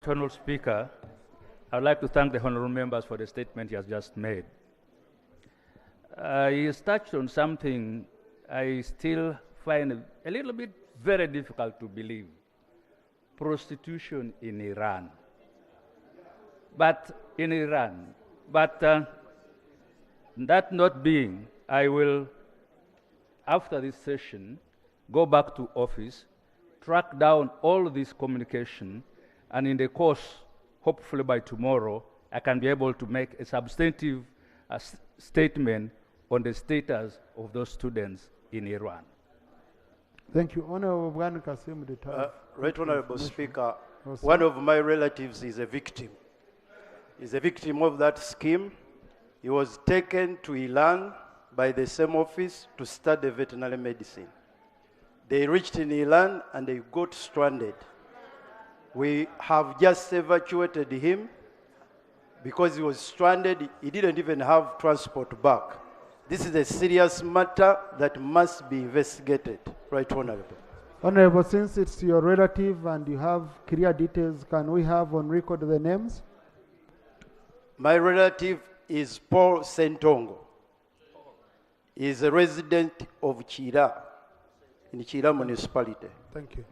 Honourable Speaker, I would like to thank the honourable members for the statement he has just made. He has touched on something I still find a little bit very difficult to believe. Prostitution in Iran. But that not being, I will, after this session, go back to office, track down all this communication, and in the course, hopefully by tomorrow, I can be able to make a substantive statement on the status of those students in Iran. Thank you. Honorable Bwana Kasim, Right Honorable Speaker, one of my relatives is a victim. He's a victim of that scheme. He was taken to Iran by the same office to study veterinary medicine. They reached in Iran and they got stranded. We have just evacuated him because he was stranded. He didn't even have transport back. This is a serious matter that must be investigated. Right Honorable. Honorable, since it's your relative and you have clear details, can we have on record the names? My relative is Paul Sentongo. He is a resident of Chira, in Chira municipality. Thank you.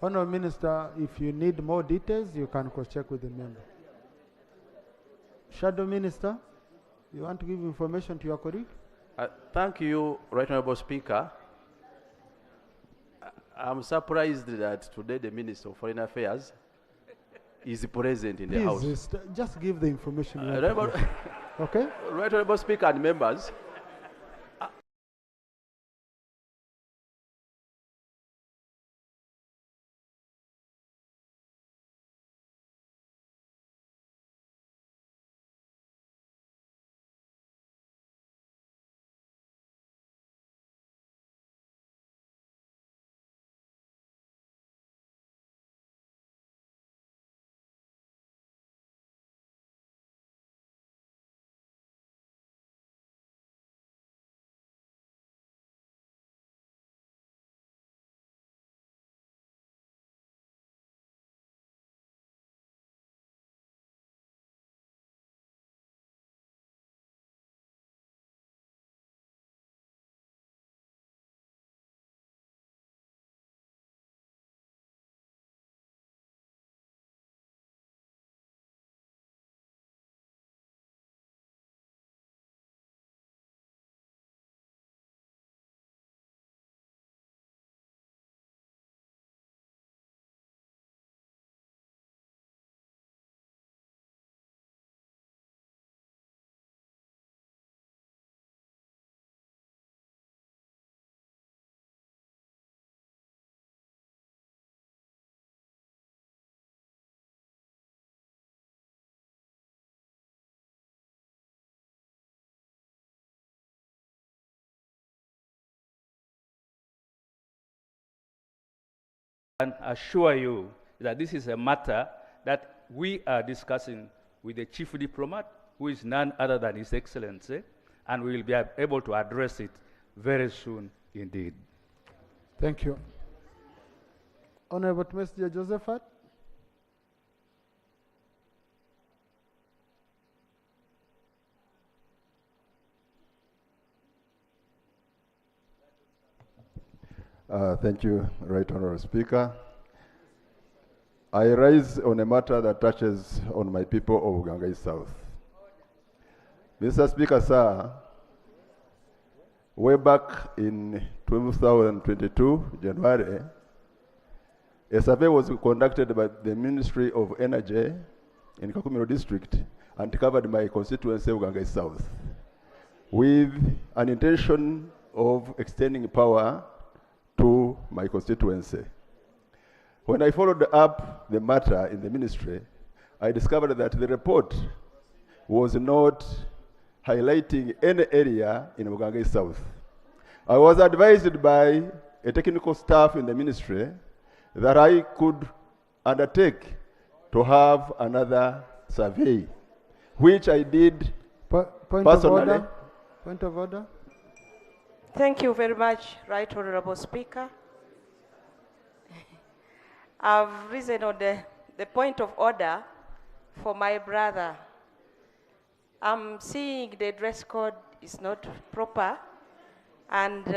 Honorable Minister, if you need more details, you can cross-check with the member. Shadow Minister, you want to give information to your colleague? Thank you, Right Honorable Speaker. I'm surprised that today the Minister of Foreign Affairs is present in the House. Please, just give the information. Okay? Right Honorable Speaker and members, I can assure you that this is a matter that we are discussing with the chief diplomat, who is none other than His Excellency, and we will be able to address it very soon indeed. Thank you. Honorable Mr. Josephat. Thank you, Right Honorable Speaker. I rise on a matter that touches on my people of Gangai South. Mr. Speaker, sir, way back in 2022, January, a survey was conducted by the Ministry of Energy in Kakumiro District and covered my constituency of Gangai South with an intention of extending power to my constituency. When I followed up the matter in the ministry, I discovered that the report was not highlighting any area in Gangai South. I was advised by a technical staff in the ministry that I could undertake to have another survey, which I did personally. Point of order. Thank you very much, Right Honorable Speaker. I've risen on the point of order for my brother. I'm seeing the dress code is not proper, and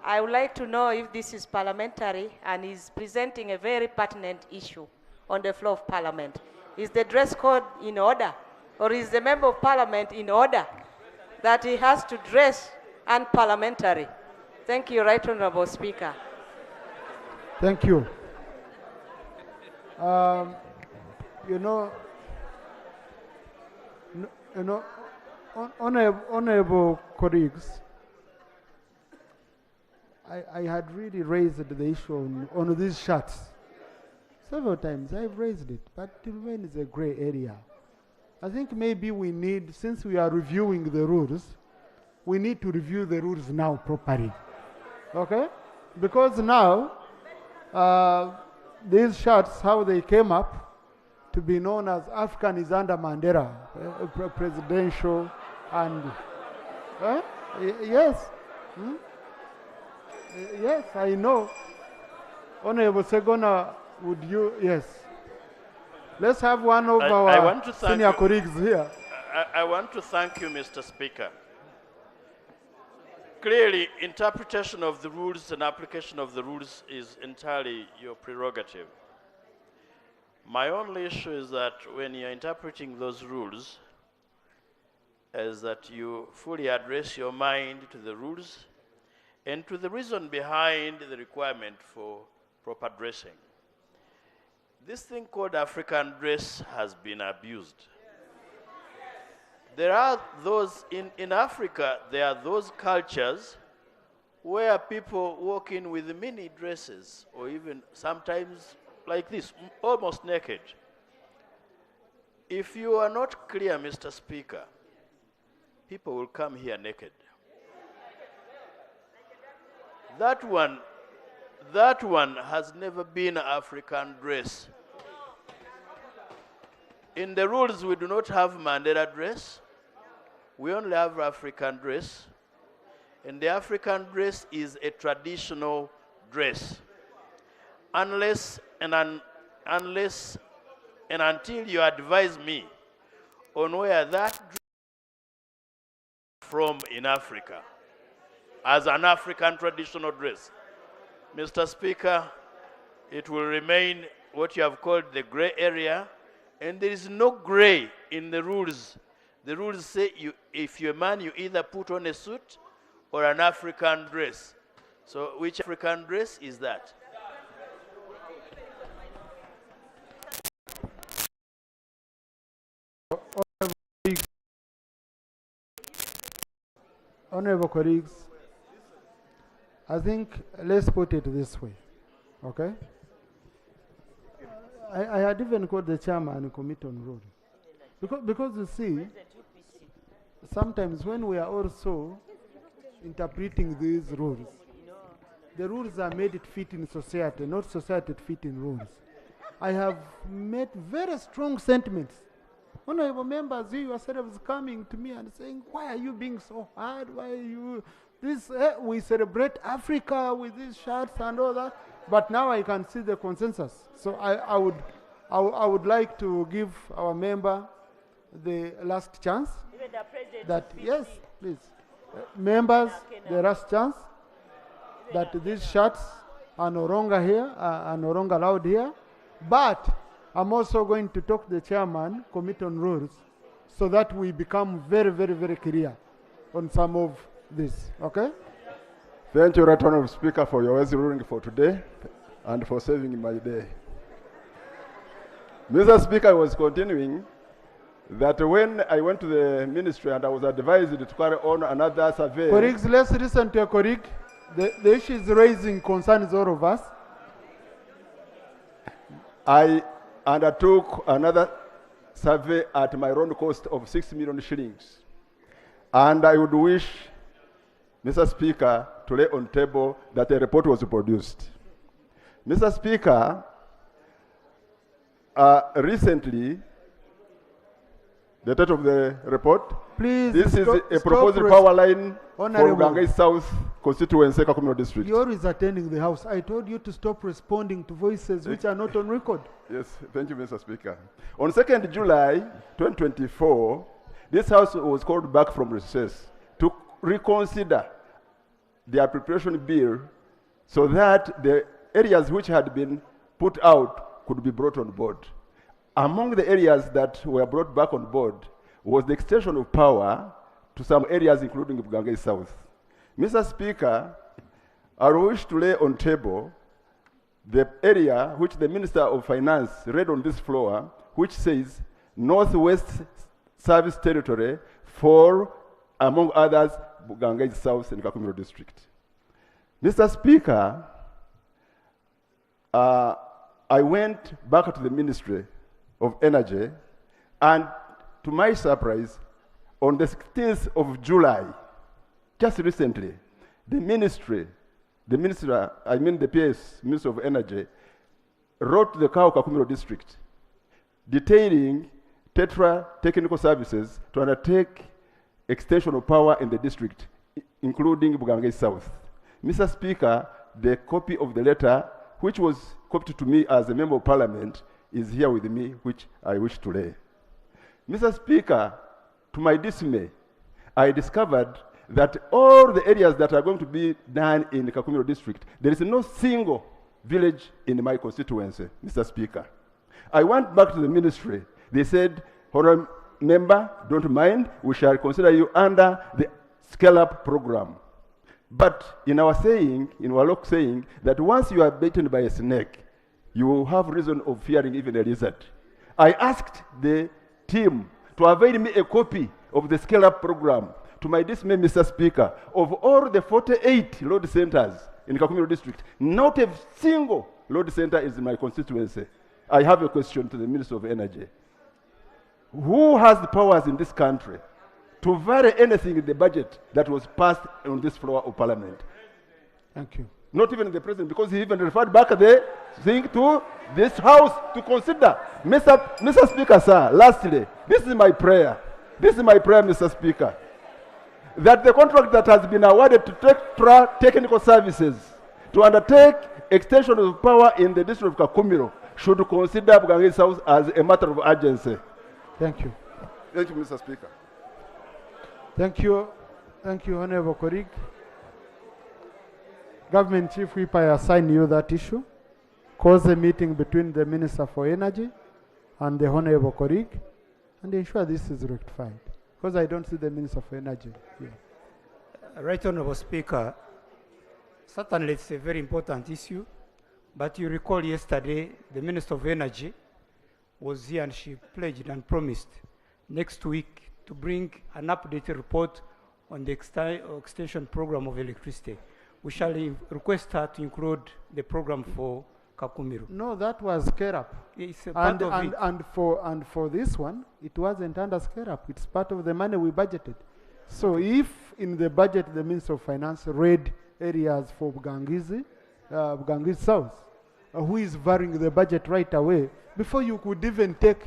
I would like to know if this is parliamentary and is presenting a very pertinent issue on the floor of Parliament. Is the dress code in order, or is the Member of Parliament in order that he has to dress unparliamentary? Thank you, Right Honourable Speaker. Thank you. You know, honorable colleagues, I had really raised the issue on these shirts. Several times I've raised it, but it remains a gray area. I think maybe we need, since we are reviewing the rules, we need to review the rules now properly. Okay? Because now, these shirts, how they came up to be known as African is under Mandela, presidential, and yes, yes, I know. Honorable Segona, would you? Yes. Let's have one of our senior colleagues here. I want to thank you, Mr. Speaker. Clearly, interpretation of the rules and application of the rules is entirely your prerogative. My only issue is that when you're interpreting those rules, is that you fully address your mind to the rules and to the reason behind the requirement for proper dressing. This thing called African dress has been abused. There are those, in Africa, there are those cultures where people walk in with mini dresses, or even sometimes like this, almost naked. If you are not clear, Mr. Speaker, people will come here naked. That one has never been an African dress. In the rules, we do not have Mandela dress. We only have African dress. And the African dress is a traditional dress. Unless and until you advise me on where that dress from in Africa as an African traditional dress. Mr. Speaker, it will remain what you have called the gray area, and there is no gray in the rules. The rules say if you're a man, you either put on a suit or an African dress. So which African dress is that? Honorable colleagues, I think let's put it this way, okay? I had even called the chairman committee on rule. Because you see, sometimes when we are also interpreting these rules, the rules are made it fit in society, not society fit in rules. I have made very strong sentiments. Honorable members, you yourselves coming to me and saying, why are you being so hard? Why are you this? We celebrate Africa with these shirts and all that, but now I can see the consensus. So I would like to give our member the last chance. That yes, please, members, the last chance that these shirts are no longer here, are no longer allowed here, but I'm also going to talk to the chairman, committee on rules, so that we become very, very, very clear on some of this, okay? Thank you, Right Honourable Speaker, for your ruling for today and for saving my day. Mr. Speaker, I was continuing that when I went to the ministry and I was advised to carry on another survey. Colleagues, let's listen to a colleague. The issue is raising concerns all of us. I undertook another survey at my own cost of 6 million shillings. And I would wish, Mr. Speaker, to lay on table that a report was produced. Mr. Speaker, recently, The title of the report. Please. This is a stop proposed res- power line for Honorable. Gangai South constituency, Kakumiro district. You're always attending the House. I told you to stop responding to voices which are not on record. Yes, thank you, Mr. Speaker. On 2nd July 2024, this House was called back from recess to reconsider the appropriation bill so that the areas which had been put out could be brought on board. Among the areas that were brought back on board was the extension of power to some areas including Gangai South. Mr. Speaker, I wish to lay on table the area which the Minister of Finance read on this floor, which says Northwest Service Territory for, among others, Gangai South and Kakumiro district. Mr. Speaker, I went back to the Ministry of Energy, and to my surprise, on the 16th of July, just recently, the Minister, the PS, Minister of Energy, wrote to the Kakumiro district detailing Tetra Technical Services to undertake extension of power in the district, including Gangai South. Mr. Speaker, the copy of the letter, which was copied to me as a member of Parliament, is here with me, which I wish to lay. Mr. Speaker, to my dismay, I discovered that all the areas that are going to be done in the Kakumiro district, there is no single village in my constituency, Mr. Speaker. I went back to the ministry. They said, Honorable Member, don't mind, we shall consider you under the scale-up program. But in our saying, in our local saying, that once you are bitten by a snake, you will have reason of fearing even a lizard. I asked the team to avail me a copy of the scale-up program. To my dismay, Mr. Speaker, of all the 48 load centers in Kakumiro district, not a single load center is in my constituency. I have a question to the Minister of Energy. Who has the powers in this country to vary anything in the budget that was passed on this floor of Parliament? Thank you. Not even the President, because he even referred back the thing to this House to consider. Mr. Speaker, sir, lastly, this is my prayer. This is my prayer, Mr. Speaker, that the contract that has been awarded to Tetra Technical Services to undertake extension of power in the district of Kakumiro should consider Gangai South as a matter of urgency. Thank you. Thank you, Mr. Speaker. Thank you. Thank you, Honorable colleague. Government Chief Whip, I assign you that issue. Cause a meeting between the Minister for Energy and the Honorable colleague and ensure this is rectified. Because I don't see the Minister for Energy here. Right Honorable Speaker, certainly it's a very important issue, but you recall yesterday the Minister of Energy was here and she pledged and promised next week to bring an updated report on the extension program of electricity. We shall request her to include the program for Kakumiro. No, that was scale-up. It's a part of it. And for this one, it wasn't under scale-up. It's part of the money we budgeted. So if in the budget the Minister of Finance read areas for Gangai South, who is varying the budget right away, before you could even take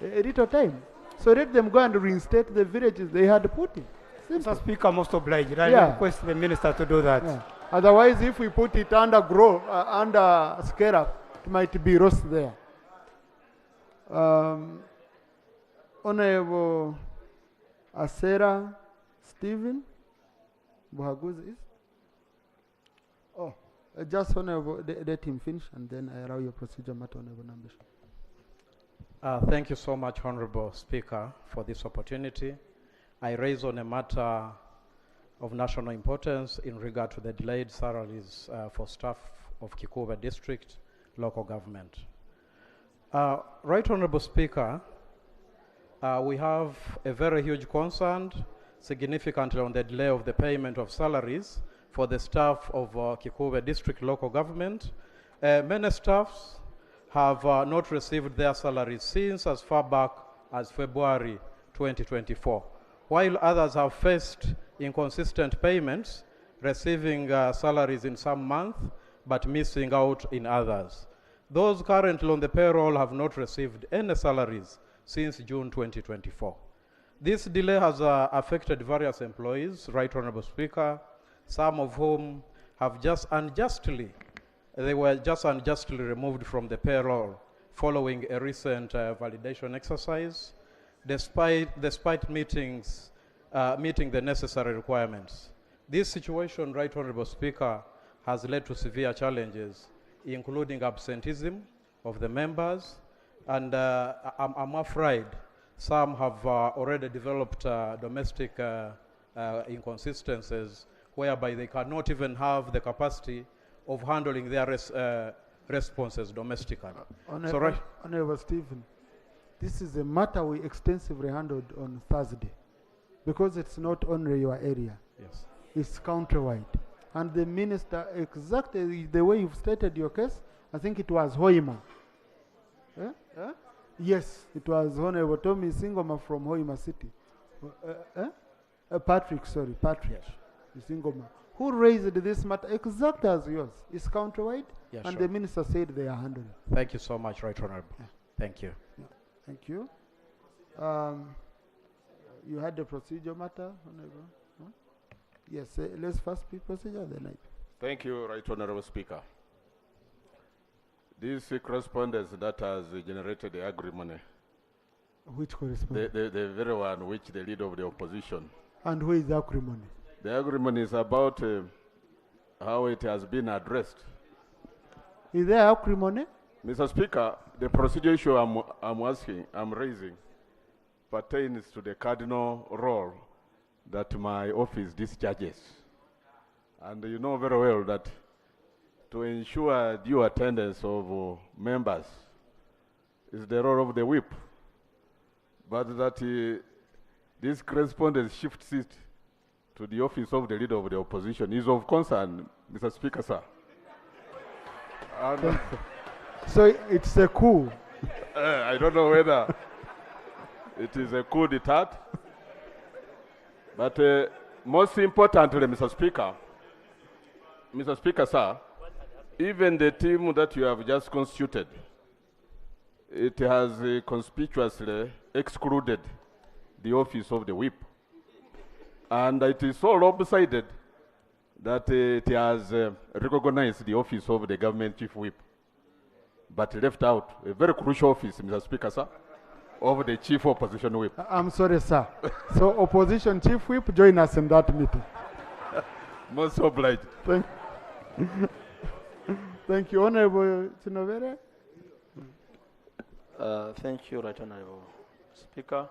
a little time. So let them go and reinstate the villages they had put in. Mr. Speaker, most obliged. I request the Minister to do that. Yeah. Otherwise, if we put it under under scale-up, it might be lost there. Honorable Asera Stephen Buhaguzi is? Oh, just Honorable, let him finish and then I allow your procedure matter, Honorable Nambish. Thank you so much, Honorable Speaker, for this opportunity. I raise on a matter of national importance in regard to the delayed salaries for staff of Kikuva District local government. Right Honorable Speaker, we have a very huge concern significantly on the delay of the payment of salaries for the staff of Kikuva District local government. Many staffs have not received their salaries since as far back as February 2024, while others have faced inconsistent payments, receiving salaries in some months, but missing out in others. Those currently on the payroll have not received any salaries since June 2024. This delay has affected various employees, Right Honorable Speaker, some of whom have they were just unjustly removed from the payroll following a recent validation exercise, despite meeting the necessary requirements. This situation, Right Honorable Speaker, has led to severe challenges, including absenteeism of the members, and I'm afraid some have already developed domestic inconsistencies whereby they cannot even have the capacity of handling their responses domestically. Honorable Stephen, this is a matter we extensively handled on Thursday, because it's not only your area. Yes. It's countrywide. And the minister, exactly the way you've stated your case, I think it was Hoima. Yes, it was Honorable Tommy Singoma from Hoima City. Patrick. Yes. Singoma, who raised this matter exactly as yours. It's countrywide, and sure. the minister said they are handling it. Thank you so much, Right Honorable. Yeah. Thank you. Yeah. Thank you. You had the procedure matter, Honorable? Huh? Yes, let's first be procedure, then I. Thank you, Right Honorable Speaker. This correspondence that has generated the agreement. Which correspondence? The very one which the leader of the opposition. And who is the agreement? The agreement is about how it has been addressed. Is there agreement? Mr. Speaker, the procedure issue I'm raising pertains to the cardinal role that my office discharges. And you know very well that to ensure due attendance of members is the role of the whip, but that this correspondence shifts it to the office of the leader of the opposition is of concern, Mr. Speaker, sir. And so it's a coup. I don't know whether it is a coup d'etat, but most importantly, Mr. Speaker, sir, even the team that you have just constituted, it has conspicuously excluded the office of the whip. And it is so lopsided that it has recognized the office of the government chief whip, but left out a very crucial office, Mr. Speaker, sir, of the chief opposition whip. I'm sorry, sir. So opposition chief whip, join us in that meeting. Most obliged. Thank you, Honorable Chinovere. Thank you, Right Honorable Speaker.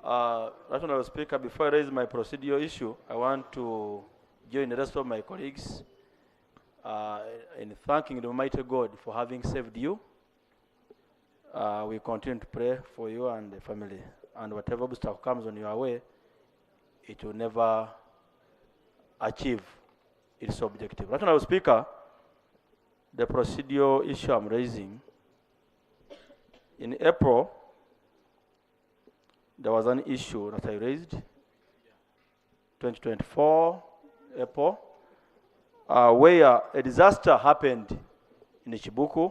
Right Honorable Speaker, before I raise my procedural issue, I want to join the rest of my colleagues in thanking the Almighty God for having saved you. We continue to pray for you and the family, and whatever obstacle comes on your way, it will never achieve its objective. Right Honorable Speaker, the procedural issue I'm raising, in April, there was an issue that I raised, 2024, April, where a disaster happened in Chibuku,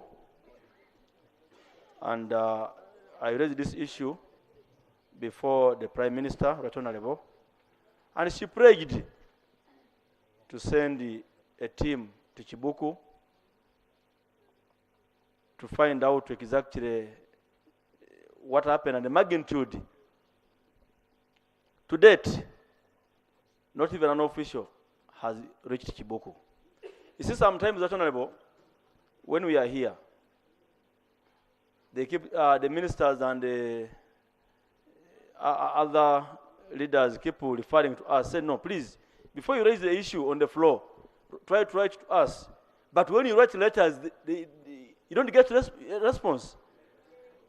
and I raised this issue before the Prime Minister, Right Honorable, and she prayed to send a team to Chibuku to find out exactly what happened and the magnitude. To date, not even an official has reached Chibuku. You see, sometimes, Right Honorable, when we are here, they keep the ministers and the other leaders keep referring to us, say, no, please, before you raise the issue on the floor, try to write to us. But when you write letters, you don't get a response.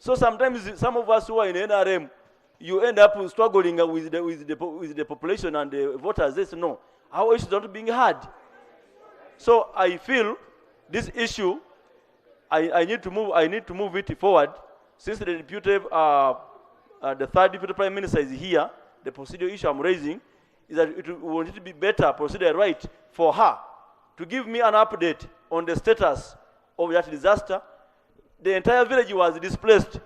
So sometimes some of us who are in NRM, you end up struggling with the population and the voters. They say, no, our issues are not being heard. So I feel this issue, I need to move it forward. Since the deputy, the third deputy prime minister is here, the procedural issue I'm raising is that it will need to be better procedure right for her to give me an update on the status of that disaster. The entire village was displaced.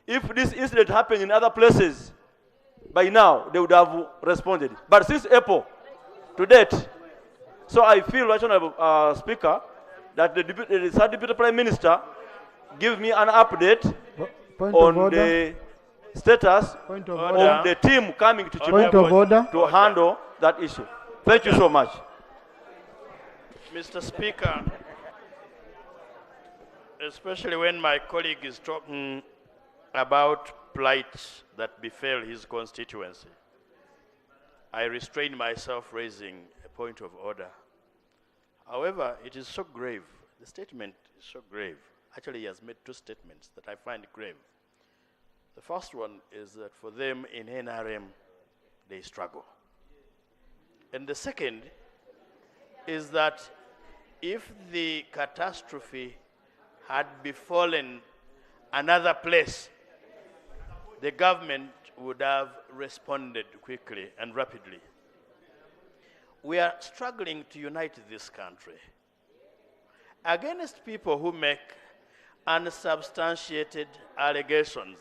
If this incident happened in other places, by now they would have responded. But since April to date, so I feel, Right Honorable Speaker, that the third Deputy Prime Minister give me an update on the status of the team coming to Chibok to handle that issue. Thank you so much. Mr. Speaker, especially when my colleague is talking about plight that befell his constituency, I restrain myself raising a point of order. However, it is so grave. The statement is so grave. Actually, he has made two statements that I find grave. The first one is that for them in NRM, they struggle. And the second is that if the catastrophe had befallen another place, the government would have responded quickly and rapidly. We are struggling to unite this country against people who make unsubstantiated allegations,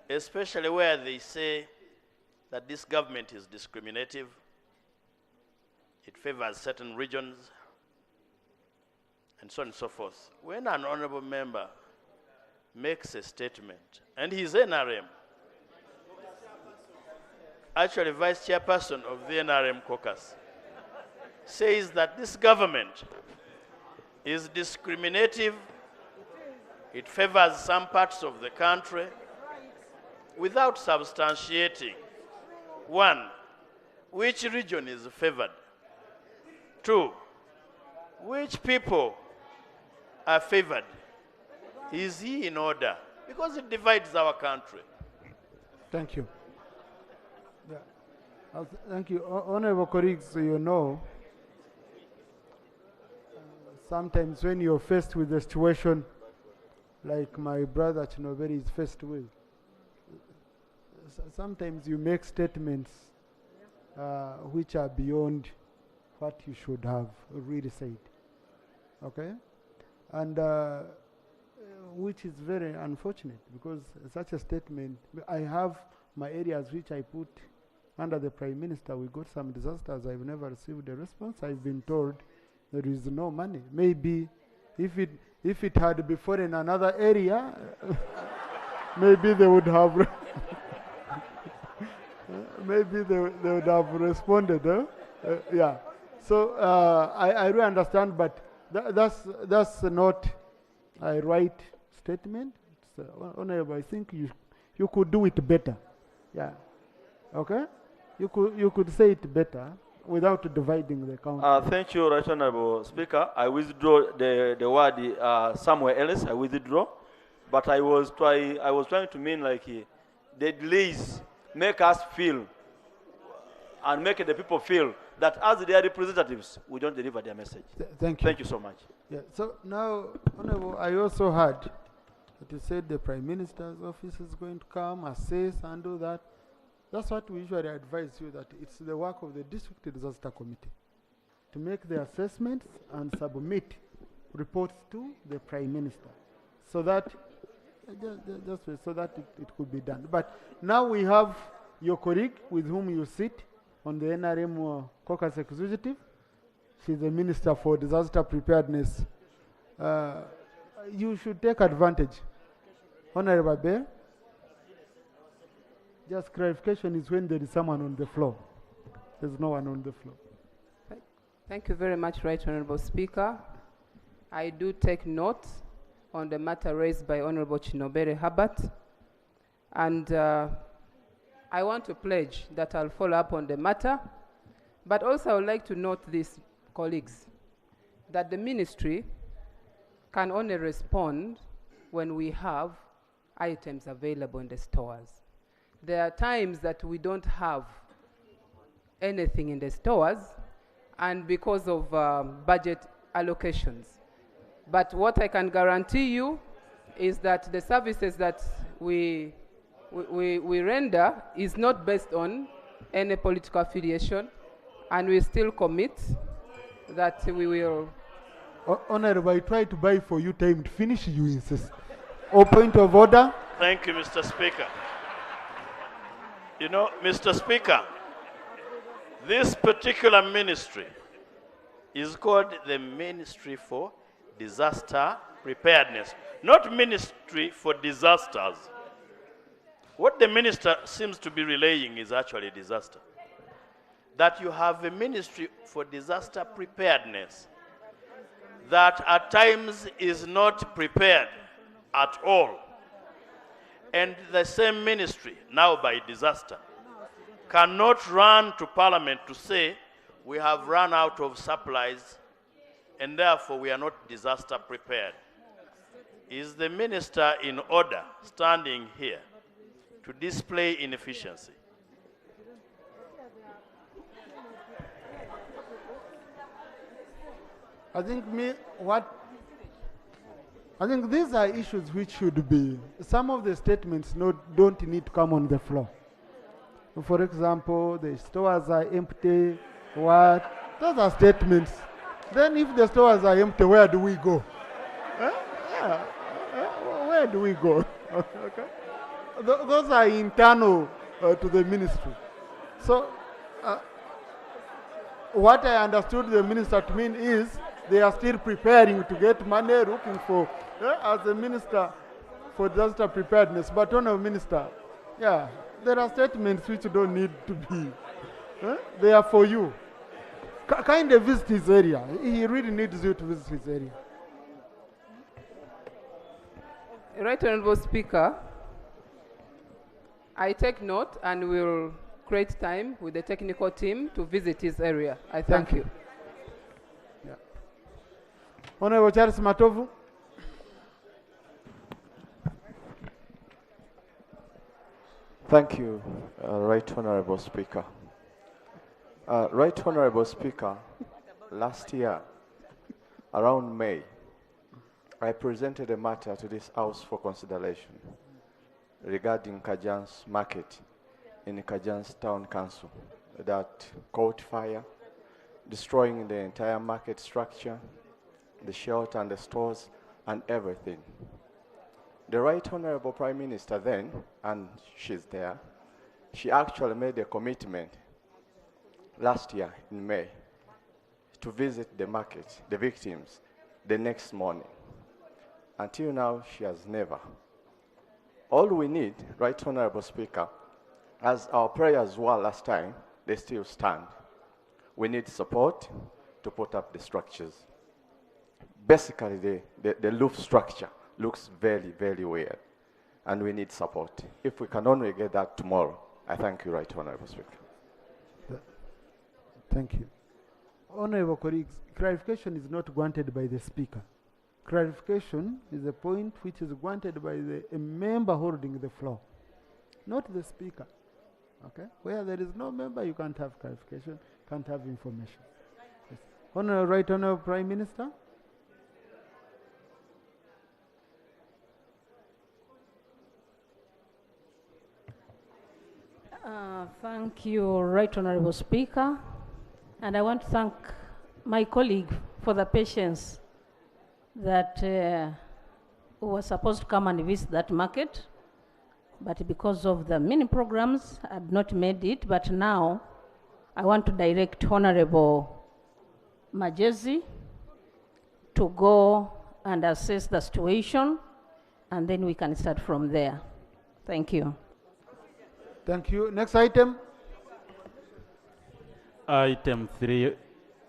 especially where they say that this government is discriminative, it favors certain regions, and so on and so forth. When an honorable member makes a statement, and he's NRM, actually vice chairperson of the NRM caucus, says that this government is discriminative, it favors some parts of the country, without substantiating, one, which region is favored, two, which people are favored, is he in order? Because it divides our country. Thank you. Yeah. Thank you. Honorable colleagues, you know, sometimes when you're faced with a situation like my brother Chinoberi is faced with, sometimes you make statements which are beyond what you should have really said. Okay? And which is very unfortunate, because such a statement, I have my areas which I put under the Prime Minister. We got some disasters. I've never received a response. I've been told there is no money. Maybe if it had befallen another area, maybe they would have maybe they would have responded. Yeah. So I really understand, but that's not a right statement. Honorable, I think you could do it better. Yeah. Okay. You could say it better without dividing the country. Thank you, Right Honorable Speaker. I withdraw the word somewhere else. I withdraw, but I was trying to mean like the delays make us feel and make the people feel that as their representatives, we don't deliver their message. Thank you. Thank you so much. Yeah. So now, Honorable, I also heard that you said the Prime Minister's office is going to come, assess, and do that. That's what we usually advise you, that it's the work of the District Disaster Committee to make the assessments and submit reports to the Prime Minister, so that it could be done. But now we have your colleague with whom you sit on the NRM caucus executive. She's the Minister for Disaster Preparedness. You should take advantage. Honorable Bear, just clarification is when there is someone on the floor. There's no one on the floor. Thank you very much, Right Honorable Speaker. I do take note on the matter raised by Honorable Chinobere Herbert, and I want to pledge that I'll follow up on the matter, but also I would like to note this, colleagues, that the ministry can only respond when we have items available in the stores. There are times that we don't have anything in the stores, and because of budget allocations. But what I can guarantee you is that the services that we render is not based on any political affiliation, and we still commit that we will. Honorable, I try to buy for you time to finish, you insist. Or point of order. Thank you, Mr. Speaker. You know, Mr. Speaker, this particular ministry is called the Ministry for Disaster Preparedness, not Ministry for Disasters. What the minister seems to be relaying is actually disaster. That you have a Ministry for Disaster Preparedness that at times is not prepared at all. And the same ministry, now by disaster, cannot run to Parliament to say, we have run out of supplies and therefore we are not disaster prepared. Is the minister in order standing here to display inefficiency? I think these are issues which should be, some of the statements don't need to come on the floor. For example, the stores are empty, what? Those are statements. Then if the stores are empty, where do we go? Where do we go? Okay. Those are internal to the ministry. So what I understood the minister to mean is they are still preparing to get money, looking for, as a minister for disaster preparedness. But Honourable Minister, yeah, there are statements which don't need to be. They are for you. Kind of visit his area. He really needs you to visit his area. Right Honourable Speaker, I take note and will create time with the technical team to visit his area. I thank you. Yeah. Honourable Charles Matovu. Thank you, Right Honourable Speaker. Right Honourable Speaker, last year, around May, I presented a matter to this House for consideration regarding Kajan's market in Kajan's Town Council that caught fire, destroying the entire market structure, the shelter and the stores and everything. The Right Honourable Prime Minister then, and she's there, she actually made a commitment last year in May to visit the market, the victims, the next morning. Until now, she has never. All we need, Right Honourable Speaker, as our prayers were last time, they still stand. We need support to put up the structures. Basically, the roof structure looks very, very weird, and we need support. If we can only get that tomorrow, I thank you, Right Honourable Speaker. Thank you. Honourable colleagues, clarification is not granted by the Speaker. Clarification is a point which is granted by a member holding the floor, not the Speaker. Okay? Where there is no member, you can't have clarification, can't have information. Yes. Right Honourable Prime Minister. Thank you, Right Honourable Speaker. And I want to thank my colleague for the patience that was supposed to come and visit that market. But because of the many programs, I had not made it. But now I want to direct Honourable Majezi to go and assess the situation, and then we can start from there. Thank you. Thank you. Next item. Item 3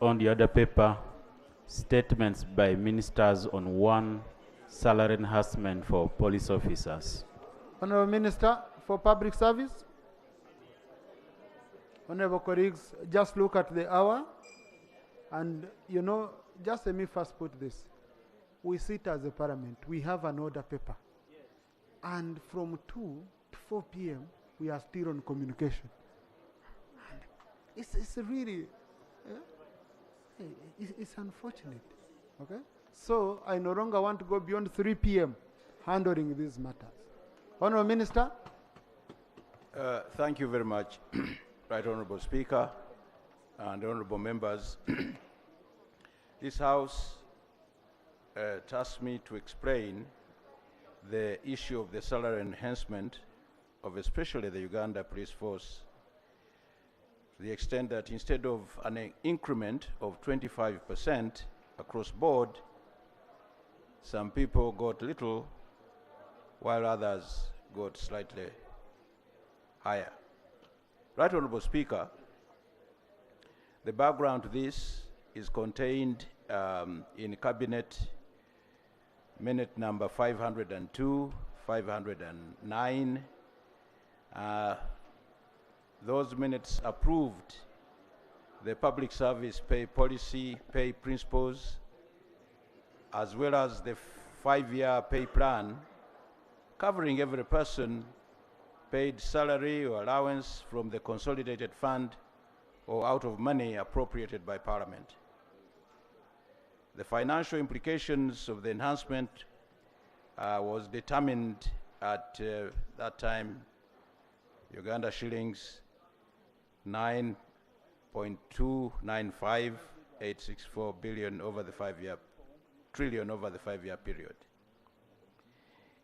on the other paper, statements by ministers on one salary enhancement for police officers. Honourable Minister for Public Service. Honourable colleagues, just look at the hour, and you know, just let me first put this. We sit as a parliament, we have an order paper, and from 2 to 4 p.m. we are still on communication. It's really, it's unfortunate, okay? So I no longer want to go beyond 3 p.m. handling these matters. Honourable Minister. Thank you very much, Right Honourable Speaker and Honourable Members. This House tasked me to explain the issue of the salary enhancement of especially the Uganda Police Force, to the extent that instead of an increment of 25% across board, some people got little, while others got slightly higher. Right Honourable Speaker, the background to this is contained in Cabinet Minute number 502, 509. Those minutes approved the public service pay policy, pay principles, as well as the 5-year pay plan covering every person paid salary or allowance from the consolidated fund or out of money appropriated by Parliament. The financial implications of the enhancement was determined at that time Uganda shillings 9.295864 billion over the 5-year trillion over the 5-year period.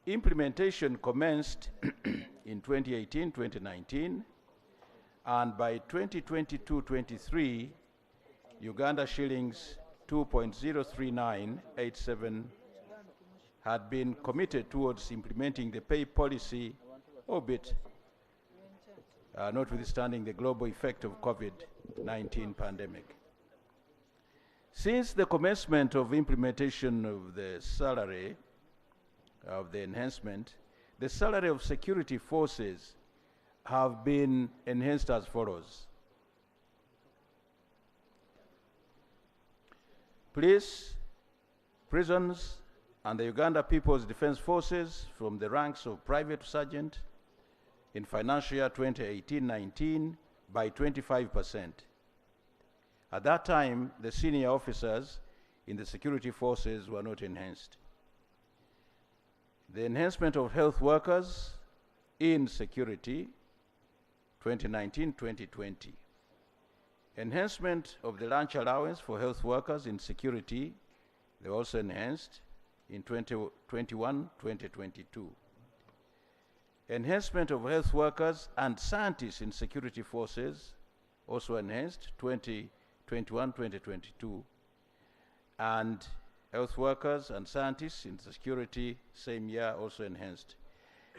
Implementation commenced in 2018-2019, and by 2022-23, Uganda shillings 2.03987 had been committed towards implementing the pay policy, albeit notwithstanding the global effect of COVID-19 pandemic. Since the commencement of implementation of the salary of the enhancement, the salary of security forces have been enhanced as follows. Police, prisons, and the Uganda People's Defense Forces from the ranks of private sergeant in financial year 2018-19 by 25%. At that time, the senior officers in the security forces were not enhanced. The enhancement of health workers in security, 2019-2020. Enhancement of the lunch allowance for health workers in security, they were also enhanced in 2021-2022. Enhancement of health workers and scientists in security forces, also enhanced 2021-2022. And health workers and scientists in security, same year, also enhanced.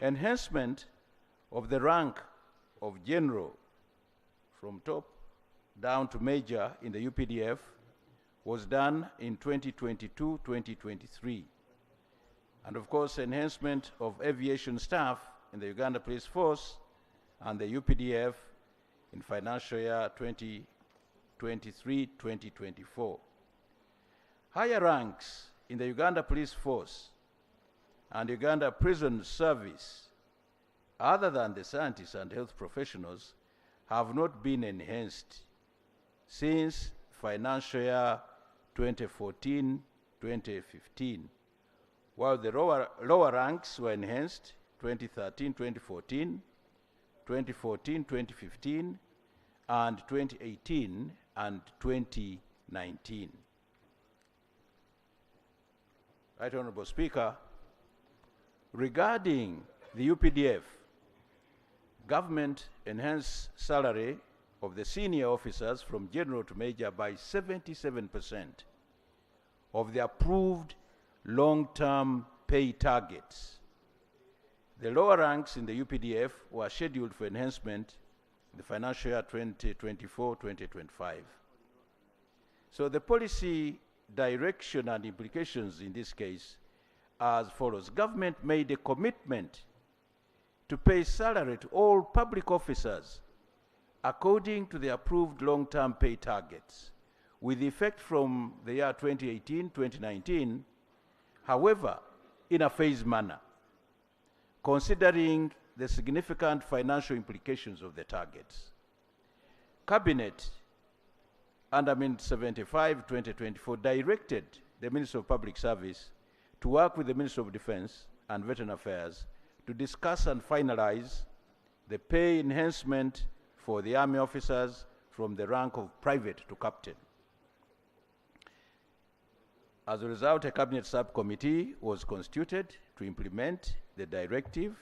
Enhancement of the rank of general from top down to major in the UPDF was done in 2022-2023. And of course, enhancement of aviation staff in the Uganda Police Force and the UPDF in financial year 2023-2024. Higher ranks in the Uganda Police Force and Uganda Prison Service, other than the scientists and health professionals, have not been enhanced since financial year 2014-2015, while the lower ranks were enhanced 2013-2014, 2014-2015, and 2018 and 2019. Right Honourable Speaker, regarding the UPDF, government enhanced salary of the senior officers from general to major by 77% of the approved long-term pay targets. The lower ranks in the UPDF were scheduled for enhancement in the financial year 2024-2025. So the policy direction and implications in this case are as follows. Government made a commitment to pay salary to all public officers according to the approved long-term pay targets, with effect from the year 2018-2019, however, in a phased manner, considering the significant financial implications of the targets. Cabinet, under Amendment 75/2024, directed the Minister of Public Service to work with the Minister of Defense and Veteran Affairs to discuss and finalize the pay enhancement for the Army officers from the rank of private to captain. As a result, a Cabinet subcommittee was constituted to implement the directive.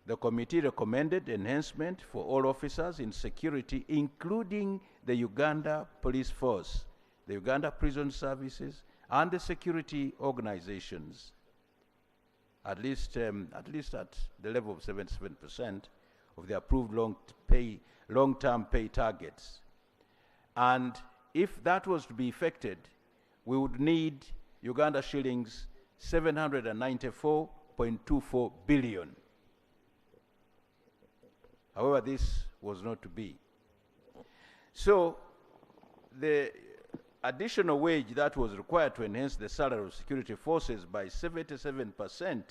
The committee recommended enhancement for all officers in security, including the Uganda Police Force, the Uganda Prison Services, and the security organizations, at least at the level of 77% of the approved long-term pay targets. And if that was to be effected, we would need Uganda shillings 794.24 billion. However, this was not to be. So the additional wage that was required to enhance the salary of security forces by 77%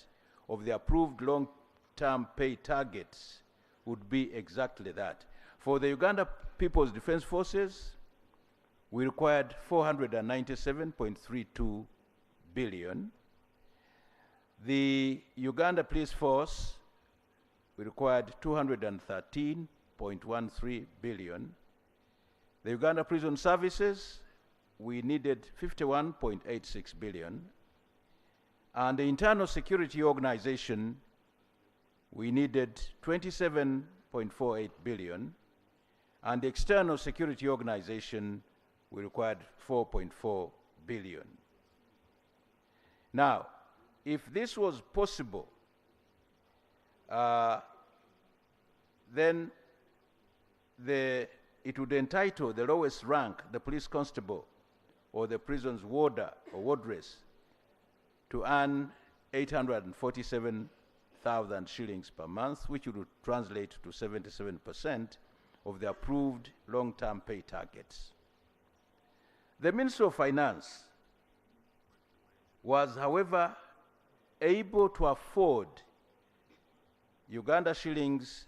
of the approved long-term pay targets would be exactly that. For the Uganda People's Defense Forces, we required 497.32 billion. The Uganda Police Force, we required 213.13 billion. The Uganda Prison Services, we needed 51.86 billion. And the Internal Security Organization, we needed 27.48 billion. And the External Security Organization, we required 4.4 billion. Now, if this was possible, then it would entitle the lowest rank, the police constable, or the prison's warder or wardress, to earn 847,000 shillings per month, which would translate to 77% of the approved long-term pay targets. The Minister of Finance was, however, able to afford Uganda shillings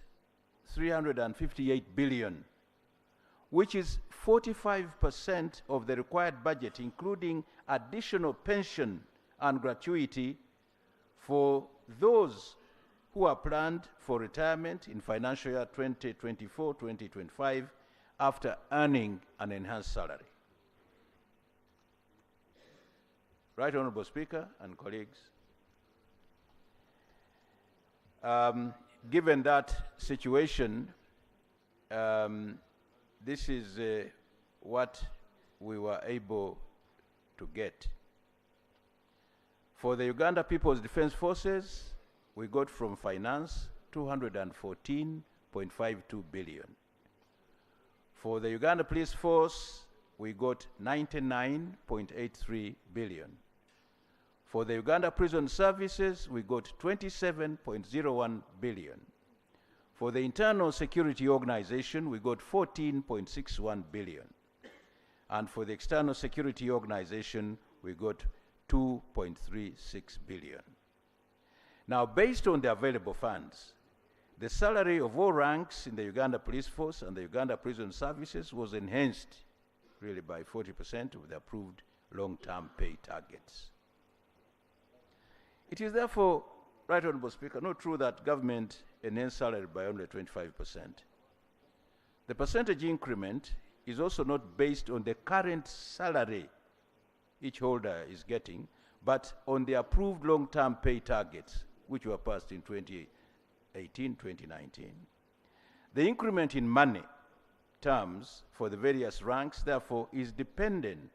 358 billion, which is 45% of the required budget, including additional pension and gratuity for those who are planned for retirement in financial year 2024-2025 after earning an enhanced salary. Right Honourable Speaker and colleagues, given that situation, this is what we were able to get. For the Uganda People's Defense Forces, we got from finance 214.52 billion. For the Uganda Police Force, we got 99.83 billion. For the Uganda Prison Services, we got 27.01 billion. For the Internal Security Organization, we got 14.61 billion. And for the External Security Organization, we got 2.36 billion. Now, based on the available funds, the salary of all ranks in the Uganda Police Force and the Uganda Prison Services was enhanced really by 40% of the approved long-term pay targets. It is therefore, Right Honourable Speaker, not true that government enhanced salary by only 25%. The percentage increment is also not based on the current salary each holder is getting, but on the approved long-term pay targets, which were passed in 2018-2019. The increment in money terms for the various ranks, therefore, is dependent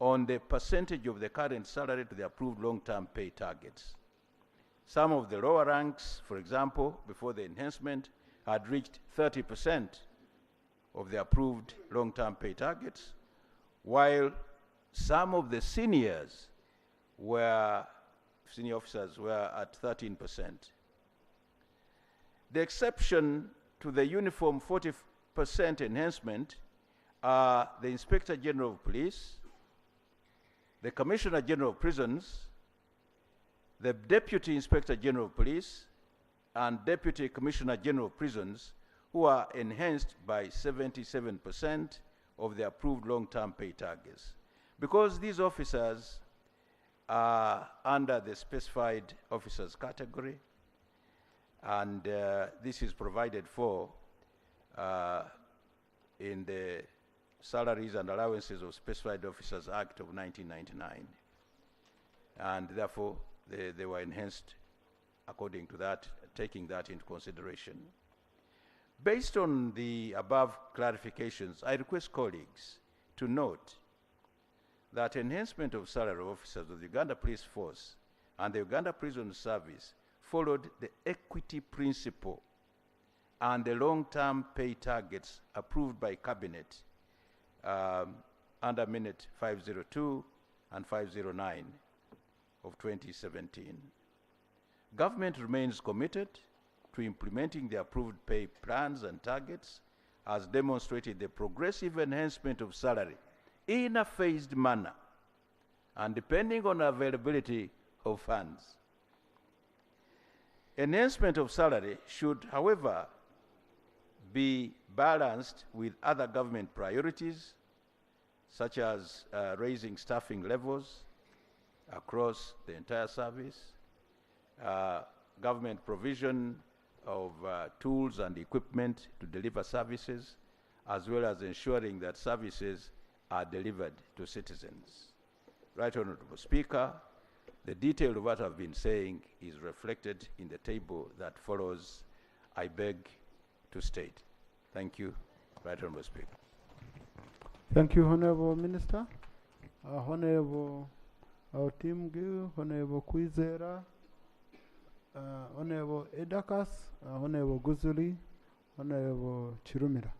on the percentage of the current salary to the approved long-term pay targets. Some of the lower ranks, for example, before the enhancement, had reached 30% of the approved long-term pay targets, while some of the senior officers were at 13%. The exception to the uniform 40% enhancement are the Inspector General of Police, the Commissioner General of Prisons, the Deputy Inspector General of Police, and Deputy Commissioner General of Prisons, who are enhanced by 77% of the approved long-term pay targets. Because these officers are under the specified officers category, and this is provided for in the Salaries and Allowances of Specified Officers Act of 1999. And therefore, they were enhanced according to that taking that into consideration. Based on the above clarifications, I request colleagues to note that enhancement of salary of officers of the Uganda Police Force and the Uganda Prison Service followed the equity principle and the long-term pay targets approved by Cabinet under Minute 502 and 509 of 2017. Government remains committed to implementing the approved pay plans and targets as demonstrated the progressive enhancement of salary in a phased manner and depending on availability of funds. Enhancement of salary should, however, be balanced with other government priorities such as raising staffing levels across the entire service, government provision of tools and equipment to deliver services, as well as ensuring that services are delivered to citizens. Right Honourable Speaker, the detail of what I've been saying is reflected in the table that follows. I beg to state. Thank you, Right Honourable Speaker. Thank you, Honourable Minister. Honourable Timgu, Honourable Kwizera, Honourable Edakas, Honourable Guzuli, Honourable Chirumira.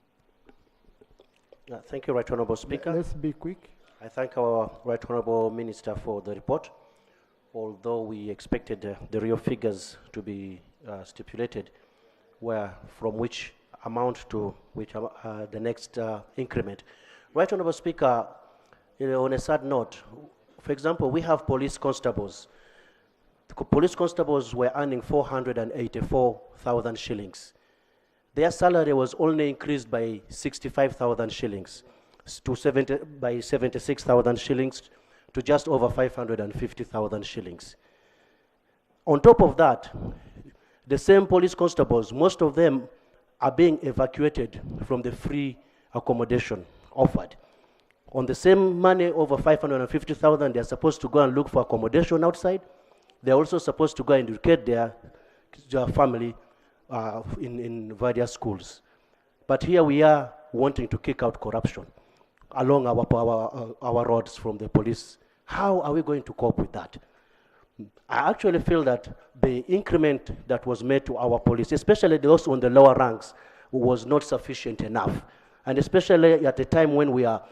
Thank you, Right Honourable Speaker. Let's be quick. I thank our Right Honourable Minister for the report. Although we expected the real figures to be stipulated, from which amount to which the next increment. Right Honourable Speaker, on a sad note, for example, we have police constables. The police constables were earning 484,000 shillings. Their salary was only increased by 65,000 shillings to 76,000 shillings to just over 550,000 shillings. On top of that, the same police constables, most of them are being evacuated from the free accommodation offered. On the same money, over 550,000, they're supposed to go and look for accommodation outside. They're also supposed to go and educate their family in various schools. But here we are wanting to kick out corruption along our roads from the police. How are we going to cope with that? I actually feel that the increment that was made to our police, especially those on the lower ranks, was not sufficient enough. And especially at a time when we are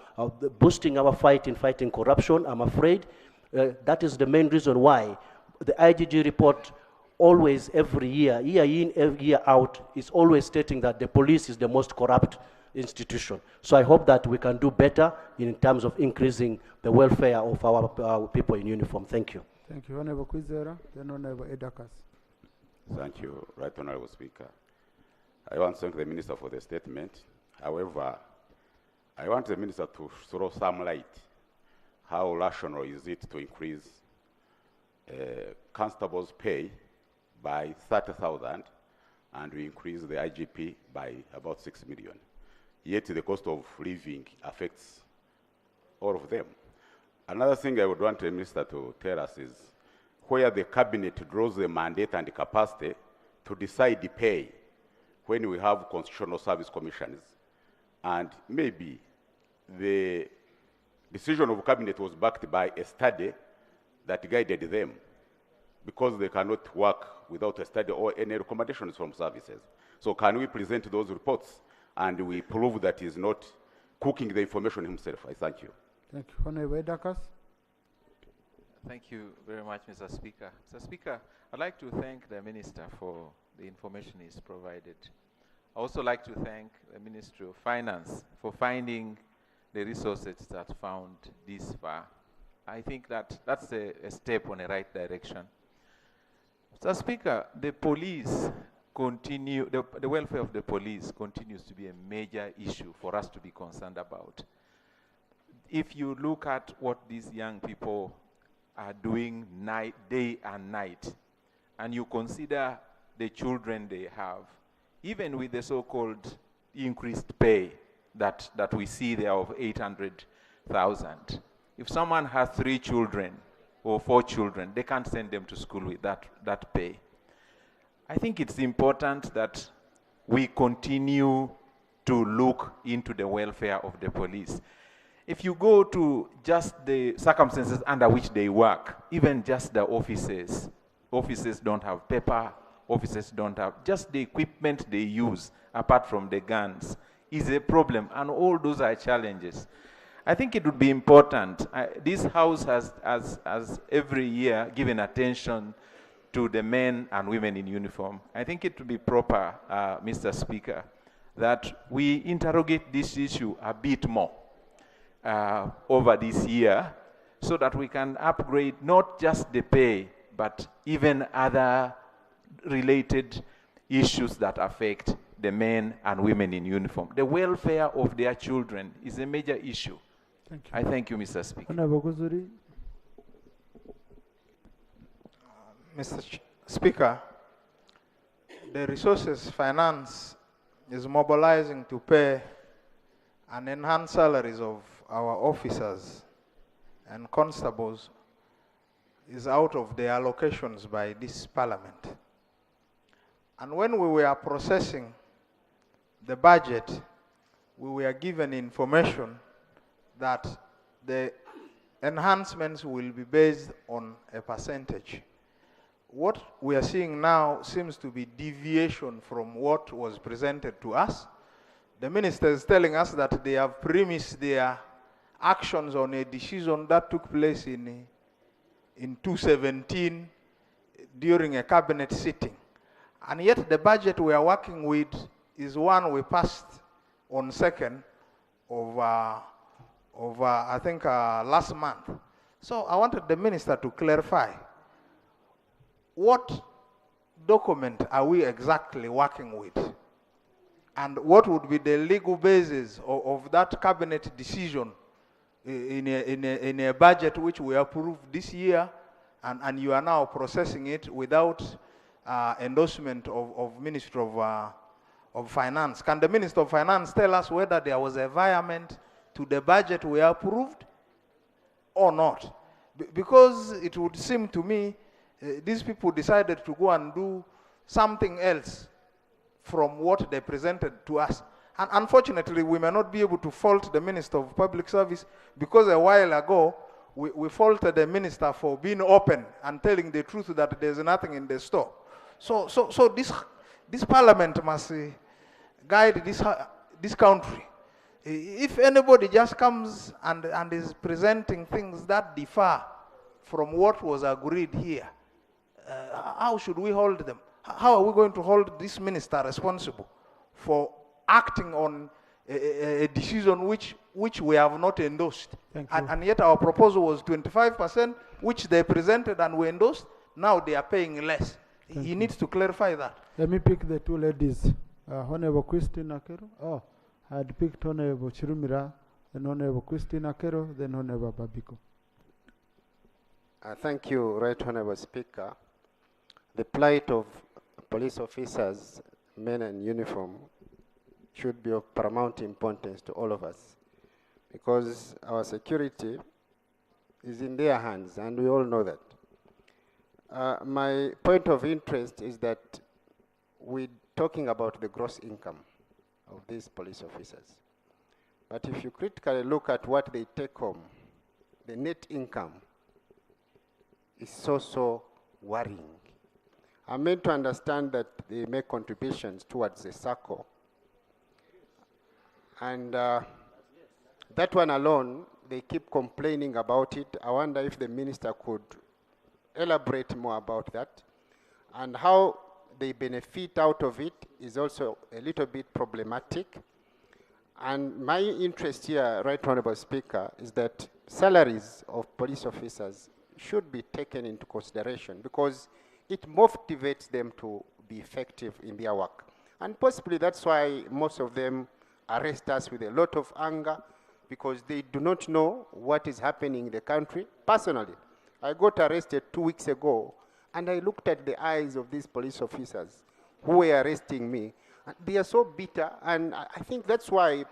boosting our fight in fighting corruption, I'm afraid that is the main reason why the IGG report always, every year, year in, year out, is always stating that the police is the most corrupt institution. So I hope that we can do better in terms of increasing the welfare of our people in uniform. Thank you. Thank you, Honourable Kwizera, then Honourable Edakas. Thank you, Right Honourable Speaker. I want to thank the Minister for the statement. However, I want the Minister to throw some light. How rational is it to increase constables' pay by 30,000 and we increase the IGP by about 6 million? Yet the cost of living affects all of them. Another thing I would want the Minister to tell us is where the Cabinet draws the mandate and the capacity to decide the pay when we have constitutional service commissions. And maybe the decision of Cabinet was backed by a study that guided them, because they cannot work without a study or any recommendations from services. So can we present those reports and we prove that he's not cooking the information himself? I thank you. Thank you. Honourable Edakas. Thank you very much, Mr. Speaker. Mr. Speaker, I'd like to thank the Minister for the information he's provided. I also like to thank the Ministry of Finance for finding the resources that found this far. I think that that's a step on the right direction. Mr. Speaker, the police continue, the welfare of the police continues to be a major issue for us to be concerned about. If you look at what these young people are doing day and night, and you consider the children they have, even with the so-called increased pay that we see there of 800,000, if someone has 3 children or 4 children, they can't send them to school with that pay. I think it's important that we continue to look into the welfare of the police. If you go to just the circumstances under which they work, even just the offices don't have paper, offices don't have, just the equipment they use, apart from the guns, is a problem, and all those are challenges. I think it would be important. This House has every year given attention to the men and women in uniform. I think it would be proper, Mr. Speaker, that we interrogate this issue a bit more over this year, so that we can upgrade not just the pay, but even other related issues that affect the men and women in uniform. The welfare of their children is a major issue. Thank you. I thank you, Mr. Speaker. Mr. Speaker, the resources finance is mobilizing to pay and enhance salaries of our officers and constables is out of the allocations by this parliament. And when we were processing the budget, we were given information that the enhancements will be based on a percentage. What we are seeing now seems to be deviation from what was presented to us. The minister is telling us that they have premised their actions on a decision that took place in 2017 during a cabinet sitting. And yet the budget we are working with is one we passed on 2nd of I think last month. So I wanted the minister to clarify, what document are we exactly working with? And what would be the legal basis of that cabinet decision in a budget which we approved this year, and you are now processing it without endorsement of Ministry of Finance? Can the Minister of Finance tell us whether there was a violation to the budget we approved or not? Because it would seem to me these people decided to go and do something else from what they presented to us. And unfortunately, we may not be able to fault the Minister of Public Service, because a while ago, we faulted the minister for being open and telling the truth that there's nothing in the store. So this parliament must guide this country. If anybody just comes and is presenting things that differ from what was agreed here, how should we hold them? How are we going to hold this minister responsible for acting on a decision which we have not endorsed? And yet our proposal was 25%, which they presented and we endorsed. Now they are paying less. He needs to clarify that. Let me pick the two ladies. Honorable Christine Akero. Oh, I had picked Honorable Chirumira, then Honorable Christine Akero, then Honorable Babiko. Thank you, Right Honorable Speaker. The plight of police officers, men in uniform, should be of paramount importance to all of us, because our security is in their hands, and we all know that. My point of interest is that we're talking about the gross income of these police officers. But if you critically look at what they take home, the net income is so worrying. I'm meant to understand that they make contributions towards the circle. And that one alone, they keep complaining about it. I wonder if the minister could elaborate more about that. And how they benefit out of it is also a little bit problematic. And my interest here, Right Honorable Speaker, is that salaries of police officers should be taken into consideration, because it motivates them to be effective in their work. And possibly that's why most of them arrest us with a lot of anger, because they do not know what is happening in the country. Personally, I got arrested 2 weeks ago, and I looked at the eyes of these police officers who were arresting me. And they are so bitter, and I think that's why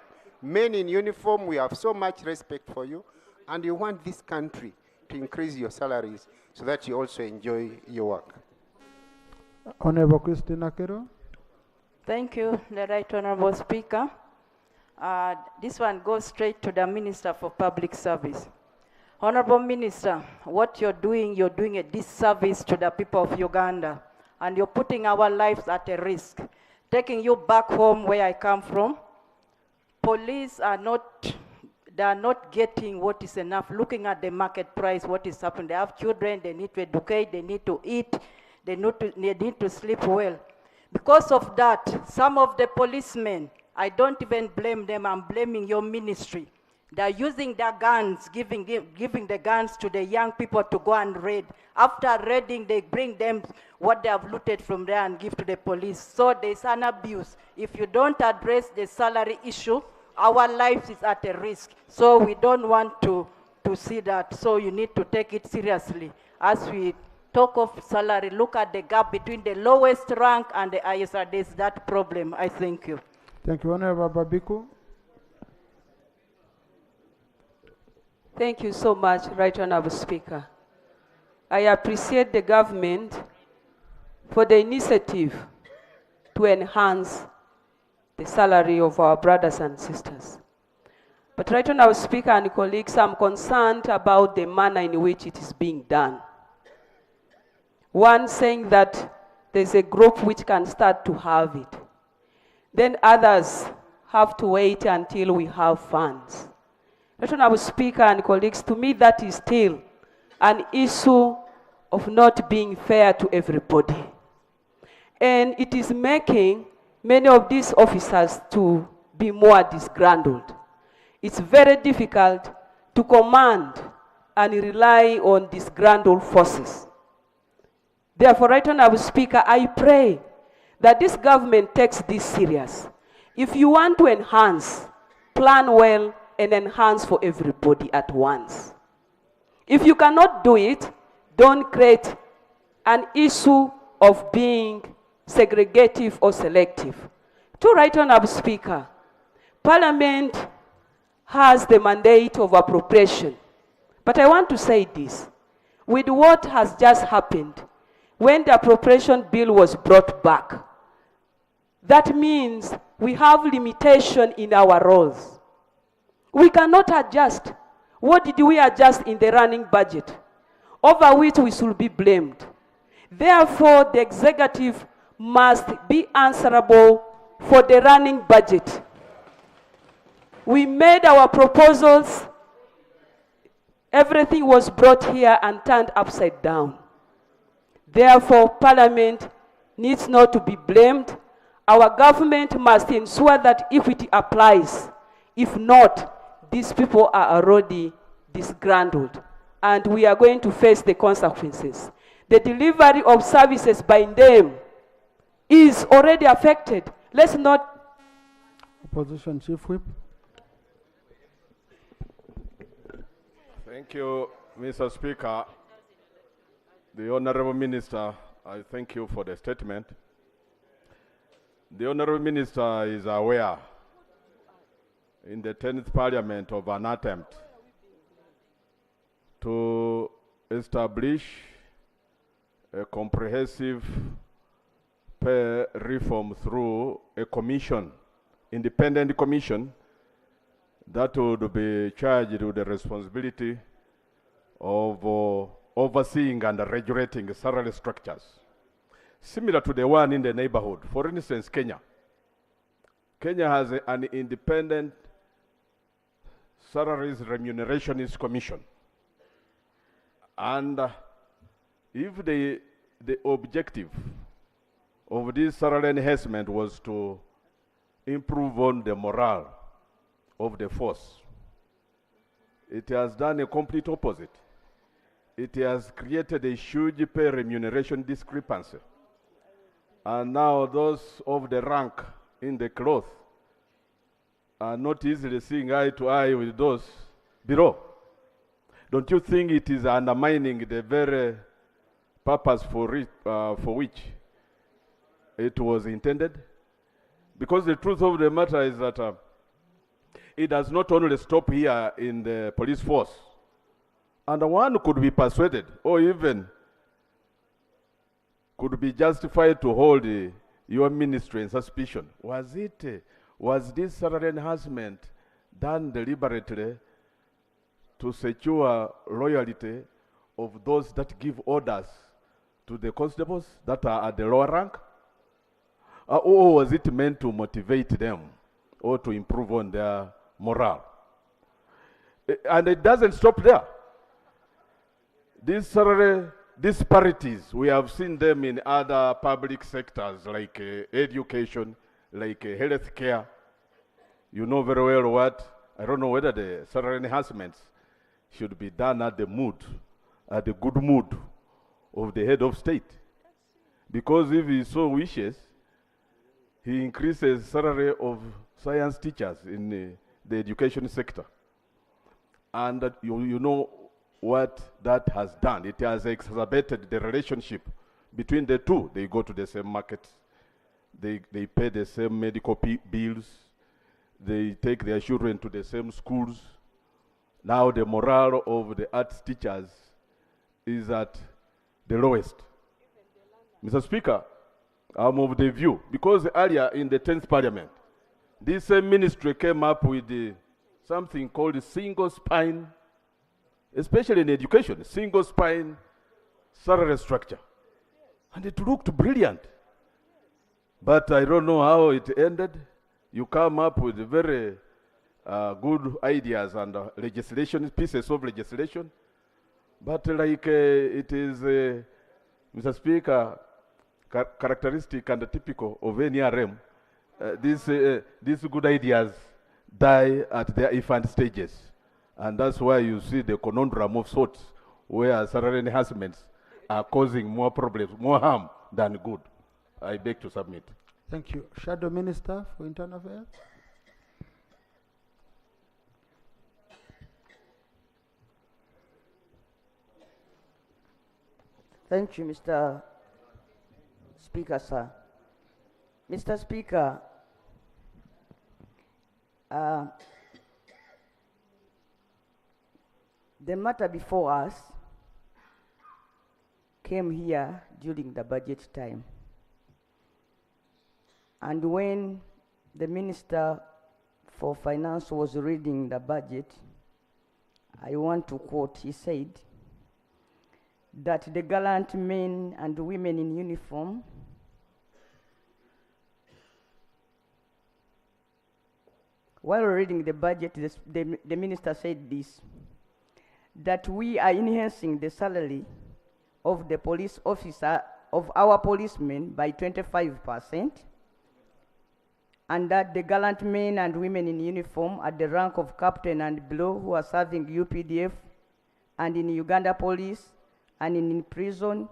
men in uniform, we have so much respect for you, and you want this country to increase your salaries so that you also enjoy your work. Honorable Christina Kero. Thank you, the Right Honorable Speaker. This one goes straight to the Minister for Public Service. Honorable Minister, what you're doing a disservice to the people of Uganda, and you're putting our lives at a risk. Taking you back home where I come from, police are not getting what is enough, looking at the market price, what is happening. They have children, they need to educate, they need to eat, they need to sleep well. Because of that, some of the policemen, I don't even blame them, I'm blaming your ministry. They're using their guns, giving the guns to the young people to go and raid. After raiding, they bring them what they have looted from there and give to the police. So there's an abuse. If you don't address the salary issue, our lives is at a risk. So we don't want to see that. So you need to take it seriously. As we talk of salary, look at the gap between the lowest rank and the highest. There's that problem. I thank you. Thank you, Honorable Babiku. Thank you so much, Right Honorable Speaker. I appreciate the government for the initiative to enhance the salary of our brothers and sisters. But Right Honorable Speaker and colleagues, I'm concerned about the manner in which it is being done. One saying that there's a group which can start to have it. Then others have to wait until we have funds. Right Honorable Speaker and colleagues, to me that is still an issue of not being fair to everybody. And it is making many of these officers to be more disgruntled. It's very difficult to command and rely on disgruntled forces. Therefore, Right Honorable Speaker, I pray that this government takes this serious. If you want to enhance, plan well and enhance for everybody at once. If you cannot do it, don't create an issue of being segregative or selective. To Right Honorable Speaker, Parliament has the mandate of appropriation. But I want to say this. With what has just happened, when the appropriation bill was brought back, that means we have limitation in our roles. We cannot adjust. What did we adjust in the running budget, over which we should be blamed? Therefore, the executive must be answerable for the running budget. We made our proposals, everything was brought here and turned upside down. Therefore, Parliament needs not to be blamed. Our government must ensure that equity applies. If not, these people are already disgruntled, and we are going to face the consequences. The delivery of services by them is already affected. Let's not... Opposition Chief Whip. Thank you, Mr. Speaker. The Honorable Minister, I thank you for the statement. The Honorable Minister is aware in the 10th Parliament of an attempt to establish a comprehensive pay reform through a commission, independent commission, that would be charged with the responsibility of overseeing and regulating salary structures, similar to the one in the neighborhood. For instance, Kenya. Kenya has an independent Salaries Remunerationist Commission. And if the objective of this salary enhancement was to improve on the morale of the force, it has done a complete opposite. It has created a huge pay remuneration discrepancy. And now those of the rank in the cloth are not easily seeing eye to eye with those below. Don't you think it is undermining the very purpose for which it was intended? Because the truth of the matter is that it does not only stop here in the police force. And one could be persuaded or even could be justified to hold your ministry in suspicion. Was this salary enhancement done deliberately to secure loyalty of those that give orders to the constables that are at the lower rank? Or was it meant to motivate them or to improve on their morale? And it doesn't stop there. These salary disparities, we have seen them in other public sectors like education, like healthcare. You know very well I don't know whether the salary enhancements should be done at the good mood of the head of state. Because if he so wishes, he increases salary of science teachers in the education sector. And you know what that has done. It has exacerbated the relationship between the two. They go to the same market. They pay the same medical bills. They take their children to the same schools. Now the morale of the arts teachers is at the lowest. Mr. Speaker, I'm of the view, because earlier in the 10th Parliament, this same ministry came up with something called a single spine, especially in education, single spine salary structure. And it looked brilliant. But I don't know how it ended. You come up with very good ideas and legislation, pieces of legislation. But like it is, Mr. Speaker, characteristic and typical of NRM, these good ideas die at their infant stages. And that's why you see the conundrum of sorts where salary enhancements are causing more problems, more harm than good. I beg to submit. Thank you. Shadow Minister for Internal Affairs. Thank you, Mr. Speaker, sir. Mr. Speaker, the matter before us came here during the budget time. And when the Minister for Finance was reading the budget, I want to quote, he said that the gallant men and women in uniform while reading the budget, the minister said this, that we are enhancing the salary of the police officer, of our policemen by 25%, and that the gallant men and women in uniform at the rank of captain and below who are serving UPDF and in Uganda police and in prison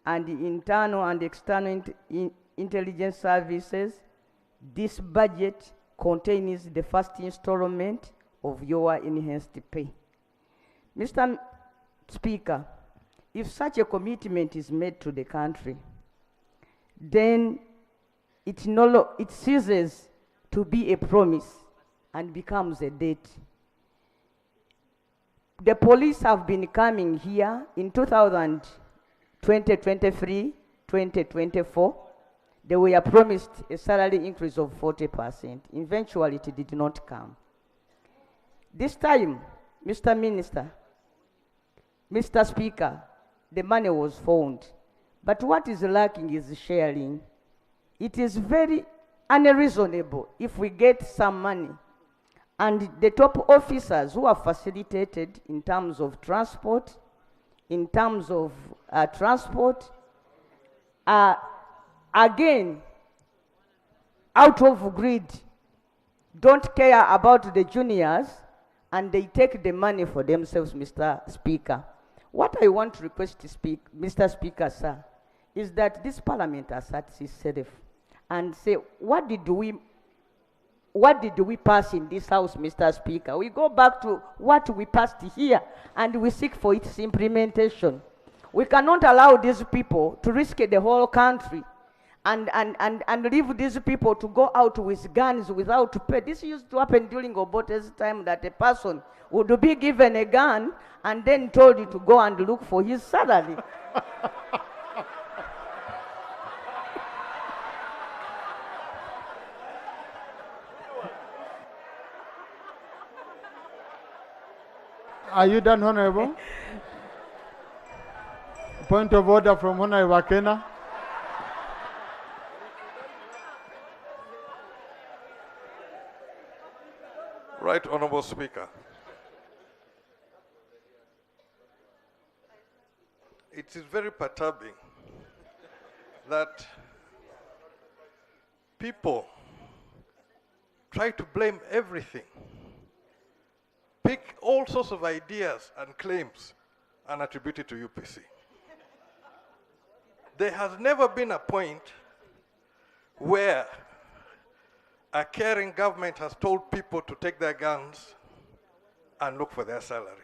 and internal and external intelligence services, this budget contains the first installment of your enhanced pay. Mr. Speaker, if such a commitment is made to the country, then it ceases to be a promise and becomes a date. The police have been coming here in 2023, 2024. They were promised a salary increase of 40%. Eventually, it did not come. This time, Mr. Minister, Mr. Speaker, the money was found. But what is lacking is sharing. It is very unreasonable if we get some money and the top officers who are facilitated in terms of transport, again, out of greed, don't care about the juniors, and they take the money for themselves, Mr. Speaker. What I want to request, Mr. Speaker, sir, is that this Parliament asserts itself and say, what did we pass in this House, Mr. Speaker? We go back to what we passed here, and we seek for its implementation. We cannot allow these people to risk the whole country and leave these people to go out with guns without pay. This used to happen during Obote's time, that a person would be given a gun and then told to go and look for his salary. Are you done, Honorable? Point of order from Honorable Akena. Right Honorable Speaker. It is very perturbing that people try to blame everything, pick all sorts of ideas and claims and attribute it to UPC. There has never been a point where a caring government has told people to take their guns and look for their salary.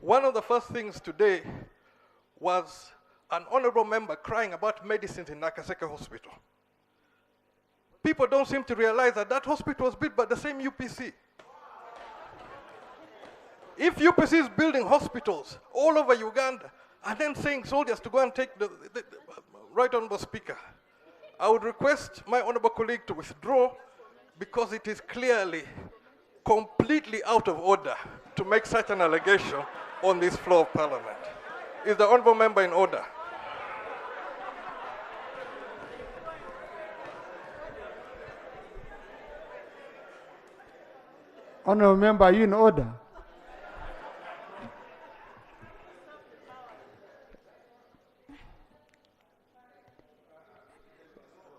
One of the first things today was an honorable member crying about medicines in Nakaseke Hospital. People don't seem to realize that that hospital was built by the same UPC. If UPC is building hospitals all over Uganda and then saying soldiers to go and take the Right Honorable Speaker, I would request my honorable colleague to withdraw because it is clearly completely out of order to make such an allegation on this floor of Parliament. Is the honorable member in order? Honorable member, are you in order?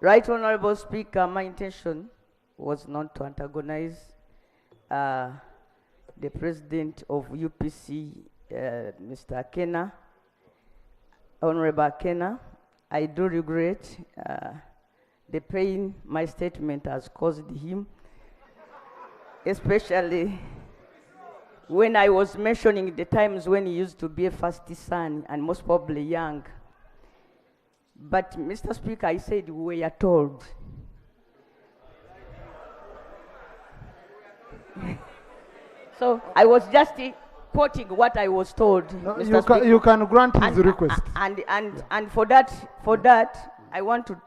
Right Honorable Speaker, my intention was not to antagonize the President of UPC, Mr. Akena, Honorable Akena. I do regret the pain my statement has caused him, especially when I was mentioning the times when he used to be a first son and most probably young. But, Mr. Speaker, I said we are told. So I was just quoting what I was told. No, Mr. Speaker. you can grant his request. And for that, I want to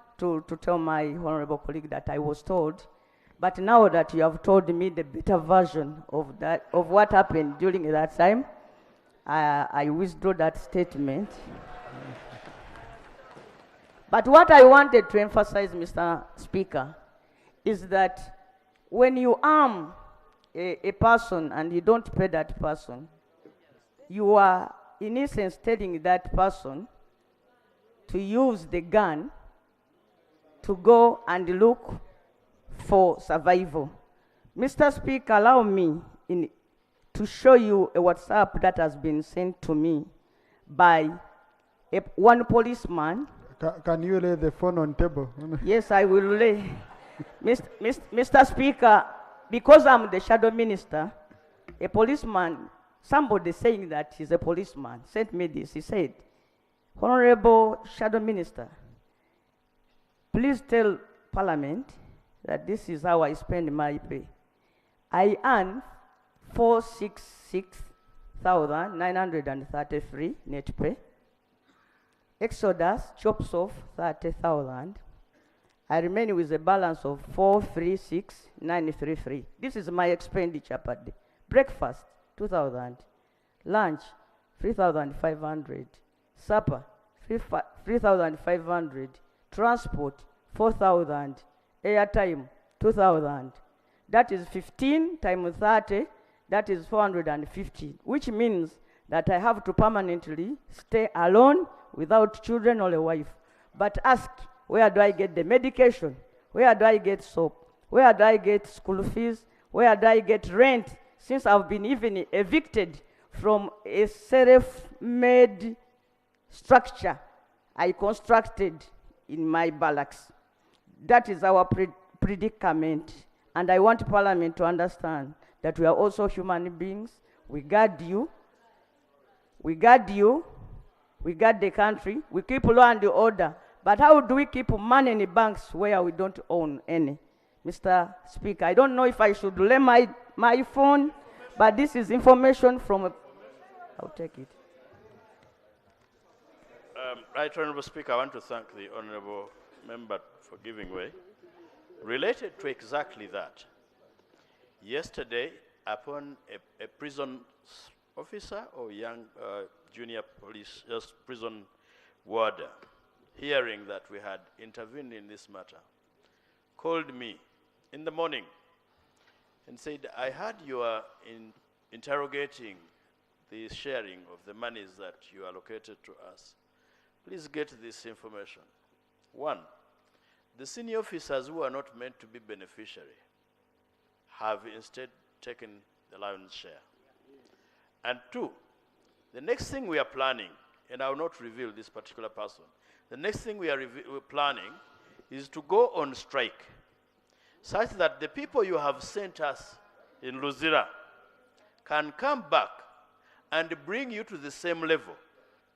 tell my honorable colleague that I was told. But now that you have told me the better version of that, of what happened during that time, I withdraw that statement. But what I wanted to emphasize, Mr. Speaker, is that when you arm a person and you don't pay that person, you are in essence telling that person to use the gun to go and look for survival. Mr. Speaker, allow me to show you a WhatsApp that has been sent to me by one policeman. Can you lay the phone on table? Yes, I will lay. Mr. Speaker, because I'm the shadow minister, a policeman, somebody saying that he's a policeman, sent me this. He said, Honorable Shadow Minister, please tell Parliament that this is how I spend my pay. I earn 466,933 net pay. Exodus chops off 30,000. I remain with a balance of 436,933. This is my expenditure per day. Breakfast, 2,000. Lunch, 3,500. Supper, 3,500. Transport, 4,000. Airtime, 2,000. That is 15 times 30. That is 450, which means that I have to permanently stay alone without children or a wife. But ask, where do I get the medication? Where do I get soap? Where do I get school fees? Where do I get rent? Since I've been even evicted from a self-made structure I constructed in my barracks. That is our predicament. And I want Parliament to understand that we are also human beings. We guard you. We guard you. We guard the country. We keep law and order. But how do we keep money in the banks where we don't own any? Mr. Speaker, I don't know if I should lay my phone, but this is information from I'll take it. Right Honourable Speaker, I want to thank the Honourable Member for giving way. Related to exactly that, yesterday upon a prison officer or young junior police, prison warder, hearing that we had intervened in this matter, called me in the morning and said, I heard you are interrogating the sharing of the monies that you allocated to us. Please get this information. One, the senior officers who are not meant to be beneficiary have instead taken the lion's share. And two, the next thing we are planning, and I will not reveal this particular person, the next thing we're planning is to go on strike, such that the people you have sent us in Luzira can come back and bring you to the same level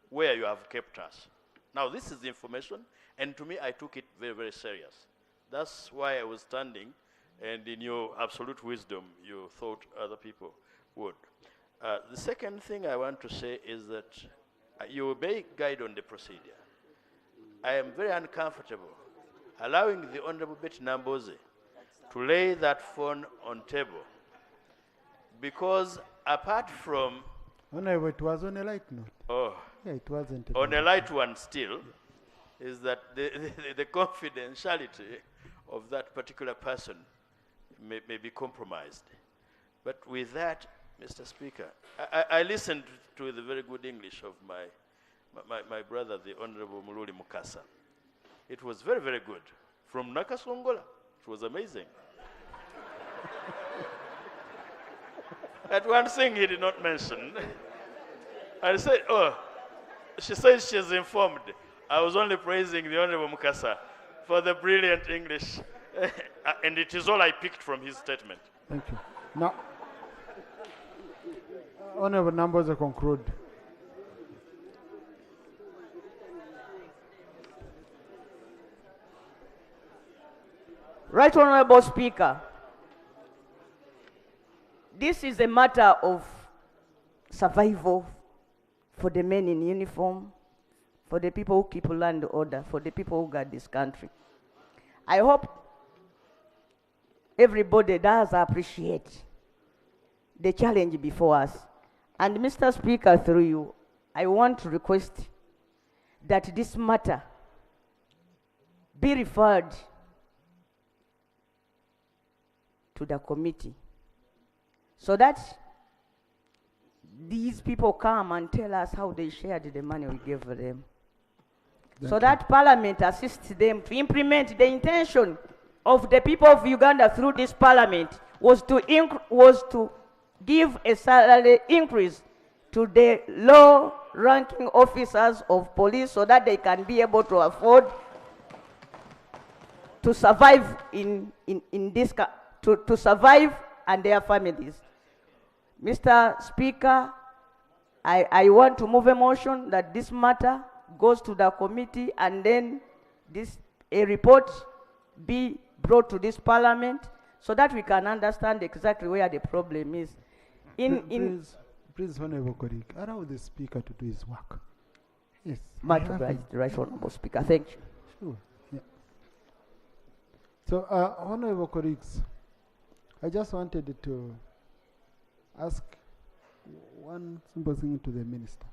where you have kept us. Now, this is the information, and to me, I took it very, very serious. That's why I was standing, and in your absolute wisdom, you thought other people would. The second thing I want to say is that you obey guide on the procedure. I am very uncomfortable allowing the Honorable Betty Namboze to lay that phone on table, because apart from... Honorable, it was on a light note. Oh. Yeah, it wasn't. On a light one still, is that the confidentiality of that particular person may be compromised. But with that, Mr. Speaker, I listened to the very good English of my brother, the Honorable Mululi Mukasa. It was very, very good. From Nakasongola, it was amazing. That one thing he did not mention, I said, oh, she says she's informed. I was only praising the Honorable Mukasa for the brilliant English, and it is all I picked from his statement. Thank you. Now, Honorable Numbers to conclude. Right Honorable Speaker, this is a matter of survival for the men in uniform, for the people who keep land order, for the people who guard this country. I hope everybody does appreciate the challenge before us. And Mr. Speaker, through you, I want to request that this matter be referred to the committee so that these people come and tell us how they shared the money we gave them. So that Parliament assists them to implement the intention of the people of Uganda through this Parliament was to give a salary increase to the low-ranking officers of police so that they can be able to afford to survive to survive and their families. Mr. Speaker, I want to move a motion that this matter goes to the committee and then a report be brought to this Parliament so that we can understand exactly where the problem is. Please, Honorable colleague, allow the Speaker to do his work. Yes. Much obliged, Right Honorable Speaker. Thank you. Sure. Yeah. So, Honorable colleagues, I just wanted to ask one simple thing to the Minister.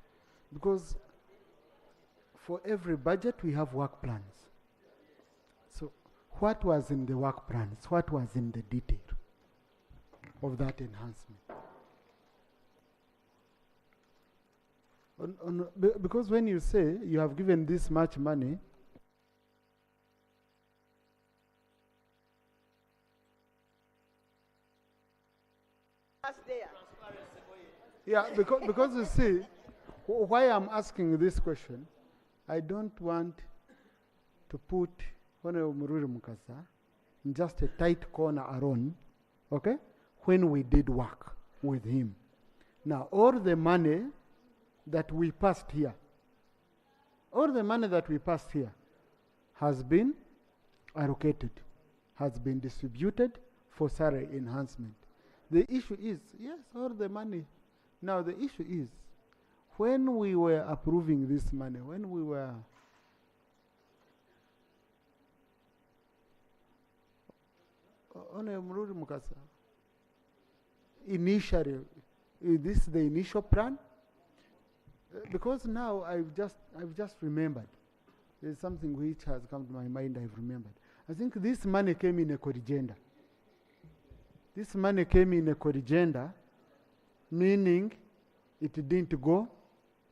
Because for every budget, we have work plans. So, what was in the work plans? What was in the detail of that enhancement? Because when you say you have given this much money, yeah, because you see, why I'm asking this question, I don't want to put Honorable Mururi Mukasa in just a tight corner alone, okay, when we did work with him. Now, all the money that we passed here, has been allocated, has been distributed for salary enhancement. The issue is, yes, all the money. Now the issue is, when we were approving this money, when we were Honorable Mururi Mukasa, initially, is this the initial plan? Because now I've just remembered. There's something which has come to my mind, I've remembered. I think this money came in a corrigenda. This money came in a corrigenda, meaning it didn't go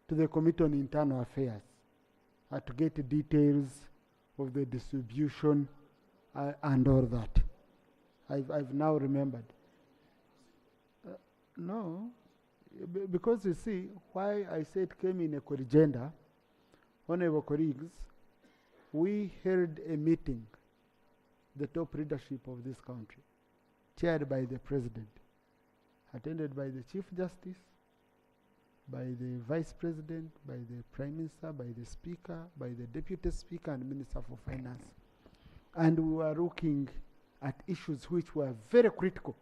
to the Committee on Internal Affairs to get details of the distribution and all that. I've now remembered. No, because you see, why I said it came in a corrigenda, honorable colleagues, we held a meeting, the top leadership of this country, chaired by the President, attended by the Chief Justice, by the Vice President, by the Prime Minister, by the Speaker, by the Deputy Speaker and Minister for Finance. And we were looking at issues which were very critical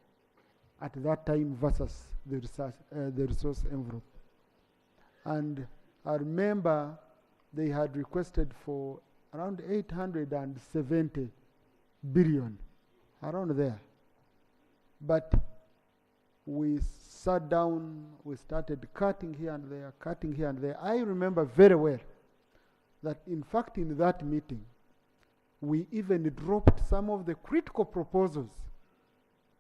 at that time versus the resource envelope. And I remember they had requested for around 870 billion, around there. But we sat down, we started cutting here and there, cutting here and there. I remember very well that in fact in that meeting, we even dropped some of the critical proposals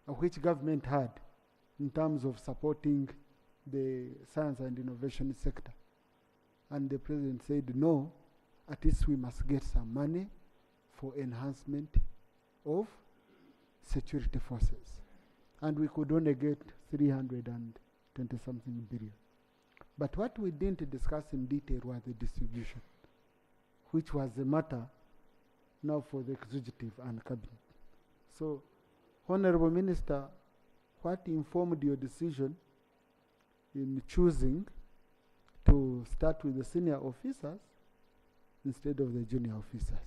which government had in terms of supporting the science and innovation sector. And the President said, no, at least we must get some money for enhancement of security forces. And we could only get 320-something billion. But what we didn't discuss in detail was the distribution, which was a matter now for the executive and cabinet. So, Honorable Minister, what informed your decision in choosing to start with the senior officers instead of the junior officers?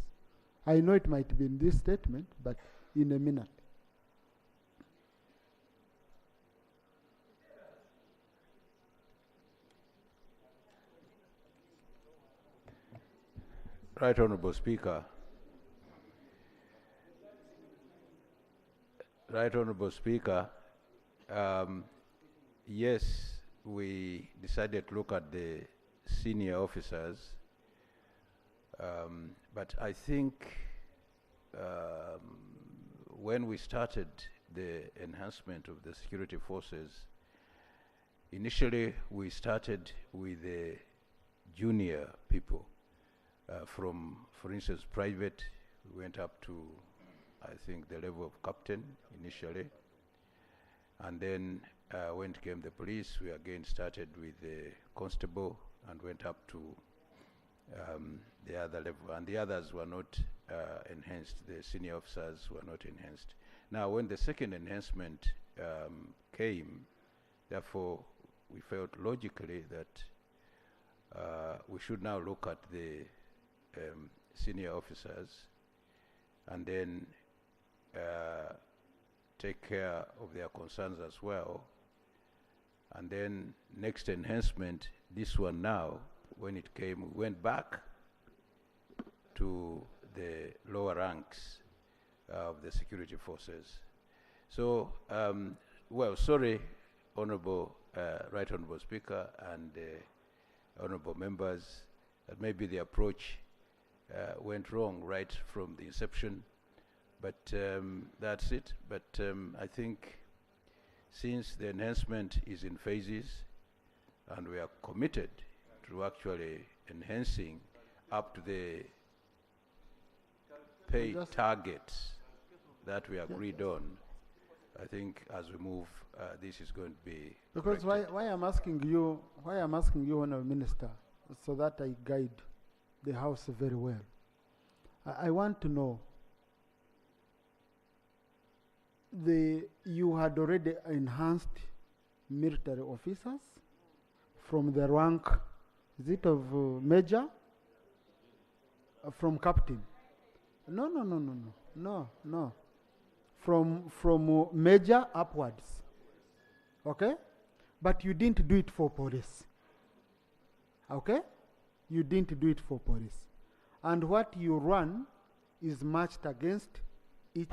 I know it might be in this statement, but in a minute. Right Honourable Speaker. Right Honourable Speaker, yes, we decided to look at the senior officers, but I think when we started the enhancement of the security forces, initially we started with the junior people. From, for instance, private, we went up to, I think, the level of captain initially. And then when it came the police, we again started with the constable and went up to the other level. And the others were not enhanced. The senior officers were not enhanced. Now, when the second enhancement came, therefore, we felt logically that we should now look at the senior officers and then take care of their concerns as well. And then next enhancement, this one now, when it came, we went back to the lower ranks of the security forces. So, well, sorry, Honorable, Right Honorable Speaker and Honorable members, that maybe the approach went wrong right from the inception, but that's it. But I think since the enhancement is in phases and we are committed to actually enhancing up to the pay targets that we agreed on, I think as we move, this is going to be because why I'm asking you, Honourable Minister, so that I guide the House very well. I want to know, you had already enhanced military officers from the rank, is it of major? From captain? No. From major upwards, okay? But you didn't do it for police, okay? You didn't do it for police. And what you run is matched against each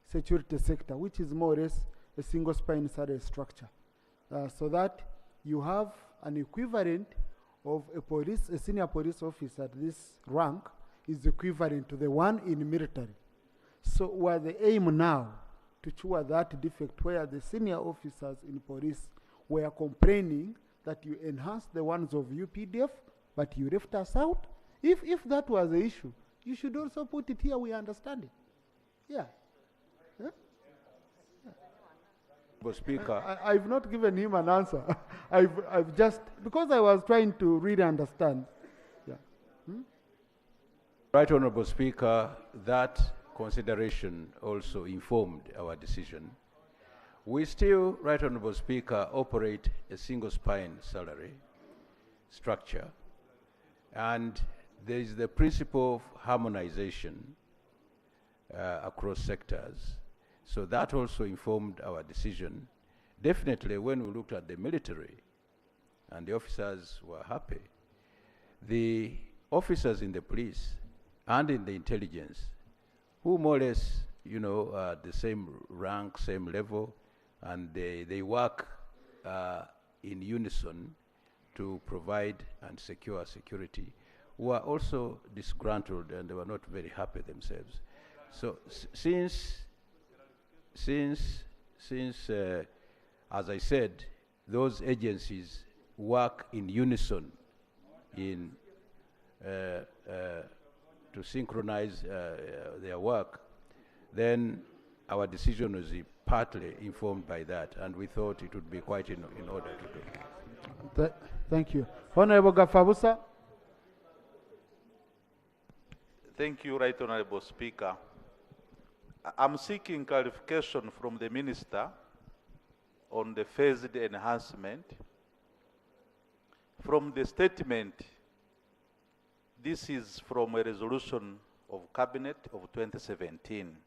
security sector, which is more or less a single spine salary structure, so that you have an equivalent of a senior police officer at this rank is equivalent to the one in military. So where the aim now to cure that defect where the senior officers in police were complaining that you enhanced the ones of UPDF, but you left us out. If that was the issue, you should also put it here, we understand it. Yeah. Yeah? Speaker. I've not given him an answer. I've just, because I was trying to really understand. Yeah. Right Honorable Speaker, that consideration also informed our decision. We still, Right Honorable Speaker, operate a single spine salary structure, and there is the principle of harmonization across sectors. So that also informed our decision. Definitely when we looked at the military and the officers were happy, the officers in the police and in the intelligence, who more or less, you know, the same rank, same level, and they work in unison to provide and secure security, were also disgruntled and they were not very happy themselves. So since as I said, those agencies work in unison in to synchronize their work, then our decision was partly informed by that, and we thought it would be quite in order to do. Thank you. Honorable Gafabusa. Thank you, Right Honorable Speaker. I'm seeking clarification from the Minister on the phased enhancement. From the statement, this is from a resolution of Cabinet of 2017.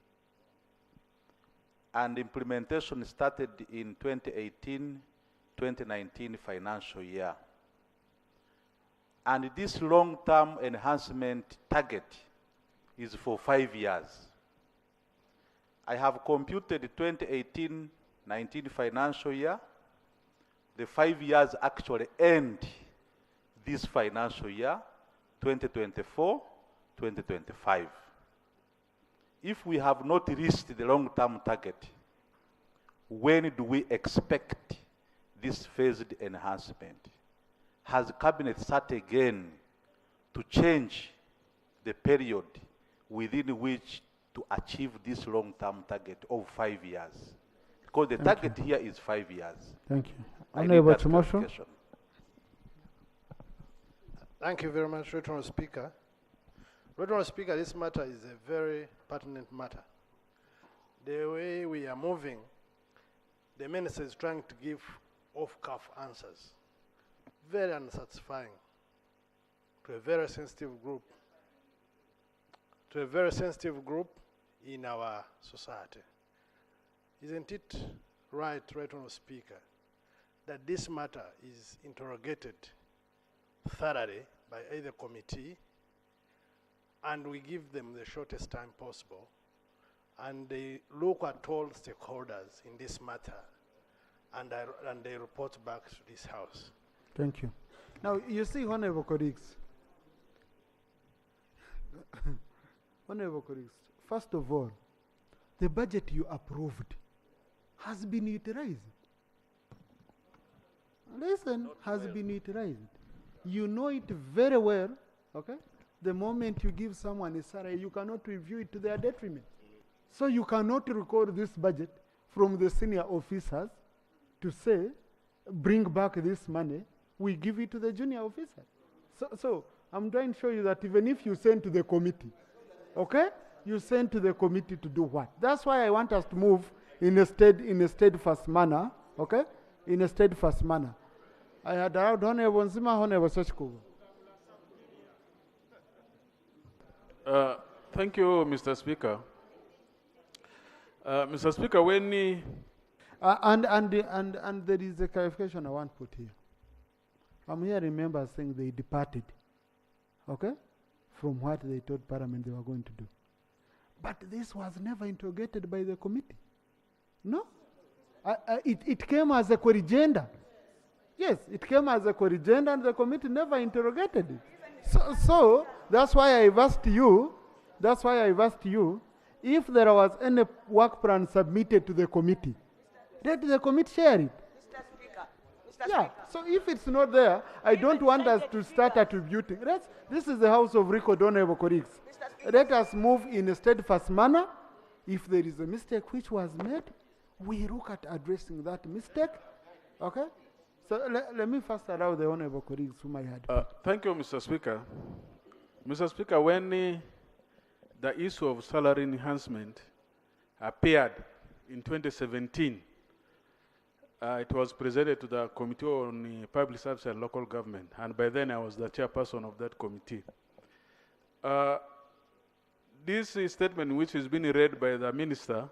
And implementation started in 2018-2019 financial year. And this long-term enhancement target is for 5 years. I have computed 2018-19 financial year. The 5 years actually end this financial year, 2024-2025. If we have not reached the long-term target, when do we expect this phased enhancement? Has Cabinet sat again to change the period within which to achieve this long-term target of 5 years? Because the target here is 5 years. Thank you. Honorable Chimosho. Thank you very much, Right Honourable Speaker. Right Honourable Speaker, this matter is a very pertinent matter. The way we are moving, the Minister is trying to give off-cuff answers, very unsatisfying to a very sensitive group, in our society. Isn't it right, Right Honourable Speaker, that this matter is interrogated thoroughly by either committee, and we give them the shortest time possible, and they look at all stakeholders in this matter, and they report back to this House? Thank you. Now, you see, honorable colleagues, first of all, the budget you approved has been utilized. Listen, has been utilized. You know it very well, okay? The moment you give someone a salary, you cannot review it to their detriment. So you cannot record this budget from the senior officers to say, bring back this money, we give it to the junior officer. So I'm trying to show you that even if you send to the committee, okay? You send to the committee to do what? That's why I want us to move in a steadfast manner, okay? In a steadfast manner. I had allowed Honorable Nzima, Honorable Sochikugu. Thank you, Mr. Speaker. Mr. Speaker, when and there is a clarification I want to put here. I'm hearing members saying they departed, okay, from what they told Parliament they were going to do. But this was never interrogated by the committee. No. It came as a corrigenda. Yes, it came as a corrigenda and the committee never interrogated it. So that's why I've asked you, if there was any work plan submitted to the committee, let the committee share it. Yeah, so if it's not there, I don't want us to start attributing. This is the House of Record, honorable colleagues. Let us move in a steadfast manner. If there is a mistake which was made, we look at addressing that mistake. Okay? So let me first allow the honorable colleagues whom I had. Thank you, Mr. Speaker. Mr. Speaker, when the issue of salary enhancement appeared in 2017, it was presented to the Committee on Public Service and Local Government, and by then I was the chairperson of that committee. This statement, which is being read by the minister,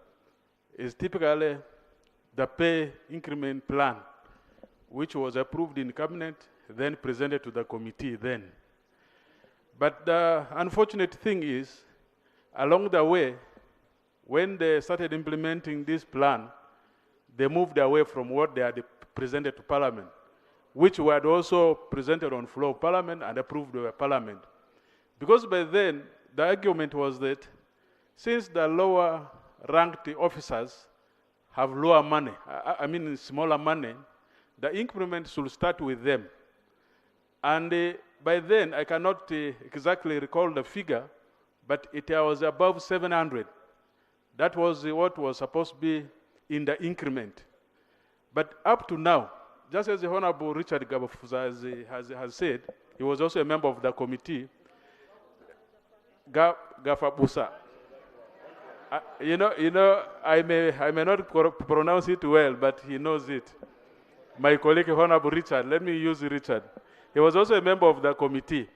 is typically the pay increment plan, which was approved in cabinet, then presented to the committee then. But the unfortunate thing is, along the way, when they started implementing this plan, they moved away from what they had presented to Parliament, which were also presented on floor of Parliament and approved by Parliament. Because by then, the argument was that since the lower ranked officers have lower money, smaller money, the increment should start with them. And by then, I cannot exactly recall the figure, but it was above 700. That was what was supposed to be in the increment. But up to now, just as the Honorable Richard G'EBYENFUNA has said, he was also a member of the committee, Gafabusa. I may not pronounce it well, but he knows it. My colleague, Honorable Richard, let me use Richard. He was also a member of the committee.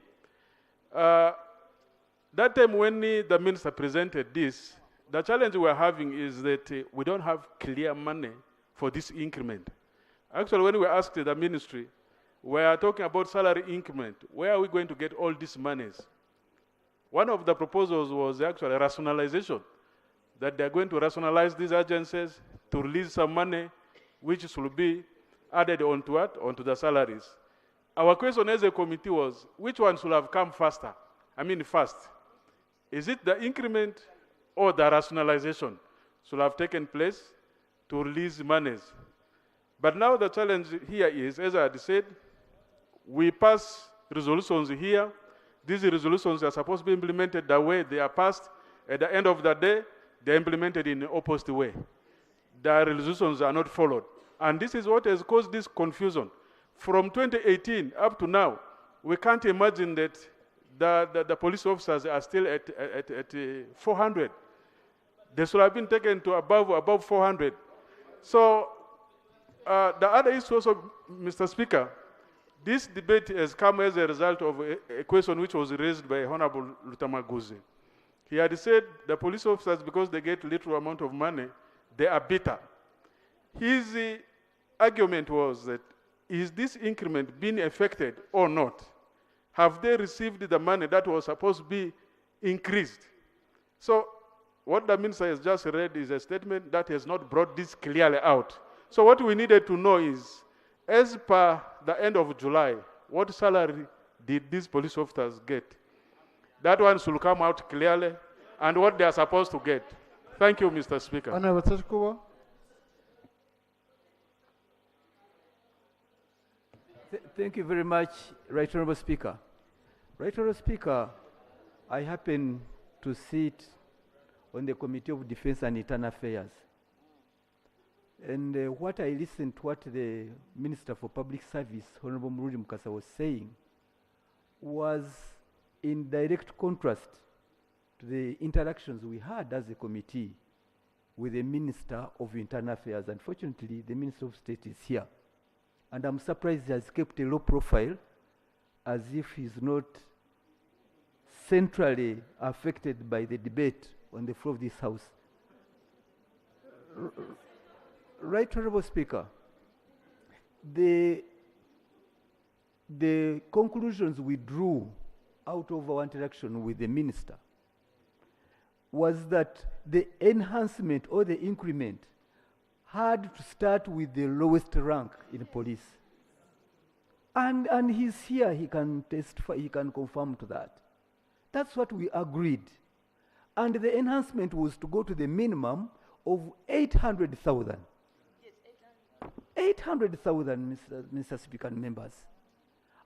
That time when the minister presented this, the challenge we're having is that we don't have clear money for this increment. Actually, when we asked the ministry, we are talking about salary increment. Where are we going to get all these monies? One of the proposals was actually rationalization, that they're going to rationalize these agencies to release some money, which should be added onto what? Onto the salaries. Our question as a committee was, which one should have come first? Is it the increment or the rationalization should have taken place to release monies? But now the challenge here is, as I had said, we pass resolutions here. These resolutions are supposed to be implemented the way they are passed. At the end of the day, they're implemented in the opposite way. The resolutions are not followed. And this is what has caused this confusion. From 2018 up to now, we can't imagine that the police officers are still at 400. They should have been taken to above 400. So the other issue also, Mr. Speaker, this debate has come as a result of a question which was raised by Honorable Lutamaguzi. He had said the police officers, because they get little amount of money, they are bitter. His argument was that, is this increment being affected or not? Have they received the money that was supposed to be increased? So what the minister has just read is a statement that has not brought this clearly out. So what we needed to know is, as per the end of July, what salary did these police officers get? That one should come out clearly, and what they are supposed to get. Thank you, Mr. Speaker. Honorable Tsekubo. Thank you very much, Right Honorable Speaker. Right Honorable Speaker, I happen to sit on the Committee of Defense and Internal Affairs. And what I listened to what the Minister for Public Service, Honorable Murudi Mukasa, was saying was in direct contrast to the interactions we had as a committee with the Minister of Internal Affairs. Unfortunately, the Minister of State is here. And I'm surprised he has kept a low profile, as if he's not centrally affected by the debate on the floor of this House. Right Honorable Speaker, the conclusions we drew out of our interaction with the Minister was that the enhancement or the increment had to start with the lowest rank in police. And he's here, he can testify, he can confirm to that. That's what we agreed. And the enhancement was to go to the minimum of 800,000. 800,000, Mr. Speaker and members.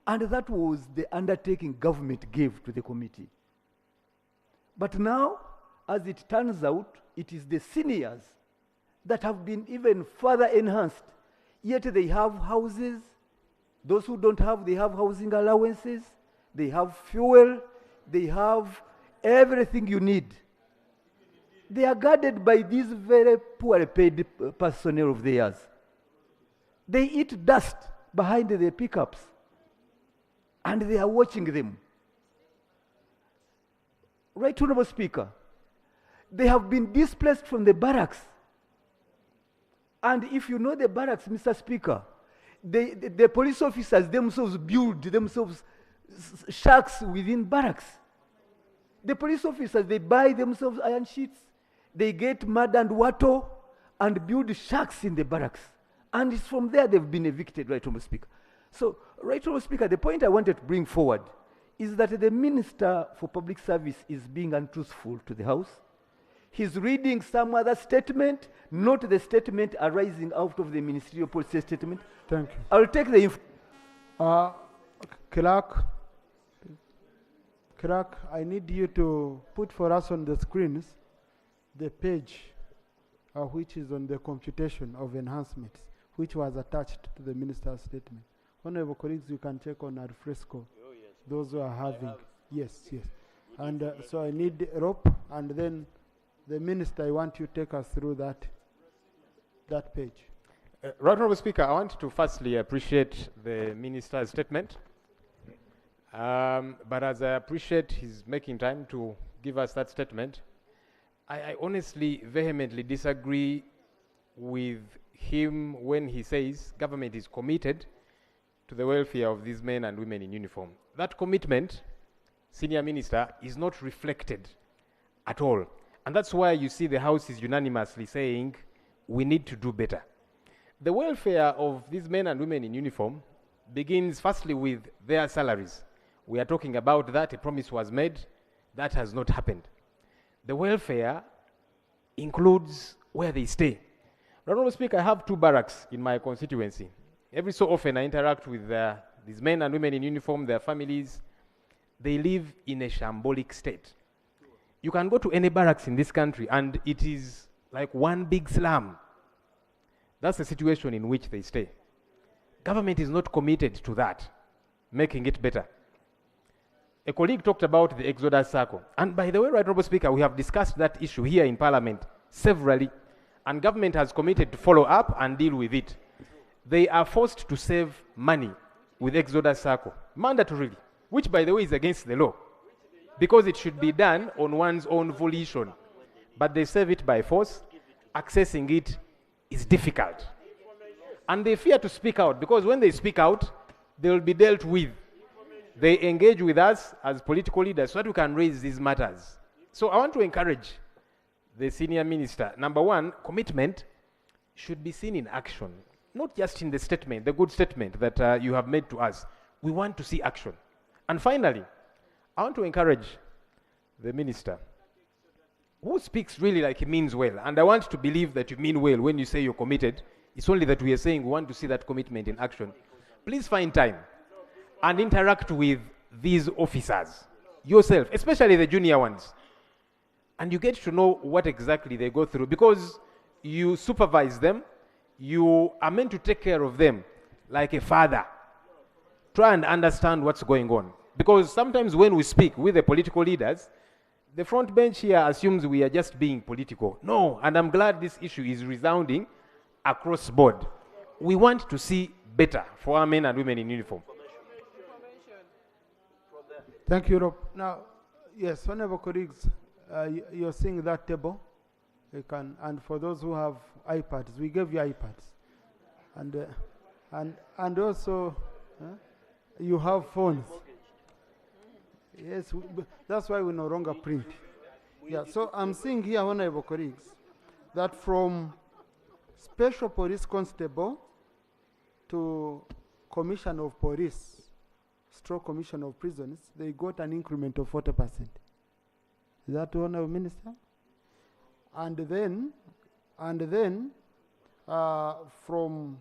And that was the undertaking government gave to the committee. But now, as it turns out, it is the seniors that have been even further enhanced. Yet they have houses. Those who don't have, they have housing allowances. They have fuel. They have everything you need. They are guarded by these very poorly paid personnel of theirs. They eat dust behind their pickups. And they are watching them. Right, Honorable Speaker, they have been displaced from the barracks. And if you know the barracks, Mr. Speaker, the police officers themselves build themselves shacks within barracks. The police officers, they buy themselves iron sheets, they get mud and water, and build shacks in the barracks. And it's from there they've been evicted, Right, Honorable Speaker. So, Right, Honorable Speaker, the point I wanted to bring forward is that the Minister for Public Service is being untruthful to the House. He's reading some other statement, not the statement arising out of the ministerial policy statement. Thank you. I'll take the Clerk, I need you to put for us on the screens the page which is on the computation of enhancements, which was attached to the minister's statement. Honorable colleagues, you can check on Alfresco. Oh, yes. Those who are having. Yes. And so I need rope, and then the minister, I want you to take us through that page. Right Honourable Speaker, I want to firstly appreciate the minister's statement. But as I appreciate his making time to give us that statement, I honestly, vehemently disagree with him when he says government is committed to the welfare of these men and women in uniform. That commitment, Senior Minister, is not reflected at all. And that's why you see the House is unanimously saying we need to do better. The welfare of these men and women in uniform begins firstly with their salaries. We are talking about that, a promise was made, that has not happened. The welfare includes where they stay. Honourable Speaker, I have 2 barracks in my constituency. Every so often I interact with these men and women in uniform, their families. They live in a shambolic state. You can go to any barracks in this country and it is like one big slum. That's the situation in which they stay. Government is not committed to that, making it better. A colleague talked about the Exodus Circle. And by the way, Right Honourable Speaker, we have discussed that issue here in Parliament severally, and government has committed to follow up and deal with it. They are forced to save money with Exodus Circle, mandatorily, which by the way is against the law, because it should be done on one's own volition. But they save it by force. Accessing it is difficult. And they fear to speak out, because when they speak out, they will be dealt with. They engage with us as political leaders so that we can raise these matters. So I want to encourage the senior minister. Number one, commitment should be seen in action, not just in the statement, the good statement that you have made to us. We want to see action. And finally, I want to encourage the minister who speaks really like he means well. And I want to believe that you mean well when you say you're committed. It's only that we are saying we want to see that commitment in action. Please find time and interact with these officers yourself, especially the junior ones. And you get to know what exactly they go through, because you supervise them, you are meant to take care of them like a father. Try and understand what's going on. Because sometimes when we speak with the political leaders, the front bench here assumes we are just being political. No, and I'm glad this issue is resounding across board. We want to see better for our men and women in uniform. Thank you, Rob. Now, yes, honorable colleagues, you're seeing that table. You can, and for those who have iPads, we gave you iPads, and also you have phones. Yes, that's why we no longer print. Yeah. So I'm seeing here, honorable colleagues, that from special police constable to commissioner of police, stroke commissioner of prisons, they got an increment of 40%. Is that Honourable Minister? And then from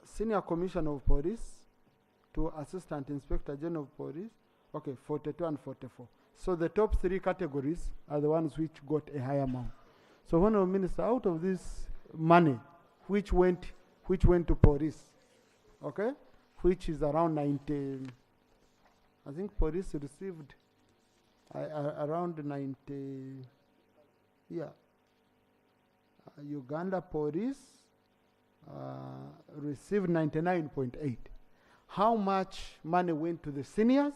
senior commissioner of police to assistant inspector general of police, okay, 42 and 44. So the top three categories are the ones which got a higher amount. So Honourable Minister, out of this money which went to police, okay, which is around 90, I think police received around 90, yeah. Uganda police received 99.8. How much money went to the seniors?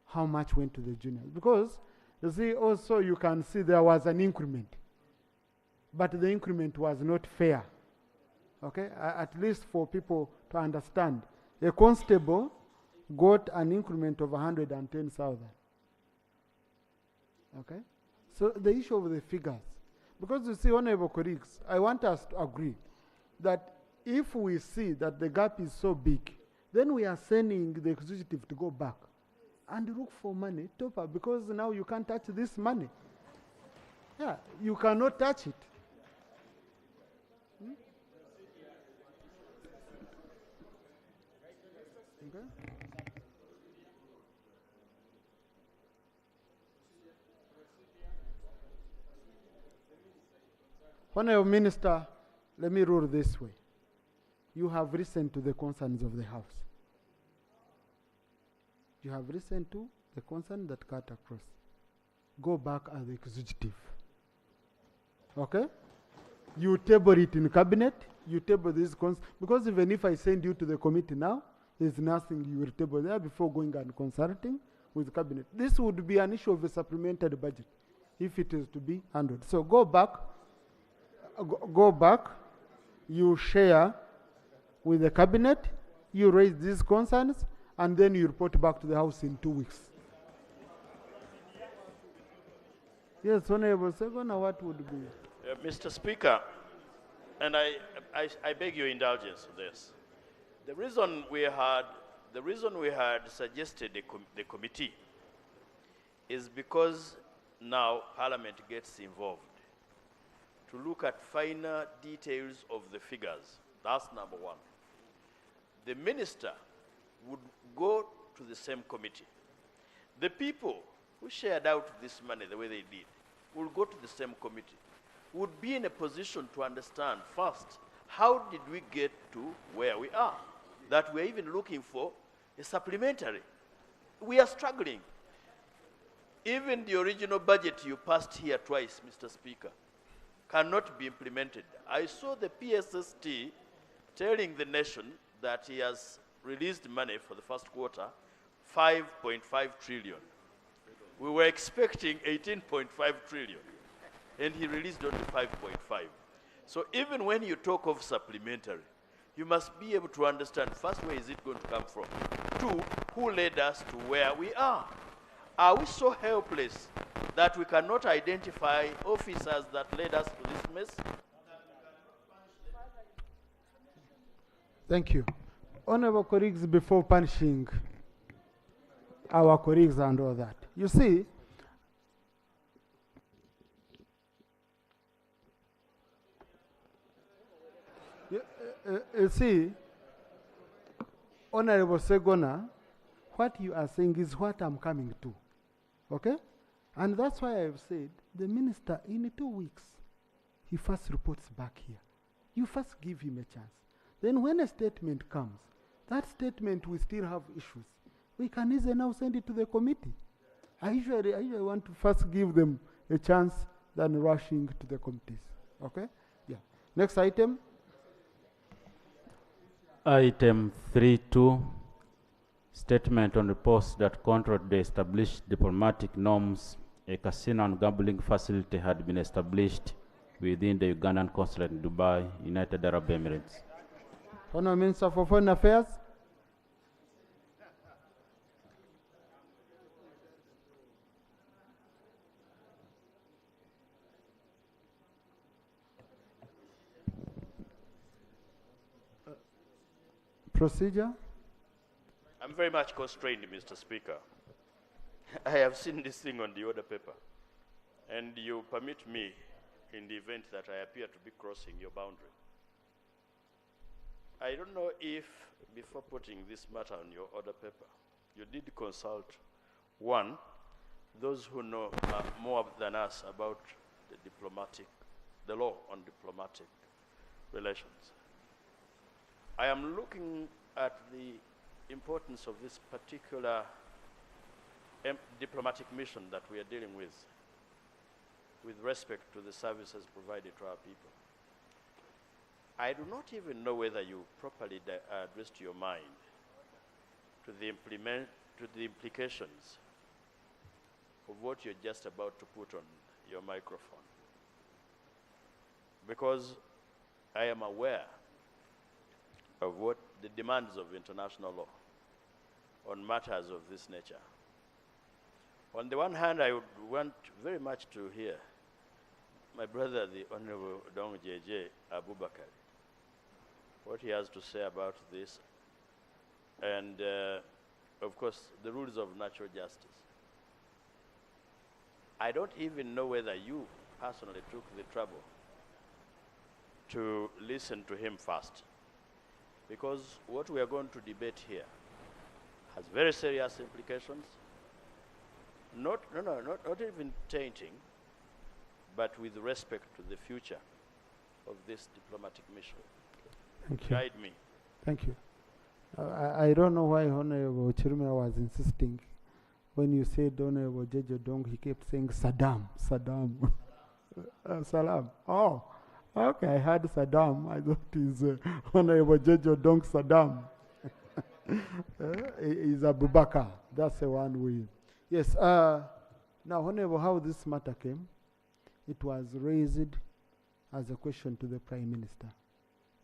How much went to the juniors? Because you see, also you can see there was an increment, but the increment was not fair. Okay, at least for people to understand, a constable got an increment of 110,000. Okay, so the issue of the figures, because you see, honorable colleagues, I want us to agree that if we see that the gap is so big, then we are sending the executive to go back and look for money, top up, because now you can't touch this money. Yeah, you cannot touch it. Okay. Honourable Minister, let me rule this way. You have listened to the concerns of the House. You have listened to the concern that cut across. Go back as the executive. Okay? You table it in cabinet, you table these concerns, because even if I send you to the committee now, there's nothing you will table there before going and consulting with cabinet. This would be an issue of a supplementary budget if it is to be handled. So go back, you share with the cabinet, you raise these concerns, and then you report back to the House in 2 weeks. Yes, Honourable Segona, what would be? Mr. Speaker, and I beg your indulgence on this. The reason we had suggested the committee is because now Parliament gets involved to look at finer details of the figures. That's number one. The minister would go to the same committee. The people who shared out this money the way they did will go to the same committee, would be in a position to understand first, how did we get to where we are? That we're even looking for a supplementary. We are struggling. Even the original budget you passed here twice, Mr. Speaker, cannot be implemented. I saw the PSST telling the nation that he has released money for the first quarter, 5.5 trillion. We were expecting 18.5 trillion, and he released only 5.5. So even when you talk of supplementary, you must be able to understand, first, where is it going to come from? Two, who led us to where we are? Are we so helpless that we cannot identify officers that led us to this mess? Thank you. Honorable colleagues, before punishing our colleagues and all that, you see, Honorable Segona, what you are saying is what I'm coming to, okay? And that's why I've said the minister, in 2 weeks, he first reports back here. You first give him a chance. Then when a statement comes, that statement will still have issues. We can easily now send it to the committee. I usually want to first give them a chance than rushing to the committees, okay? Yeah. Next item. Item 3.2, statement on reports that contrary to the established diplomatic norms, a casino and gambling facility had been established within the Ugandan consulate in Dubai, United Arab Emirates. Honourable Minister for Foreign Affairs. Procedure? I'm very much constrained, Mr. Speaker. I have seen this thing on the order paper, and you permit me, in the event that I appear to be crossing your boundary. I don't know if, before putting this matter on your order paper, you did consult, one, those who know more than us about the law on diplomatic relations. I am looking at the importance of this particular diplomatic mission that we are dealing with respect to the services provided to our people. I do not even know whether you properly addressed your mind to the implications of what you're just about to put on your microphone. Because I am aware of what the demands of international law on matters of this nature. On the one hand, I would want very much to hear my brother, the Honorable Dong J.J. Abubakar, what he has to say about this, and of course, the rules of natural justice. I don't even know whether you personally took the trouble to listen to him first, because what we are going to debate here has very serious implications, not even tainting, but with respect to the future of this diplomatic mission. Thank you. Guide me. Thank you. I don't know why Honorable Chirumia was insisting. When you said Honorable Jeje Dong, he kept saying Saddam, Saddam. Salam. Oh, okay, I heard Saddam. I thought it's Honorable Jeje Dong Saddam. Is Abubakar. That's the one we... Yes, now Honorable, how this matter came, it was raised as a question to the Prime Minister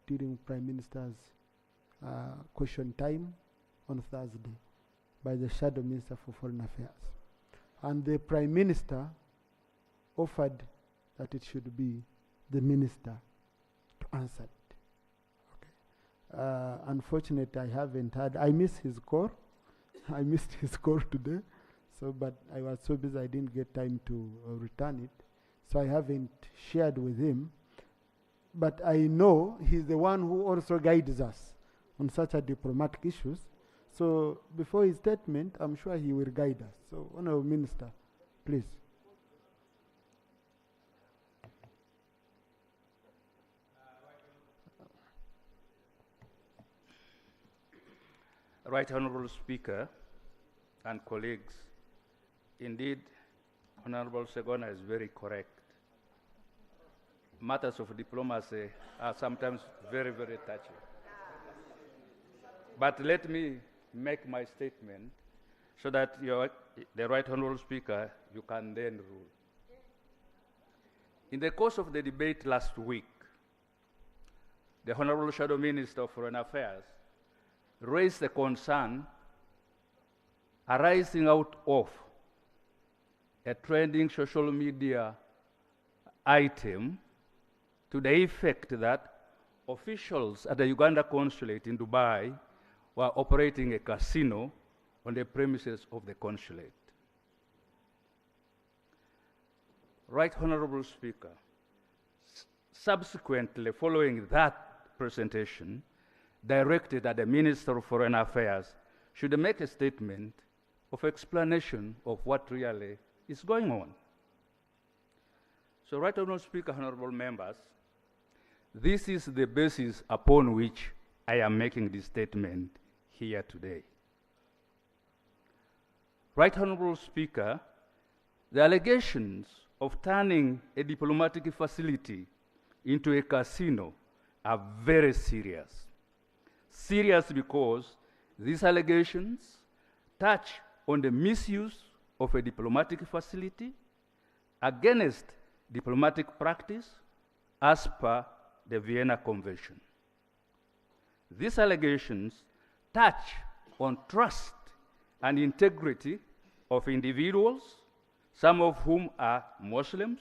during Prime Minister's question time on Thursday by the Shadow Minister for Foreign Affairs. And the Prime Minister offered that it should be the Minister to answer it. Okay. Unfortunately, I haven't had, I missed his call. I missed his call today. So, but I was so busy I didn't get time to return it. So I haven't shared with him. But I know he's the one who also guides us on such a diplomatic issues. So before his statement, I'm sure he will guide us. So, Honorable Minister, please. Right Honorable Speaker and colleagues, indeed, Honorable Segona is very correct. Matters of diplomacy are sometimes very, very touchy. But let me make my statement so that the Right Honorable Speaker, you can then rule. In the course of the debate last week, the Honorable Shadow Minister of Foreign Affairs raised a concern arising out of a trending social media item to the effect that officials at the Uganda consulate in Dubai were operating a casino on the premises of the consulate. Right Honorable Speaker, subsequently following that presentation, directed that the Minister of Foreign Affairs should make a statement of explanation of what really is going on. So, Right Honorable Speaker, honorable members, this is the basis upon which I am making this statement here today. Right Honorable Speaker, the allegations of turning a diplomatic facility into a casino are very serious. Serious because these allegations touch on the misuse of a diplomatic facility against diplomatic practice as per the Vienna Convention. These allegations touch on trust and integrity of individuals, some of whom are Muslims.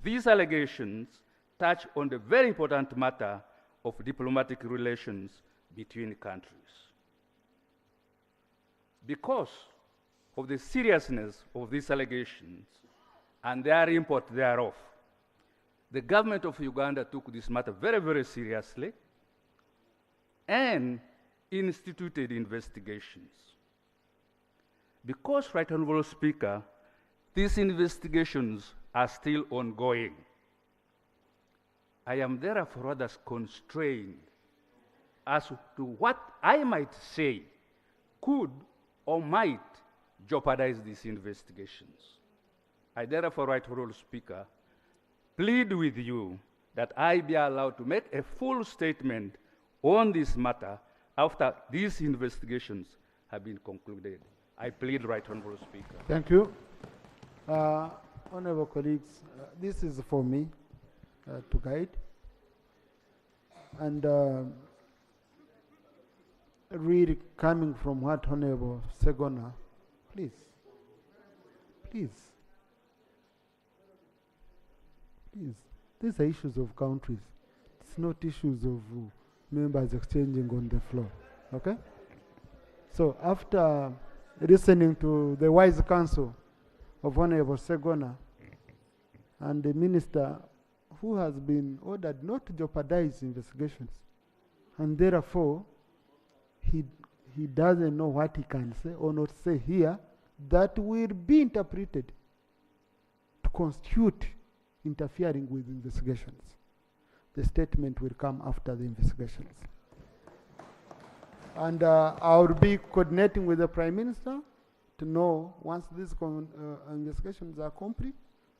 These allegations touch on the very important matter of diplomatic relations between countries. Because of the seriousness of these allegations and their import thereof, the government of Uganda took this matter very, very seriously and instituted investigations. Because, Right Honorable Speaker, these investigations are still ongoing, I am therefore rather constrained as to what I might say could or might jeopardize these investigations. I therefore, Right Honorable Speaker, plead with you that I be allowed to make a full statement on this matter after these investigations have been concluded. I plead, Right Honorable Speaker. Thank you. Honorable colleagues, this is for me to guide. And really coming from what Honorable Segona, please, these are issues of countries. It's not issues of members exchanging on the floor, okay? So after listening to the wise counsel of Honorable Segona and the minister who has been ordered not to jeopardize investigations, and therefore he doesn't know what he can say or not say here, that will be interpreted to constitute interfering with investigations. The statement will come after the investigations. And I will be coordinating with the Prime Minister to know once these investigations are complete,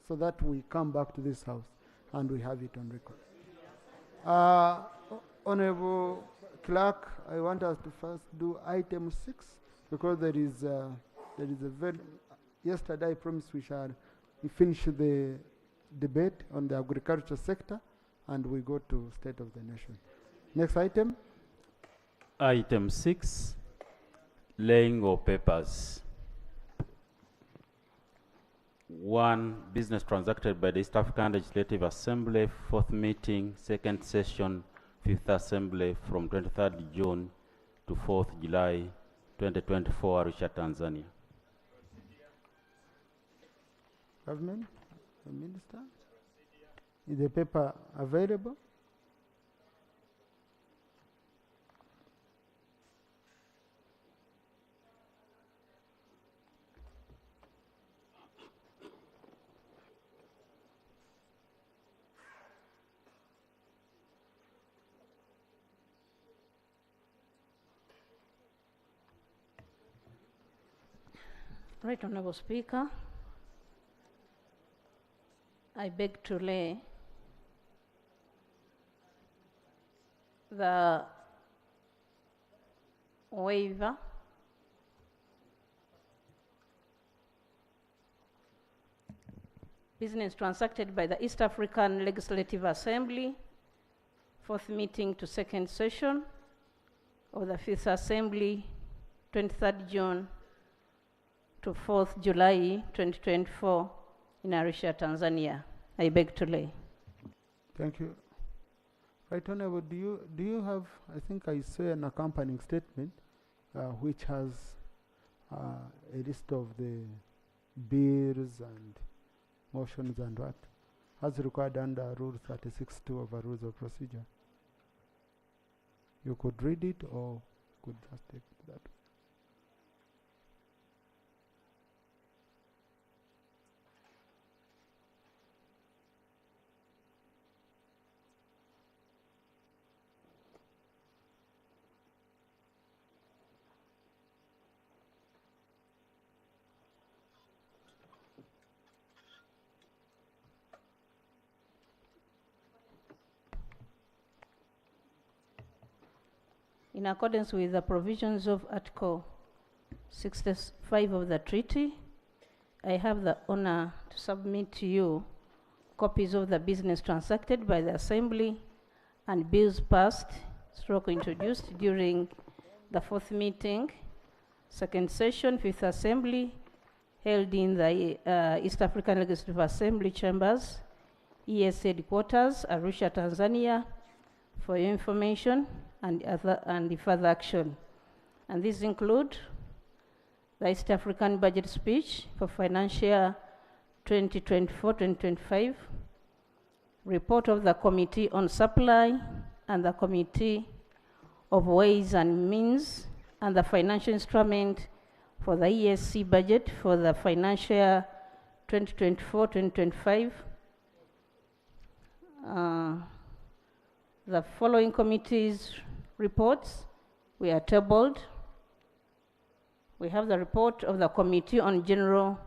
so that we come back to this House and we have it on record. Honorable Clerk, I want us to first do item 6, because there is a very, yesterday I promised we shall finish the debate on the agriculture sector and we go to State of the Nation. Next item. Item 6, laying of papers. 1, business transacted by the East African Legislative Assembly, 4th meeting, 2nd session, 5th Assembly from 23rd June to 4th July 2024, Arusha, Tanzania. Government, the Minister, is the paper available? Right Honorable Speaker, I beg to lay the waiver business transacted by the East African Legislative Assembly, 4th meeting to 2nd session of the 5th Assembly, 23rd June to 4th July 2024 in Arusha, Tanzania. I beg to lay. Thank you. Right Honorable, do you have, I think I saw an accompanying statement which has a list of the bills and motions and what, as required under Rule 36(2) of our Rules of Procedure. You could read it or could just take that. In accordance with the provisions of Article 65 of the treaty, I have the honor to submit to you copies of the business transacted by the Assembly and bills passed, introduced during the 4th meeting, 2nd session, 5th Assembly, held in the East African Legislative Assembly chambers, ES headquarters, Arusha, Tanzania, for your information and the further action. And these include the East African budget speech for financial year 2024-2025, report of the Committee on Supply and the Committee of Ways and Means, and the financial instrument for the ESC budget for the financial year 2024-2025. The following committees' reports we are tabled. We have the report of the Committee on General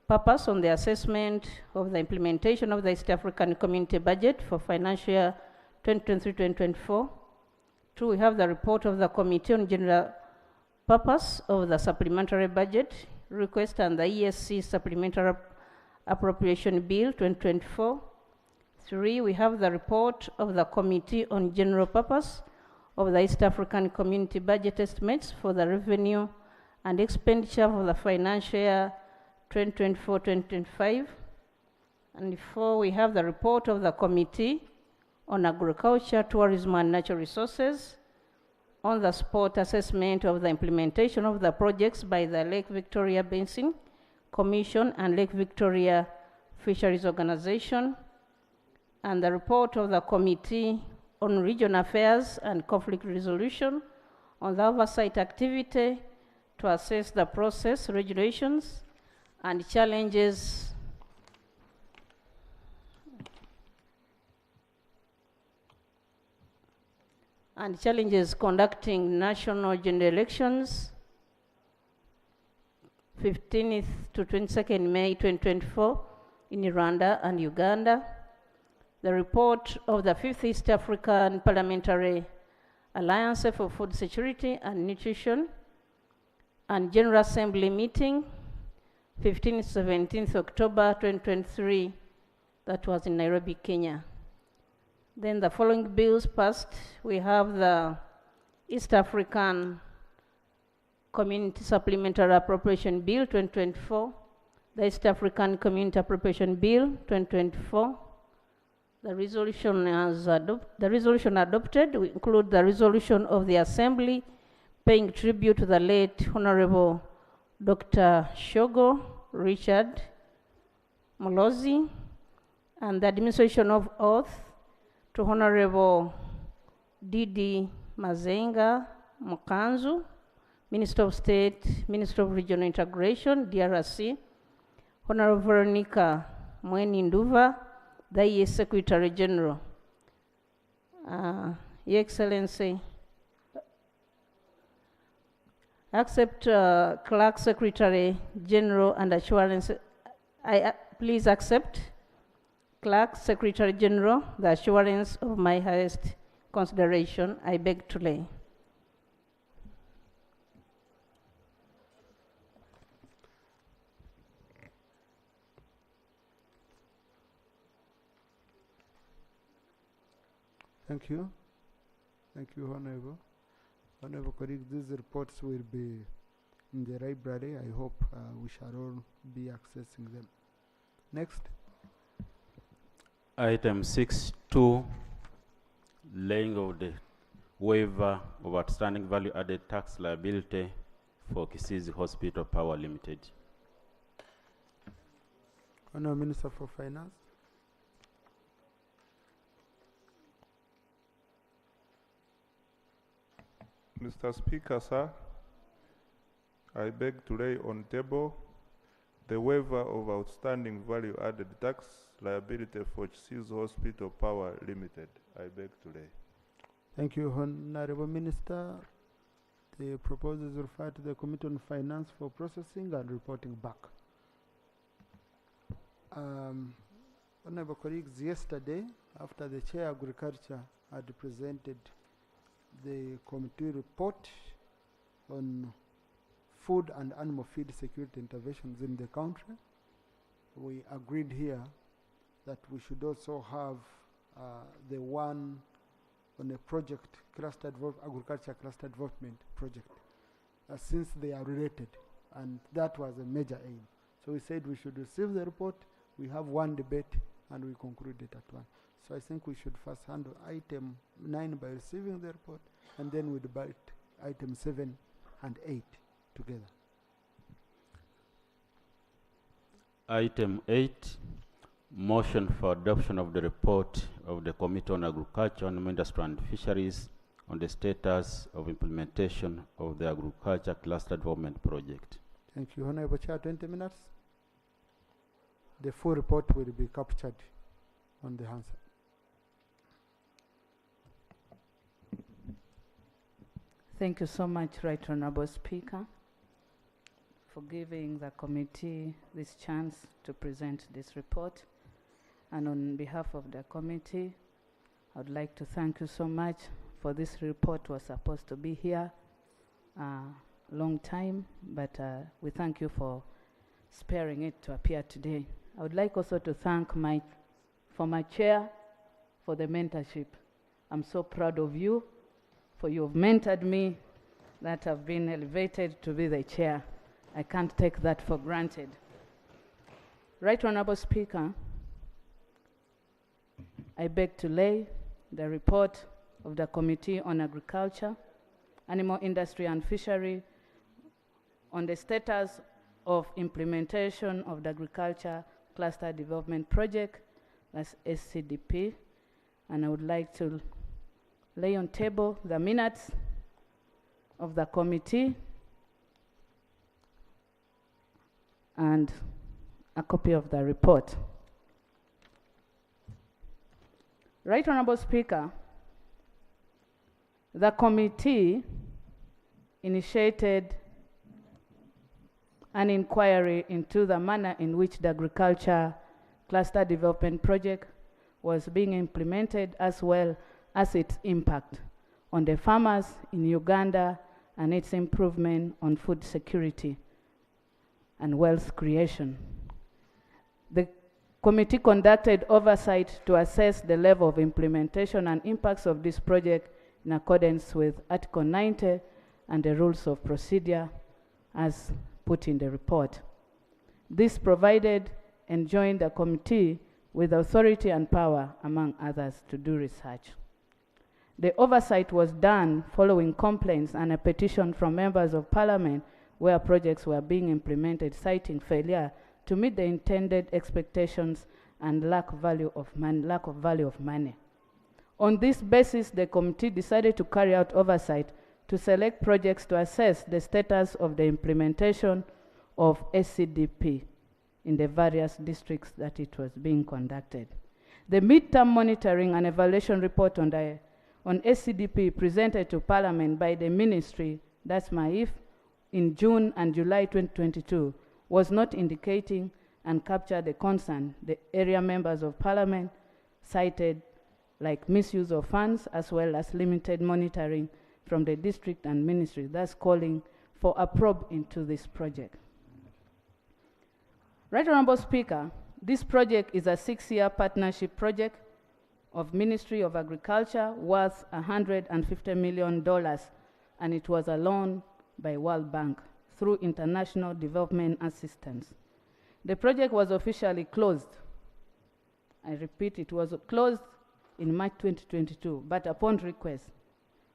Purpose on the assessment of the implementation of the East African Community Budget for financial year 2023-2024. Two, we have the report of the Committee on General Purpose of the Supplementary Budget Request and the ESC Supplementary Appropriation Bill 2024. Three, we have the report of the Committee on General Purpose of the East African Community Budget Estimates for the revenue and expenditure for the financial year 2024-2025. And four, we have the report of the Committee on Agriculture, Tourism and Natural Resources on the spot assessment of the implementation of the projects by the Lake Victoria Basin Commission and Lake Victoria Fisheries Organization, and the report of the Committee on Regional Affairs and Conflict Resolution on the oversight activity to assess the process, regulations, and challenges conducting national general elections 15th to 22nd May 2024 in Rwanda and Uganda. The report of the 5th East African Parliamentary Alliance for Food Security and Nutrition and General Assembly meeting 15th to 17th October 2023, that was in Nairobi, Kenya. Then the following bills passed. We have the East African Community Supplementary Appropriation Bill 2024, the East African Community Appropriation Bill 2024. The resolution adopted will include the resolution of the Assembly paying tribute to the late Honorable Dr. Shogo Richard Mulozi, and the administration of oath to Honorable Didi Mazenga Mukanzu, Minister of State, Minister of Regional Integration, DRC, Honorable Veronica Mweni Nduva, the ES Secretary General. Your Excellency, accept Clerk Secretary General and assurance. Please accept Clerk Secretary General the assurance of my highest consideration. I beg to lay. Thank you. Thank you, Honorable. Honorable colleagues, these reports will be in the library. I hope we shall all be accessing them. Next. Item 6.2, laying of the waiver of outstanding value-added tax liability for Kisizi Hospital Power Limited. Honorable Minister for Finance. Mr. Speaker, sir, I beg to lay on table the waiver of outstanding value-added tax liability for Kisizi Hospital Power Limited. I beg to lay. Thank you, Honorable Minister. The proposal is referred to the Committee on Finance for processing and reporting back. Honorable colleagues, yesterday, after the Chair of Agriculture had presented the committee report on food and animal feed security interventions in the country, we agreed here that we should also have the one on a project, agriculture cluster development project, since they are related, and that was a major aim. So we said we should receive the report, we have one debate, and we conclude it at 1. So I think we should first handle item 9 by receiving the report, and then we'll debate item 7 and 8 together. Item 8, motion for adoption of the report of the Committee on Agriculture, Animal Industry and Fisheries on the status of implementation of the Agriculture Cluster Development Project. Thank you, Honorable Chair. 20 minutes. The full report will be captured on the Hansard. Thank you so much, Right Honorable Speaker, for giving the committee this chance to present this report. And on behalf of the committee, I would like to thank you so much for this report. Was supposed to be here long time, but we thank you for sparing it to appear today. I would like also to thank my former chair for the mentorship. I'm so proud of you, for you have mentored me, that I've been elevated to be the chair. I can't take that for granted. Right Honorable Speaker, I beg to lay the report of the Committee on Agriculture, Animal Industry and Fishery on the status of implementation of the Agriculture Cluster Development Project, that's SCDP, and I would like to lay on table the minutes of the committee and a copy of the report. Right Honorable Speaker, the committee initiated an inquiry into the manner in which the Agriculture Cluster Development Project was being implemented, as well as its impact on the farmers in Uganda and its improvement on food security and wealth creation. The committee conducted oversight to assess the level of implementation and impacts of this project in accordance with Article 90 and the rules of procedure as put in the report. This provided and joined the committee with authority and power, among others, to do research. The oversight was done following complaints and a petition from members of Parliament where projects were being implemented, citing failure to meet the intended expectations and lack of value of money. On this basis, the committee decided to carry out oversight to select projects to assess the status of the implementation of SCDP in the various districts that it was being conducted. The midterm monitoring and evaluation report on SCDP presented to Parliament by the Ministry, that's MAIF, in June and July 2022 was not indicating and captured the concern the area members of Parliament cited, like misuse of funds as well as limited monitoring from the district and ministry, thus calling for a probe into this project. Right Honorable Speaker, this project is a 6-year partnership project of Ministry of Agriculture worth $150 million, and it was a loan by World Bank through international development assistance. The project was officially closed. I repeat, it was closed in March 2022, but upon request,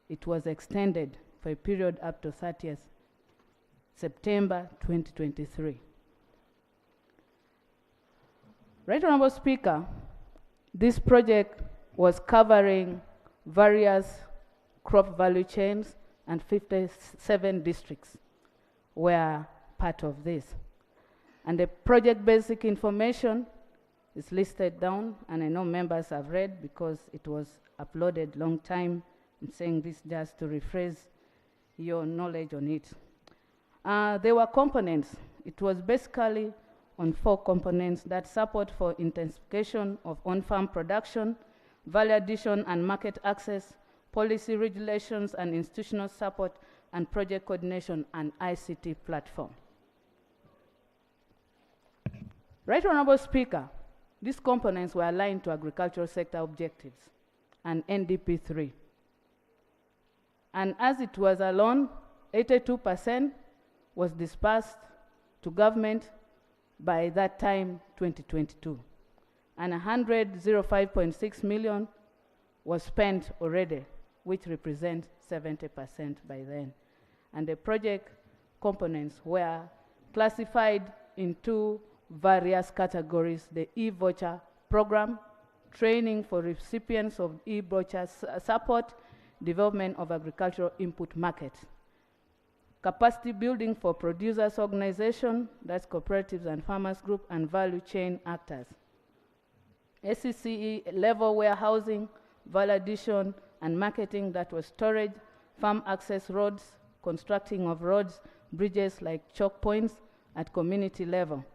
it was extended for a period up to 30th September 2023. Right Honorable Speaker, this project was covering various crop value chains, and 57 districts were part of this. And the project basic information is listed down, and I know members have read because it was uploaded long time. I'm saying this just to rephrase your knowledge on it. There were components. It was basically on 4 components: that support for intensification of on-farm production, value addition and market access, policy regulations and institutional support, and project coordination and ICT platform. Right Honorable Speaker, these components were aligned to agricultural sector objectives and NDP 3. And as it was a loan, 82% was dispersed to government by that time, 2022. and 105.6 million was spent already, which represents 70% by then. And the project components were classified into various categories: the e-voucher program, training for recipients of e-voucher support, development of agricultural input market, capacity building for producers organization, that's cooperatives and farmers group, and value chain actors, SCCE level warehousing, validation and marketing, that was storage, farm access roads, constructing of roads, bridges like choke points at community level,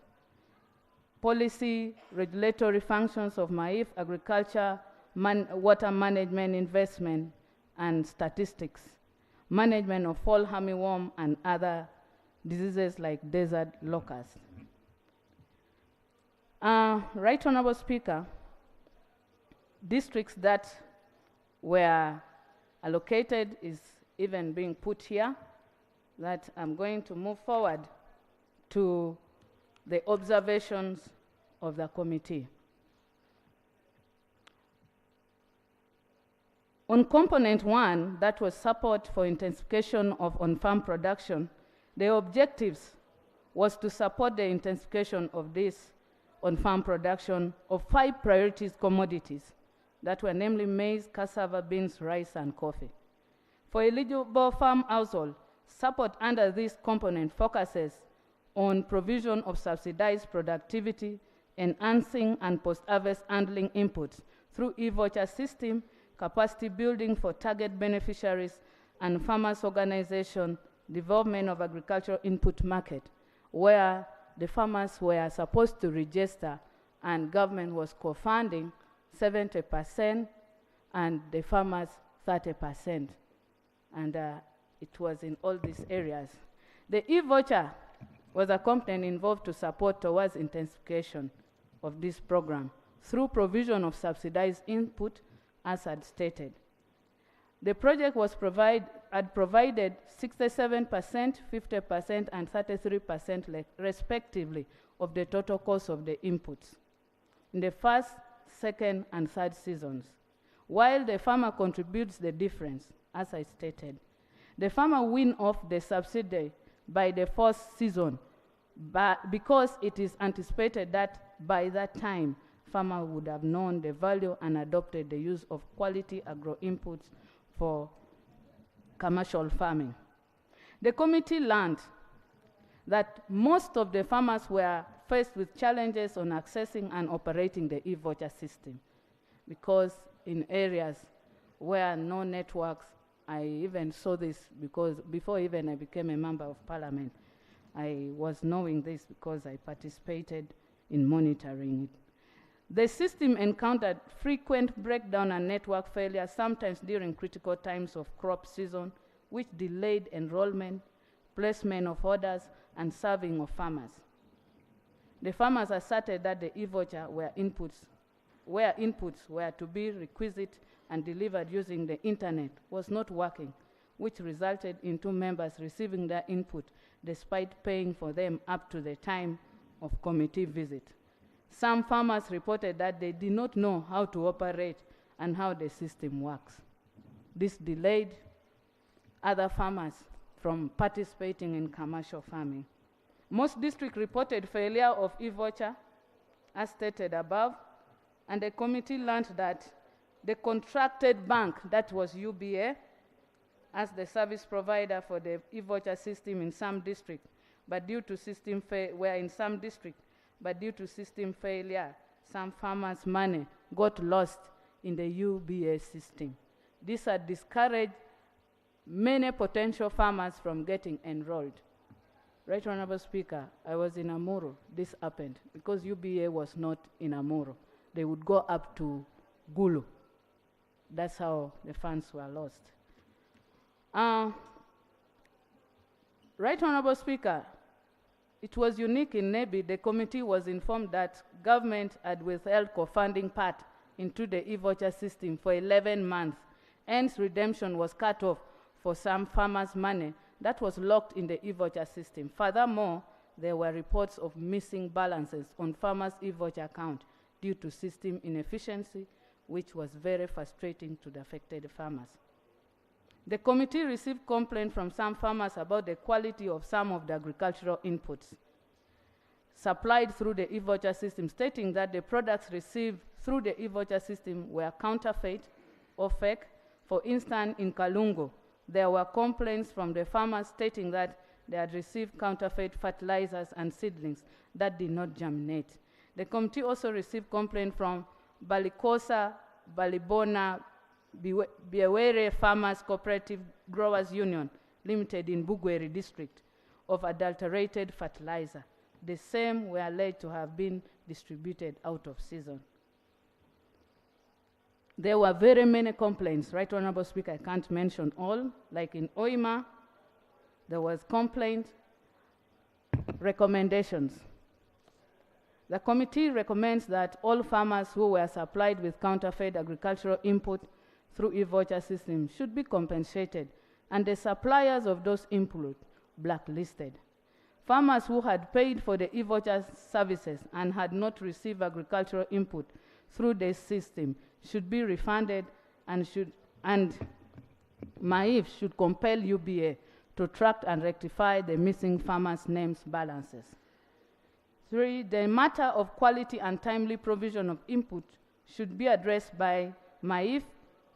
policy, regulatory functions of MAIF, agriculture, water management, investment, and statistics, management of fall armyworm and other diseases like desert locusts. Right Honorable Speaker, districts that were allocated is even being put here, that I'm going to move forward to the observations of the committee. On component 1, that was support for intensification of on-farm production, the objectives was to support the intensification of this on-farm production of 5 priorities commodities that were namely maize, cassava, beans, rice, and coffee. For eligible farm household, support under this component focuses on provision of subsidized productivity, enhancing and post-harvest handling inputs through e-voucher system, capacity building for target beneficiaries, and farmers organization, development of agricultural input market, where the farmers were supposed to register and government was co-funding 70% and the farmers 30%. And it was in all these areas. The e-voucher was a component involved to support towards intensification of this program through provision of subsidized input, as had stated. The project was had provided 67%, 50%, and 33% respectively of the total cost of the inputs in the first, second, and third seasons, while the farmer contributes the difference, as I stated. The farmer win off the subsidy by the first season, but because it is anticipated that by that time, farmer would have known the value and adopted the use of quality agro inputs for commercial farming. The committee learned that most of the farmers were faced with challenges on accessing and operating the e-voucher system, because in areas where no networks, I even saw this because before even I became a member of parliament, I was knowing this because I participated in monitoring it. The system encountered frequent breakdown and network failure, sometimes during critical times of crop season, which delayed enrollment, placement of orders, and serving of farmers. The farmers asserted that the e-voucher where inputs were to be requisite and delivered using the internet was not working, which resulted in 2 members receiving their input despite paying for them up to the time of committee visit. Some farmers reported that they did not know how to operate and how the system works. This delayed other farmers from participating in commercial farming. Most districts reported failure of e-voucher, as stated above, and the committee learned that the contracted bank, that was UBA, as the service provider for the e-voucher system in some districts, but due to system failure, some farmers' money got lost in the UBA system. This had discouraged many potential farmers from getting enrolled. Right Honorable Speaker, I was in Amuru. This happened because UBA was not in Amuru. They would go up to Gulu. That's how the funds were lost. Right Honorable Speaker, it was unique in Nebi. The committee was informed that government had withheld co-funding part into the e-voucher system for 11 months. Hence, redemption was cut off for some farmers' money that was locked in the e-voucher system. Furthermore, there were reports of missing balances on farmers' e-voucher account due to system inefficiency, which was very frustrating to the affected farmers. The committee received complaints from some farmers about the quality of some of the agricultural inputs supplied through the e-voucher system, stating that the products received through the e-voucher system were counterfeit or fake. For instance, in Kalungu, there were complaints from the farmers stating that they had received counterfeit fertilizers and seedlings that did not germinate. The committee also received complaints from Balikosa, Balibona, Biewere Farmers Cooperative Growers Union Limited in Bugweri district of adulterated fertilizer. The same were alleged to have been distributed out of season. There were very many complaints. Right Honorable Speaker, I can't mention all. Like in Oima, there was complaint, recommendations. The committee recommends that all farmers who were supplied with counterfeit agricultural input through e-voucher system should be compensated, and the suppliers of those inputs blacklisted. Farmers who had paid for the e-voucher services and had not received agricultural input through this system should be refunded, and MAIF should compel UBA to track and rectify the missing farmers' names balances. 3, the matter of quality and timely provision of input should be addressed by MAIF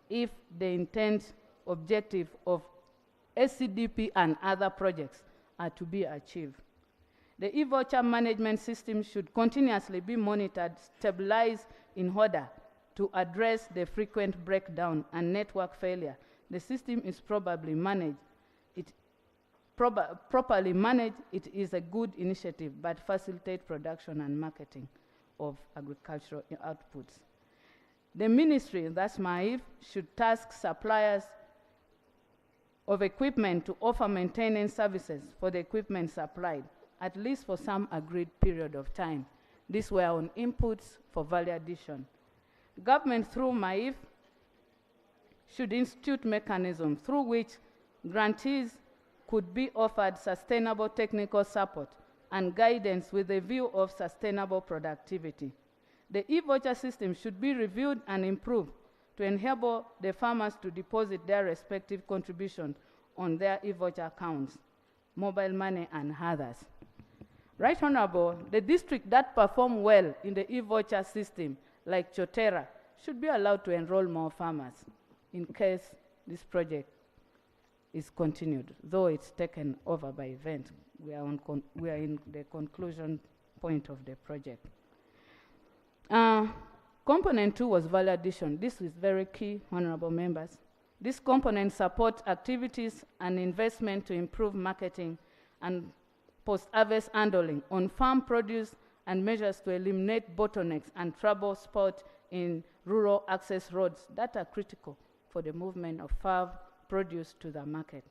if the intent objective of SCDP and other projects are to be achieved. The e-voucher management system should continuously be monitored, stabilized in order to address the frequent breakdown and network failure. The system is properly managed. Properly managed, it is a good initiative, but facilitate production and marketing of agricultural outputs. The ministry, that's MAIF, should task suppliers of equipment to offer maintenance services for the equipment supplied, at least for some agreed period of time. These were on inputs for value addition. Government, through MAIF, should institute mechanisms through which grantees could be offered sustainable technical support and guidance with a view of sustainable productivity. The e-voucher system should be reviewed and improved to enable the farmers to deposit their respective contributions on their e-voucher accounts, mobile money, and others. Right Honorable, the district that perform well in the e-voucher system, like Chotera, should be allowed to enroll more farmers in case this project is continued, though it's taken over by event. We are in the conclusion point of the project. Component 2 was value addition. This is very key, honorable members. This component supports activities and investment to improve marketing and post-harvest handling on farm produce and measures to eliminate bottlenecks and trouble spots in rural access roads that are critical for the movement of farm produce to the market.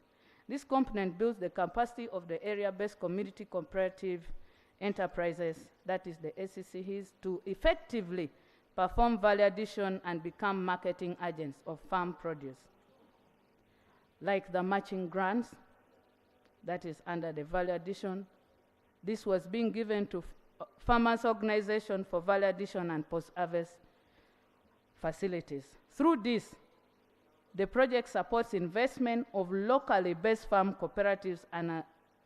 This component builds the capacity of the area-based community cooperative enterprises, that is the ACCEs, to effectively perform value addition and become marketing agents of farm produce. Like the matching grants, that is under the value addition, this was being given to farmers' organization for value addition and post-harvest facilities. Through this, the project supports investment of locally based farm cooperatives and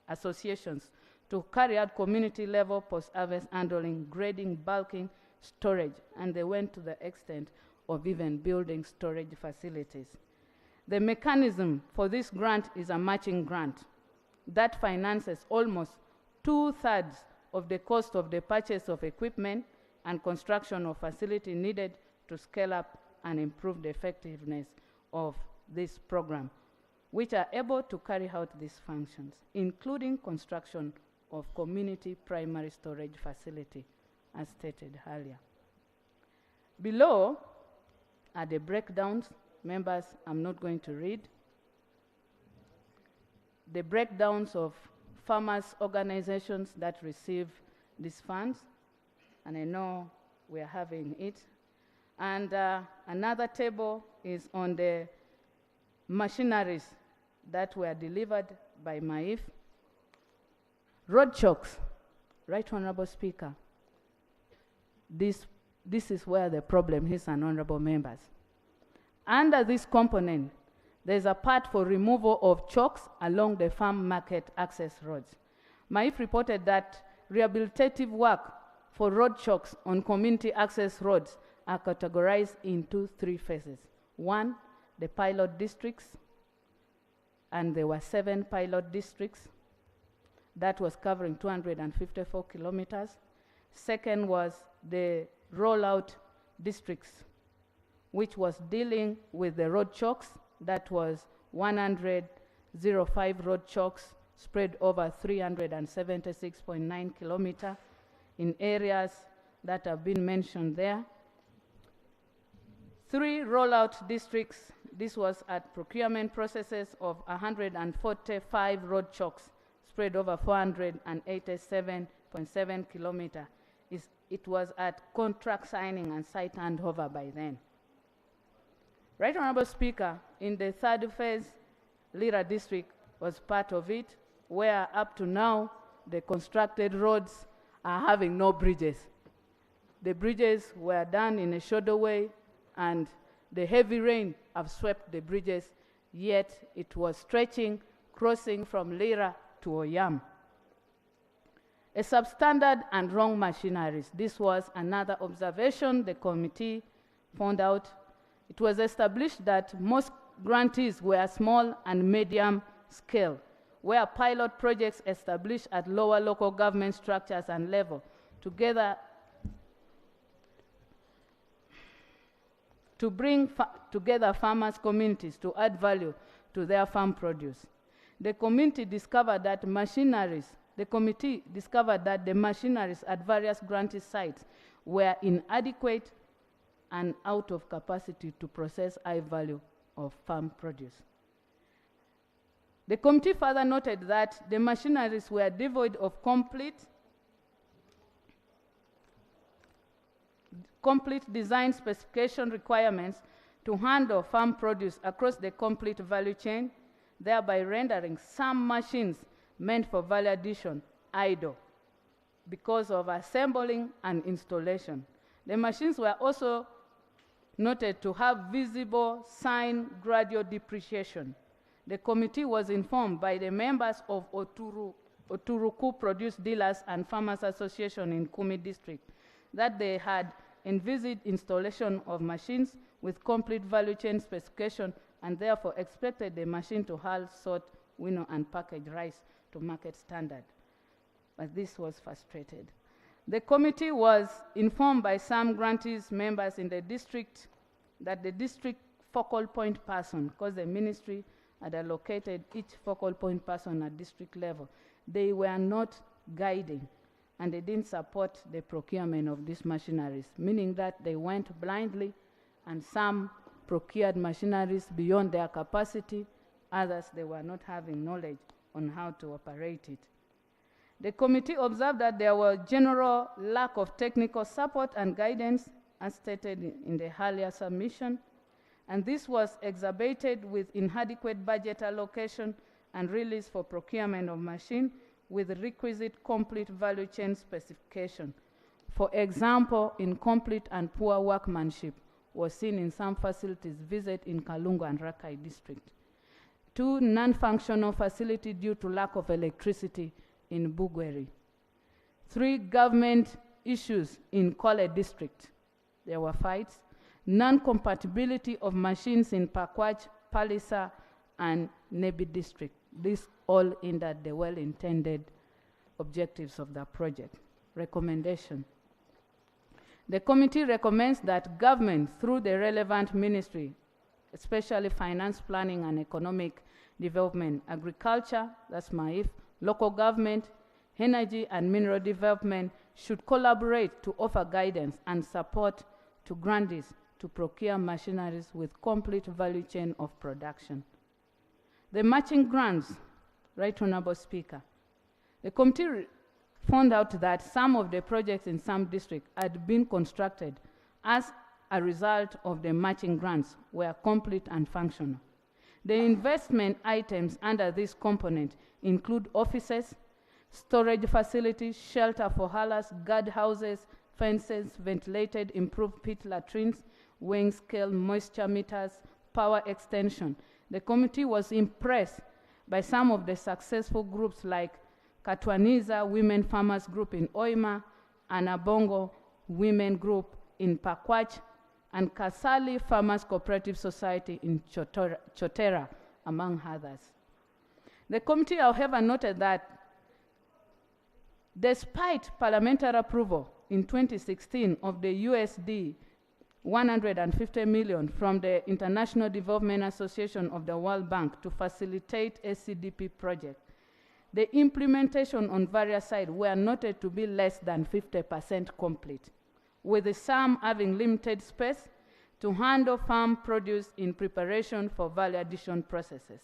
associations to carry out community-level post-harvest handling, grading, bulking, storage, and they went to the extent of even building storage facilities. The mechanism for this grant is a matching grant that finances almost 2/3 of the cost of the purchase of equipment and construction of facility needed to scale up and improve the effectiveness of this program, which are able to carry out these functions, including construction of community primary storage facility, as stated earlier. Below are the breakdowns. Members, I'm not going to read. The breakdowns of farmers' organizations that receive these funds, and I know we are having it. And another table is on the machineries that were delivered by MAIF. Road chokes, Right Honorable Speaker. This This is where the problem is, and honorable members. Under this component, there's a part for removal of chokes along the farm market access roads. MAIF reported that rehabilitative work for road chokes on community access roads are categorized into 3 phases. 1, the pilot districts, and there were 7 pilot districts. That was covering 254 kilometers. Second was the rollout districts, which was dealing with the road chokes. That was 105 road chokes spread over 376.9 kilometers in areas that have been mentioned there. 3 rollout districts. This was at procurement processes of 145 road chokes spread over 487.7 kilometers. It was at contract signing and site handover by then. Right Honorable Speaker, in the 3rd phase, Leero district was part of it, where up to now the constructed roads are having no bridges. The bridges were done in a shoulder way, and the heavy rain have swept the bridges, yet it was stretching, crossing from Leero to Oyam. A substandard and wrong machineries. This was another observation the committee found out. It was established that most grantees were small and medium scale, where pilot projects established at lower local government structures and level together to bring together farmers' communities to add value to their farm produce. The committee discovered that the machineries at various grantee sites were inadequate and out of capacity to process high value of farm produce. The committee further noted that the machineries were devoid of complete design specification requirements to handle farm produce across the complete value chain, thereby rendering some machines meant for value addition idle because of assembling and installation. The machines were also noted to have visible sign gradual depreciation. The committee was informed by the members of Oturuku Produce Dealers and Farmers Association in Kumi District that they had envisaged installation of machines with complete value chain specification and therefore expected the machine to hull, sort, winnow, and package rice to market standard. But this was frustrated. The committee was informed by some grantees members in the district that the district focal point person, because the ministry had allocated each focal point person at district level, they were not guiding and they didn't support the procurement of these machineries, meaning that they went blindly and some procured machineries beyond their capacity, others they were not having knowledge on how to operate it. The committee observed that there was general lack of technical support and guidance as stated in the earlier submission, and this was exacerbated with inadequate budget allocation and release for procurement of machine with requisite complete value chain specification. For example, incomplete and poor workmanship was seen in some facilities visit in Kalungu and Rakai district. 2 non-functional facilities due to lack of electricity in Bugweri. 3 government issues in Kole district. There were fights. Non-compatibility of machines in Pakwach, Palisa, and Nebi district. This all hindered the well-intended objectives of the project. Recommendation. The committee recommends that government, through the relevant ministry, especially finance, planning, and economic development, agriculture, that's MAIF, local government, energy, and mineral development, should collaborate to offer guidance and support to grantees to procure machineries with complete value chain of production. The matching grants, Right Honorable Speaker, the committee found out that some of the projects in some districts had been constructed as a result of the matching grants were complete and functional. The investment items under this component include offices, storage facilities, shelter for haulers, guard houses, fences, ventilated, improved pit latrines, weighing scale, moisture meters, power extension. The committee was impressed by some of the successful groups like Katwaniza Women Farmers Group in Oima, Anabongo Women Group in Pakwach, and Kasali Farmers Cooperative Society in Chotera, among others. The committee, however, noted that despite parliamentary approval in 2016 of the USD 150 million from the International Development Association of the World Bank to facilitate SCDP project, the implementation on various sides were noted to be less than 50% complete, with some having limited space to handle farm produce in preparation for value addition processes.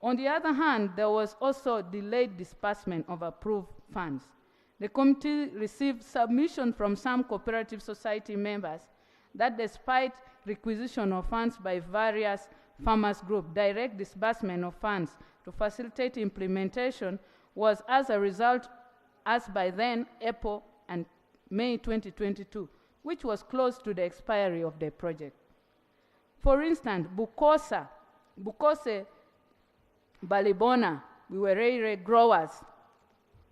On the other hand, there was also delayed disbursement of approved funds. The committee received submission from some cooperative society members that despite requisition of funds by various farmers groups, direct disbursement of funds to facilitate implementation was as a result as by then April and May 2022, which was close to the expiry of the project. For instance, Bukose Balibona Biwerere Growers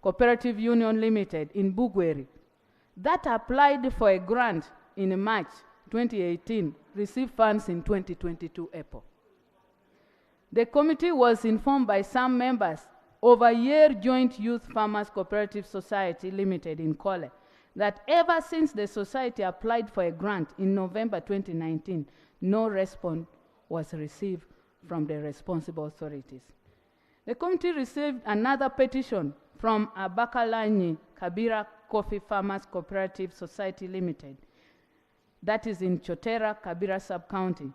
Cooperative Union Limited in Bugweri, that applied for a grant in March 2018, received funds in 2022 April. The committee was informed by some members of a year Joint Youth Farmers Cooperative Society Limited in Kole that ever since the society applied for a grant in November 2019, no response was received from the responsible authorities. The committee received another petition from Abakalanyi Kabira Coffee Farmers Cooperative Society Limited, that is in Chotera, Kabira Sub-County.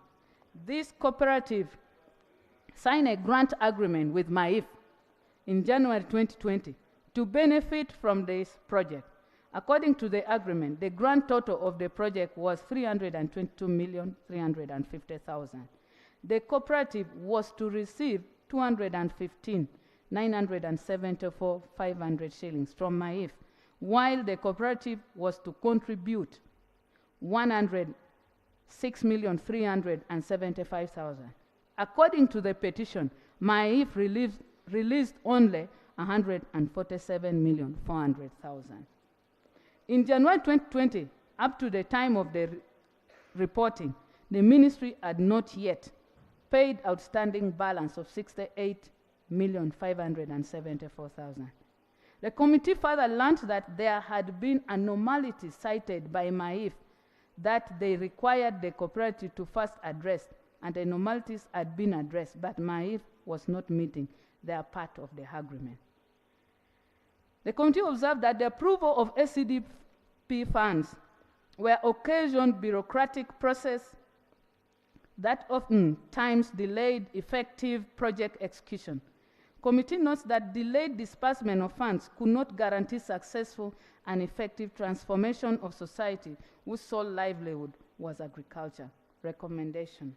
This cooperative signed a grant agreement with MAIF in January 2020 to benefit from this project. According to the agreement, the grant total of the project was 322,350,000. The cooperative was to receive 215,974,500 shillings from MAIF, while the cooperative was to contribute 106,375,000. According to the petition, MAIF released only 147,400,000. In January 2020, up to the time of the reporting, the ministry had not yet paid outstanding balance of 68,574,000. The committee further learned that there had been anomalies cited by MAIF that they required the cooperative to first address, and the anomalies had been addressed, but MAIF was not meeting their part of the agreement. The committee observed that the approval of SCDP funds were occasioned bureaucratic process that often times delayed effective project execution. Committee notes that delayed disbursement of funds could not guarantee successful and effective transformation of society whose sole livelihood was agriculture. Recommendation.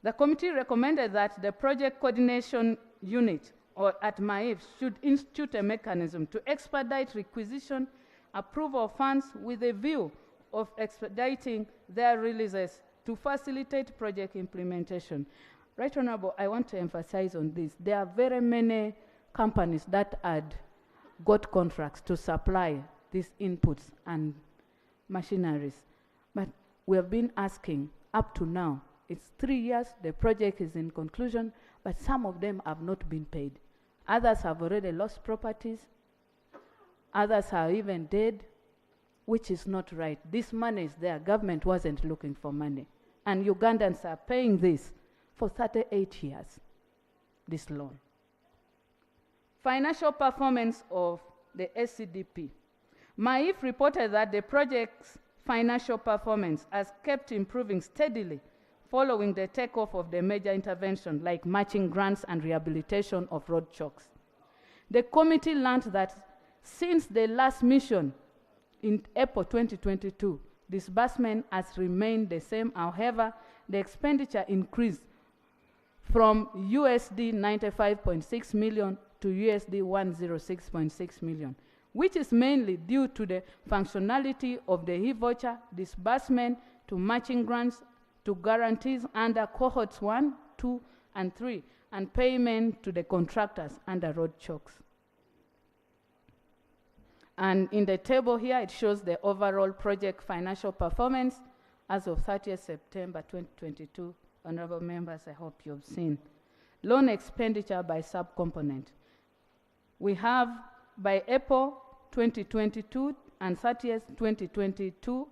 The committee recommended that the project coordination unit or at MAIF should institute a mechanism to expedite requisition, approval of funds with a view of expediting their releases to facilitate project implementation. Right Honorable, I want to emphasize on this. There are very many companies that had got contracts to supply these inputs and machineries. But we have been asking up to now, it's 3 years, the project is in conclusion, but some of them have not been paid. Others have already lost properties. Others are even dead, which is not right. This money is there. Government wasn't looking for money. And Ugandans are paying this for 38 years, this loan. Financial performance of the SCDP. MAIF reported that the project's financial performance has kept improving steadily following the takeoff of the major intervention like matching grants and rehabilitation of road chokes. The committee learned that since the last mission in April 2022, disbursement has remained the same. However, the expenditure increased from USD 95.6 million to USD 106.6 million, which is mainly due to the functionality of the e-voucher disbursement to matching grants to guarantees under cohorts 1, 2, and 3, and payment to the contractors under road chokes. And in the table here, it shows the overall project financial performance as of 30th September 2022. Honorable members, I hope you've seen. Loan expenditure by subcomponent. We have by April 2022 and 30th 2022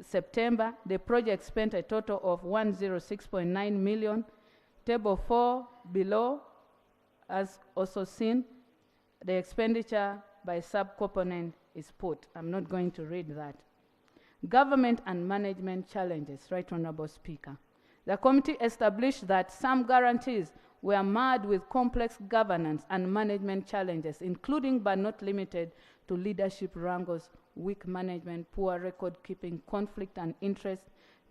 September, the project spent a total of 106.9 million. Table 4 below, as also seen, the expenditure by subcomponent is put. I'm not going to read that. Government and management challenges, Right Honorable Speaker. The committee established that some guarantees were marred with complex governance and management challenges, including but not limited to leadership wrangles, weak management, poor record keeping, conflict and interest,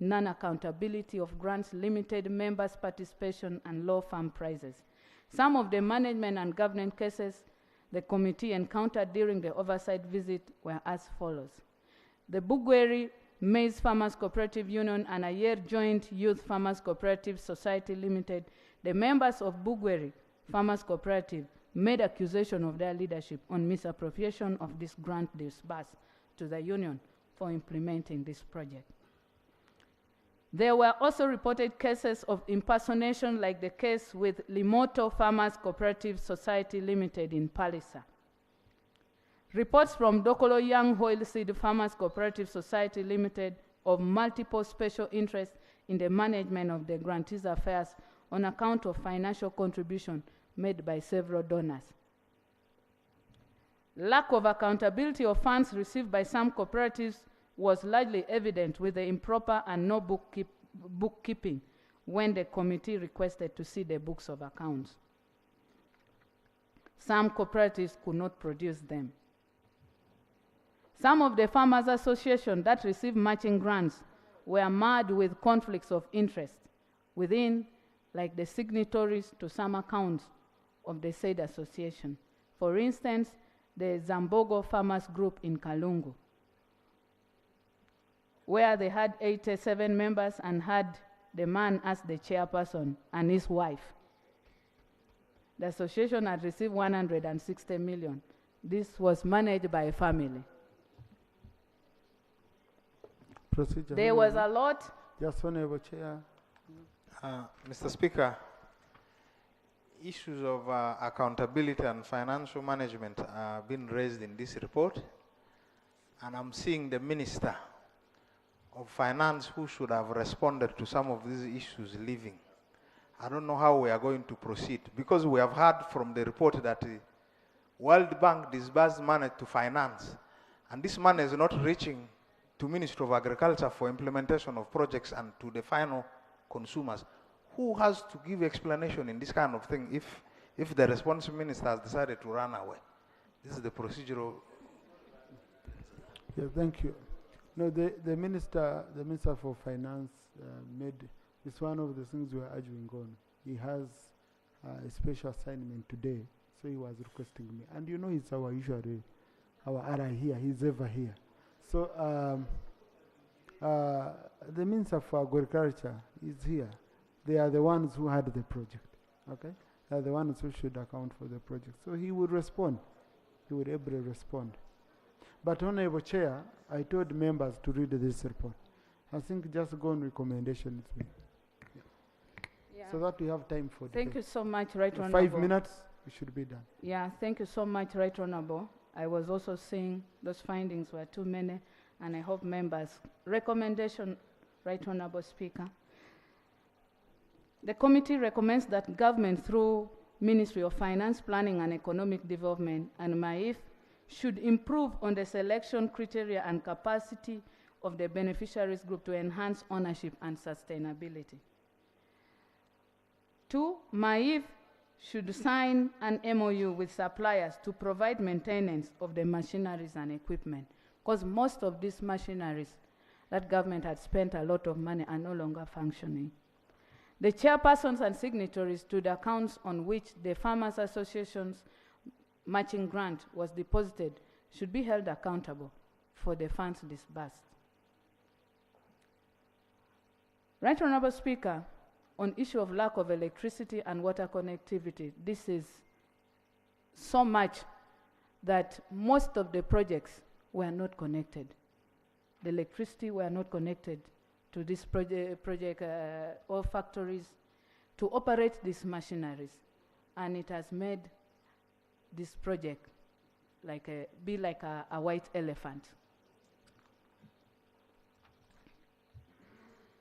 non-accountability of grants, limited members' participation, and low farm prices. Some of the management and governance cases the committee encountered during the oversight visit were as follows. The Bugweri Maize Farmers Cooperative Union and Ayer Joint Youth Farmers Cooperative Society Limited, the members of Bugweri Farmers Cooperative made accusation of their leadership on misappropriation of this grant disbursed to the union for implementing this project. There were also reported cases of impersonation, like the case with Limoto Farmers Cooperative Society Limited in Palisa. Reports from Dokolo Young Oilseed Farmers Cooperative Society Limited of multiple special interests in the management of the grantees' affairs on account of financial contribution made by several donors. Lack of accountability of funds received by some cooperatives was largely evident with the improper and no bookkeeping when the committee requested to see the books of accounts. Some cooperatives could not produce them. Some of the farmers' associations that received matching grants were marred with conflicts of interest within, like the signatories to some accounts of the said association. For instance, the Zambogo Farmers Group in Kalungu, where they had 87 members and had the man as the chairperson and his wife. The association had received 160 million. This was managed by a family. Procedure. There was a lot. Just Honorable Chair. Mr. Speaker, issues of accountability and financial management are being raised in this report, and I'm seeing the Minister of Finance who should have responded to some of these issues leaving. I don't know how we are going to proceed, because we have heard from the report that the World Bank disbursed money to finance, and this money is not reaching to Ministry of Agriculture for implementation of projects and to the final consumers. Who has to give explanation in this kind of thing if the responsible minister has decided to run away? This is the procedural. Yeah, thank you. No, the minister for finance it's one of the things we are arguing on. He has a special assignment today, so he was requesting me. And you know, it's our RI here. He's ever here. So the Minister for Agriculture is here. They are the ones who had the project, okay? They are the ones who should account for the project. So he will respond. He will able to respond. But Honorable Chair, I told members to read this report. I think just go on recommendation with me. Yeah. So that we have time for Thank you so much, Right in Honorable. 5 minutes, we should be done. Yeah, thank you so much, Right Honorable. I was also seeing those findings were too many, and I hope members' recommendation, Right Honorable Speaker. The committee recommends that government, through Ministry of Finance, Planning and Economic Development and MAIF, should improve on the selection criteria and capacity of the beneficiaries group to enhance ownership and sustainability. 2, MAIF should sign an MOU with suppliers to provide maintenance of the machineries and equipment, because most of these machineries that government had spent a lot of money are no longer functioning. The chairpersons and signatories to the accounts on which the Farmers Association's matching grant was deposited should be held accountable for the funds disbursed. Right Honourable Speaker, on issue of lack of electricity and water connectivity, this is so much that most of the projects were not connected. The electricity were not connected to this project or factories to operate these machineries, and it has made this project be like a white elephant.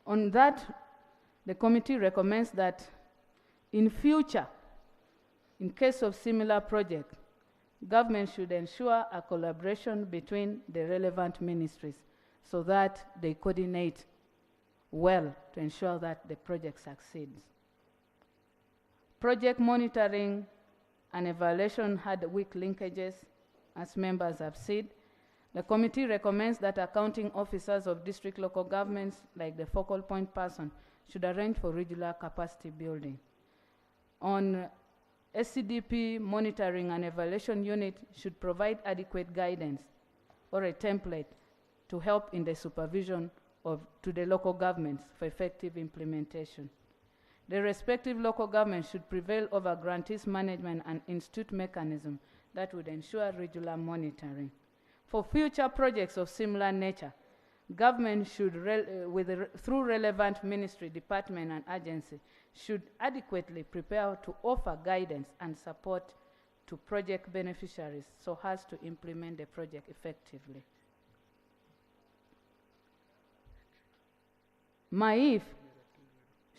On that, the committee recommends that in future, in case of similar project, government should ensure a collaboration between the relevant ministries so that they coordinate well to ensure that the project succeeds. Project monitoring and evaluation had weak linkages, as members have said. The committee recommends that accounting officers of district local governments, like the focal point person, should arrange for regular capacity building. On SCDP, monitoring and evaluation unit should provide adequate guidance or a template to help in the supervision to the local governments for effective implementation. The respective local governments should prevail over grantees management and institute mechanism that would ensure regular monitoring. For future projects of similar nature, government should, through relevant ministry, department, and agency, should adequately prepare to offer guidance and support to project beneficiaries so as to implement the project effectively. MAIF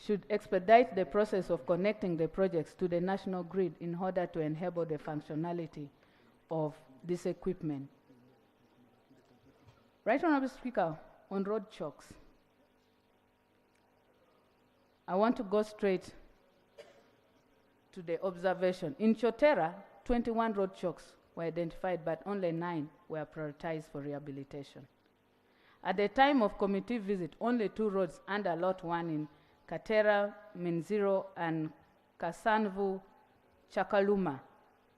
should expedite the process of connecting the projects to the national grid in order to enable the functionality of this equipment. Right Honourable Speaker, on road chokes, I want to go straight to the observation. In Chotera, 21 road chokes were identified, but only 9 were prioritized for rehabilitation. At the time of committee visit, only 2 roads under Lot 1 in Katera, Minziro, and Kasanvu, Chakaluma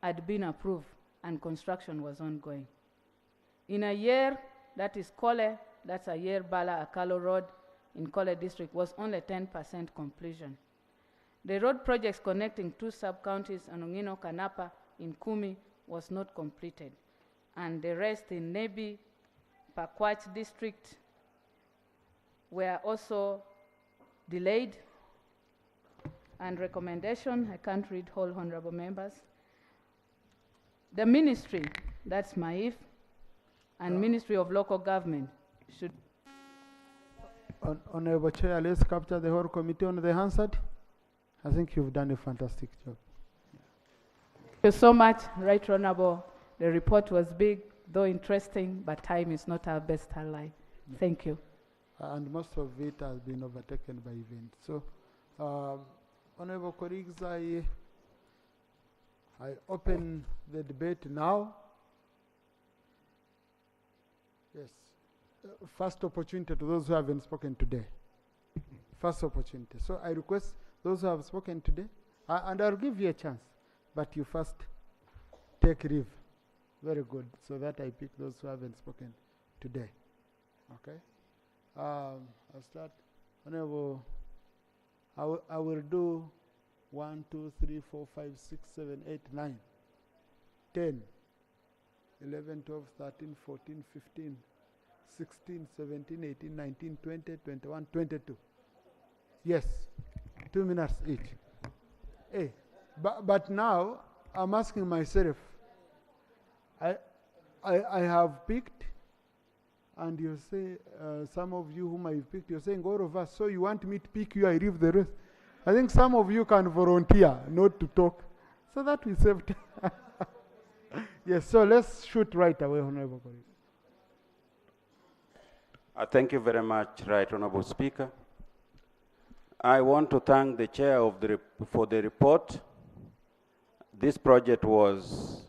had been approved, and construction was ongoing. In a year, that is Kole, that's a year Bala Akalo Road in Kole district, was only 10% completion. The road projects connecting 2 sub-counties, Anongino, Kanapa, in Kumi, was not completed. And the rest in Nebi, Pakwach district were also delayed. And recommendation, I can't read all honorable members. The ministry, that's MAIF, and Ministry of Local Government should... Honorable Chair, let's capture the whole committee on the Hansard. I think you've done a fantastic job. Thank you so much, Right Honorable. The report was big, though interesting, but time is not our best ally. No. Thank you. And most of it has been overtaken by events. So, honorable colleagues, I open the debate now. Yes. First opportunity to those who haven't spoken today. First opportunity. So I request those who have spoken today, and I'll give you a chance, but you first take leave. Very good. So that I pick those who haven't spoken today. Okay? I'll start. Honorable, I will do 1, 2, 3, 4, 5, 6, 7, 8, 9, 10, 11, 12, 13, 14, 15, 16, 17, 18, 19, 20, 21, 22. Yes, 2 minutes each. Hey, but now I'm asking myself, I have picked, and you say, some of you whom I've picked, you're saying all of us, so you want me to pick you, I leave the rest. I think some of you can volunteer not to talk, so that we save time. Yes, so let's shoot right away, Honorable colleague. Thank you very much, Right Honorable Speaker. I want to thank the chair of for the report. This project was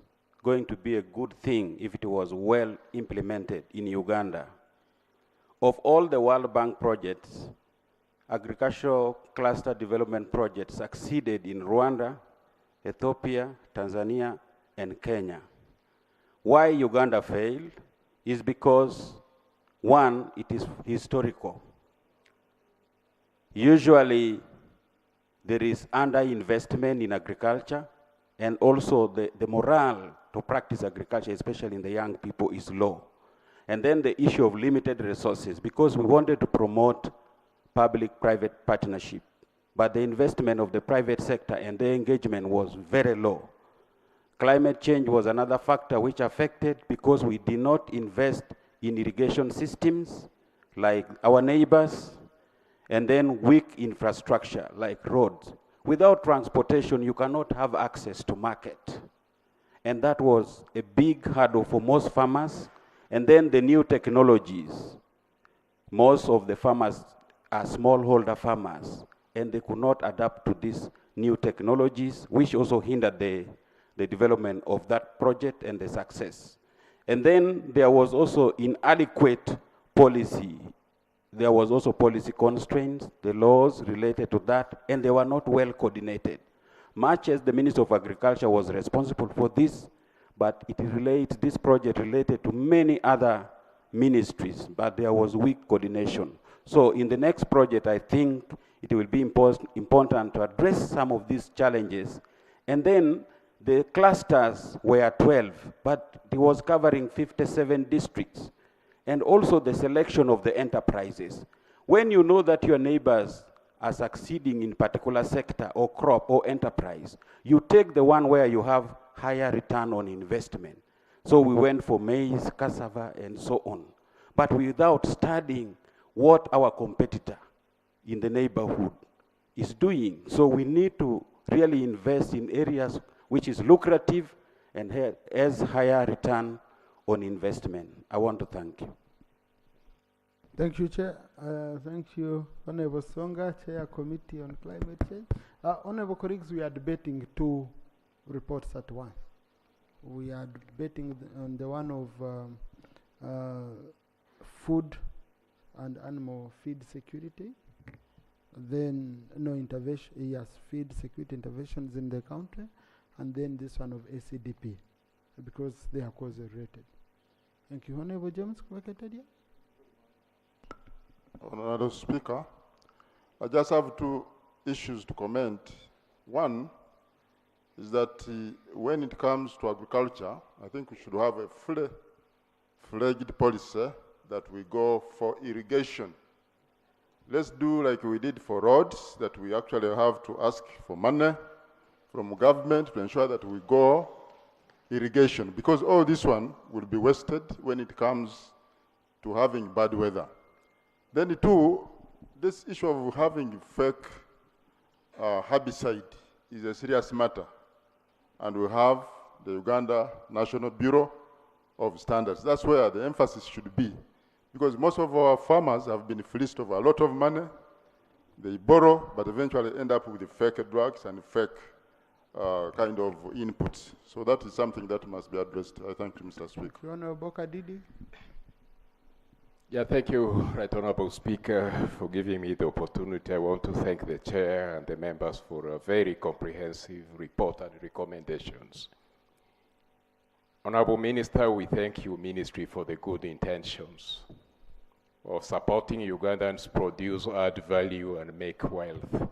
going to be a good thing if it was well implemented in Uganda. Of all the World Bank projects, agricultural cluster development projects succeeded in Rwanda, Ethiopia, Tanzania, and Kenya. Why Uganda failed is because, one, it is historical. Usually, there is underinvestment in agriculture, and also the morale to practice agriculture, especially in the young people, is low. And then the issue of limited resources, because we wanted to promote public-private partnership, but the investment of the private sector and their engagement was very low. Climate change was another factor which affected, because we did not invest in irrigation systems like our neighbors, and then weak infrastructure like roads. Without transportation, you cannot have access to market. And that was a big hurdle for most farmers. And then the new technologies. Most of the farmers are smallholder farmers, and they could not adapt to these new technologies, which also hindered the development of that project and the success. And then there was also inadequate policy. There was also policy constraints, the laws related to that, and they were not well coordinated. Much as the Minister of Agriculture was responsible for this, but this project related to many other ministries, but there was weak coordination. So in the next project, I think it will be important to address some of these challenges. And then the clusters were 12, but it was covering 57 districts. And also the selection of the enterprises. When you know that your neighbors are succeeding in particular sector or crop or enterprise, you take the one where you have higher return on investment. So we went for maize, cassava, and so on. But without studying what our competitor in the neighborhood is doing. So we need to really invest in areas which is lucrative and has higher return on investment. I want to thank you. Thank you, Chair. Thank you, Honorable Songa, Chair, Committee on Climate Change. Honorable colleagues, we are debating two reports at once. We are debating on the one of food and animal feed security. Then, feed security interventions in the country. And then this one of ACDP, because they are cause-related. Thank you. Honorable James Kweketadia. Honorable Speaker, I just have two issues to comment. One is that when it comes to agriculture, I think we should have a full-fledged policy that we go for irrigation. Let's do like we did for roads, that we actually have to ask for money from government to ensure that we go irrigation, because all this one will be wasted when it comes to having bad weather. Then two, this issue of having fake herbicide is a serious matter. And we have the Uganda National Bureau of Standards. That's where the emphasis should be, because most of our farmers have been fleeced of a lot of money. They borrow, but eventually end up with the fake drugs and fake kind of inputs. So that is something that must be addressed. I thank you, Mr. Speaker. Honorable Kadidi. Yeah, thank you, Right Honorable Speaker, for giving me the opportunity. I want to thank the Chair and the members for a very comprehensive report and recommendations. Honorable Minister, we thank you, Ministry, for the good intentions of supporting Ugandans produce, add value, and make wealth.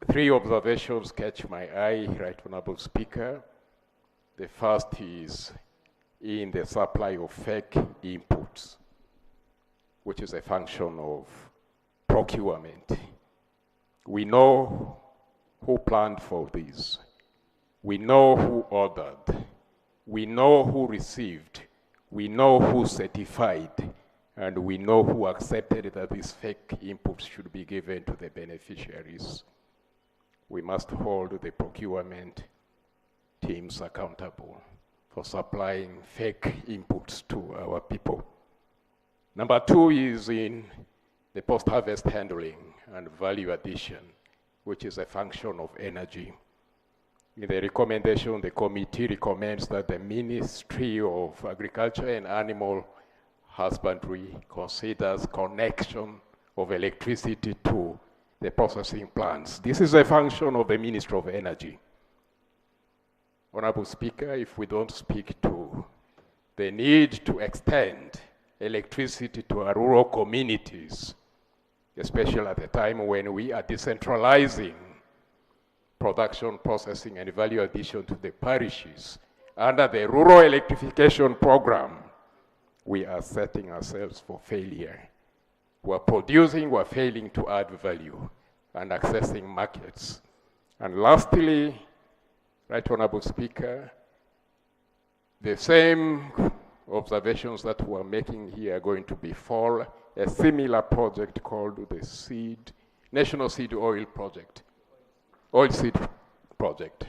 Three observations catch my eye, Right Honorable Speaker. The first is in the supply of fake inputs, which is a function of procurement. We know who planned for this. We know who ordered. We know who received. We know who certified. And we know who accepted that these fake inputs should be given to the beneficiaries. We must hold the procurement teams accountable for supplying fake inputs to our people. Number two is in the post-harvest handling and value addition, which is a function of energy. In the recommendation, the committee recommends that the Ministry of Agriculture and Animal Husbandry considers connection of electricity to the processing plants. This is a function of the Ministry of Energy. Honorable Speaker, if we don't speak to the need to extend electricity to our rural communities, especially at the time when we are decentralizing production, processing, and value addition to the parishes under the rural electrification program, we are setting ourselves for failure. We're producing, we're failing to add value and accessing markets. And lastly, Right Honorable Speaker, the same observations that we're making here are going to befall a similar project called the National Seed Oil Project, Oil Seed Project.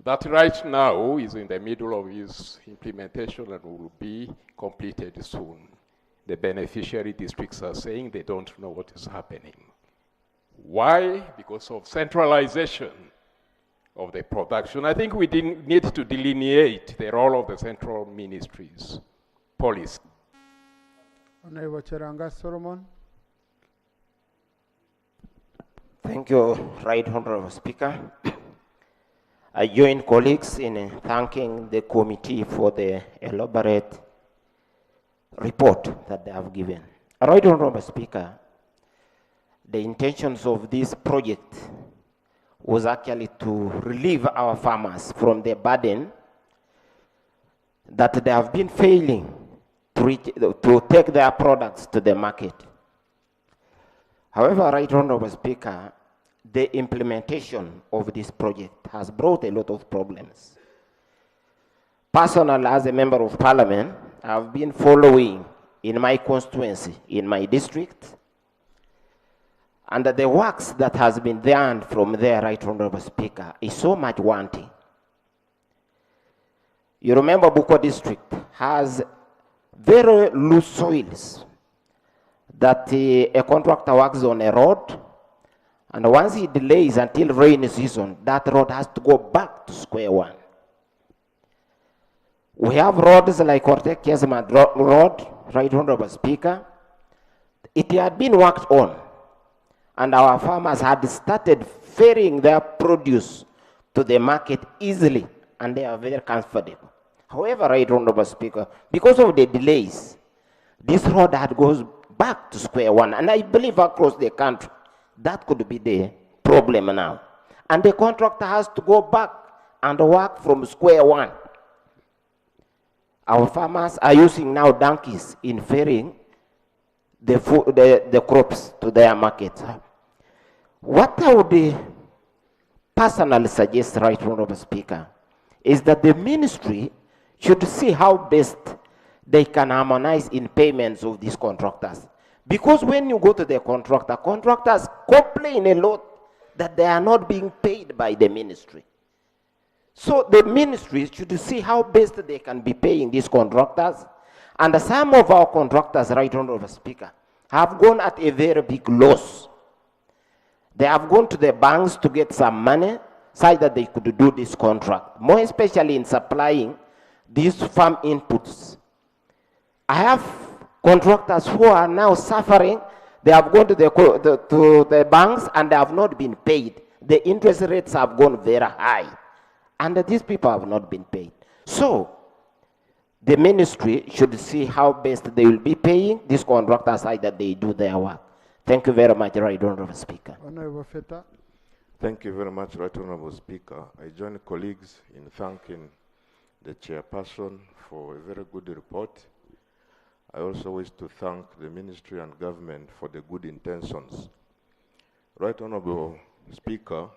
That right now is in the middle of its implementation and will be completed soon. The beneficiary districts are saying they don't know what is happening. Why? Because of centralization of the production. I think we need to delineate the role of the central ministries, policy. Honorable Cheranga Solomon. Thank you, Right Honorable Speaker. I join colleagues in thanking the committee for the elaborate report that they have given. Right Honorable Speaker, the intentions of this project was actually to relieve our farmers from the burden that they have been failing to take their products to the market. However, Right Honorable Speaker, the implementation of this project has brought a lot of problems. Personally, as a member of parliament, I've been following in my constituency, in my district, and the works that has been done from there, Right Honorable Speaker, is so much wanting. You remember Buko district has very loose soils that a contractor works on a road, and once he delays until rainy season, that road has to go back to square one. We have roads like Ortek Kesman Road, Right Honorable Speaker. It had been worked on, and our farmers had started ferrying their produce to the market easily, and they are very comfortable. However, Right Honorable Speaker, because of the delays, this road had goes back to square one, and I believe across the country, that could be the problem now. And the contractor has to go back and work from square one. Our farmers are using now donkeys in ferrying the crops to their markets. What I would personally suggest, Right Honorable Speaker, is that the ministry should see how best they can harmonize in payments of these contractors. Because when you go to the contractor, contractors complain a lot that they are not being paid by the ministry. So the ministry should see how best they can be paying these contractors. And some of our contractors, Right Honorable Speaker, have gone at a very big loss. They have gone to the banks to get some money so that they could do this contract, more especially in supplying these farm inputs. I have contractors who are now suffering. They have gone to the banks and they have not been paid. The interest rates have gone very high, and these people have not been paid. So the ministry should see how best they will be paying these contractors so that they do their work. Thank you very much, Right Honorable Speaker. Honorable Feta. Thank you very much, Right Honorable Speaker. I join colleagues in thanking the chairperson for a very good report. I also wish to thank the ministry and government for the good intentions. Right Honorable Speaker,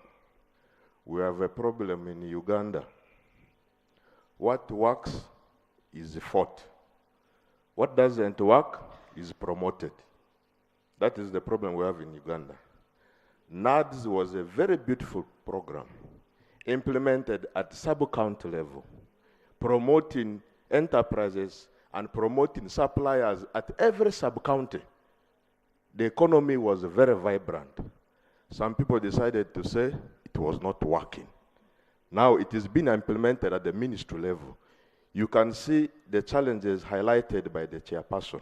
we have a problem in Uganda. What works is fought. What doesn't work is promoted. That is the problem we have in Uganda. NADS was a very beautiful program implemented at sub-county level, promoting enterprises and promoting suppliers at every sub-county. The economy was very vibrant. Some people decided to say it was not working. Now it is being implemented at the ministry level. You can see the challenges highlighted by the chairperson.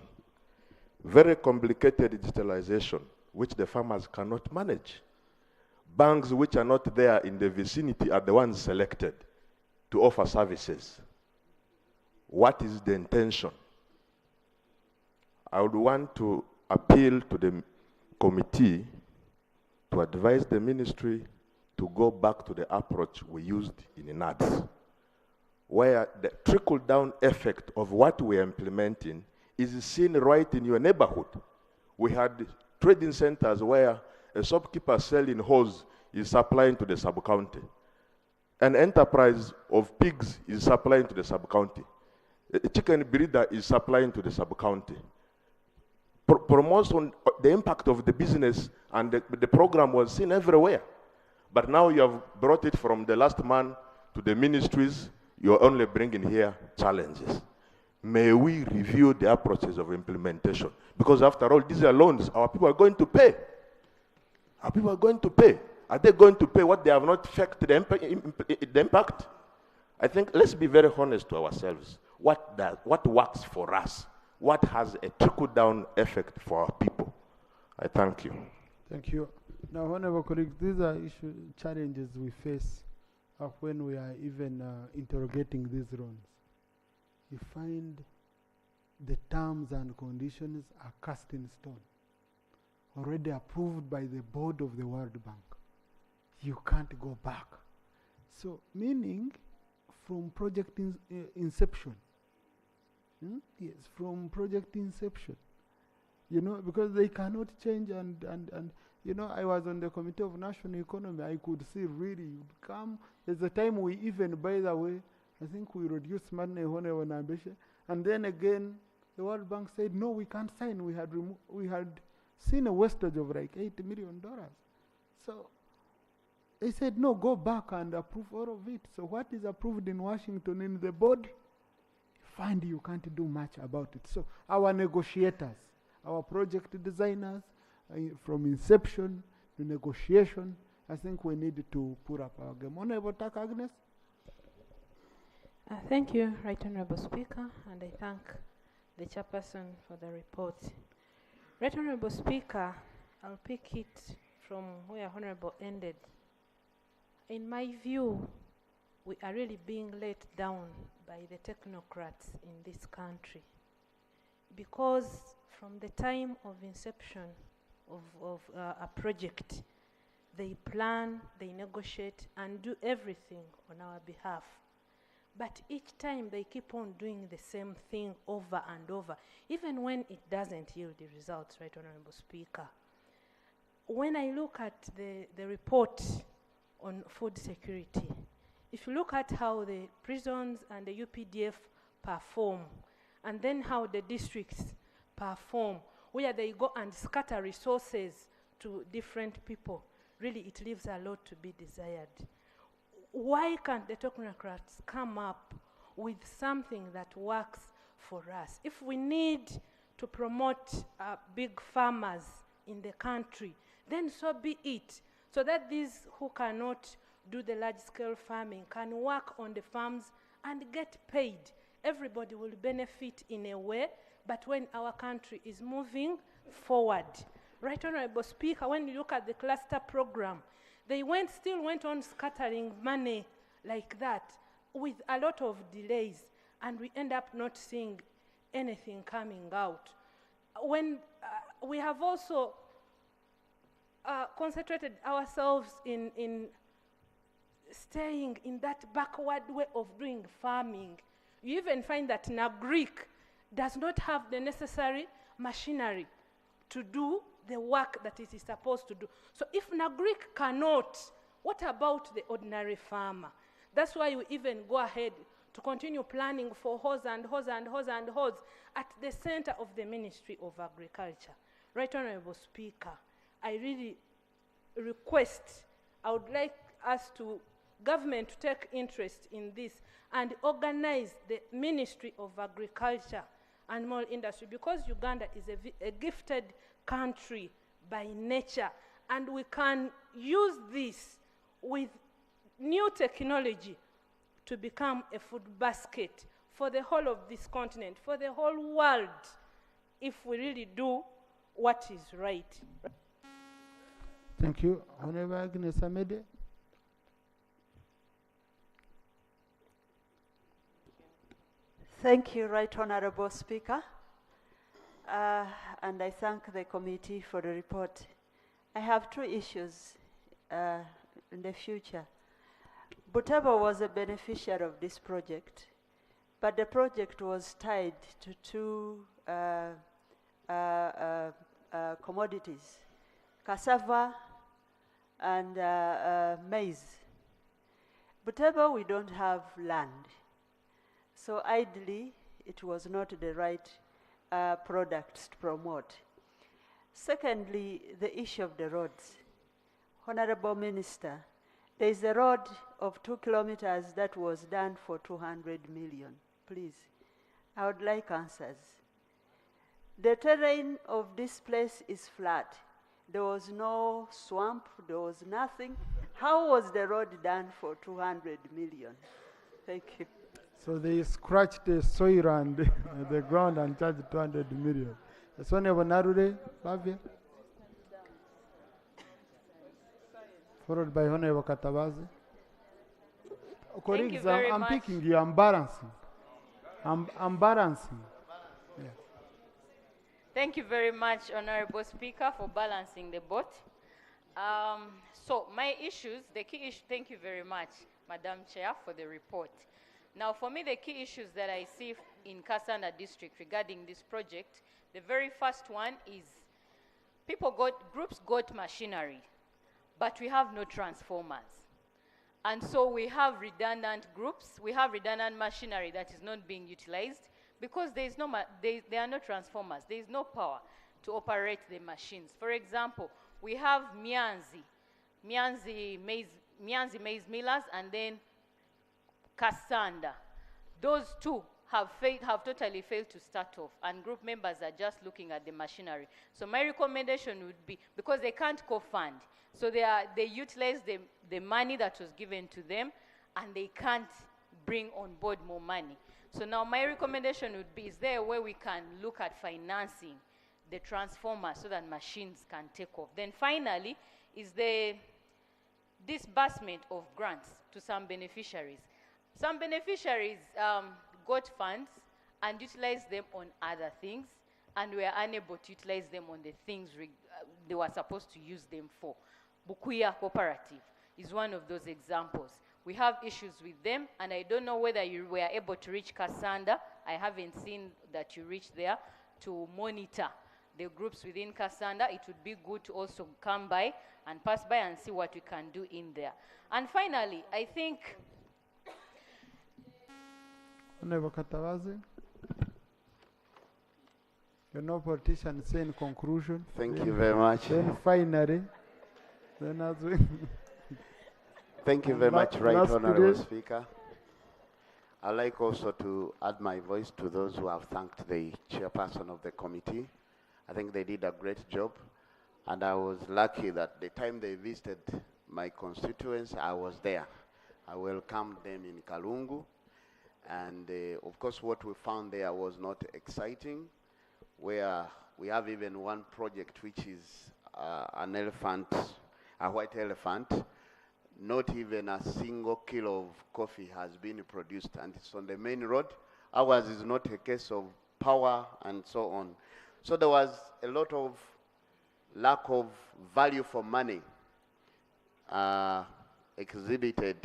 Very complicated digitalization, which the farmers cannot manage. Banks which are not there in the vicinity are the ones selected to offer services. What is the intention? I would want to appeal to the committee to advise the ministry to go back to the approach we used in NADS, where the trickle-down effect of what we are implementing is seen right in your neighborhood. We had trading centers where a shopkeeper selling hose is supplying to the sub-county. An enterprise of pigs is supplying to the sub-county. A chicken breeder is supplying to the sub-county. Promotion, the impact of the business and the program was seen everywhere. But now you have brought it from the last man to the ministries, you're only bringing here challenges. May we review the approaches of implementation? Because after all, these are loans our people are going to pay. Our people are going to pay. Are they going to pay what they have not felt the impact? I think let's be very honest to ourselves. What works for us? What has a trickle-down effect for our people? I thank you. Thank you. Now, honorable colleagues, these are challenges we face when we are even interrogating these loans. You find the terms and conditions are cast in stone, already approved by the board of the World Bank. You can't go back. So, meaning from project inception. Yes, from project inception. You know, because they cannot change and you know, I was on the Committee of National Economy. I could see really you'd come. There's a time we even, by the way, I think we reduced money and then again the World Bank said no, we can't sign. We had seen a wastage of like $80 million. So they said no, go back and approve all of it. So what is approved in Washington in the board, find you can't do much about it. So our negotiators, our project designers, from inception to negotiation, I think we need to put up our game. Honorable Tak Agnes. Thank you, Right Honorable Speaker, and I thank the chairperson for the report. Right Honorable Speaker, I'll pick it from where Honorable ended. In my view, we are really being let down by the technocrats in this country, because from the time of inception of a project, they plan, they negotiate, and do everything on our behalf. But each time they keep on doing the same thing over and over, even when it doesn't yield the results, Right Honorable Speaker. When I look at the report on food security, if you look at how the prisons and the UPDF perform, and then how the districts perform, where they go and scatter resources to different people, really it leaves a lot to be desired. Why can't the technocrats come up with something that works for us? If we need to promote big farmers in the country, then so be it, so that these who cannot do the large-scale farming can work on the farms and get paid. Everybody will benefit in a way, but when our country is moving forward. Right Honorable Speaker, when you look at the cluster program, they still went on scattering money like that with a lot of delays, and we end up not seeing anything coming out. When we have also concentrated ourselves in staying in that backward way of doing farming, you even find that Nagric does not have the necessary machinery to do the work that it is supposed to do. So if Nagric cannot, what about the ordinary farmer? That's why we even go ahead to continue planning for hose and hose and hose and hose at the center of the Ministry of Agriculture. Right Honorable Speaker, I really request, I would like us to, government to take interest in this and organize the Ministry of Agriculture and Animal Industry, because Uganda is a gifted country by nature, and we can use this with new technology to become a food basket for the whole of this continent, for the whole world, if we really do what is right. Thank you. Honorable Agnes Amede. Thank you, Right Honourable Speaker. And I thank the committee for the report. I have two issues in the future. Butebo was a beneficiary of this project, but the project was tied to two commodities, cassava and maize. Butebo, we don't have land. So ideally, it was not the right products to promote. Secondly, the issue of the roads. Honorable Minister, there is a road of 2 kilometers that was done for 200 million. Please, I would like answers. The terrain of this place is flat. There was no swamp, there was nothing. How was the road done for 200 million? Thank you. So they scratched the soil and the ground and charged 200 million. Honorable Narude, Bavia. Followed by Honorable Katabazi. Thank you very I'm much. picking you, I'm balancing. I'm balancing. Yeah. Thank you very much, Honorable Speaker, for balancing the boat. So my issues, the key issue, thank you very much, Madam Chair, for the report. Now, for me, the key issues that I see in Kasanda district regarding this project, the very first one is groups got machinery, but we have no transformers. And so we have redundant groups, we have redundant machinery that is not being utilized because there are no transformers, there is no power to operate the machines. For example, we have Mianzi maize millers, and then Kasanda. Those two have totally failed to start off, and group members are just looking at the machinery. So my recommendation would be, because they can't co-fund, so they utilize the money that was given to them, and they can't bring on board more money. So now my recommendation would be, is there a way we can look at financing the transformer so that machines can take off? Then finally, is the disbursement of grants to some beneficiaries. Some beneficiaries got funds and utilized them on other things, and were unable to utilize them on the things they were supposed to use them for. Bukuya Cooperative is one of those examples. We have issues with them, and I don't know whether you were able to reach Kasanda. I haven't seen that you reached there to monitor the groups within Kasanda. It would be good to also come by and pass by and see what we can do in there. And finally, I think Honorable Katabazi. You're no politician, say in conclusion. Thank you very much. Then finally, then as we Thank you very much, Right last Honourable today. Speaker. I'd like also to add my voice to those who have thanked the chairperson of the committee. I think they did a great job, and I was lucky that the time they visited my constituents, I was there. I welcomed them in Kalungu, and of course what we found there was not exciting, where we have even one project which is an elephant, a white elephant. Not even a single kilo of coffee has been produced, and it's on the main road. Ours is not a case of power and so on. So there was a lot of lack of value for money exhibited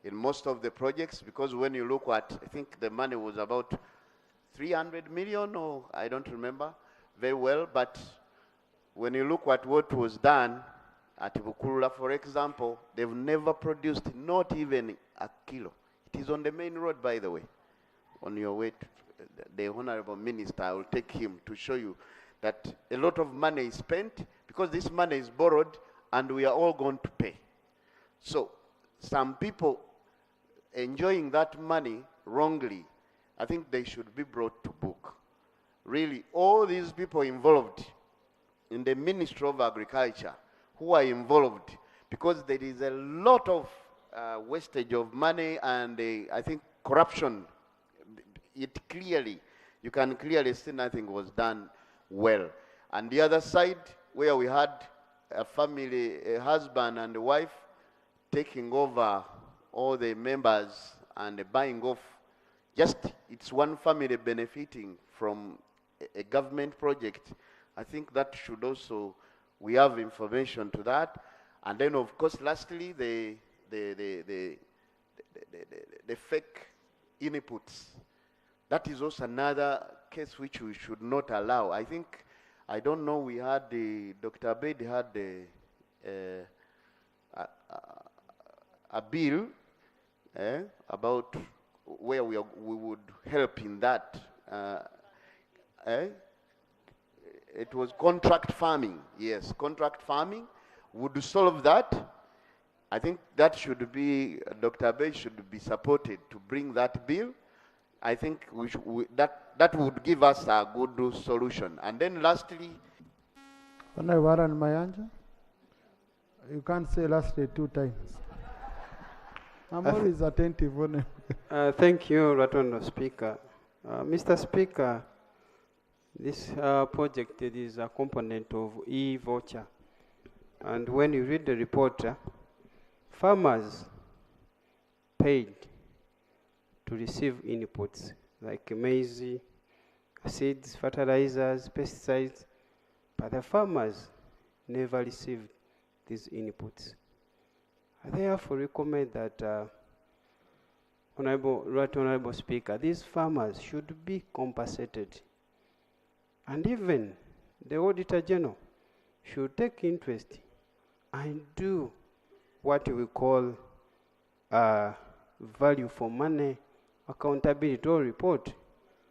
in most of the projects, because when you look at, I think the money was about 300 million, or I don't remember very well, but when you look at what was done at Bukulula, for example, they've never produced not even a kilo. It is on the main road, by the way. On your way to the Honorable Minister, I will take him to show you that a lot of money is spent because this money is borrowed and we are all going to pay. So some people enjoying that money wrongly, I think they should be brought to book. Really, all these people involved in the Ministry of Agriculture who are involved, because there is a lot of wastage of money and I think corruption. It clearly, you can clearly see nothing was done well. And the other side, where we had a family, a husband and a wife, taking over all the members and buying off just it's one family benefiting from a government project, I think that should also, we have information to that. And then of course, lastly, the fake inputs. That is also another case which we should not allow. I think, I don't know, we had Dr. Abed had a bill about where we would help in that. It was contract farming. Yes, contract farming would solve that. I think that should be, Dr. Abed should be supported to bring that bill. I think that would give us a good solution. And then lastly, Honorable Mayanja, you can't say lastly 2 times. I'm always attentive. Thank you, Ratondo Speaker. Mr. Speaker, this project is a component of e-voucher. And when you read the report, farmers paid to receive inputs like maize, seeds, fertilizers, pesticides, but the farmers never received these inputs. I therefore recommend that, Honorable Speaker, these farmers should be compensated. And even the Auditor General should take interest and do what we call value for money accountability or report,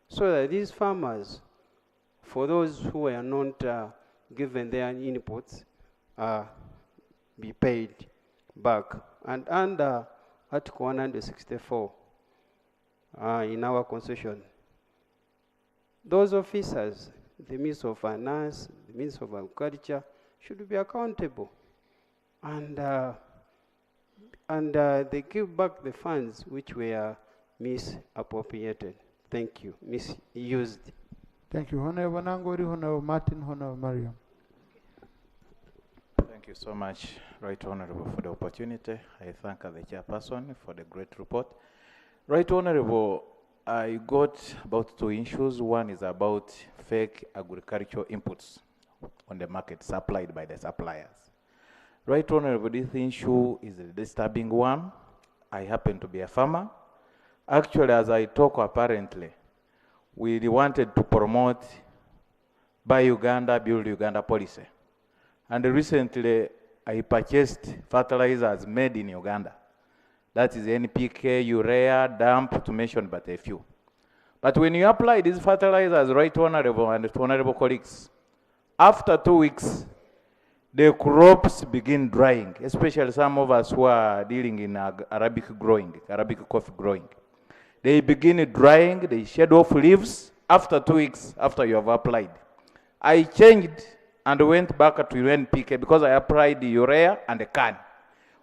so that these farmers, for those who are not given their inputs, be paid back. And under Article 164 in our constitution, those officers, the Minister of Finance, the Minister of Agriculture, should be accountable. And they give back the funds which were misappropriated. Thank you. Misused. Thank you. Honorable Nangori, Honorable Martin, Honorable Mariam. Thank you so much, Right Honorable, for the opportunity. I thank the chairperson for the great report. Right Honorable, I got about 2 issues. One is about fake agricultural inputs on the market supplied by the suppliers. Right Honorable, this issue is a disturbing one. I happen to be a farmer. Actually, as I talk apparently, we wanted to promote Buy Uganda, Build Uganda policy. And recently, I purchased fertilizers made in Uganda. That is NPK, urea, DAMP, to mention but a few. But when you apply these fertilizers, Right Honorable and Honorable colleagues, after 2 weeks, the crops begin drying, especially some of us who are dealing in Arabic coffee growing. They begin drying, they shed off leaves after 2 weeks after you have applied. I changed and went back to NPK because I applied the urea and the can.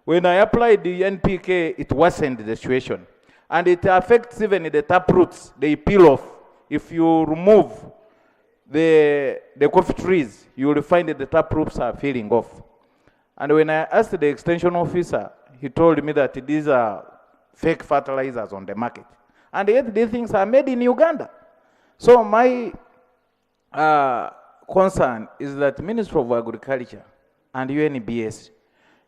When I applied the NPK, it worsened the situation. And it affects even the tap roots, they peel off. If you remove the coffee trees, you will find that the tap roots are peeling off. And when I asked the extension officer, he told me that these are fake fertilizers on the market. And yet these things are made in Uganda. So my concern is that Ministry of Agriculture and UNBS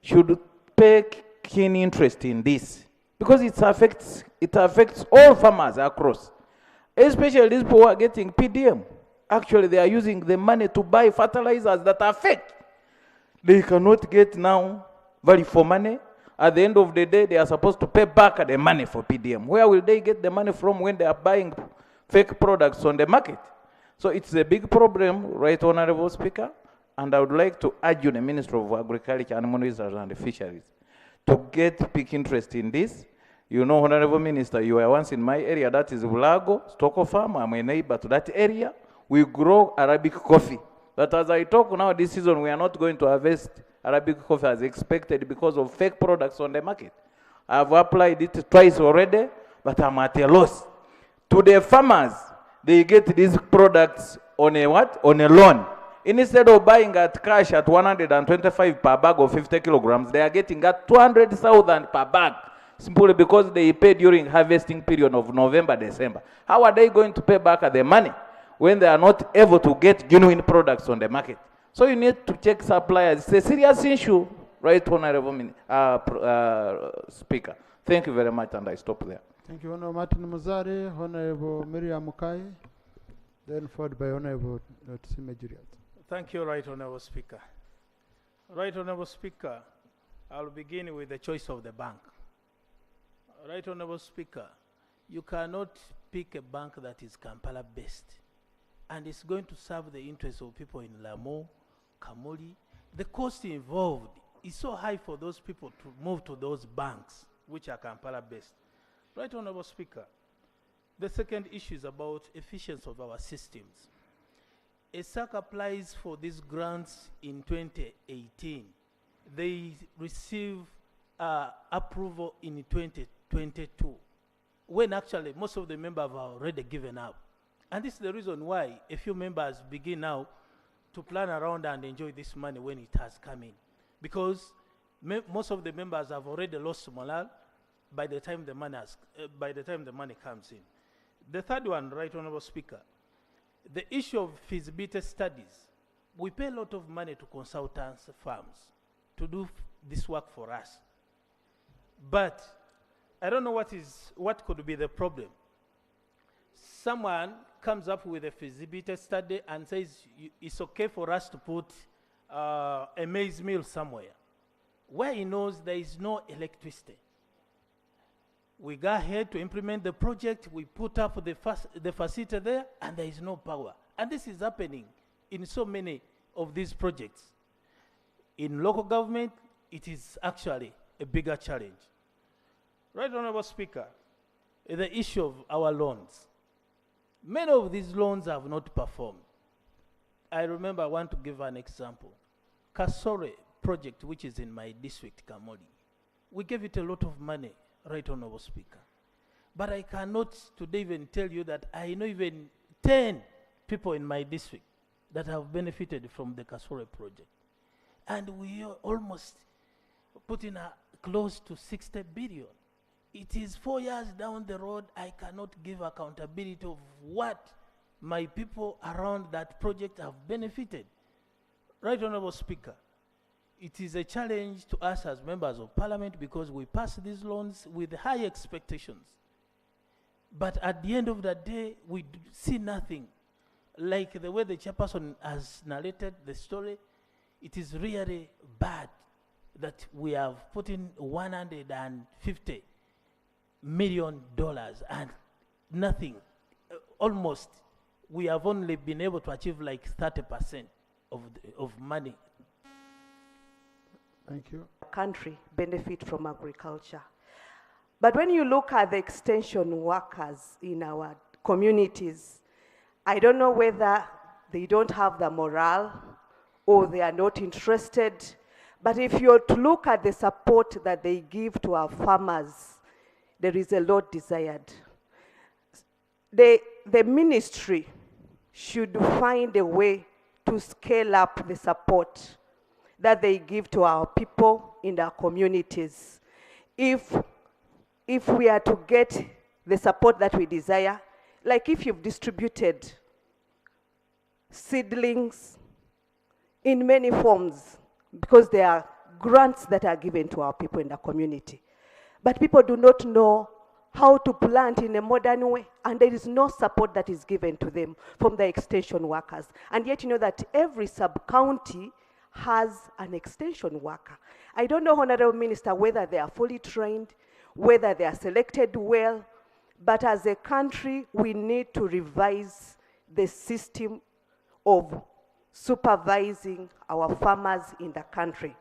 should pay keen interest in this, because it affects all farmers across, especially these people who are getting PDM. Actually, they are using the money to buy fertilizers that are fake. They cannot get now value for money. At the end of the day, they are supposed to pay back the money for PDM. Where will they get the money from when they are buying fake products on the market? So it's a big problem, Right Honorable Speaker, and I would like to urge the Minister of Agriculture, Animal Research and Fisheries to get big interest in this. You know, Honorable Minister, you were once in my area, that is Vulago, Stoko Farm. I'm a neighbor to that area. We grow Arabic coffee. But as I talk now this season, we are not going to harvest Arabic coffee as expected because of fake products on the market. I have applied it twice already, but I'm at a loss. To the farmers, they get these products on a what? On a loan. Instead of buying at cash at 125 per bag of 50 kilograms, they are getting at 200,000 per bag. simply because they pay during harvesting period of November, December. How are they going to pay back the money when they are not able to get genuine products on the market? So you need to check suppliers. It's a serious issue, right, Honorable Speaker. Thank you very much, and I stop there. Thank you, Honorable Martin Muzare, Honorable Miriam Mukai, then followed by Honorable Simejiriat. Thank you, Right Honorable Speaker. Right Honorable Speaker, I'll begin with the choice of the bank. Right Honorable Speaker, you cannot pick a bank that is Kampala-based and it's going to serve the interests of people in Lamo, Kamuli. The cost involved is so high for those people to move to those banks which are Kampala-based. Right Honorable Speaker, the second issue is about efficiency of our systems. ESAC applies for these grants in 2018. They receive approval in 2022, when actually most of the members have already given up. And this is the reason why a few members begin now to plan around and enjoy this money when it has come in. Because most of the members have already lost morale by the time the money comes in. The third one, Right Honorable Speaker, the issue of feasibility studies. We pay a lot of money to consultants firms to do this work for us. But I don't know what could be the problem. Someone comes up with a feasibility study and says it's okay for us to put a maize mill somewhere, where he knows there is no electricity. We go ahead to implement the project, we put up the facility there, and there is no power. And this is happening in so many of these projects. In local government, it is actually a bigger challenge. Right Honorable Speaker, the issue of our loans. Many of these loans have not performed. I remember I want to give an example. Kasore project, which is in my district, Kamodi. We gave it a lot of money, Right Honorable Speaker. But I cannot today even tell you that I know even 10 people in my district that have benefited from the Kasore project. And we are almost putting close to 60 billion. It is 4 years down the road. I cannot give accountability of what my people around that project have benefited. Right Honorable Speaker, it is a challenge to us as members of Parliament because we pass these loans with high expectations. But at the end of the day, we see nothing. Like the way the chairperson has narrated the story, it is really bad that we have put in $150 million and nothing. Almost, we have only been able to achieve like 30% of money. Thank you. Country benefit from agriculture. But when you look at the extension workers in our communities, I don't know whether they don't have the morale or they are not interested. But if you're to look at the support that they give to our farmers, there is a lot desired. The ministry should find a way to scale up the support that they give to our people in our communities. If we are to get the support that we desire, like if you've distributed seedlings in many forms, because there are grants that are given to our people in the community. But people do not know how to plant in a modern way, and there is no support that is given to them from the extension workers. And yet you know that every sub-county has an extension worker. I don't know, Honorable Minister, whether they are fully trained, whether they are selected well, but as a country, we need to revise the system of supervising our farmers in the country.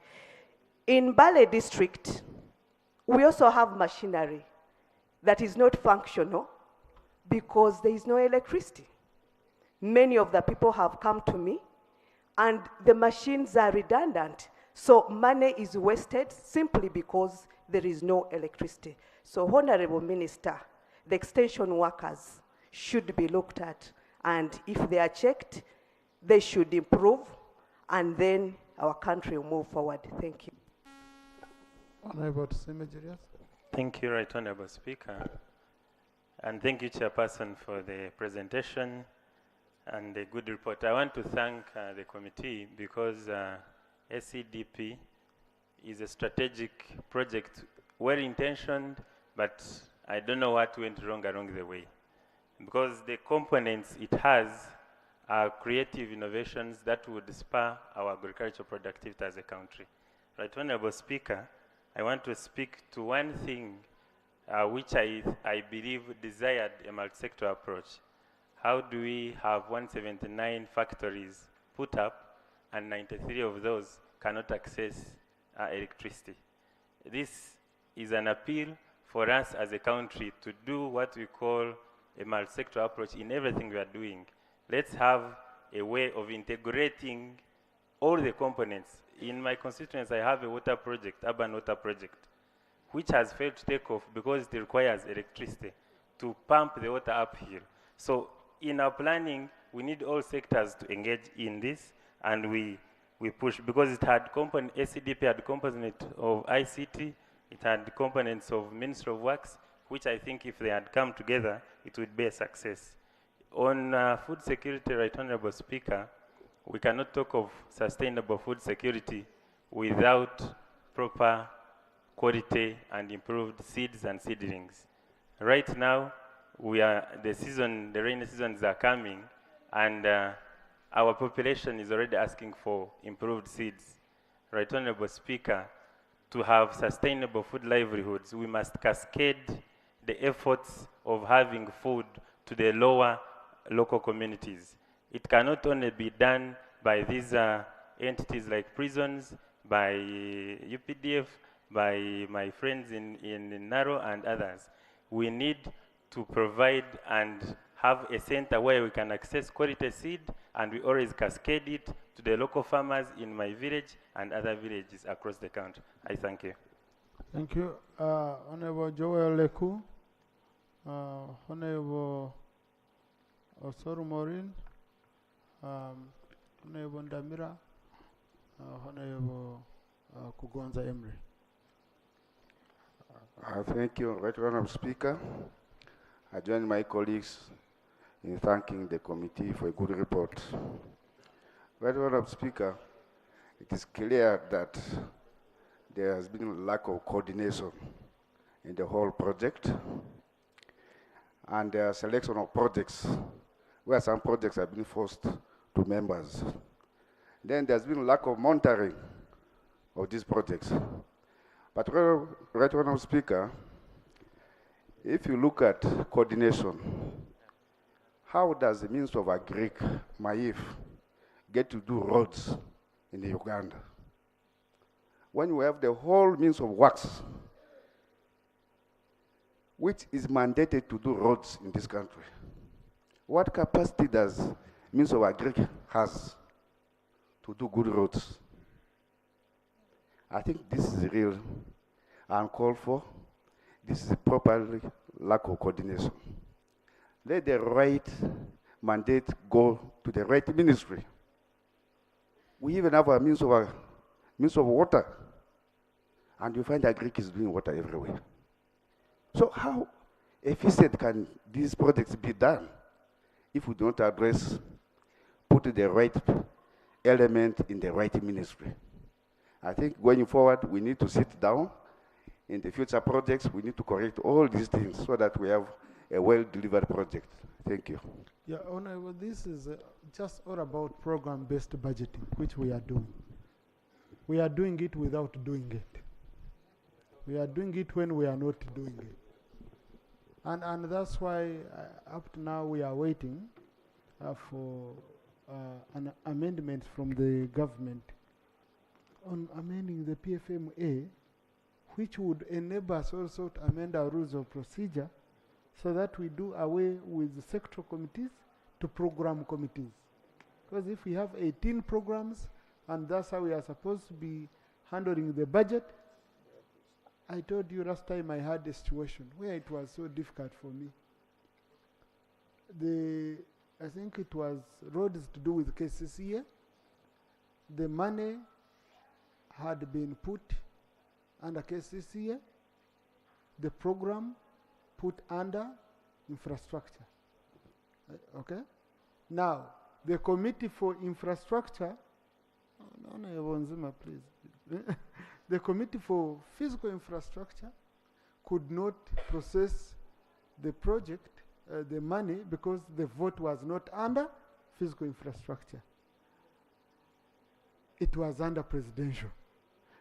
In Bale district, we also have machinery that is not functional because there is no electricity. Many of the people have come to me and the machines are redundant. So money is wasted simply because there is no electricity. So Honorable Minister, the extension workers should be looked at, and if they are checked, they should improve, and then our country will move forward. Thank you. Honorable Simejiriat. Thank you, Right Honourable Speaker. And thank you, Chairperson, for the presentation and the good report. I want to thank the committee because SCDP is a strategic project, well-intentioned, but I don't know what went wrong along the way. Because the components it has are creative innovations that would spur our agricultural productivity as a country. Right Honourable Speaker, I want to speak to one thing which I believe desired a multi-sector approach. How do we have 179 factories put up and 93 of those cannot access electricity? This is an appeal for us as a country to do what we call a multi-sector approach in everything we are doing. Let's have a way of integrating all the components. In my constituency, I have a water project, urban water project, which has failed to take off because it requires electricity to pump the water uphill. So in our planning, we need all sectors to engage in this, and we push, because it had SCDP had component of ICT, it had components of Ministry of Works, which I think if they had come together, it would be a success. On food security, Right Honourable Speaker, we cannot talk of sustainable food security without proper quality and improved seeds and seedlings. Right now, the rainy seasons are coming, and our population is already asking for improved seeds. Right Honourable Speaker, to have sustainable food livelihoods, we must cascade the efforts of having food to the lower local communities. It cannot only be done by these entities like prisons, by UPDF, by my friends in Naro and others. We need to provide and have a center where we can access quality seed, and we always cascade it to the local farmers in my village and other villages across the country. I thank you. Thank you. Honorable Joel Leku, Honorable Osoru Morin, Honorable Ndamira, Honorable Kugonza Emre. Thank you, Right Honourable Speaker. I join my colleagues in thanking the committee for a good report. Right Honourable Speaker, it is clear that there has been a lack of coordination in the whole project, and the selection of projects, where some projects have been forced to members. Then there's been a lack of monitoring of these projects. But Right Honourable Speaker, if you look at coordination, how does the Minister of Agric, Maif, get to do roads in Uganda? When you have the whole Minister of Works, which is mandated to do roads in this country, what capacity does Minister of Agric has to do good roads? I think this is real uncalled for. This is a properly lack of coordination. Let the right mandate go to the right ministry. We even have a Minister of Water, and you find Agric is doing water everywhere. So how efficient can these projects be done if we don't address, put the right element in the right ministry? I think going forward, we need to sit down. In the future projects, we need to correct all these things so that we have a well-delivered project. Thank you. Yeah, Honorable, this is just all about program-based budgeting, which we are doing. We are doing it without doing it. We are doing it when we are not doing it. And that's why up to now we are waiting for an amendment from the government on amending the PFMA, which would enable us also to amend our rules of procedure so that we do away with the sectoral committees to program committees. Because if we have 18 programs and that's how we are supposed to be handling the budget, I told you last time I had a situation where it was so difficult for me. I think it was roads to do with KCCA. The money had been put under KCCA, the program put under infrastructure. Okay? Now, the Committee for Infrastructure, please. The Committee for Physical Infrastructure could not process the project, the money, because the vote was not under physical infrastructure. It was under presidential.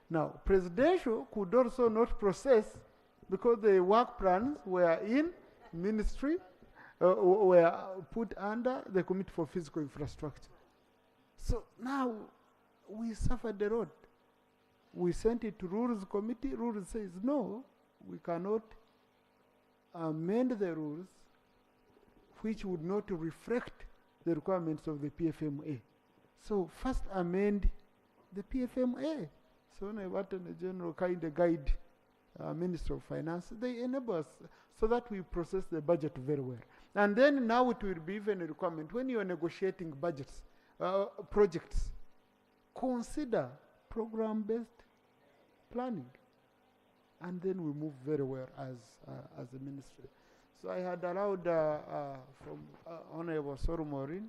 Now, presidential could also not process because the work plans were in ministry, were put under the Committee for Physical Infrastructure. So now we suffered the road. We sent it to Rules Committee. Rules says, no, we cannot amend the rules which would not reflect the requirements of the PFMA. So first amend the PFMA. So what the general kind of guide Minister of Finance, they enable us so that we process the budget very well. And then now it will be even a requirement when you are negotiating budgets, projects, consider program-based planning. And then we move very well as a ministry. So I had allowed from Honorable Soromorin,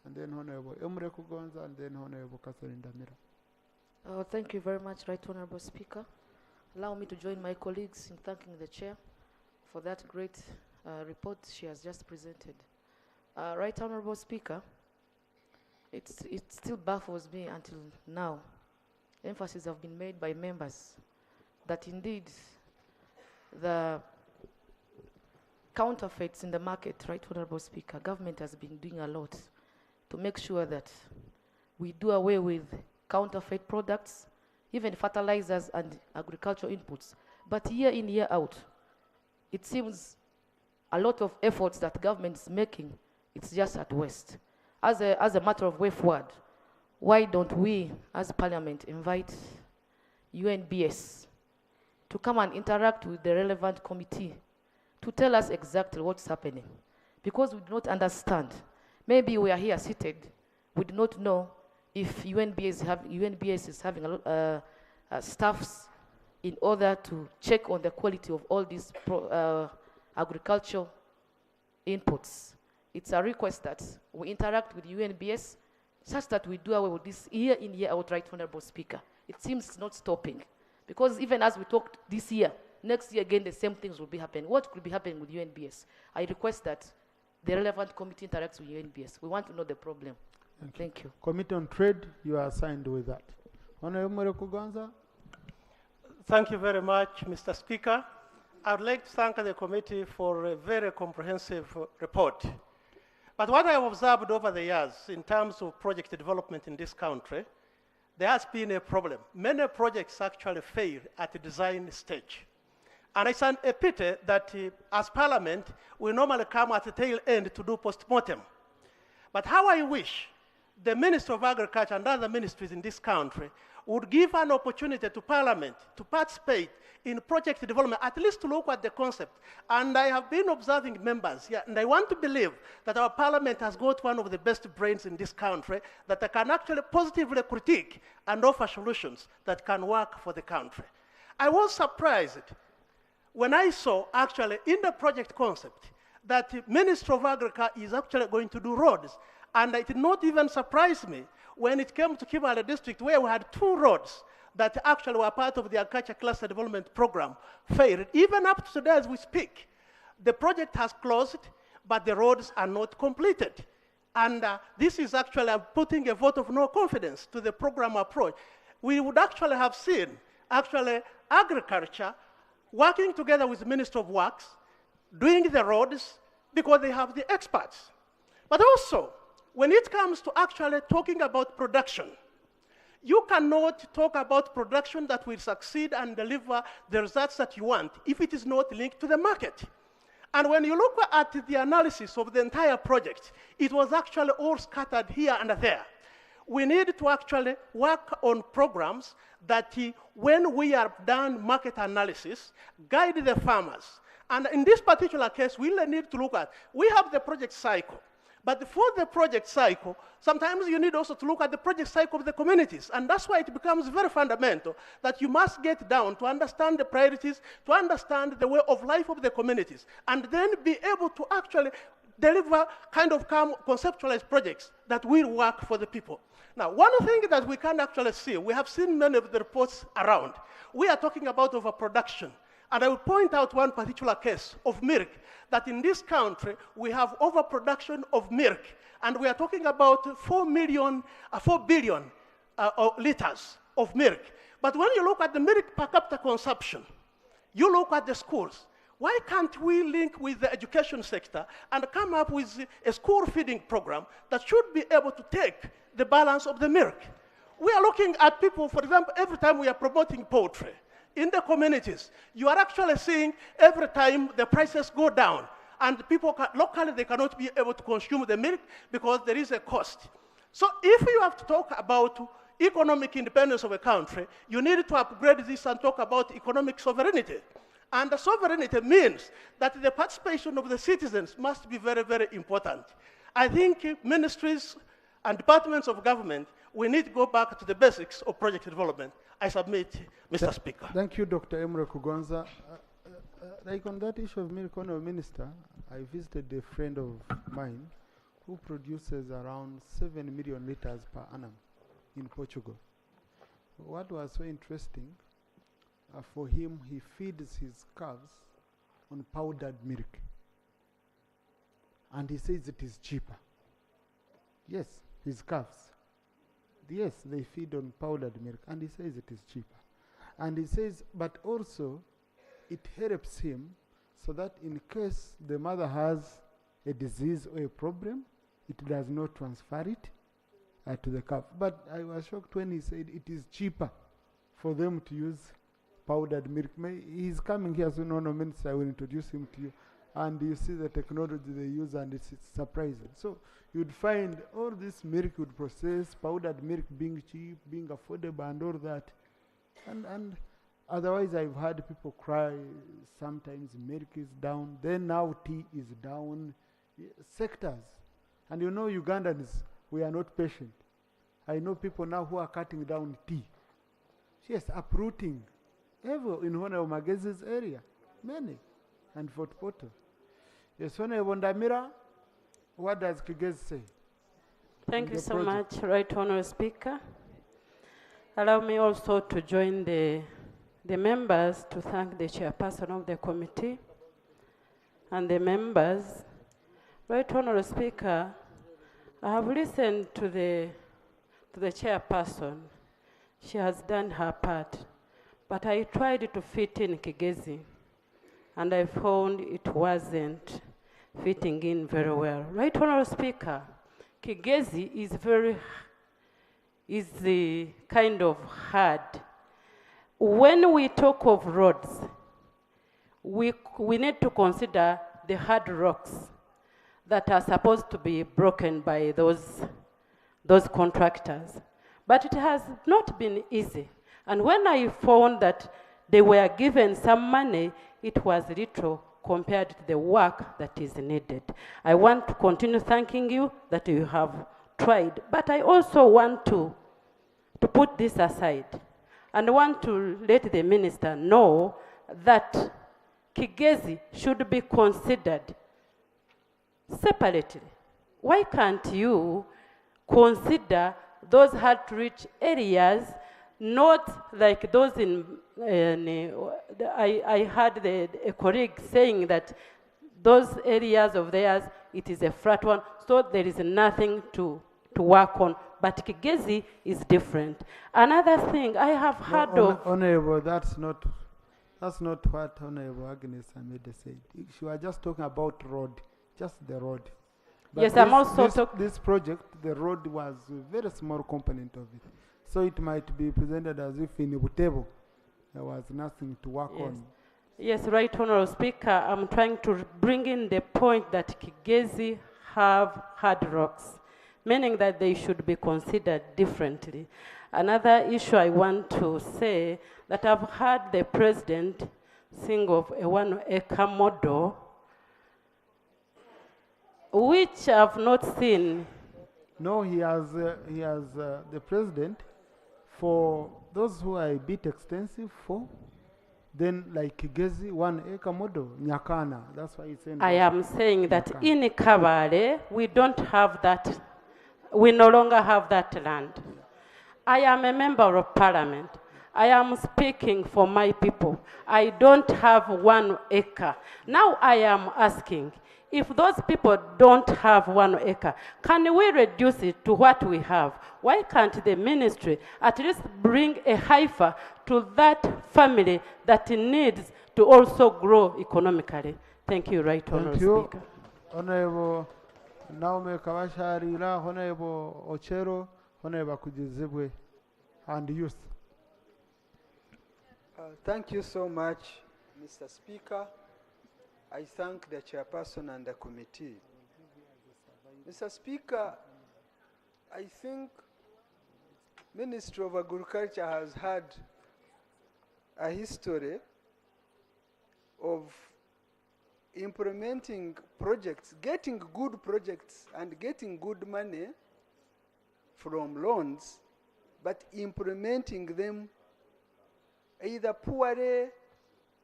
and then Honorable Emre Kugonza, and then Honorable Catherine Damira. Thank you very much, Right Honorable Speaker. Allow me to join my colleagues in thanking the Chair for that great report she has just presented. Right Honorable Speaker, it still baffles me until now. Emphasis have been made by members that indeed the counterfeits in the market, Right Honorable Speaker, government has been doing a lot to make sure that we do away with counterfeit products, even fertilizers and agricultural inputs. But year in, year out, it seems a lot of efforts that government is making, it's just at waste. As a matter of way forward, why don't we, as Parliament, invite UNBS to come and interact with the relevant committee to tell us exactly what's happening? Because we do not understand. Maybe we are here seated, we do not know if UNBS is having staffs in order to check on the quality of all these agricultural inputs. It's a request that we interact with UNBS such that we do away with this year in, year out, Right Honorable Speaker. It seems it's not stopping. Because even as we talked this year, next year again the same things will be happening. What could be happening with UNBS? I request that the relevant committee interacts with UNBS. We want to know the problem. Thank you. Committee on Trade, you are assigned with that. Honorable Kuganza. Thank you very much, Mr. Speaker. I would like to thank the committee for a very comprehensive report. But what I have observed over the years in terms of project development in this country, there has been a problem. Many projects actually fail at the design stage. And it's a pity that as Parliament, we normally come at the tail end to do post-mortem. But how I wish the Minister of Agriculture and other ministries in this country would give an opportunity to Parliament to participate in project development, at least to look at the concept. And I have been observing members here, and I want to believe that our Parliament has got one of the best brains in this country that can actually positively critique and offer solutions that can work for the country. I was surprised when I saw actually in the project concept that the Minister of Agriculture is actually going to do roads. And it did not even surprise me when it came to Kibale district, where we had 2 roads that actually were part of the agriculture cluster development program failed. Even up to today as we speak, the project has closed, but the roads are not completed. And this is actually putting a vote of no confidence to the program approach. We would actually have seen agriculture working together with the Minister of Works, doing the roads, because they have the experts. But also, when it comes to actually talking about production, you cannot talk about production that will succeed and deliver the results that you want if it is not linked to the market. And when you look at the analysis of the entire project, it was actually all scattered here and there. We need to actually work on programs that when we are done market analysis, guide the farmers. And in this particular case, we need to look at, we have the project cycle, But for the project cycle, sometimes you need also to look at the project cycle of the communities. And that's why it becomes very fundamental that you must get down to understand the priorities, to understand the way of life of the communities, and then be able to actually deliver kind of conceptualized projects that will work for the people. Now, one thing that we can actually see, we have seen many of the reports around. We are talking about overproduction. And I will point out one particular case of milk, that in this country, we have overproduction of milk. And we are talking about 4 billion liters of milk. But when you look at the milk per capita consumption, you look at the schools. Why can't we link with the education sector and come up with a school feeding program that should be able to take the balance of the milk? We are looking at people, for example, every time we are promoting poultry, in the communities, you are actually seeing every time the prices go down and people locally, they cannot be able to consume the milk because there is a cost. So if you have to talk about economic independence of a country, you need to upgrade this and talk about economic sovereignty. And the sovereignty means that the participation of the citizens must be very, very important. I think ministries and departments of government, we need to go back to the basics of project development. I submit, Mr. Speaker. Thank you, Dr. Emre Kugonza. Like on that issue of milk, Honourable Minister, I visited a friend of mine who produces around 7 million liters per annum in Portugal. What was so interesting, for him, he feeds his calves on powdered milk. And he says it is cheaper. Yes, his calves. Yes, they feed on powdered milk, and he says it is cheaper. And he says, but also, it helps him so that in case the mother has a disease or a problem, it does not transfer it to the calf. But I was shocked when he said it is cheaper for them to use powdered milk. He's coming here soon, Honourable Minister, I will introduce him to you. And you see the technology they use, and it's surprising. So you'd find all this milk would process, powdered milk being cheap, being affordable, and all that. And otherwise, I've had people cry, sometimes milk is down, then now tea is down. Sectors. And you know, Ugandans, we are not patient. I know people now who are cutting down tea. Yes, uprooting. Ever in Honourable Magezi's area. Many. And Fort Portal. Yes, Honourable Ndamira, what does Kigezi say? Thank you so much, Right Honourable Speaker. Allow me also to join the members to thank the chairperson of the committee and the members. Right Honourable Speaker, I have listened to the chairperson. She has done her part, but I tried to fit in Kigezi, and I found it wasn't fitting in very well. Right Honourable Speaker, Kigezi is the kind of hard. When we talk of roads, we need to consider the hard rocks that are supposed to be broken by those contractors. But it has not been easy. And when I found that they were given some money, it was little compared to the work that is needed. I want to continue thanking you that you have tried, but I also want to put this aside and want to let the minister know that Kigezi should be considered separately. Why can't you consider those hard-to-reach areas, not like those I heard a colleague saying that those areas of theirs, it is a flat one, so there is nothing to work on. But Kigezi is different. Another thing I have heard of... Honourable, that's not what Honourable Agnes Amede said. She was just talking about road, just the road. But yes, I'm also this project, the road was a very small component of it. So it might be presented as if in Butebo, there was nothing to work on. Yes, Right Honourable Speaker, I'm trying to bring in the point that Kigezi have hard rocks, meaning that they should be considered differently. Another issue I want to say that I've heard the president sing of a 1-acre model. which I've not seen. No, he has the president, for those who are a bit extensive for, then like Gezi, 1 acre model, Nyakana, that's why it's saying. I am saying that in Kabale, we don't have that, we no longer have that land. I am a member of parliament. I am speaking for my people. I don't have 1 acre. Now I am asking, if those people don't have 1 acre, can we reduce it to what we have? Why can't the ministry at least bring a heifer to that family that needs to also grow economically? Thank you, Right Honourable Speaker. Honourable Naume Kawasharira, Honourable Ochero, Honourable Kujizibwe, and youth. Thank you so much, Mr. Speaker. I thank the chairperson and the committee. Mr. Speaker, I think Ministry of Agriculture has had a history of implementing projects, getting good projects and getting good money from loans, but implementing them either poorly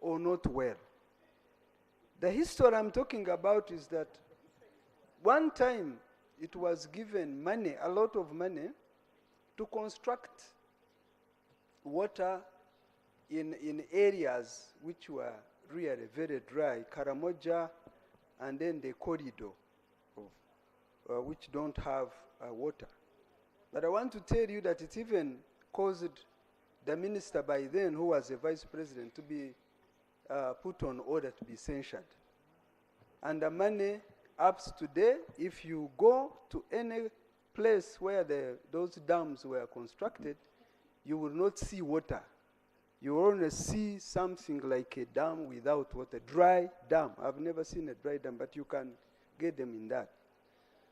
or not well. The history I'm talking about is that one time it was given money, a lot of money, to construct water in areas which were really very dry, Karamoja, and then the corridor, of, which don't have water. But I want to tell you that it even caused the minister by then, who was the vice president, to be put on order to be censured. And the money, up to today, if you go to any place where those dams were constructed, you will not see water. You will only see something like a dam without water, dry dam. I've never seen a dry dam, but you can get them in that.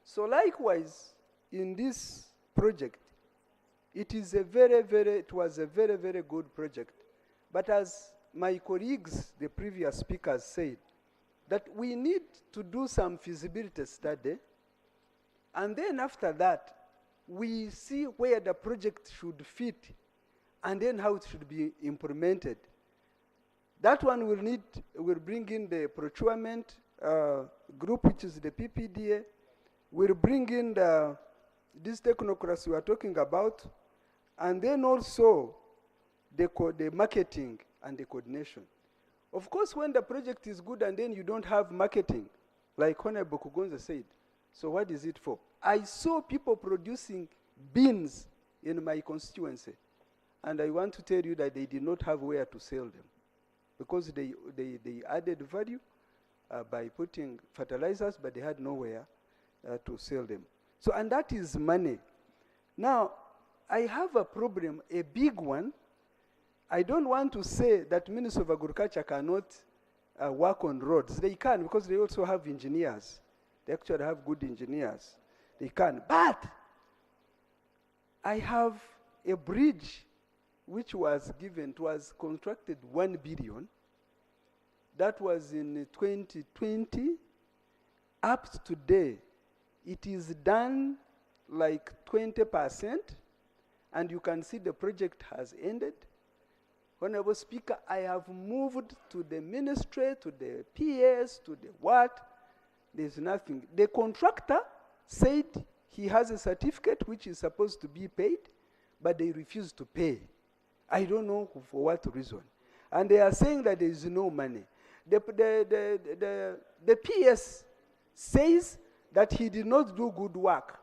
So likewise, in this project, it was a very, very good project. But as my colleagues, the previous speakers said, that we need to do some feasibility study, and then after that, we see where the project should fit, and then how it should be implemented. That one will bring in the procurement group, which is the PPDA, will bring in this technocracy we are talking about, and then also the marketing and the coordination. Of course, when the project is good and then you don't have marketing, like Honorable Kugonza said, so what is it for? I saw people producing beans in my constituency, and I want to tell you that they did not have where to sell them, because they added value by putting fertilizers, but they had nowhere to sell them. So, and that is money. Now, I have a problem, a big one. I don't want to say that Ministry of Agriculture cannot work on roads. They can, because they also have engineers. They actually have good engineers. They can. But I have a bridge which was given, it was constructed 1 billion. That was in 2020. Up to today, it is done like 20%, and you can see the project has ended. Honorable Speaker, I have moved to the ministry, to the PS, to the what. There's nothing. The contractor said he has a certificate which is supposed to be paid, but they refuse to pay. I don't know for what reason. And they are saying that there is no money. The PS says that he did not do good work.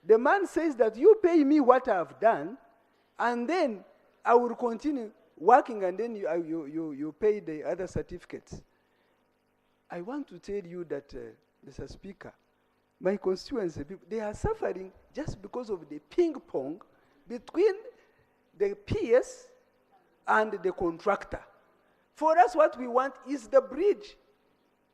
The man says that you pay me what I have done, and then I will continue working, and then you pay the other certificates. I want to tell you that, Mr. Speaker, my constituency people, they are suffering just because of the ping pong between the PS and the contractor. For us, what we want is the bridge.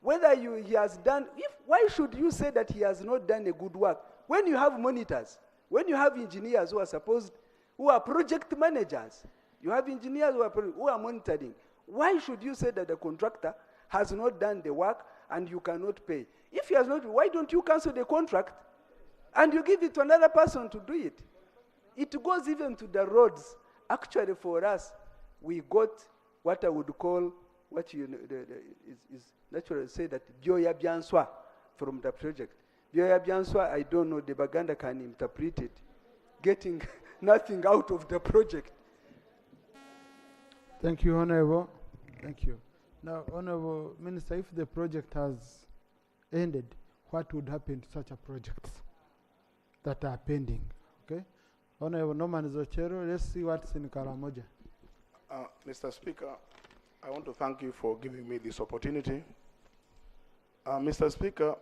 Whether he has done, why should you say that he has not done a good work? When you have monitors, when you have engineers who are project managers, you have engineers who are monitoring, why should you say that the contractor has not done the work and you cannot pay. If he has not, why don't you cancel the contract and you give it to another person to do it? It goes even to the roads. Actually, for us, we got what I would call, what you know, is naturally say that byoya byanswa from the project. Byoya byanswa, I don't know, the Baganda can interpret it. Getting nothing out of the project. Thank you, Honorable. Thank you. Now, Honorable Minister, if the project has ended, what would happen to such a projects that are pending? Okay? Honorable Norman Zochero, let's see what's in Karamoja. Mr. Speaker, I want to thank you for giving me this opportunity. Mr. Speaker,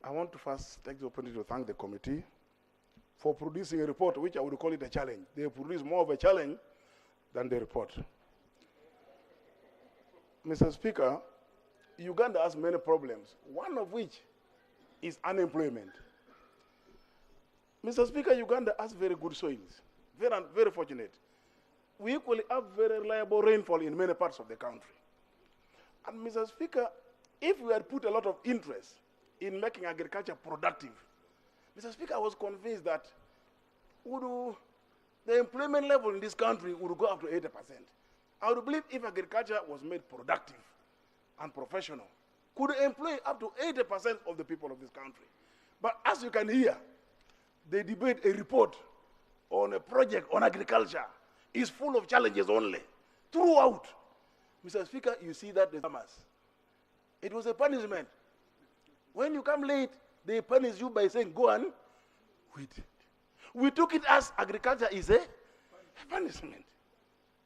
I want to first take the opportunity to thank the committee for producing a report, which I would call it a challenge. They produced more of a challenge than the report. Mr. Speaker, Uganda has many problems, one of which is unemployment. Mr. Speaker, Uganda has very good soils, very fortunate. We equally have very reliable rainfall in many parts of the country. And Mr. Speaker, if we had put a lot of interest in making agriculture productive, Mr. Speaker, I was convinced that the employment level in this country would go up to 80%. I would believe if agriculture was made productive and professional, could employ up to 80% of the people of this country. But as you can hear, the debate, a report on a project on agriculture is full of challenges only, throughout. Mr. Speaker, you see that the farmers, it was a punishment. When you come late, they punish you by saying, go on, wait. We took it as agriculture is a punishment.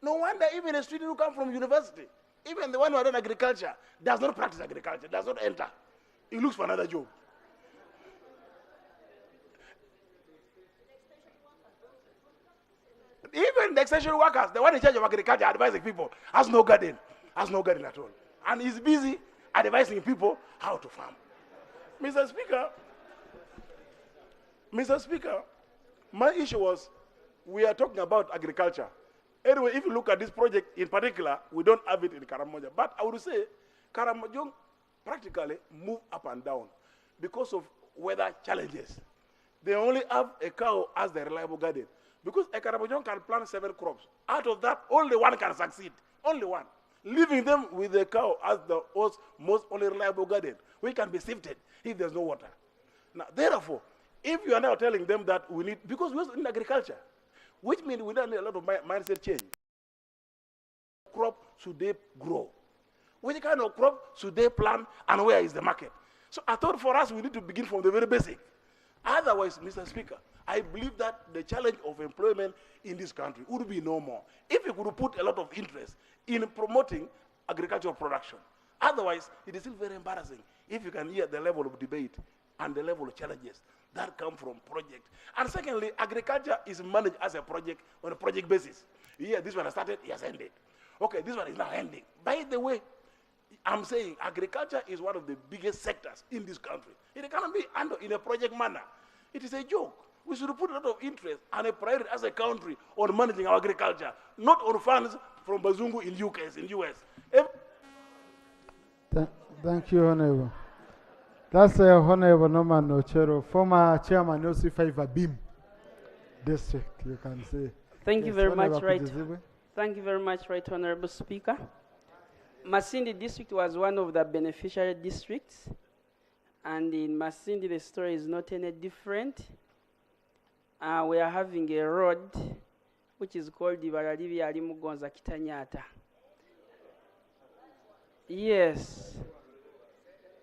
No wonder even a student who comes from university, even the one who has done agriculture, does not practice agriculture, does not enter. He looks for another job. Even the extension workers, the one in charge of agriculture advising people, has no garden at all. And he's busy advising people how to farm. Mr. Speaker, my issue was, we are talking about agriculture. Anyway, if you look at this project in particular, we don't have it in Karamoja. But I would say, Karamoja practically move up and down because of weather challenges. They only have a cow as the reliable garden. Because a Karamoja can plant 7 crops. Out of that, only one can succeed. Only one. Leaving them with the cow as the most only reliable garden, which can be sifted if there's no water. Now, therefore, if you are now telling them that we need, because we're in agriculture, which means we don't need a lot of mindset change. Crop should they grow? Which kind of crop should they plant, and where is the market? So I thought for us, we need to begin from the very basic. Otherwise, Mr. Speaker, I believe that the challenge of employment in this country would be no more if we could put a lot of interest in promoting agricultural production. Otherwise, it is still very embarrassing if you can hear the level of debate and the level of challenges that come from projects. And secondly, agriculture is managed as a project on a project basis. Yeah, this one has started, it has ended. Okay, this one is now ending. By the way, I'm saying agriculture is one of the biggest sectors in this country. It cannot be handled in a project manner. It is a joke. We should put a lot of interest and a priority as a country on managing our agriculture, not on funds from Bazungu in US. Thank you, Honorable. That's Honorable Norman Ochero, former chairman of C5 BIM district, you can say. Thank you very much, right. G'EBYENFUNA. Thank you very much, Right Honorable Speaker. Masindi district was one of the beneficiary districts, and in Masindi the story is not any different. We are having a road which is called Ibaralibi Ali Mugonza Kitanyata. Yes.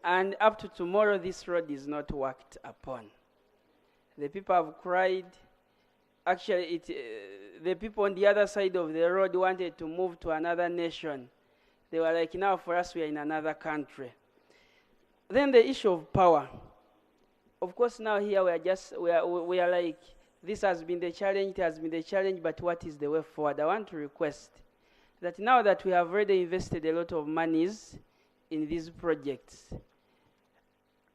And up to tomorrow, this road is not worked upon. The people have cried. Actually, the people on the other side of the road wanted to move to another nation. They were like, now for us, we are in another country. Then the issue of power. Of course, now here we are like, this has been the challenge, it has been the challenge, but what is the way forward? I want to request that now that we have already invested a lot of monies in these projects,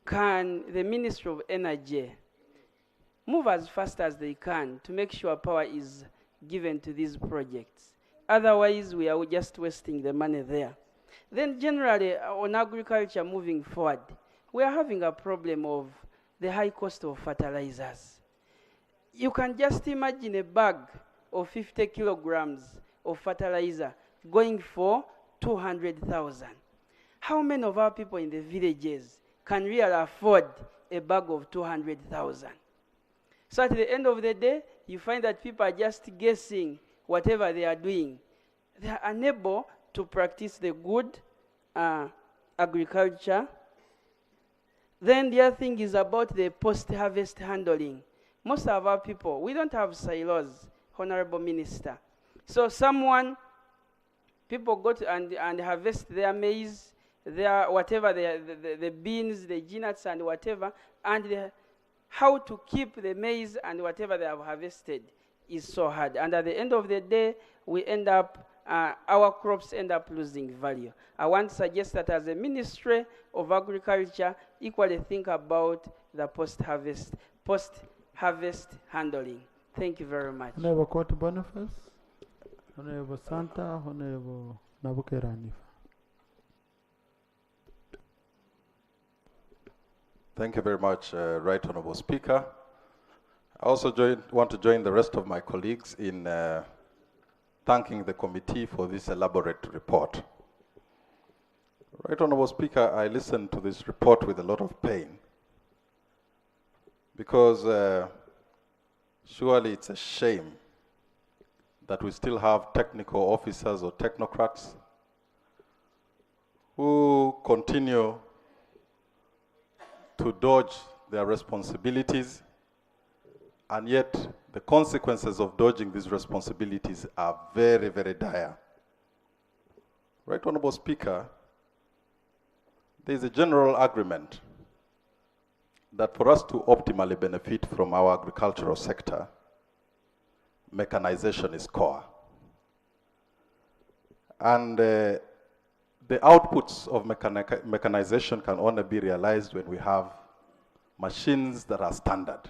can the Ministry of Energy move as fast as they can to make sure power is given to these projects? Otherwise, we are just wasting the money there. Then generally on agriculture moving forward, we are having a problem of the high cost of fertilizers. You can just imagine a bag of 50 kilograms of fertilizer going for 200,000. How many of our people in the villages can really afford a bag of 200,000? So at the end of the day, you find that people are just guessing whatever they are doing. They are unable to practice the good agriculture. Then the other thing is about the post-harvest handling. Most of our people, we don't have silos, Honorable Minister. So people go to and harvest their maize, their whatever, the beans, the nuts and whatever, and how to keep the maize and whatever they have harvested is so hard. And at the end of the day, we end up, our crops end up losing value. I want to suggest that as a Ministry of Agriculture, equally think about the post-harvest handling. Thank you very much. Honorable Court Boniface, Honorable Santa, Honorable Nabukeranifa. Thank you very much, Right Honorable Speaker. I also want to join the rest of my colleagues in thanking the committee for this elaborate report. Right Honorable Speaker, I listened to this report with a lot of pain because surely it's a shame that we still have technical officers or technocrats who continue to dodge their responsibilities, and yet the consequences of dodging these responsibilities are very, very dire. Right Honorable Speaker, there is a general agreement that for us to optimally benefit from our agricultural sector, mechanization is core. And the outputs of mechanization can only be realized when we have machines that are standard.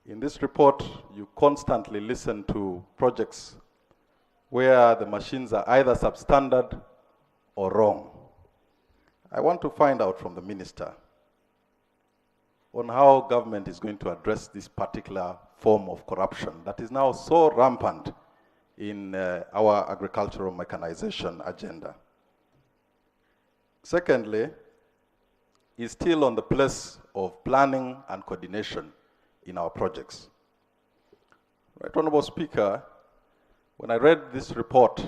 In this report, you constantly listen to projects where the machines are either substandard or wrong. I want to find out from the Minister on how government is going to address this particular form of corruption that is now so rampant in our agricultural mechanization agenda. Secondly, is still on the place of planning and coordination in our projects. Right Honorable Speaker, when I read this report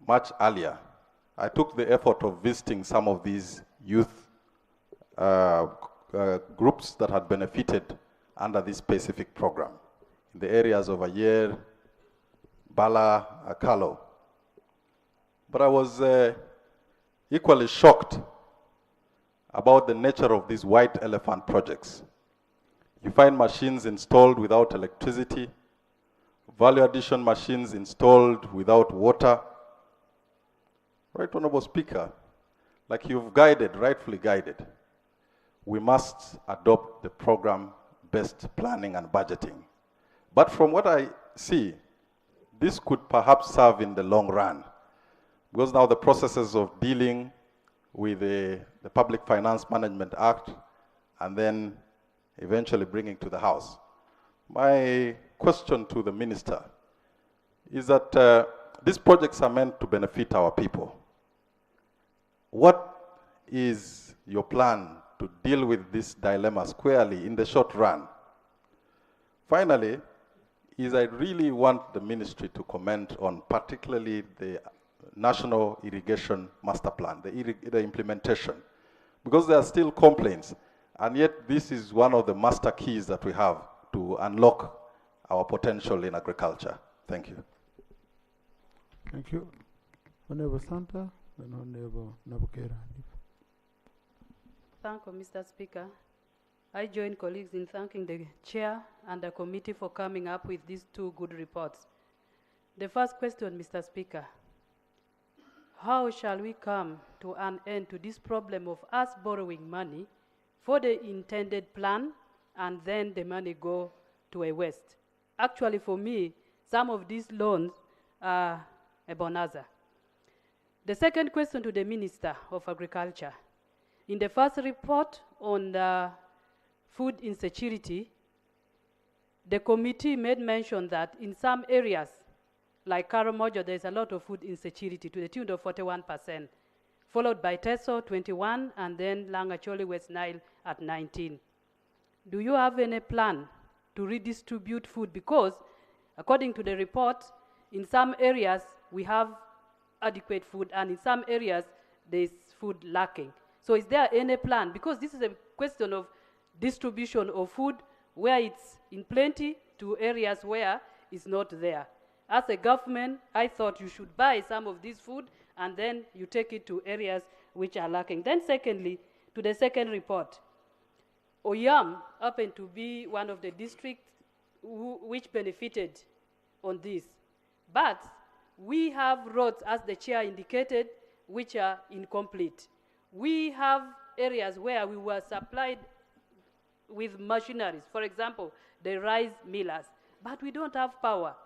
much earlier, I took the effort of visiting some of these youth groups that had benefited under this specific program in the areas of Ayer, Bala, Akalo. But I was equally shocked about the nature of these white elephant projects. You find machines installed without electricity, value addition machines installed without water. Right Honorable Speaker, like you've guided, rightfully guided, we must adopt the program-based planning and budgeting. But from what I see, this could perhaps serve in the long run, because now the processes of dealing with the Public Finance Management Act and then eventually bringing to the House. My question to the Minister is that these projects are meant to benefit our people. What is your plan to deal with this dilemma squarely in the short run? Finally, I really want the ministry to comment on particularly the National Irrigation Master Plan, the implementation, because there are still complaints, and yet this is one of the master keys that we have to unlock our potential in agriculture. Thank you. Thank you. Honorable Santa and Honorable Nabukera. Thank you, Mr. Speaker. I join colleagues in thanking the Chair and the committee for coming up with these two good reports. The first question, Mr. Speaker, how shall we come to an end to this problem of us borrowing money for the intended plan and then the money go to a waste? Actually, for me, some of these loans are a bonanza. The second question to the Minister of Agriculture. In the first report on the food insecurity, the committee made mention that in some areas, like Karamojo, there's a lot of food insecurity to the tune of 41%, followed by Teso, 21, and then Langacholi, West Nile at 19. Do you have any plan to redistribute food? Because according to the report, in some areas we have adequate food, and in some areas there's food lacking. So is there any plan? Because this is a question of distribution of food where it's in plenty to areas where it's not there. As a government, I thought you should buy some of this food and then you take it to areas which are lacking. Then secondly, to the second report, Oyam happened to be one of the districts which benefited on this. But we have roads, as the chair indicated, which are incomplete. We have areas where we were supplied with machineries, for example, the rice millers, but we don't have power.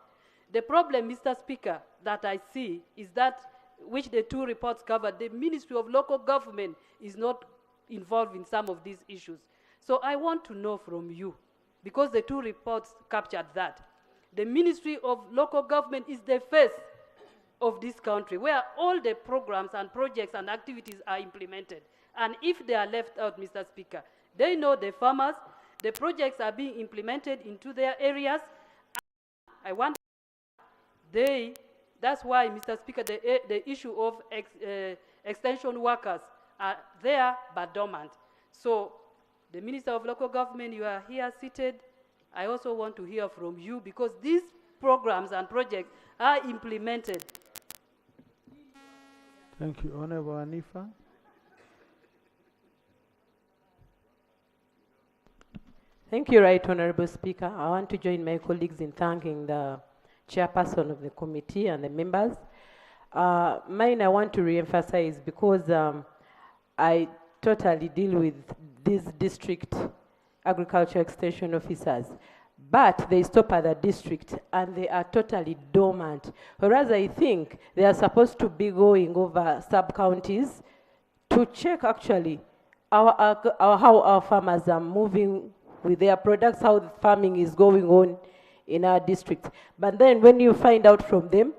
The problem, Mr. Speaker, that I see is that, which the two reports covered, the Ministry of Local Government is not involved in some of these issues. So I want to know from you, because the two reports captured that. The Ministry of Local Government is the face of this country, where all the programs and projects and activities are implemented. And if they are left out, Mr. Speaker, they know the farmers, the projects are being implemented into their areas. I want that's why, Mr. Speaker, the issue of extension workers are there but dormant. So the Minister of Local Government, you are here seated. I also want to hear from you, because these programs and projects are implemented. Thank you. Honorable Anifa. Thank you, Right Honorable Speaker. I want to join my colleagues in thanking the chairperson of the committee and the members. Mine I want to re-emphasize, because I totally deal with these district agriculture extension officers, but they stop at the district and they are totally dormant. Whereas I think they are supposed to be going over sub-counties to check actually how our farmers are moving with their products, how the farming is going on in our district. But then when you find out from them,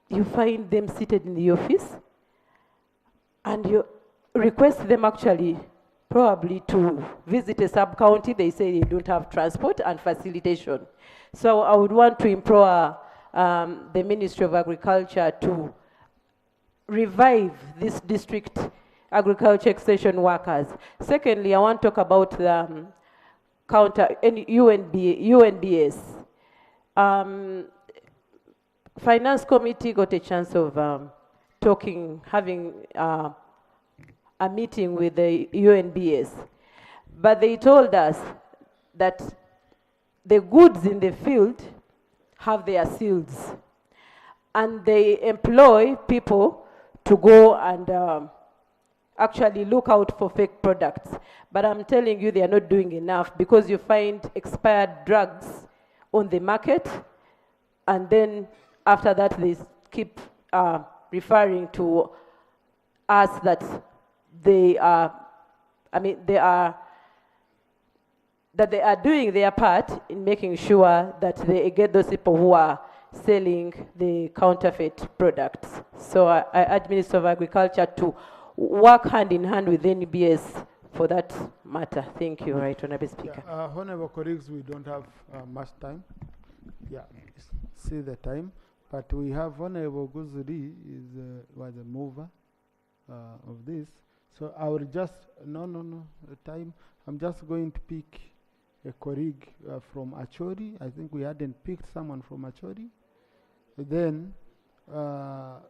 you find them seated in the office and you request them actually probably to visit a sub-county. They say they don't have transport and facilitation. So I would want to implore the Ministry of Agriculture to revive this district agriculture extension workers. Secondly, I want to talk about the UNBS. Finance Committee got a chance of having a meeting with the UNBS, but they told us that the goods in the field have their seals, and they employ people to go and actually look out for fake products. But I'm telling you, they are not doing enough, because you find expired drugs on the market, and then after that they keep referring to us that they are doing their part in making sure that they get those people who are selling the counterfeit products. So I urge Minister of Agriculture to work hand in hand with NBS for that matter. Thank you, Right Honorable Speaker. Honorable colleagues, we don't have much time. Yeah, see the time. But we have Honorable Guzuri was a mover of this. So I will just, time. I'm just going to pick a colleague from Achori. I think we hadn't picked someone from Achori. Then, I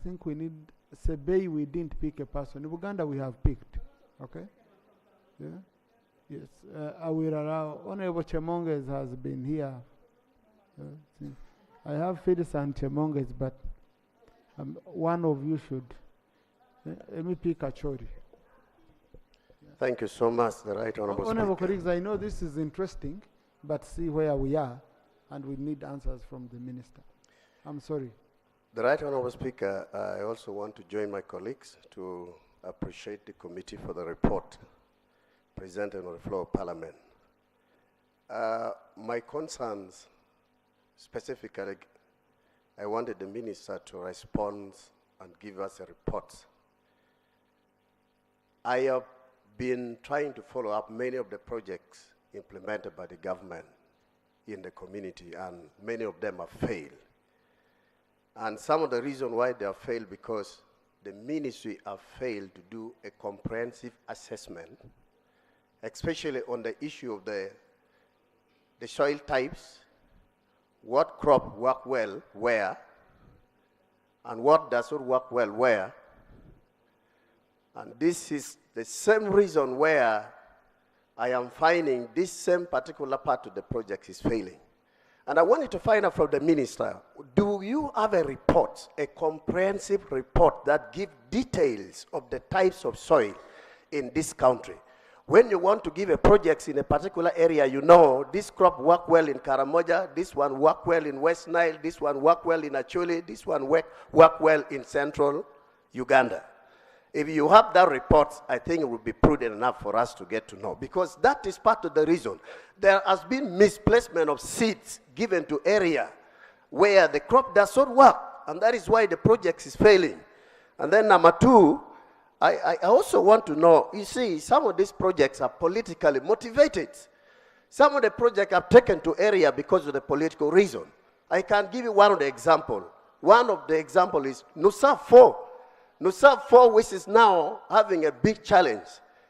think we need Sebei. We didn't pick a person. In Uganda, we have picked. Okay. Yeah. Yes. I will allow. Honorable Chemonges has been here. I have Phyllis and Chemonges, but one of you should. Let me pick Achori. Thank you so much, the Right Honorable Honorable Speaker. colleagues, I know this is interesting, but see where we are, and we need answers from the minister. I'm sorry. The Right Honourable Speaker, I also want to join my colleagues to appreciate the committee for the report presented on the floor of Parliament. My concerns, specifically, I wanted the Minister to respond and give us a report. I have been trying to follow up many of the projects implemented by the government in the community, and many of them have failed. And some of the reason why they have failed because the ministry have failed to do a comprehensive assessment, especially on the issue of the soil types, what crop work well where, and what does not work well where. And this is the same reason where I am finding this same particular part of the project is failing. And I wanted to find out from the minister, do you have a report, a comprehensive report that gives details of the types of soil in this country? When you want to give a project in a particular area, you know this crop work well in Karamoja, this one work well in West Nile, this one work well in Acholi, this one work well in central Uganda. If you have that report, I think it would be prudent enough for us to get to know, because that is part of the reason. There has been misplacement of seeds given to area where the crop does not work, and that is why the project is failing. And then number two, I also want to know, you see, some of these projects are politically motivated. Some of the projects are taken to area because of the political reason. I can give you one of the examples. One of the examples is Nusa 4. Nusa 4, which is now having a big challenge.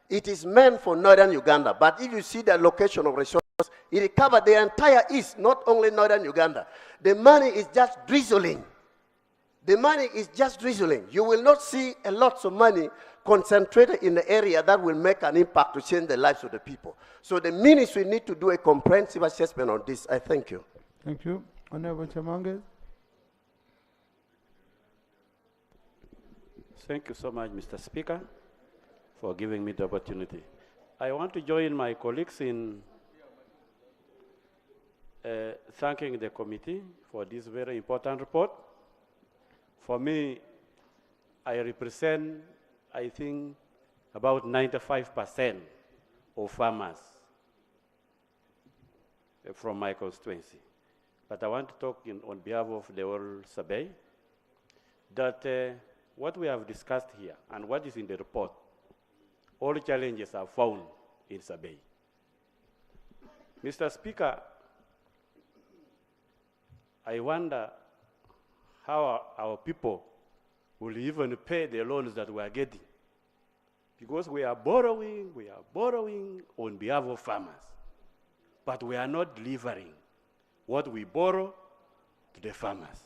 It is meant for northern Uganda, but if you see the location of resources, it covers the entire east, not only northern Uganda. The money is just drizzling. The money is just drizzling. You will not see a lot of money concentrated in the area that will make an impact to change the lives of the people. So the ministry need to do a comprehensive assessment on this. I thank you. Thank you. Honorable Chamange. Thank you so much, Mr. Speaker, for giving me the opportunity. I want to join my colleagues in thanking the committee for this very important report. For me, I represent, I think, about 95% of farmers from my constituency. But I want to talk on behalf of the whole survey that what we have discussed here and what is in the report, all challenges are found in survey. Mr. Speaker, I wonder how our people will even pay the loans that we are getting. Because we are borrowing on behalf of farmers, but we are not delivering what we borrow to the farmers.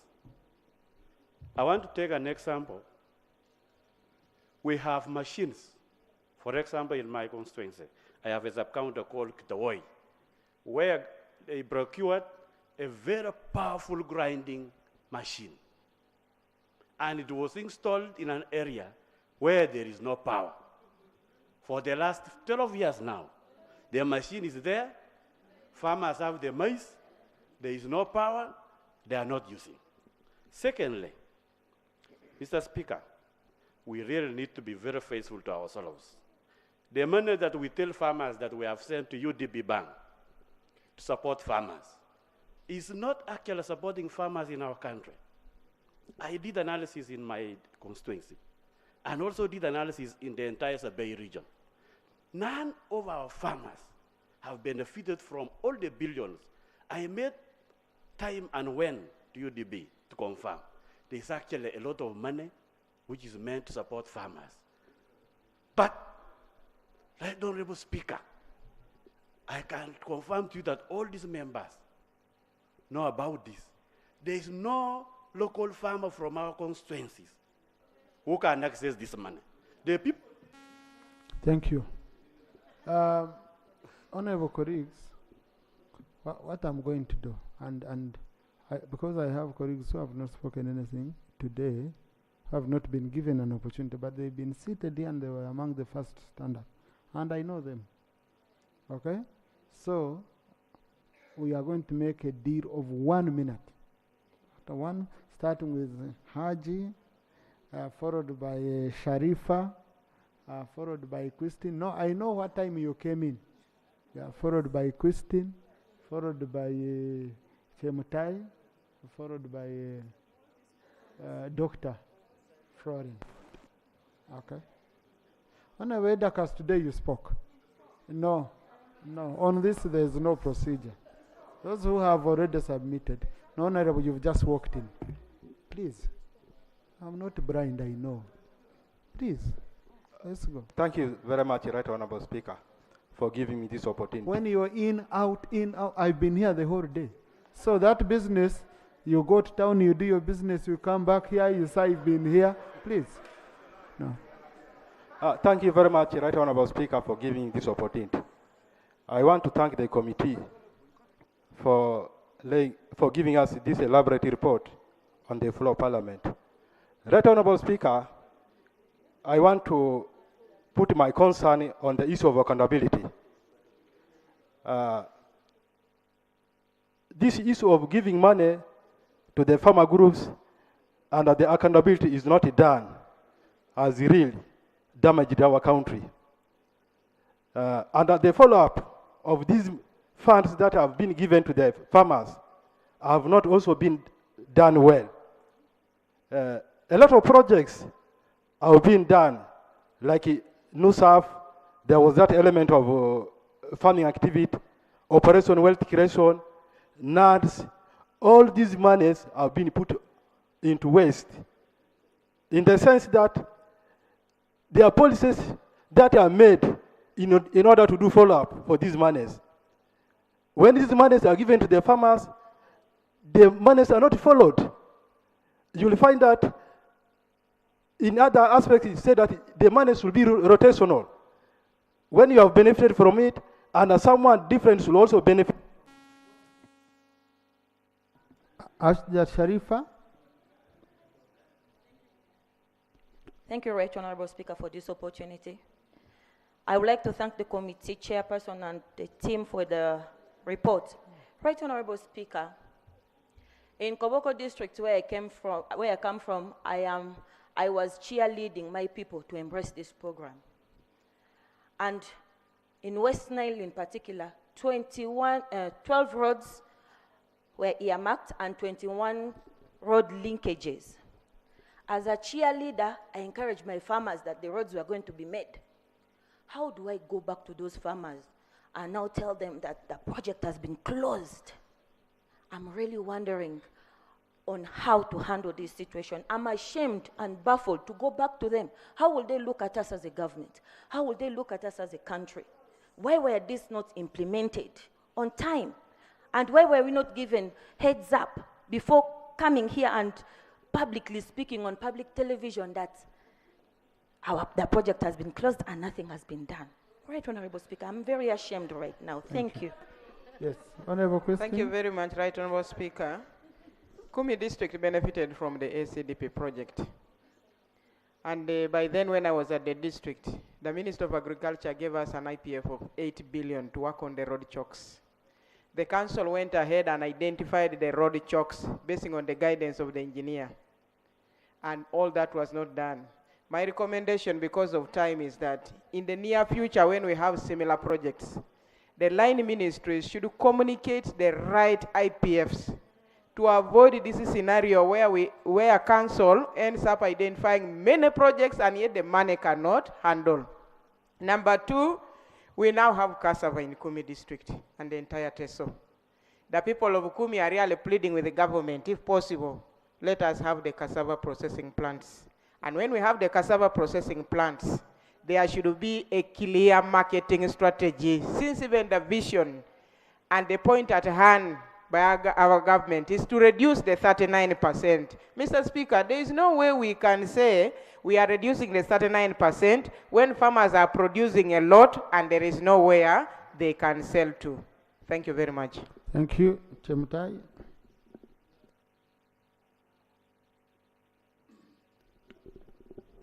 I want to take an example. We have machines. For example, in my constituency, I have a sub-counter called Kitawoi, where they procured a very powerful grinding machine. And it was installed in an area where there is no power. For the last 12 years now, the machine is there, farmers have the maize, there is no power, they are not using. Secondly, Mr. Speaker, we really need to be very faithful to ourselves. The money that we tell farmers that we have sent to UDB Bank to support farmers is not actually supporting farmers in our country. I did analysis in my constituency and also did analysis in the entire Bay region. None of our farmers have benefited from all the billions. I made time and went to UDB to confirm. There's actually a lot of money which is meant to support farmers. But, Right Honorable Speaker, I can confirm to you that all these members know about this. There is no local farmer from our constituencies who can access this money. The people. Thank you. Honorable colleagues, what I'm going to do, because I have colleagues who have not spoken anything today, have not been given an opportunity, but they've been seated here and they were among the first stand up. And I know them. Okay? So, we are going to make a deal of 1 minute. After one starting with Haji, followed by Sharifa, followed by Christine. No, I know what time you came in. Yeah, followed by Christine, followed by Chemutai, followed by Dr. Florin. Okay. On the way, Dakas, today you spoke. No, no. On this, there is no procedure. Those who have already submitted, no, Honorable, you've just walked in. Please. I'm not blind, I know. Please, let's go. Thank you very much, Right Honorable Speaker, for giving me this opportunity. When you're in, out, I've been here the whole day. So that business, you go to town, you do your business, you come back here, you say you've been here. Please. No. Thank you very much, Right Honorable Speaker, for giving me this opportunity. I want to thank the committee for giving us this elaborate report on the floor of Parliament. Right Honorable Speaker, I want to put my concern on the issue of accountability. This issue of giving money to the farmer groups and the accountability is not done has really damaged our country. And the follow-up of these funds that have been given to the farmers have not also been done well. A lot of projects have been done, like NUSAF, there was that element of farming activity, Operation Wealth Creation, NADS, all these monies have been put into waste, in the sense that there are policies that are made in order to do follow-up for these monies. When these monies are given to the farmers, the monies are not followed. You will find that in other aspects, it said that the monies will be rotational. When you have benefited from it, and someone different will also benefit. Ashja Sharifa. Thank you, Right Honorable Speaker, for this opportunity. I would like to thank the committee chairperson and the team for the report. Right Honorable Speaker, in Koboko district where I come from, I was cheerleading my people to embrace this program. And in West Nile in particular, 12 roads were earmarked and 21 road linkages. As a cheerleader, I encouraged my farmers that the roads were going to be made. How do I go back to those farmers and now tell them that the project has been closed? I'm really wondering on how to handle this situation. I'm ashamed and baffled to go back to them. How will they look at us as a government? How will they look at us as a country? Why were these not implemented on time? And why were we not given heads up before coming here and publicly speaking on public television that the project has been closed and nothing has been done? Right, Honorable Speaker, I'm very ashamed right now. Thank you. Yes, Honorable Christine. Thank you very much, Right Honorable Speaker. Kumi district benefited from the ACDP project. And by then when I was at the district, the Minister of Agriculture gave us an IPF of 8 billion to work on the road chokes. The council went ahead and identified the road chokes basing on the guidance of the engineer. And all that was not done. My recommendation, because of time, is that in the near future, when we have similar projects, the line ministries should communicate the right IPFs to avoid this scenario where a council ends up identifying many projects and yet the money cannot handle. Number two, we now have cassava in Kumi district and the entire Teso. The people of Kumi are really pleading with the government, if possible, let us have the cassava processing plants. And when we have the cassava processing plants, there should be a clear marketing strategy, since even the vision and the point at hand by our government is to reduce the 39%. Mr. Speaker, there is no way we can say we are reducing the 39% when farmers are producing a lot and there is nowhere they can sell to. Thank you very much. Thank you, Chemutai.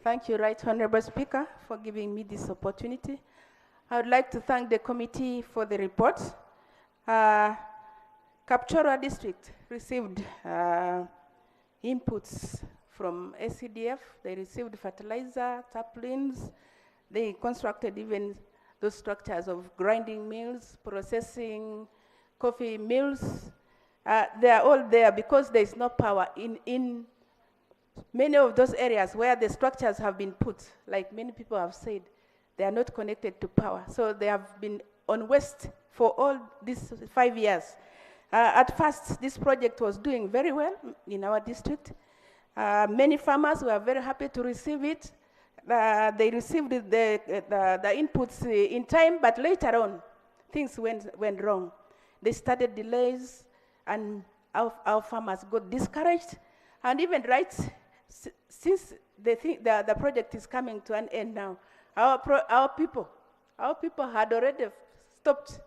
Thank you, Right Honorable Speaker, for giving me this opportunity. I would like to thank the committee for the report. Kapchorwa district received inputs from SCDF. They received fertilizer, saplings. They constructed even those structures of grinding mills, processing coffee mills. They are all there because there is no power in many of those areas where the structures have been put. Like many people have said, they are not connected to power. So they have been on waste for all these 5 years. At first, this project was doing very well in our district. Many farmers were very happy to receive it. They received the inputs in time, but later on, things went wrong. They started delays, and our farmers got discouraged. And even since the project is coming to an end now, our people had already stopped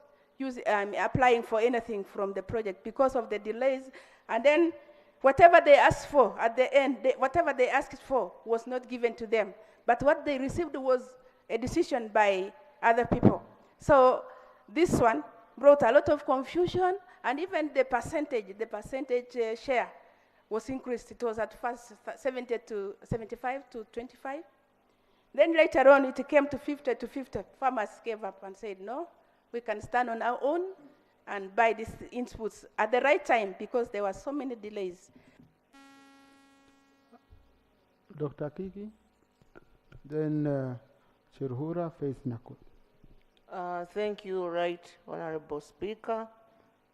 applying for anything from the project because of the delays. And then whatever they asked for at the end, whatever they asked for was not given to them. But what they received was a decision by other people. So this one brought a lot of confusion, and even the percentage share was increased. It was at first 75 to 25. Then later on, it came to 50 to 50. Farmers gave up and said, no, we can stand on our own and buy these inputs at the right time because there were so many delays. Dr. Kiki, then Chirhura Faith Nakut. Thank you, Right Honorable Speaker.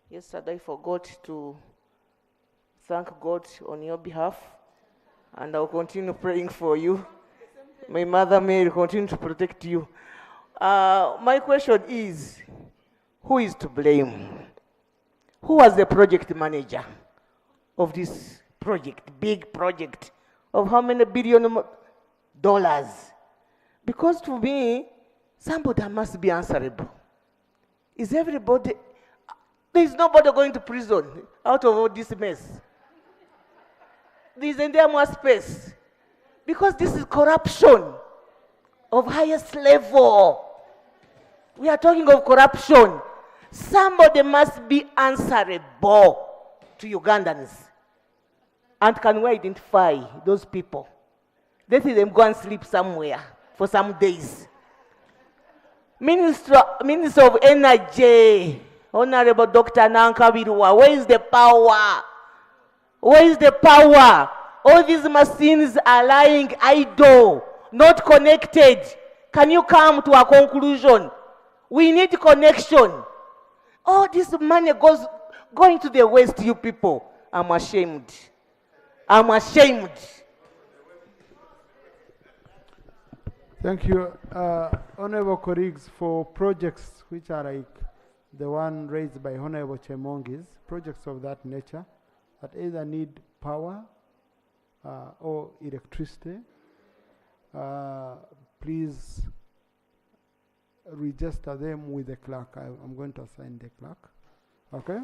Yesterday I forgot to thank God on your behalf, and I'll continue praying for you. My Mother Mary continue to protect you. My question is, who is to blame? Who was the project manager of this project, big project, of how many billion dollars? Because to me, somebody must be answerable. Is everybody, there's nobody going to prison out of all this mess. There's there more space. Because this is corruption of highest level. We are talking of corruption. Somebody must be answerable to Ugandans. And can we identify those people? Let them go and sleep somewhere for some days. Minister of Energy, Honorable Dr. Nankabirwa, where is the power? Where is the power? All these machines are lying idle, not connected. Can you come to a conclusion? We need connection. All this money going to the waste, you people. I'm ashamed. I'm ashamed. Thank you, honorable colleagues, for projects which are like the one raised by Honorable Chemongis, projects of that nature that either need power or electricity. Please register them with the clerk. I'm going to assign the clerk, okay,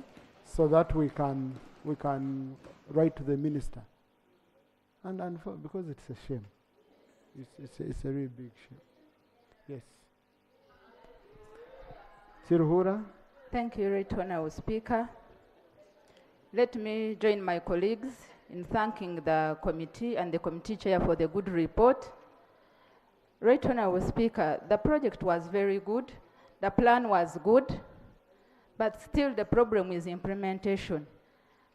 so that we can write to the minister. And because it's a shame, it's a really big shame. Yes. Chirhura. Thank you, Right Honourable Speaker. Let me join my colleagues in thanking the committee and the committee chair for the good report. Right Honourable Speaker, the project was very good, the plan was good, but still the problem is implementation.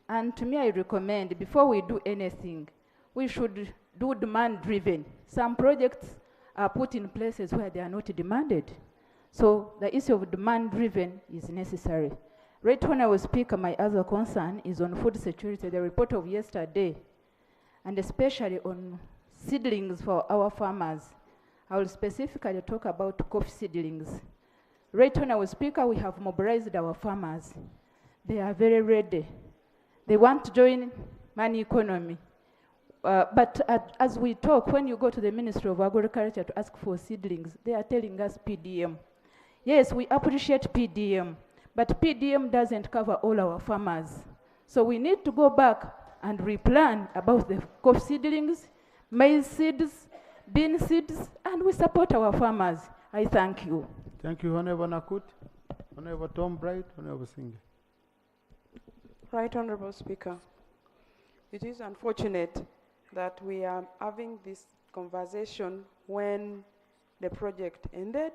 And to me, I recommend before we do anything, we should do demand-driven. Some projects are put in places where they are not demanded. So the issue of demand-driven is necessary. Right Honourable Speaker, my other concern is on food security, the report of yesterday, and especially on seedlings for our farmers. I will specifically talk about coffee seedlings. Right Honourable Speaker, we have mobilized our farmers. They are very ready. They want to join money economy. But as we talk, when you go to the Ministry of Agriculture to ask for seedlings, they are telling us PDM. Yes, we appreciate PDM, but PDM doesn't cover all our farmers. So we need to go back and replan about the coffee seedlings, maize seeds, bean seeds, and we support our farmers. I thank you. Thank you, Honorable Nakut, Honorable Tom Bright, Honorable Singh. Right Honorable Speaker, it is unfortunate that we are having this conversation when the project ended,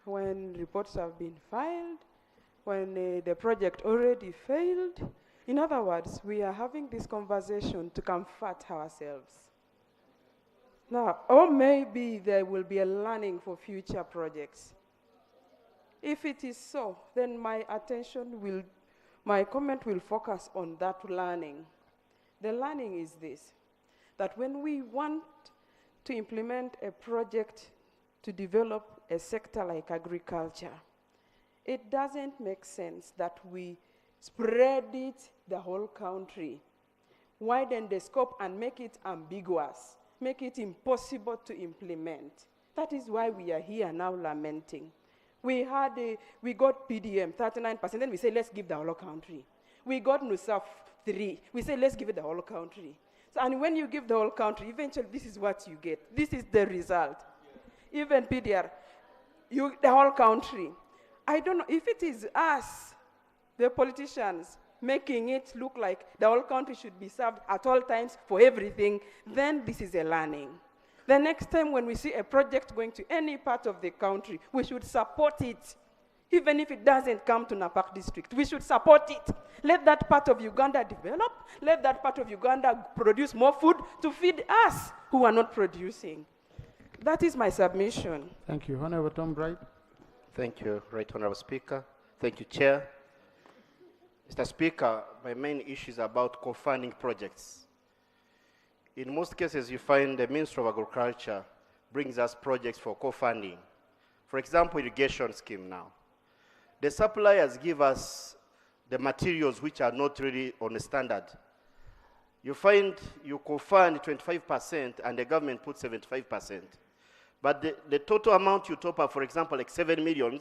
when reports have been filed, when the project already failed. In other words, we are having this conversation to comfort ourselves. Now, or maybe there will be a learning for future projects. If it is so, then my comment will focus on that learning. The learning is this, that when we want to implement a project to develop a sector like agriculture, it doesn't make sense that we spread it the whole country, widen the scope and make it ambiguous, make it impossible to implement. That is why we are here now lamenting. We got PDM, 39%, then we say, let's give the whole country. We got NUSAF 3, we say, let's give it the whole country. So, and when you give the whole country, eventually this is what you get. This is the result. Even PDR, the whole country. I don't know if it is us, the politicians, making it look like the whole country should be served at all times for everything, then this is a learning. The next time when we see a project going to any part of the country, we should support it. Even if it doesn't come to Napak district, we should support it. Let that part of Uganda develop. Let that part of Uganda produce more food to feed us who are not producing. That is my submission. Thank you. Honorable Tom Bright. Thank you, Right Honorable Speaker. Thank you, Chair. Mr. Speaker, my main issue is about co-funding projects. In most cases, you find the Ministry of Agriculture brings us projects for co-funding. For example, irrigation scheme now. The suppliers give us the materials which are not really on the standard. You find you co-fund 25% and the government puts 75%. But the total amount you top up, for example, like 7 million,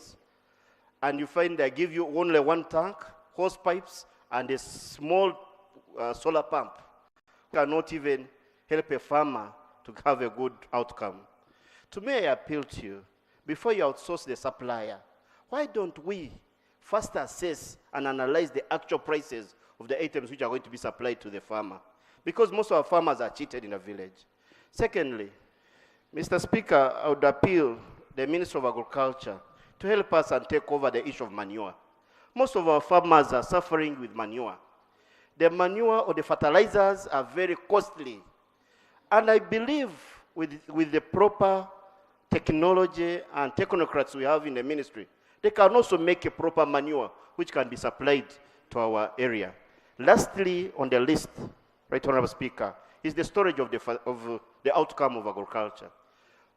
and you find they give you only 1 tank, hose pipes, and a small solar pump. Cannot even help a farmer to have a good outcome. To me, I appeal to you, before you outsource the supplier, why don't we first assess and analyze the actual prices of the items which are going to be supplied to the farmer? Because most of our farmers are cheated in the village. Secondly, Mr. Speaker, I would appeal the Minister of Agriculture to help us and take over the issue of manure. Most of our farmers are suffering with manure. The manure or the fertilizers are very costly. And I believe with the proper technology and technocrats we have in the ministry, they can also make a proper manure which can be supplied to our area. Lastly, on the list, Right Honorable Speaker, is the storage of the outcome of agriculture.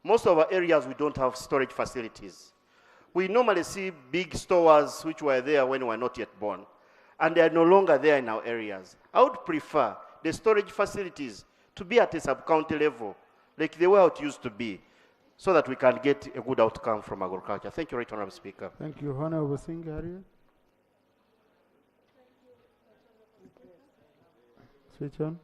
Most of our areas, we don't have storage facilities. We normally see big stores which were there when we were not yet born, and they are no longer there in our areas. I would prefer the storage facilities to be at a sub-county level, like they were it used to be, so that we can get a good outcome from agriculture. Thank you, Right Honorable Speaker. Thank you. Honorable Singh, Harriet. Switch on.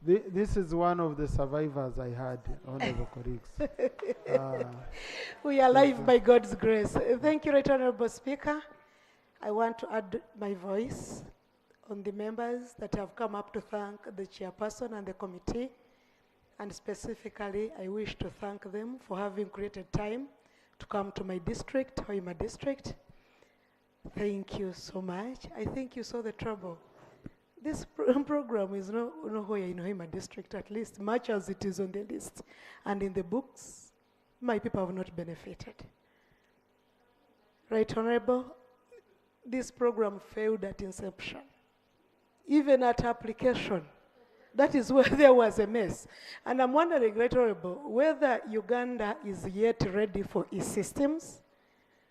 This is one of the survivors I had, honorable colleagues. We are live by God's grace. Thank you, Right Honorable Speaker. I want to add my voice on the members that have come up to thank the chairperson and the committee. And specifically, I wish to thank them for having created time to come to my district, Hoima district. Thank you so much. I think you saw the trouble. This program is no Hoya in Hoima district, at least much as it is on the list. And in the books, my people have not benefited. Right Honorable, this program failed at inception. Even at application, that is where there was a mess. And I'm wondering, Right Honorable, whether Uganda is yet ready for e-systems.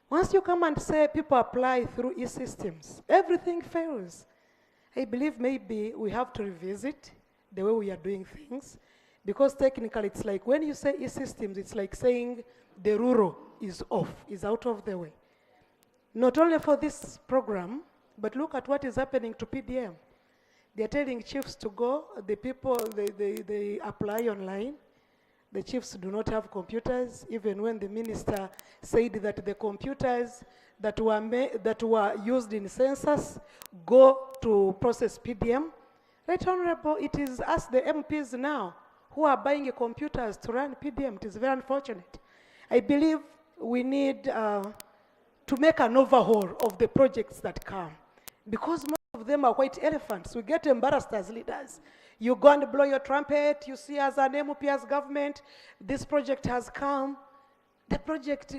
Once you come and say people apply through e-systems, everything fails. I believe maybe we have to revisit the way we are doing things, because technically it's like when you say e-systems, it's like saying the rural is off, is out of the way. Not only for this program, but look at what is happening to PDM. They're telling chiefs to go, the people, they apply online. The chiefs do not have computers, even when the minister said that the computers that were used in census go to process PDM. Right Honorable, it is us, the MPs now, who are buying computers to run PDM. It is very unfortunate. I believe we need to make an overhaul of the projects that come, because most of them are white elephants. We get embarrassed as leaders. You go and blow your trumpet, you see as an MP, as government, this project has come. The project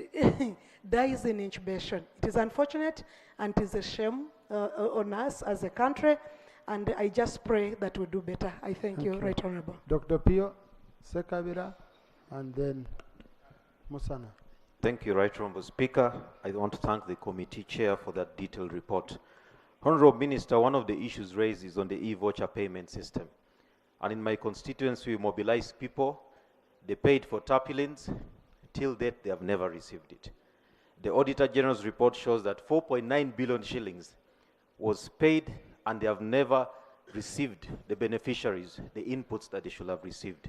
dies in incubation. It is unfortunate, and it is a shame on us as a country, and I just pray that we do better. I thank you, Right Honorable. Dr. Pio Sekabira, and then Musana. Thank you, Right Honorable Speaker. I want to thank the committee chair for that detailed report. Honorable Minister, one of the issues raised is on the e-voucher payment system. And in my constituency, we mobilized people. They paid for tarpaulins. Till date, they have never received it. The Auditor General's report shows that 4.9 billion shillings was paid, and they have never received the beneficiaries, the inputs that they should have received.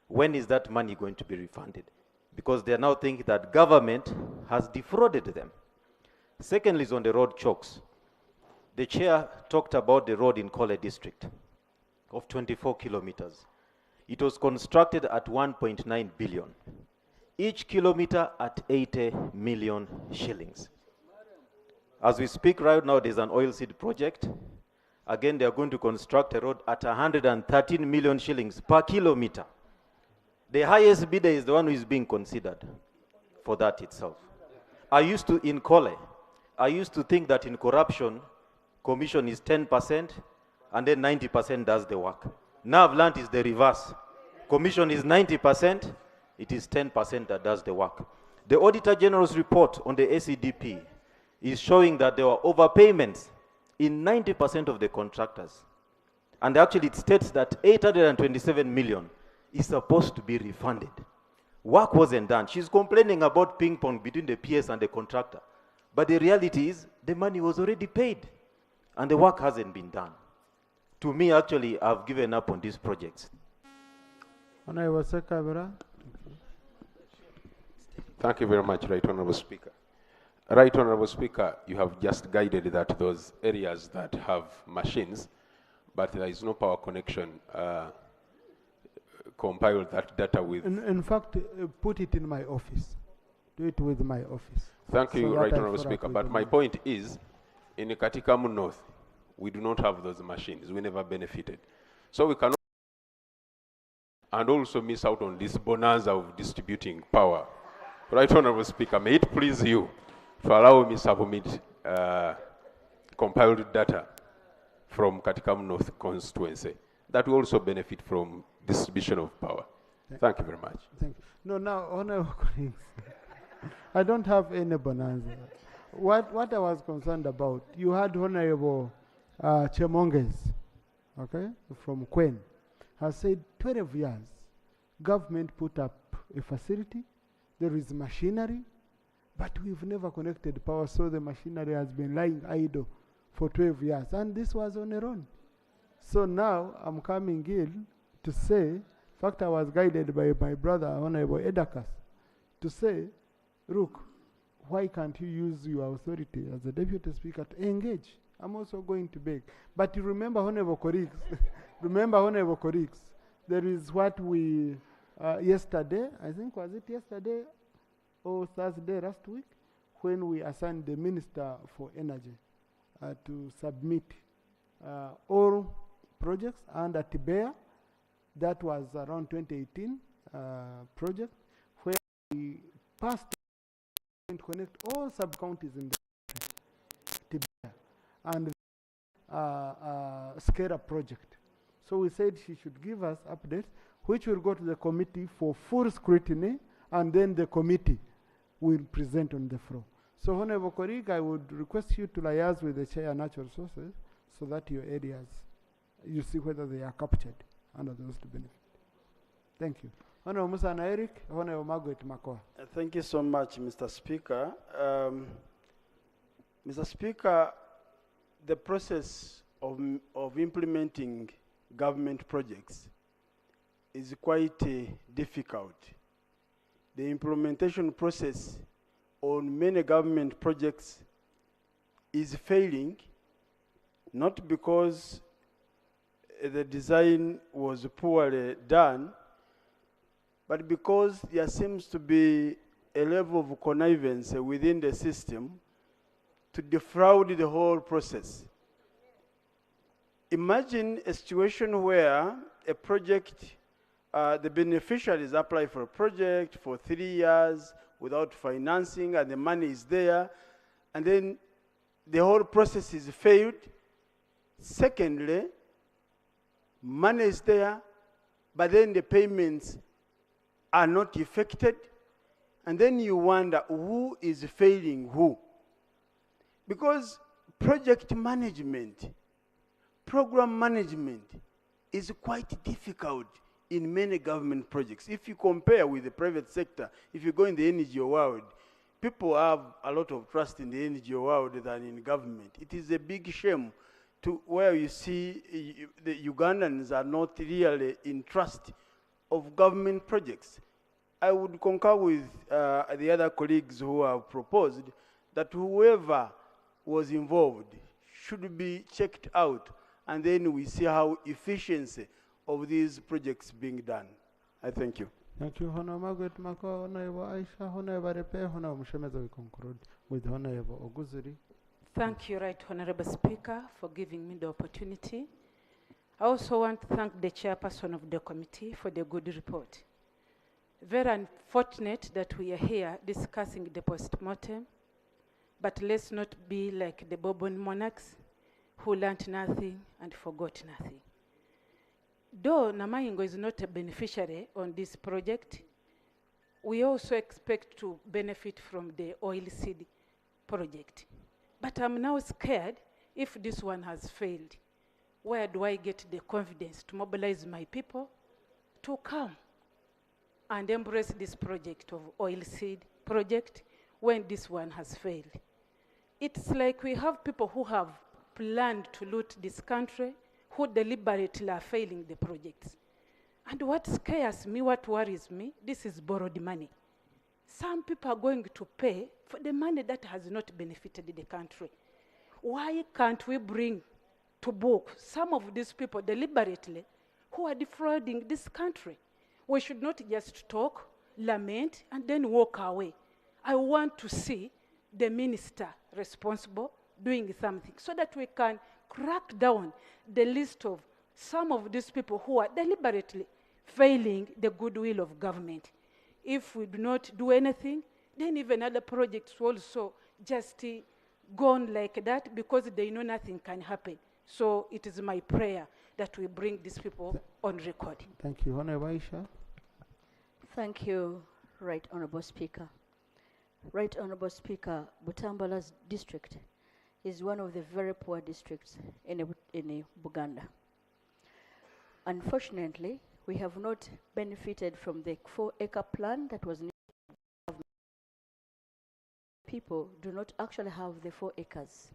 When is that money going to be refunded? Because they are now thinking that government has defrauded them. Secondly, is on the road chokes. The chair talked about the road in Kole district of 24 kilometers. It was constructed at 1.9 billion. Each kilometer at 80 million shillings. As we speak right now, there's an oilseed project. Again, they are going to construct a road at 113 million shillings per kilometer. The highest bidder is the one who is being considered for that itself. In Kole, I used to think that in corruption, commission is 10% and then 90% does the work. Now I've learned it's the reverse. Commission is 90%, it is 10% that does the work. The Auditor General's report on the ACDP is showing that there were overpayments in 90% of the contractors. And actually it states that 827 million is supposed to be refunded. Work wasn't done. She's complaining about ping pong between the PS and the contractor. But the reality is the money was already paid and the work hasn't been done. To me, actually, I've given up on these projects. Honorable Sekabira. Thank you very much, Right Honorable Speaker. Right Honorable Speaker, you have just guided that those areas that have machines, but there is no power connection, compile that data with. In fact, put it in my office. Do it with my office. Thank you, So Right that I Honorable follow Speaker. up But with my them. point is, in Katikamu North, we do not have those machines. We never benefited. So we cannot, and also miss out on this bonanza of distributing power. Right Honorable Speaker, may it please you to allow me to submit compiled data from Katikamu North constituency that will also benefit from distribution of power. Thank you very much. Thank you. No, now, honorable colleagues, I don't have any bonanza. What I was concerned about, you had Honorable Chemonges, okay, from Queen, has said 12 years, government put up a facility, there is machinery, but we've never connected power, so the machinery has been lying idle for 12 years, and this was on their own. So now I'm coming in to say, in fact I was guided by my brother, Honorable Edakas, to say, look, why can't you use your authority as a deputy speaker to engage? I'm also going to beg. But you remember, honorable colleagues, there is what we, yesterday, I think, was it yesterday or Thursday last week, when we assigned the Minister for Energy to submit all projects under TBEA. That was around 2018 project, where we passed and connect all sub-counties in the TBEA and scale up project. So we said she should give us updates, which will go to the committee for full scrutiny, and then the committee will present on the floor. So, Honorable colleague, I would request you to liaise with the Chair of Natural Resources so that your areas, you see whether they are captured under those to benefit. Thank you. Honorable Musana Eric, Honorable Margaret Makoa. Thank you so much, Mr. Speaker. Mr. Speaker, the process of implementing government projects is quite difficult. The implementation process on many government projects is failing, not because the design was poorly done, but because there seems to be a level of connivance within the system to defraud the whole process. Imagine a situation where a project, the beneficiaries apply for a project for 3 years without financing, and the money is there, and then the whole process is failed. Secondly, money is there, but then the payments are not effected, and then you wonder who is failing who. Because project management, program management is quite difficult in many government projects. If you compare with the private sector, if you go in the NGO world, people have a lot of trust in the NGO world than in government. It is a big shame to where you see the Ugandans are not really in trust of government projects. I would concur with the other colleagues who have proposed that whoever was involved should be checked out, and then we see how efficiency of these projects being done. I thank you. Thank you, Honorable Margaret Mako, Honorable Aisha, Honorable Repe, Honorable Mshemeza. We conclude with Honorable Oguziri. Thank you, Right Honorable Speaker, for giving me the opportunity. I also want to thank the chairperson of the committee for the good report. Very unfortunate that we are here discussing the post-mortem, but let's not be like the Bourbon monarchs who learned nothing and forgot nothing. Though Namaingo is not a beneficiary on this project, we also expect to benefit from the oil seed project. But I'm now scared if this one has failed. Where do I get the confidence to mobilize my people to come and embrace this project of oil seed project when this one has failed? It's like we have people who have planned to loot this country who deliberately are failing the projects. And what scares me, what worries me, this is borrowed money. Some people are going to pay for the money that has not benefited the country. Why can't we bring to book some of these people deliberately who are defrauding this country? We should not just talk, lament, and then walk away. I want to see the minister responsible doing something so that we can crack down the list of some of these people who are deliberately failing the goodwill of government. If we do not do anything, then even other projects will also just go on like that because they know nothing can happen. So it is my prayer that we bring these people on record. Thank you. Honorable Aisha. Thank you, Right Honorable Speaker. Right Honorable Speaker, Butambala's district is one of the very poor districts in Buganda. Unfortunately, we have not benefited from the 4-acre plan that was needed. People do not actually have the 4 acres.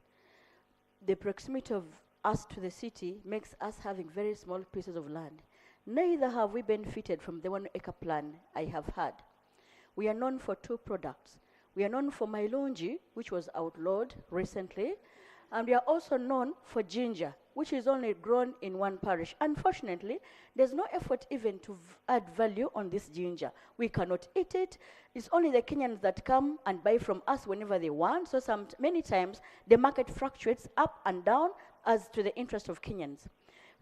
The proximity of us to the city makes us having very small pieces of land. Neither have we benefited from the 1-acre plan I have had. We are known for 2 products. We are known for Mailungi, which was outlawed recently, and we are also known for ginger, which is only grown in 1 parish. Unfortunately, there's no effort even to add value on this ginger. We cannot eat it. It's only the Kenyans that come and buy from us whenever they want. So many times, the market fluctuates up and down as to the interest of Kenyans.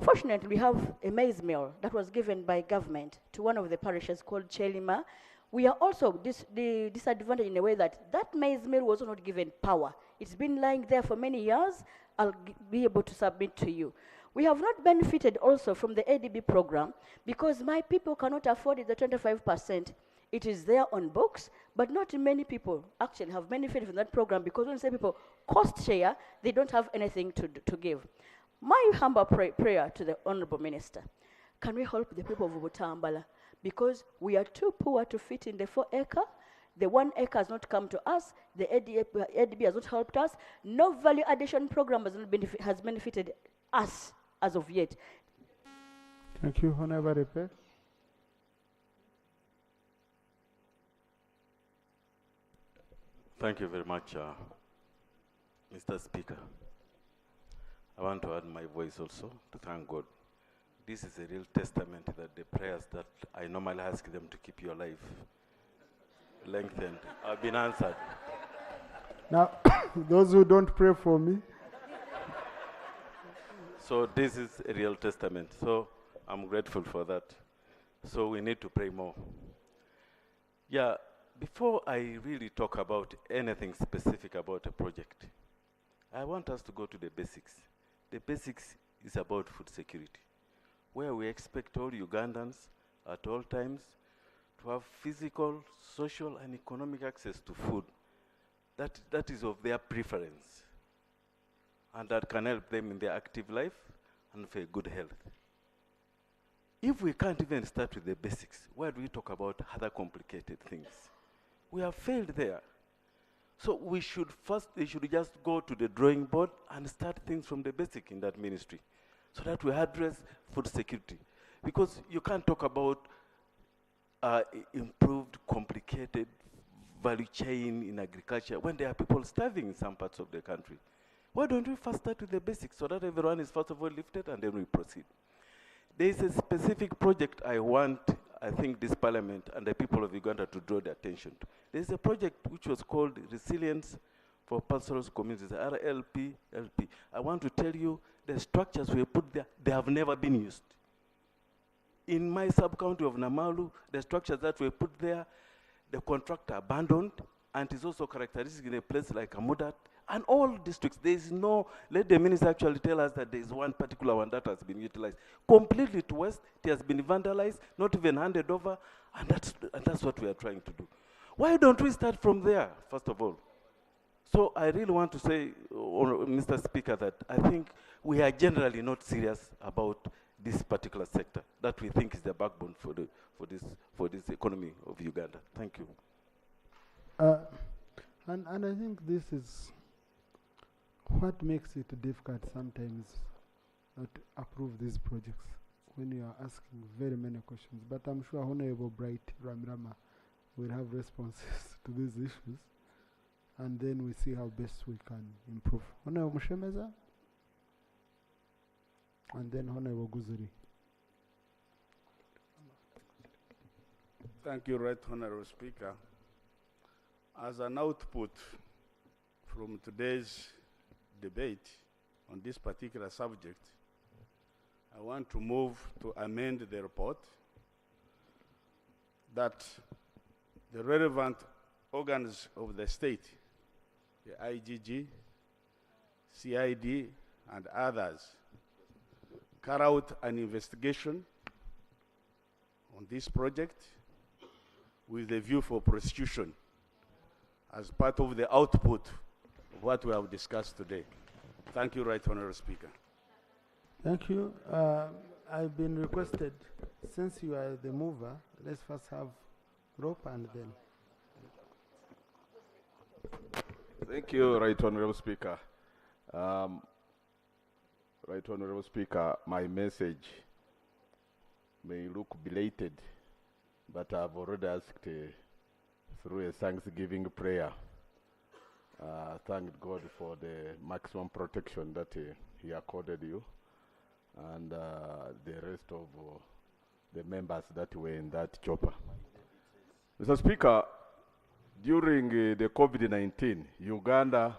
Fortunately, we have a maize mill that was given by government to one of the parishes called Chelima. We are also disadvantaged in a way that that maize mill was not given power. It's been lying there for many years. I'll be able to submit to you. We have not benefited also from the ADB program because my people cannot afford it, the 25%. It is there on books, but not many people actually have benefited from that program because when you say people cost share, they don't have anything to give. My humble prayer to the Honorable Minister, can we help the people of Butambala? Because we are too poor to fit in the 4-acre. The 1 acre has not come to us. The ADB has not helped us. No value addition program has benefited us as of yet. Thank you, Honorable Repe. Thank you very much, Mr. Speaker. I want to add my voice also to thank God this is a real testament that the prayers that I normally ask them to keep your life lengthened have been answered. Now, those who don't pray for me, So this is a real testament. So I'm grateful for that. So we need to pray more. Yeah, before I really talk about anything specific about a project, I want us to go to the basics. The basics is about food security, where we expect all Ugandans at all times to have physical, social, and economic access to food that is of their preference, and that can help them in their active life and for good health. If we can't even start with the basics, why do we talk about other complicated things? We have failed there. So we should just go to the drawing board and start things from the basic in that ministry, so that we address food security. Because you can't talk about improved, complicated value chain in agriculture when there are people starving in some parts of the country. Why don't we first start with the basics so that everyone is first of all lifted and then we proceed? There is a specific project I want, I think, this parliament and the people of Uganda to draw their attention to. There is a project which was called Resilience for Pastoral Communities, RLPLP. I want to tell you the structures we put there, they have never been used. In my sub-county of Namalu, the structures that were put there, the contractor abandoned, and it is also characteristic in a place like Amudat, and all districts. There is no, let the minister actually tell us that there is one particular one that has been utilized. Completely to waste, it has been vandalized, not even handed over, and that's what we are trying to do. Why don't we start from there, first of all? So I really want to say, Mr. Speaker, that I think we are generally not serious about this particular sector that we think is the backbone for this economy of Uganda. Thank you. and I think this is what makes it difficult sometimes not to approve these projects when you are asking very many questions. But I'm sure Honorable Bright Ramirama will have responses to these issues, and then we see how best we can improve. Honorable Mushemeza, and then Honorable Guzuri. Thank you, Right Honorable Speaker. As an output from today's debate on this particular subject, I want to move to amend the report that the relevant organs of the state, the IGG, CID, and others, carry out an investigation on this project with a view for prosecution as part of the output of what we have discussed today. Thank you, Right Honorable Speaker. Thank you. I've been requested, since you are the mover, let's first have Rope and then. Thank you, Right Honorable Speaker. Right Honorable Speaker, my message may look belated, but I've already asked through a Thanksgiving prayer, thanked God for the maximum protection that He accorded you and the rest of the members that were in that chopper. Mr. Speaker, during the COVID-19, Uganda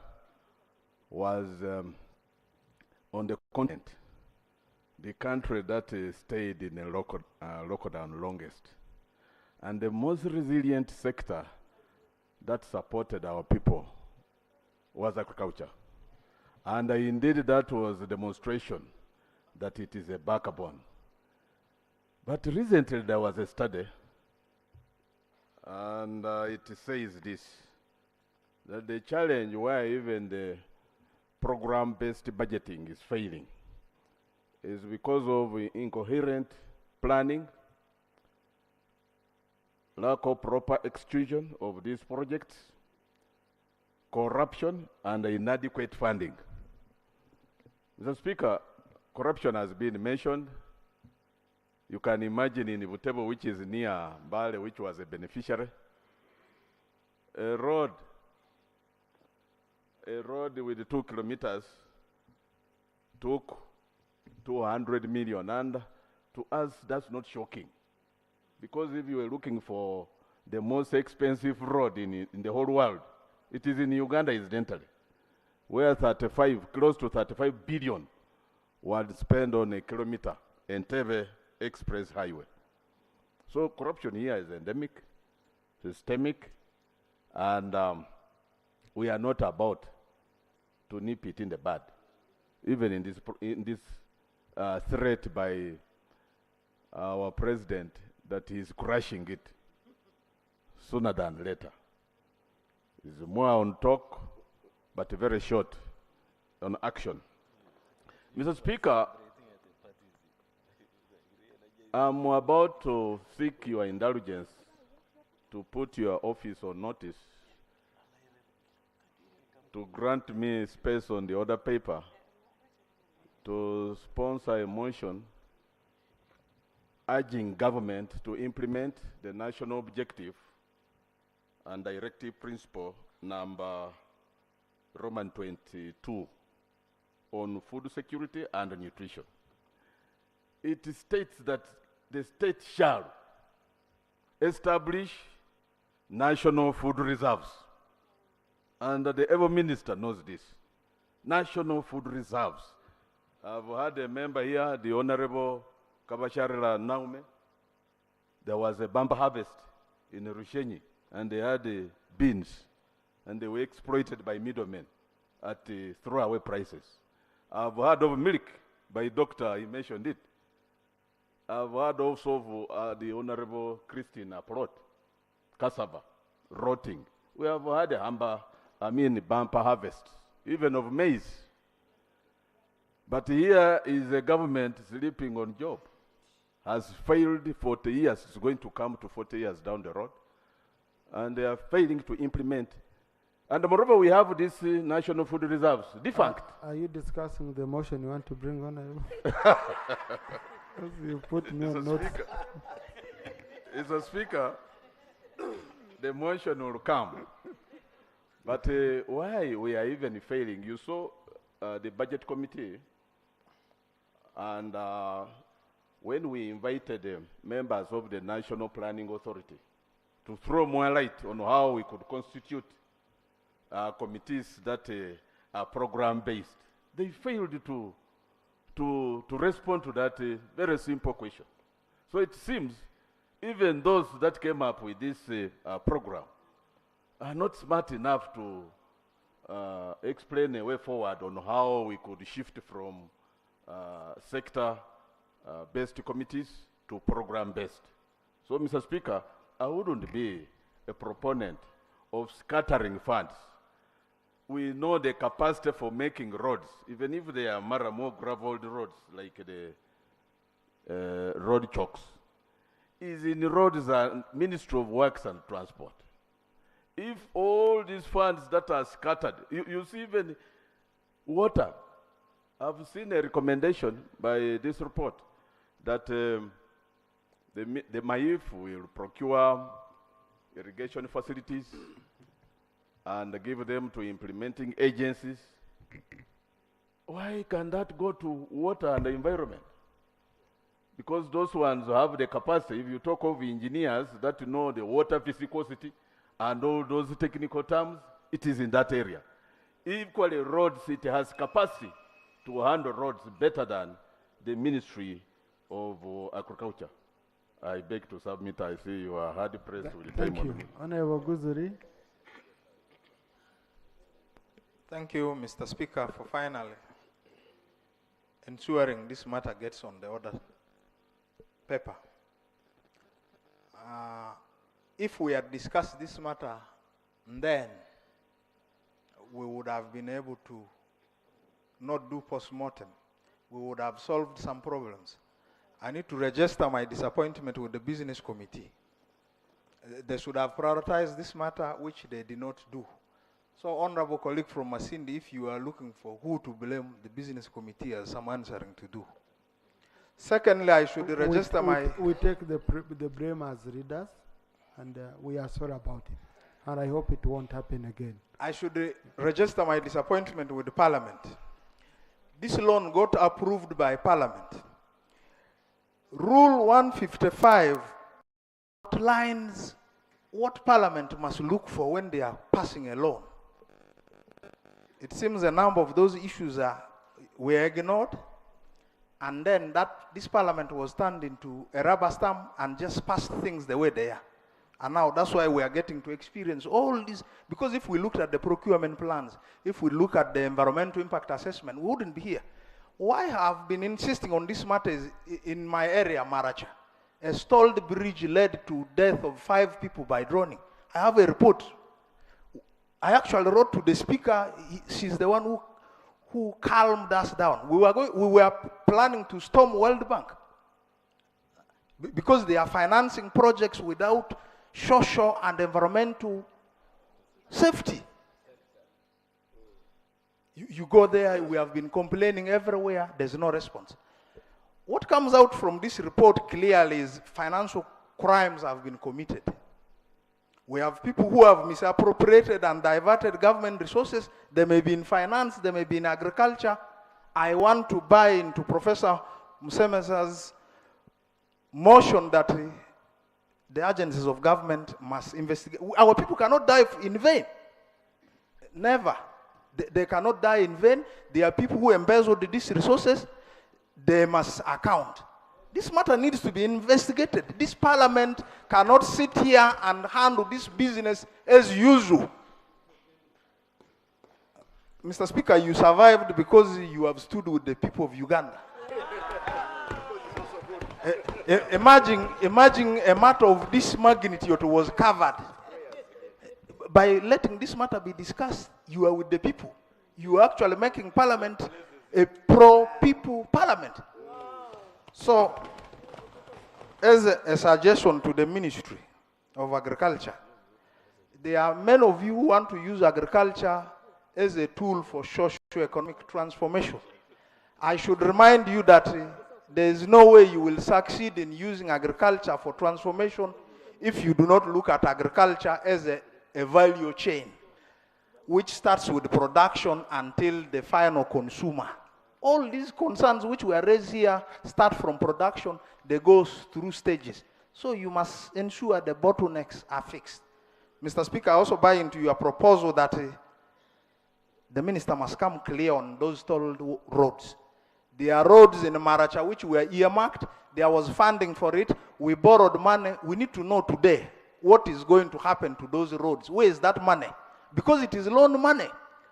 was on the continent, the country that stayed in a lockdown longest. And the most resilient sector that supported our people was agriculture. And indeed that was a demonstration that it is a backbone. But recently there was a study, and it says this, that the challenge where even the program-based budgeting is failing is because of incoherent planning, lack of proper execution of these projects, corruption, and inadequate funding. Mr. Speaker, corruption has been mentioned. You can imagine in Butebo, which is near Mbale, which was a beneficiary, a road with 2 kilometers took 200 million, and to us, that's not shocking. Because if you were looking for the most expensive road in the whole world, it is in Uganda, incidentally, where close to 35 billion was spent on a kilometer, Entebbe Express Highway. So corruption here is endemic, systemic, and we are not about to nip it in the bud, even in this threat by our president that he is crushing it sooner than later. It's more on talk, but very short on action. Mr. Speaker, I'm about to seek your indulgence to put your office on notice to grant me space on the order paper to sponsor a motion urging government to implement the national objective and directive principle number Roman 22 on food security and nutrition. It states that the state shall establish national food reserves. And the Ever Minister knows this. National food reserves. I've had a member here, the Honorable Kabasharila Naume. There was a bumper harvest in Rushenyi, and they had beans, and they were exploited by middlemen at throwaway prices. I've heard of milk by Doctor, he mentioned it. I've heard also of the Honorable Christine Aprot, cassava, rotting. We have had a bumper harvest, even of maize. But here is a government sleeping on job. Has failed 40 years, it's going to come to 40 years down the road. And they are failing to implement. And moreover, we have these national food reserves, defunct. Are you discussing the motion you want to bring on? You put me on notice. Mr. Speaker, the motion will come. But why we are even failing? You saw the budget committee, and when we invited members of the National Planning Authority to throw more light on how we could constitute committees that are program-based, they failed to respond to that very simple question. So it seems even those that came up with this program are not smart enough to explain a way forward on how we could shift from sector-based committees to program-based. So, Mr. Speaker, I wouldn't be a proponent of scattering funds. We know the capacity for making roads, even if they are more graveled roads like the road chokes, is in roads and Ministry of Works and Transport. If all these funds that are scattered, you see even water. I've seen a recommendation by this report that the MAIF will procure irrigation facilities and give them to implementing agencies. Why can that go to water and the environment? Because those ones have the capacity. If you talk of engineers that know the water viscosity and all those technical terms, it is in that area. Equally, roads, it has capacity to handle roads better than the Ministry of Agriculture. I beg to submit. I see you are hard pressed with the time. Thank you. Honorable Guzuri. Thank you, Mr. Speaker, for finally ensuring this matter gets on the order paper. If we had discussed this matter then, we would have been able to not do post-mortem. We would have solved some problems. I need to register my disappointment with the business committee. They should have prioritized this matter, which they did not do. So, honorable colleague from Masindi, if you are looking for who to blame, the business committee has some answering to do. Secondly, I should register we take the blame as readers, and we are sorry about it. And I hope it won't happen again. I should register my disappointment with the Parliament. This loan got approved by Parliament. Rule 155 outlines what Parliament must look for when they are passing a law. It seems a number of those issues were ignored, and then this Parliament was turned into a rubber stamp and just passed things the way they are. And now that's why we are getting to experience all this, because if we looked at the procurement plans, if we look at the environmental impact assessment, we wouldn't be here. Why I've been insisting on this matter is in my area, Maracha. A stalled bridge led to death of 5 people by drowning. I have a report. I actually wrote to the speaker. She's the one who calmed us down. We were planning to storm World Bank because they are financing projects without social and environmental safety. You go there, we have been complaining everywhere, there's no response. What comes out from this report clearly is financial crimes have been committed. We have people who have misappropriated and diverted government resources. They may be in finance, they may be in agriculture. I want to buy into Professor Musemesa's motion that the agencies of government must investigate. Our people cannot die in vain. Never. They cannot die in vain. There are people who embezzled these resources. They must account. This matter needs to be investigated. This Parliament cannot sit here and handle this business as usual. Mr. Speaker, you survived because you have stood with the people of Uganda. Imagine a matter of this magnitude was covered. By letting this matter be discussed, you are with the people. You are actually making Parliament a pro-people Parliament. So, as a suggestion to the Ministry of Agriculture, there are many of you who want to use agriculture as a tool for socio-economic transformation. I should remind you that there is no way you will succeed in using agriculture for transformation if you do not look at agriculture as a value chain, which starts with production until the final consumer. All these concerns which were raised here start from production, they go through stages. So you must ensure the bottlenecks are fixed. Mr. Speaker, I also buy into your proposal that the minister must come clear on those toll roads. There are roads in Maracha which were earmarked. There was funding for it. We borrowed money. We need to know today what is going to happen to those roads. Where is that money? Because it is loan money.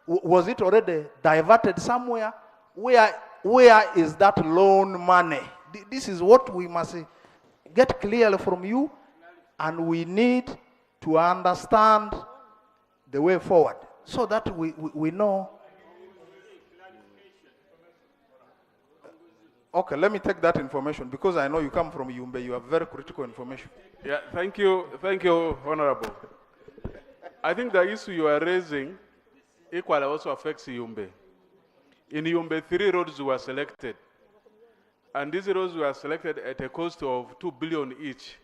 Was it already diverted somewhere? Where is that loan money? This is what we must get clearly from you, and we need to understand the way forward so that we know. Okay, let me take that information because I know you come from Yumbe. You have very critical information. Yeah, thank you, Honorable. I think the issue you are raising equally also affects Yumbe. In Yumbe, 3 roads were selected, and these roads were selected at a cost of 2 billion each.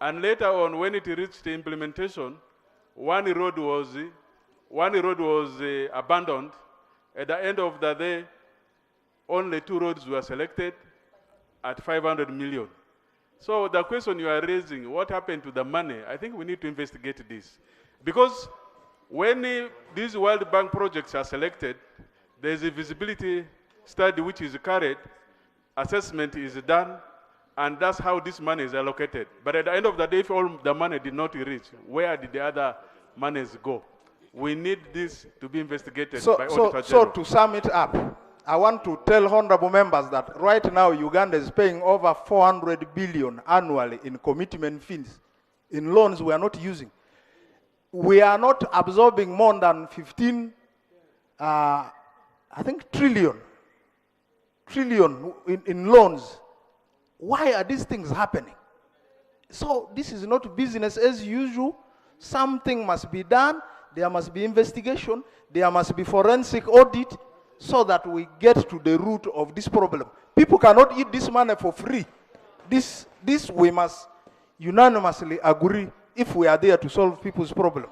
And later on, when it reached the implementation, one road was abandoned. At the end of the day, only 2 roads were selected at 500 million. So the question you are raising, what happened to the money? I think we need to investigate this. Because when these World Bank projects are selected, there is a visibility study which is carried, assessment is done, and that's how this money is allocated. But at the end of the day, if all the money did not reach, where did the other monies go? We need this to be investigated by Auditor General. So to sum it up, I want to tell honorable members that right now Uganda is paying over 400 billion annually in commitment fees, in loans we are not using. We are not absorbing more than 15, trillion in loans. Why are these things happening? So this is not business as usual. Something must be done. There must be investigation. There must be forensic audit so that we get to the root of this problem. People cannot eat this money for free. This we must unanimously agree if we are there to solve people's problem.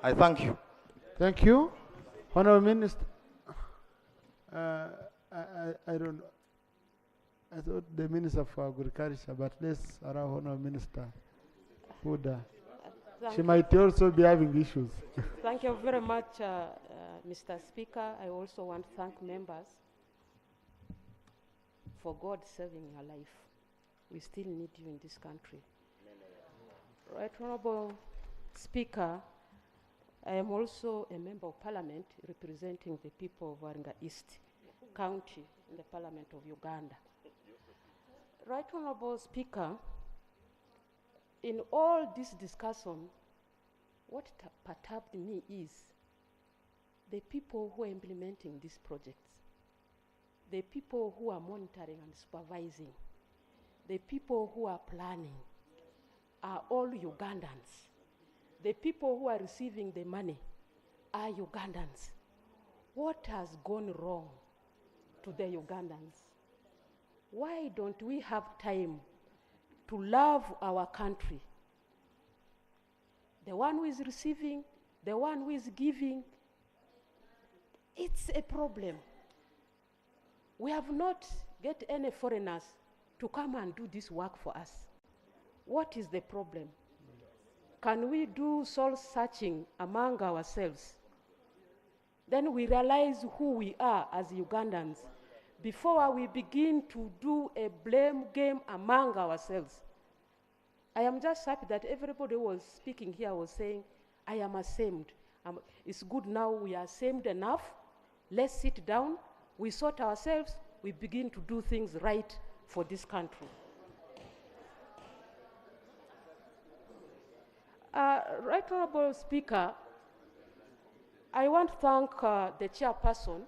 I thank you. Thank you. Honorable Minister. I don't know. I thought the Minister for Agriculture, but let's allow Honourable Minister Huda. She might also be having issues. Thank you very much, Mr. Speaker. I also want to thank members for God saving your life. We still need you in this country. Right, Honourable Speaker, I am also a member of Parliament representing the people of Waranga East County in the Parliament of Uganda. Right, Honourable Speaker, in all this discussion, what perturbed me is the people who are implementing these projects, the people who are monitoring and supervising, the people who are planning are all Ugandans. The people who are receiving the money are Ugandans. What has gone wrong to the Ugandans? Why don't we have time to love our country? The one who is receiving, the one who is giving, it's a problem. We have not get any foreigners to come and do this work for us. What is the problem? Can we do soul searching among ourselves? Then we realize who we are as Ugandans before we begin to do a blame game among ourselves. I am just happy that everybody who was speaking here was saying, I am ashamed. It's good now we are ashamed enough. Let's sit down, we sort ourselves, we begin to do things right for this country. Right Honourable Speaker, I want to thank the chairperson.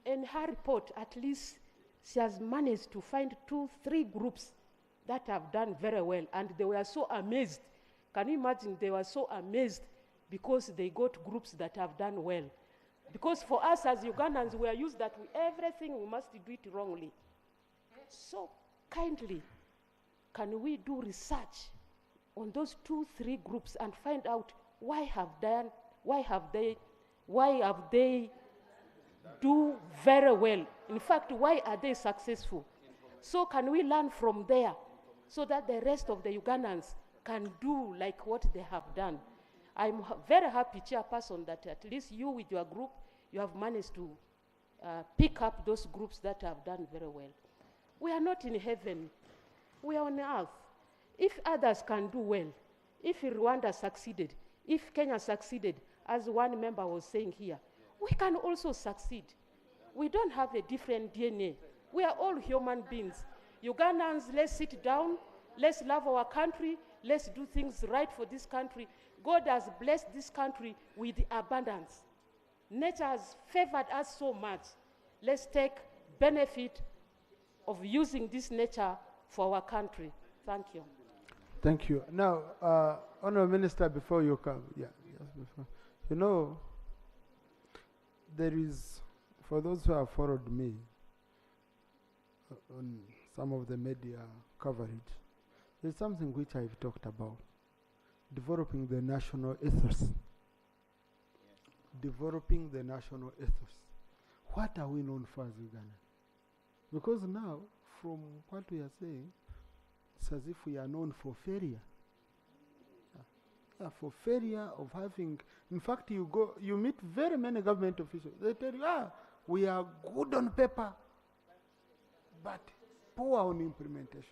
In her report, at least she has managed to find 2-3 groups that have done very well, and they were so amazed. Can you imagine? They were so amazed because they got groups that have done well. Because for us as Ugandans, we are used that everything we must do it wrongly. So kindly, can we do research on those 2-3 groups and find out why have they do very well? In fact, why are they successful? So can we learn from there so that the rest of the Ugandans can do like what they have done? I'm very happy, Chairperson, that at least you with your group, you have managed to pick up those groups that have done very well. We are not in heaven. We are on earth. If others can do well, if Rwanda succeeded, if Kenya succeeded, as one member was saying here, we can also succeed. We don't have a different DNA. We are all human beings. Ugandans, let's sit down, let's love our country, let's do things right for this country. God has blessed this country with abundance. Nature has favored us so much. Let's take benefit of using this nature for our country. Thank you. Thank you. Now, Honourable Minister, before you come, just before. You know, there is, for those who have followed me on some of the media coverage, there's something which I've talked about, developing the national ethos. Developing the national ethos. What are we known for as Uganda? Because now, from what we are saying, it's as if we are known for failure. For failure of having, in fact, you meet very many government officials. They tell you, we are good on paper, but poor on implementation.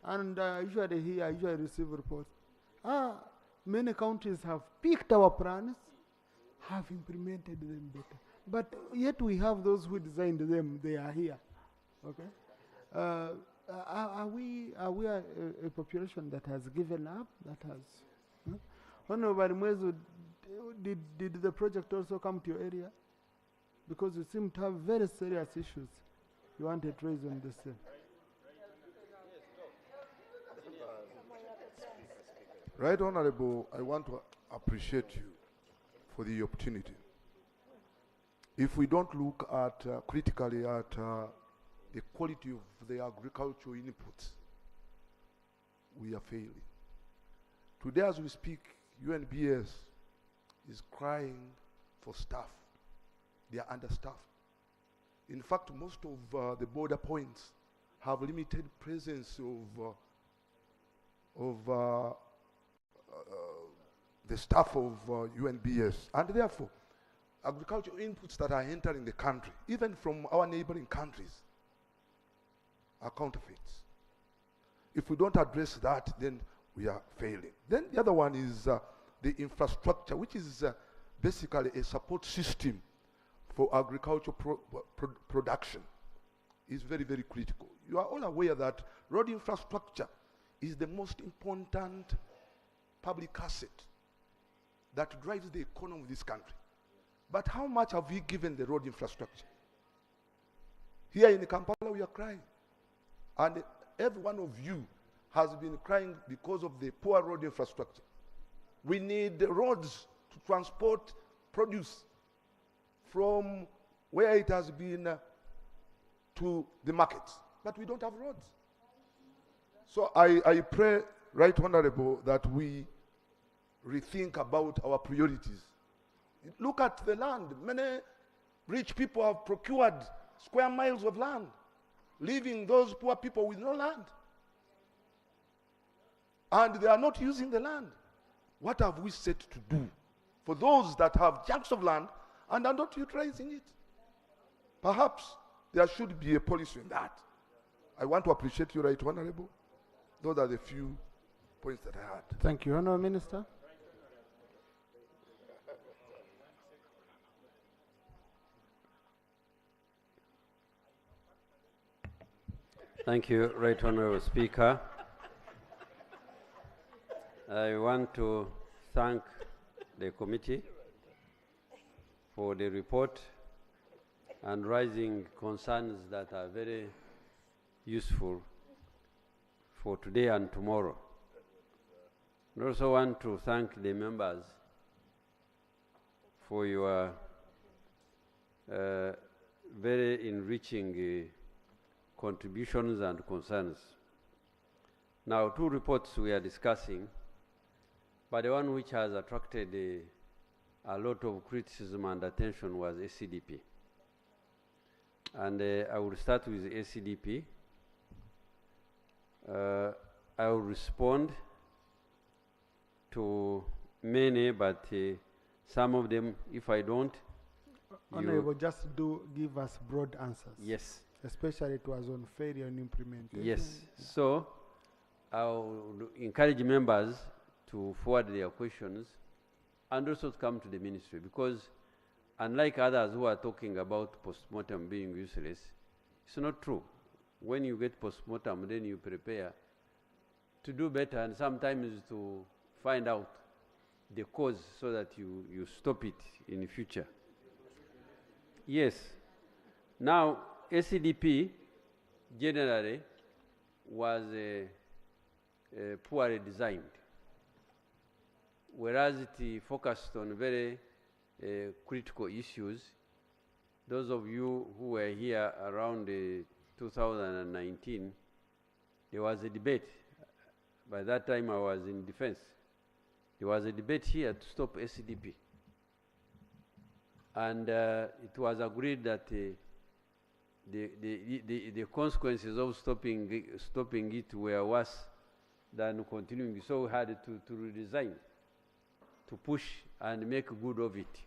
And usually receive reports. Many countries have picked our plans, have implemented them better. But yet we have those who designed them, they are here. Okay? Are we a population that has given up, that has... Honourable Mwezu, did the project also come to your area? Because you seem to have very serious issues you wanted to raise on this thing. Right Honourable, I want to appreciate you for the opportunity. If we don't look at critically at the quality of the agricultural inputs, we are failing. Today as we speak, UNBS is crying for staff. They are understaffed. In fact, most of the border points have limited presence of the staff of UNBS, and therefore agricultural inputs that are entering the country, even from our neighboring countries, are counterfeits. If we don't address that, then we are failing. Then the other one is the infrastructure, which is basically a support system for agricultural production. Is very, very critical. You are all aware that road infrastructure is the most important public asset that drives the economy of this country. But how much have we given the road infrastructure? Here in Kampala, we are crying. And every one of you has been crying because of the poor road infrastructure. We need the roads to transport produce from where it has been to the markets. But we don't have roads. So I pray, Right Honorable, that we rethink about our priorities. Look at the land. Many rich people have procured square miles of land, leaving those poor people with no land. And they are not using the land. What have we set to do for those that have chunks of land and are not utilizing it? Perhaps there should be a policy in that. I want to appreciate you, Right Honorable. Those are the few points that I had. Thank you, Honourable Minister. Thank you, Right Honourable Speaker. I want to thank the committee for the report and raising concerns that are very useful for today and tomorrow. I also want to thank the members for your very enriching contributions and concerns. Now, two reports we are discussing, but the one which has attracted a lot of criticism and attention was ACDP. And I will start with ACDP. I will respond to many, but some of them, if I don't, Honourable, just give us broad answers. Yes. Especially it was on failure and implementation. Yes. So I will encourage members to forward their questions and also to come to the ministry, because unlike others who are talking about postmortem being useless, it's not true. When you get postmortem, then you prepare to do better and sometimes to find out the cause so that you stop it in the future. Yes. Now, ACDP generally was poorly designed, whereas it focused on very critical issues. Those of you who were here around 2019, there was a debate. By that time I was in defense. There was a debate here to stop ACDP. And it was agreed that the consequences of stopping it were worse than continuing. So we had to redesign, to push and make good of it.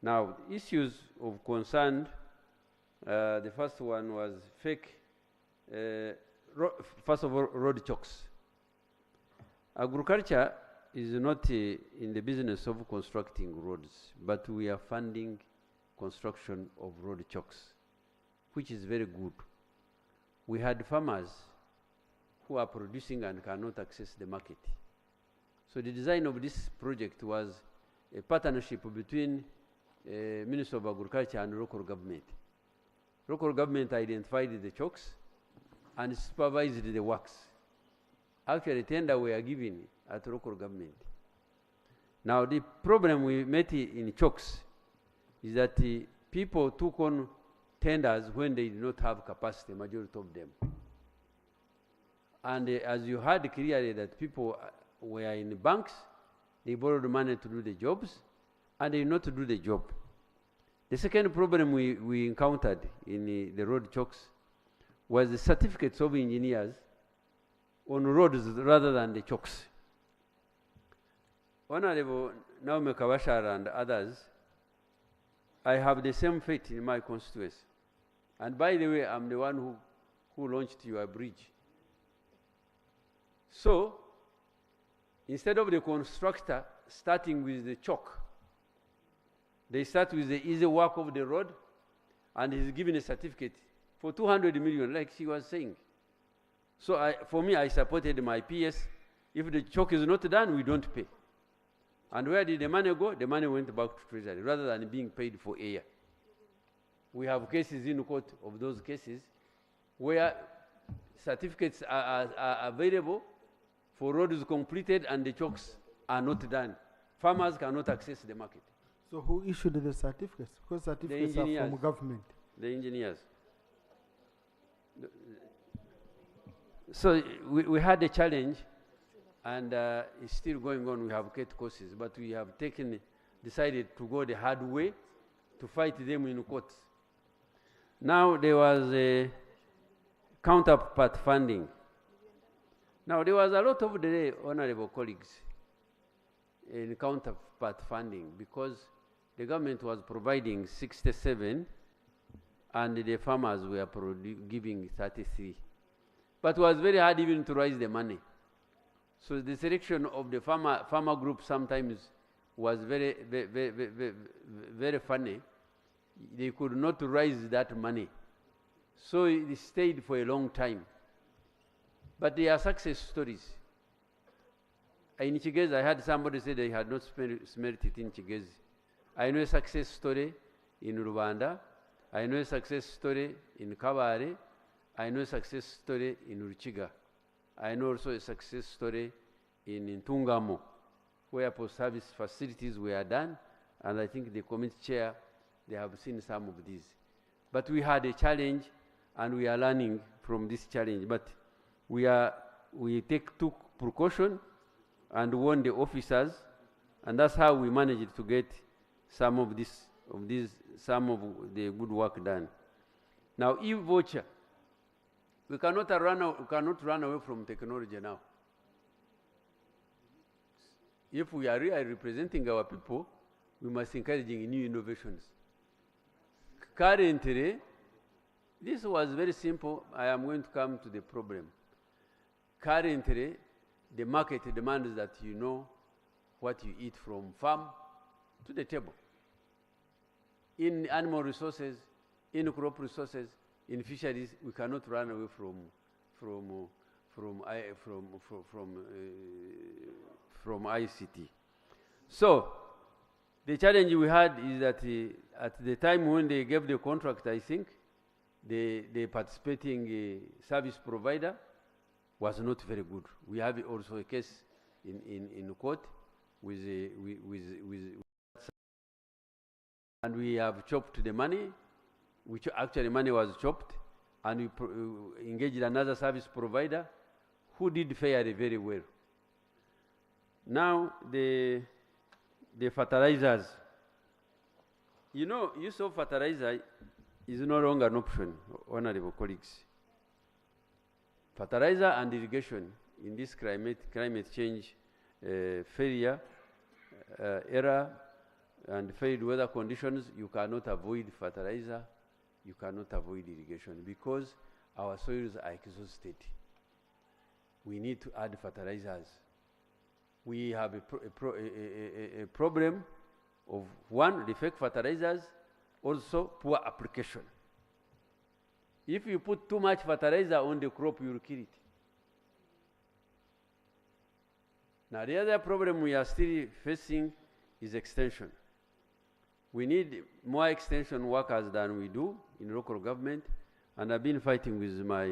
Now, issues of concern, the first one was fake, first of all, road chokes. Agriculture is not in the business of constructing roads, but we are funding construction of road chokes, which is very good. We had farmers who are producing and cannot access the market. So the design of this project was a partnership between Ministry of Agriculture and local government. Local government identified the chokes and supervised the works. Actually, tender were given at local government. Now, the problem we met in chokes is that people took on tenders when they did not have capacity, majority of them. And as you heard clearly that people were in the banks, they borrowed money to do the jobs, and they did not do the job. The second problem we encountered in the road chokes was the certificates of engineers on roads rather than the chokes. Honorable Naomi Kawashara and others, I have the same fate in my constituency. And by the way, I'm the one who launched your bridge. So, instead of the constructor starting with the chalk, they start with the easy work of the road, and he's given a certificate for 200 million, like she was saying. So for me, I supported my PS. If the chalk is not done, we don't pay. And where did the money go? The money went back to Treasury, rather than being paid for a year. We have cases in court of those cases where certificates are available for roads completed and the chalks are not done. Farmers cannot access the market. So who issued the certificates? Because certificates are from government. The engineers. So we had a challenge, and it's still going on. We have cut courses, but we have decided to go the hard way to fight them in courts. Now there was a counterpart funding. Now there was a lot of delay, honorable colleagues, in counterpart funding because the government was providing 67 and the farmers were giving 33. But it was very hard even to raise the money. So the selection of the farmer group sometimes was very funny. They could not raise that money. So it stayed for a long time. But they are success stories. In Chigezi, I had somebody say they had not smelt it in Chigezi. I know a success story in Rwanda. I know a success story in Kabare. I know a success story in Ruchiga. I know also a success story in Tungamo, where post-service facilities were done, and I think the committee chair, they have seen some of these. But we had a challenge, and we are learning from this challenge. But we took precaution and warned the officers, and that's how we managed to get some of the good work done. Now, e-voucher, we cannot run away from technology now. If we are really representing our people, we must encourage new innovations. Currently, this was very simple. I am going to come to the problem. Currently, the market demands that you know what you eat from farm to the table. In animal resources, in crop resources, in fisheries, we cannot run away from ICT. So the challenge we had is that at the time when they gave the contract, I think the participating service provider was not very good. We have also a case in court and we have chopped the money, which actually money was chopped, and we engaged another service provider who did fairly very well. Now the fertilizers. You know, use of fertilizer is no longer an option, honorable colleagues. Fertilizer and irrigation in this climate change failure, era, and failed weather conditions, you cannot avoid fertilizer, you cannot avoid irrigation because our soils are exhausted. We need to add fertilizers. We have a problem of one, the fake fertilizers, also poor application. If you put too much fertilizer on the crop, you will kill it. Now the other problem we are still facing is extension. We need more extension workers than we do in local government, and I've been fighting with my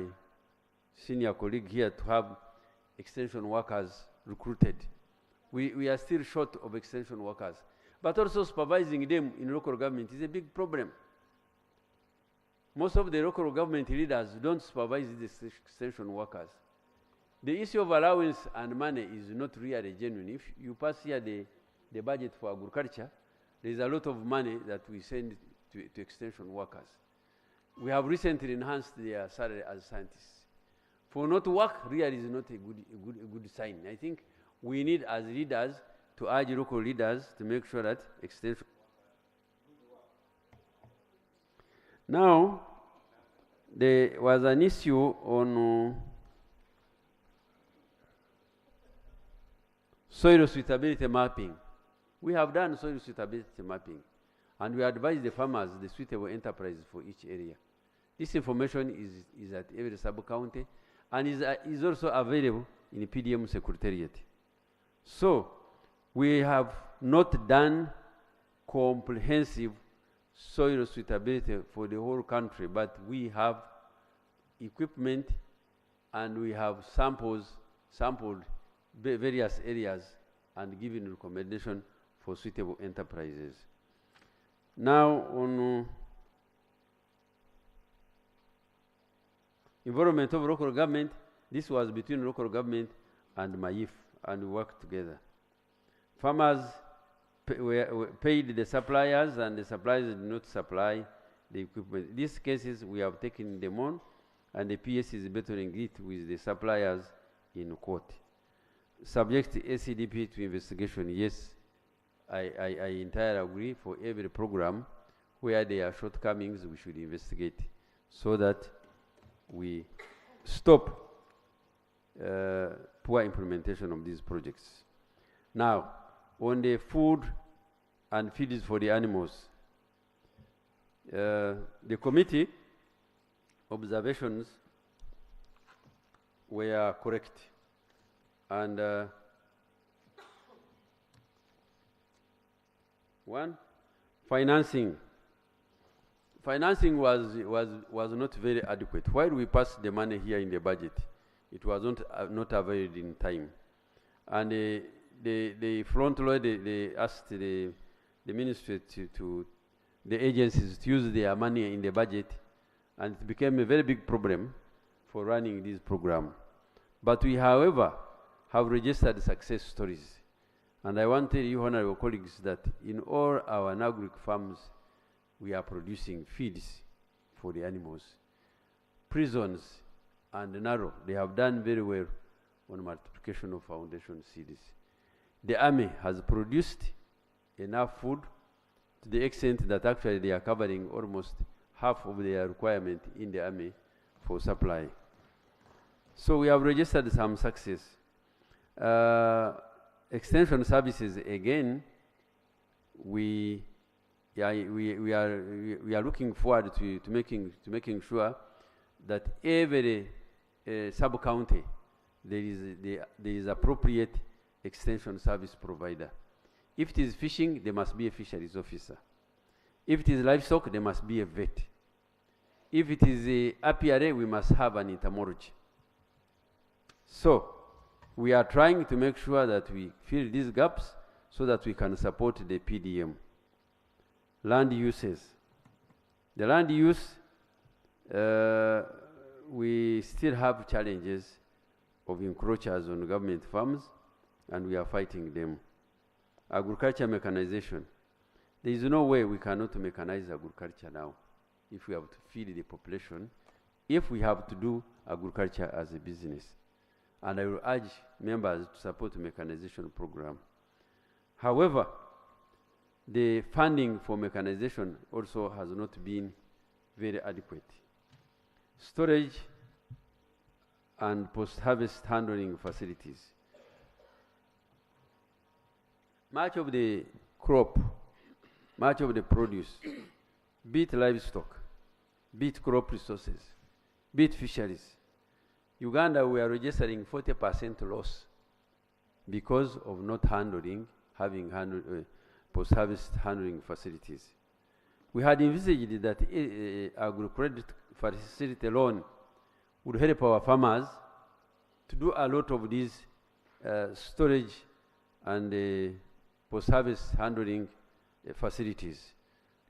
senior colleague here to have extension workers recruited. We are still short of extension workers. But also supervising them in local government is a big problem. Most of the local government leaders don't supervise the extension workers. The issue of allowance and money is not really genuine. If you pass here the budget for agriculture, there is a lot of money that we send to extension workers. We have recently enhanced their salary as scientists. For not to work really is not a good sign. I think we need as leaders to urge local leaders to make sure that extension. Now, there was an issue on soil suitability mapping. We have done soil suitability mapping, and we advise the farmers the suitable enterprises for each area. This information is at every sub-county and is also available in the PDM Secretariat. So, we have not done comprehensive soil suitability for the whole country, but we have equipment and we have sampled various areas and given recommendation for suitable enterprises. Now, on involvement of local government, this was between local government and MAIF, and we worked together. Farmers paid the suppliers, and the suppliers did not supply the equipment. In these cases, we have taken them on, and the PS is battling it with the suppliers in court. Subject ACDP to investigation, yes, I entirely agree. For every program where there are shortcomings, we should investigate so that we stop poor implementation of these projects. Now, on the food and feeds for the animals, the committee observations were correct, and one, financing was not very adequate. While we passed the money here in the budget, it was not availed in time, and the front load, they asked the ministry to the agencies to use their money in the budget, and it became a very big problem for running this program. But we, however, have registered success stories. And I want to tell you, honorable colleagues, that in all our agric farms, we are producing feeds for the animals. Prisons and narrow, they have done very well on multiplication of foundation seeds. The army has produced enough food to the extent that actually they are covering almost half of their requirement in the army for supply. So we have registered some success. Extension services, again, we are looking forward to making sure that every sub-county there is appropriate extension service provider. If it is fishing, there must be a fisheries officer. If it is livestock, there must be a vet. If it is a apiary, we must have an entomology. So, we are trying to make sure that we fill these gaps so that we can support the PDM. Land uses. The land use, we still have challenges of encroachers on government farms, and we are fighting them. Agriculture mechanization. There is no way we cannot mechanize agriculture now if we have to feed the population, if we have to do agriculture as a business. And I will urge members to support the mechanization program. However, the funding for mechanization also has not been very adequate. Storage and post-harvest handling facilities. Much of the crop, much of the produce, be it livestock, be it crop resources, be it fisheries, Uganda, we are registering 40% loss because of not having post-harvest handling facilities. We had envisaged that agro-credit facility loan would help our farmers to do a lot of these storage and post-harvest handling facilities.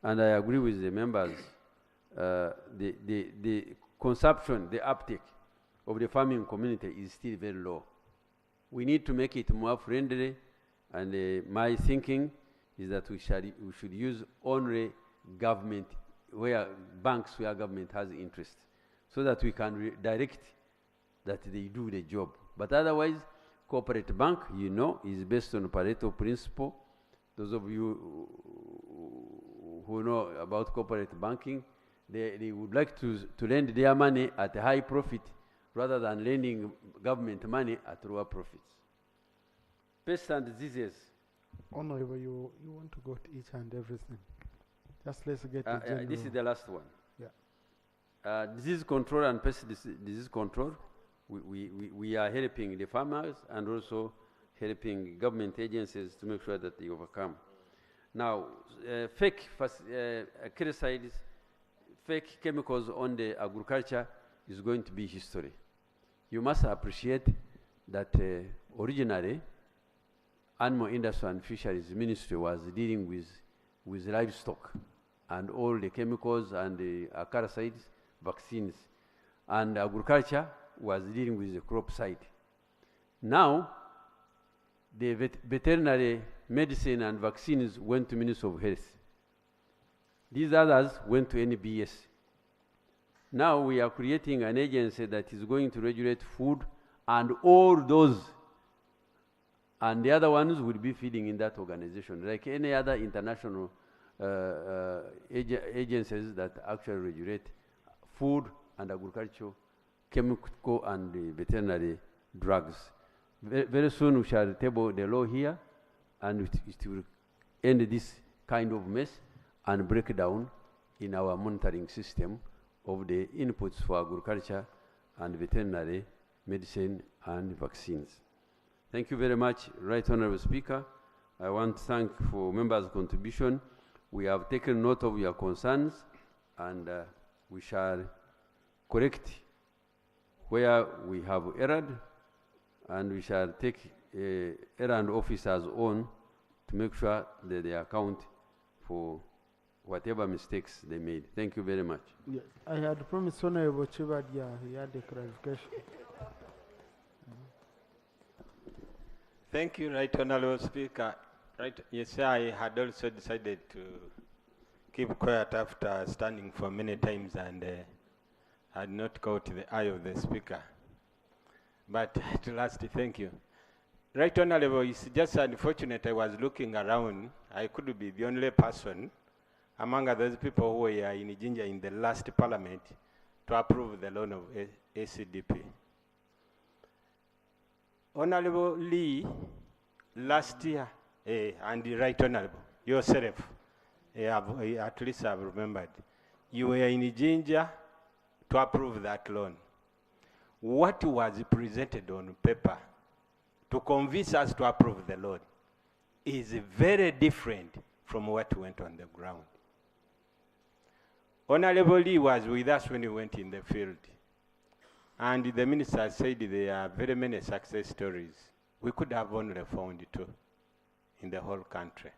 And I agree with the members, the consumption, the uptake of the farming community is still very low. We need to make it more friendly, and my thinking is that we should use only government, where banks where government has interest, so that we can direct that they do the job. But otherwise, cooperative bank, you know, is based on Pareto principle. Those of you who know about cooperative banking, they would like to lend their money at a high profit rather than lending government money at lower profits. Pests and diseases. Honorable, you want to go to each and everything. Just let's get the general. This is the last one. Yeah. Disease control and pest disease control. We are helping the farmers and also helping government agencies to make sure that they overcome. Now, fake herbicides, fake chemicals on the agriculture is going to be history. You must appreciate that originally, Animal Industry and Fisheries Ministry was dealing with livestock and all the chemicals and the acaricides, vaccines, and agriculture was dealing with the crop side. Now, the veterinary medicine and vaccines went to Ministry of Health. These others went to NBS. Now we are creating an agency that is going to regulate food and all those, and the other ones will be feeding in that organization, like any other international agencies that actually regulate food and agriculture, chemical and veterinary drugs. Very soon we shall table the law here, and it will end this kind of mess and break down in our monitoring system of the inputs for agriculture and veterinary medicine and vaccines. Thank you very much, Right Honorable Speaker. I want to thank for members' contribution. We have taken note of your concerns, and we shall correct where we have erred, and we shall take errand officers on to make sure that they account for whatever mistakes they made. Thank you very much. Yes, I had promised Honorable Chibadia, he had a clarification. Thank you, Right Honorable Speaker. Right, yes, I had also decided to keep quiet after standing for many times and had not caught the eye of the Speaker. But at last, thank you. Right Honorable, it's just unfortunate I was looking around. I could be the only person among those people who were in Ginger in the last parliament to approve the loan of ACDP. Honorable Lee, last year, and the Right Honorable, yourself, at least I've remembered, you were in Ginger to approve that loan. What was presented on paper to convince us to approve the loan is very different from what went on the ground. Honorable Lee was with us when we went in the field. And the minister said there are very many success stories. We could have only found 2 in the whole country.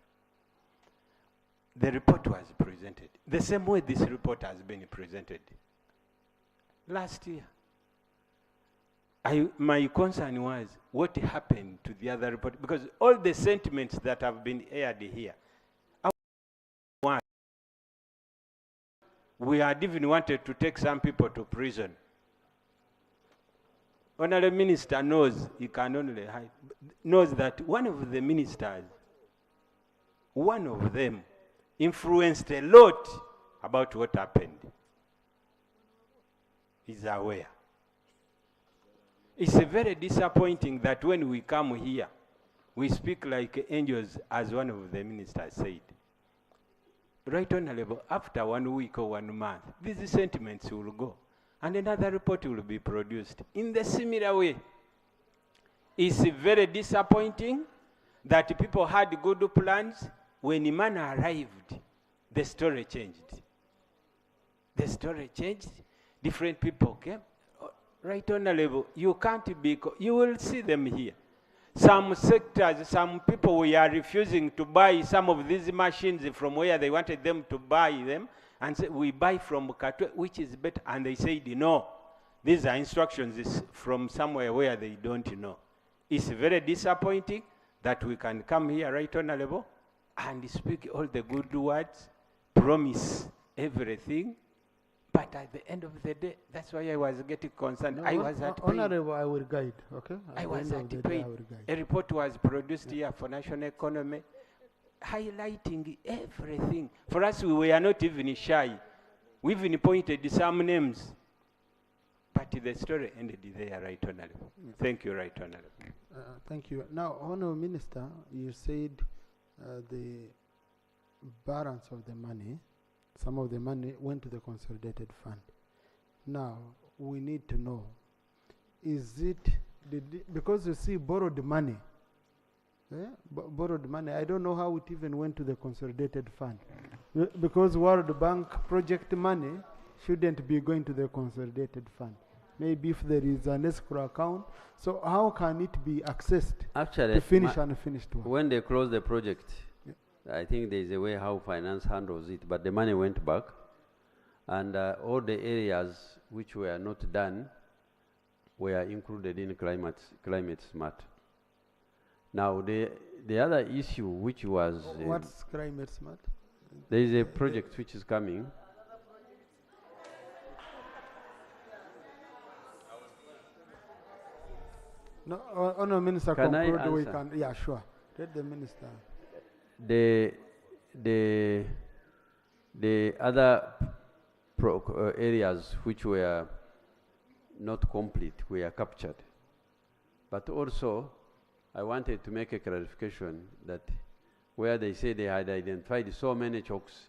The report was presented the same way this report has been presented last year. My concern was what happened to the other report, because all the sentiments that have been aired here, we had even wanted to take some people to prison. Honorable Minister knows, he can only hide, knows that one of the ministers, one of them, influenced a lot about what happened. He's aware. It's very disappointing that when we come here, we speak like angels, as one of the ministers said. Right Honorable, after 1 week or 1 month, these sentiments will go, and another report will be produced in the similar way. It's very disappointing that people had good plans. When Iman arrived, the story changed. The story changed. Different people came. Right Honorable, you can't be, you will see them here. Some sectors, some people were refusing to buy some of these machines from where they wanted them to buy them, and say, we buy from Katwe, which is better. And they said, no, these are instructions from somewhere where they don't know. It's very disappointing that we can come here, Right Honorable, and speak all the good words, promise everything, but at the end of the day, that's why I was getting concerned. No, I was at pain. Honorable, I will guide, okay? I the was end of at the day, pain. I will guide. A report was produced here for national economy, highlighting everything. For us, we were not even shy. We even pointed some names. But the story ended there, Right Honorable. Thank you, Right Honorable. Thank you. Now, Honorable Minister, you said the balance of the money, some of the money went to the consolidated fund. Now, we need to know, is it, because you see borrowed money, borrowed money, I don't know how it even went to the consolidated fund. Because World Bank project money shouldn't be going to the consolidated fund. Maybe if there is an escrow account, so how can it be accessed Actually, to finish unfinished work? when they close the project, I think there is a way how finance handles it, but the money went back, and all the areas which were not done were included in climate smart. Now the other issue which was What's climate smart? there is a project which is coming. No, Honourable Minister, Can I conclude. We answer? can, yeah, sure. Let the Minister. The other areas which were not complete were captured. But also, I wanted to make a clarification that where they say they had identified so many chokes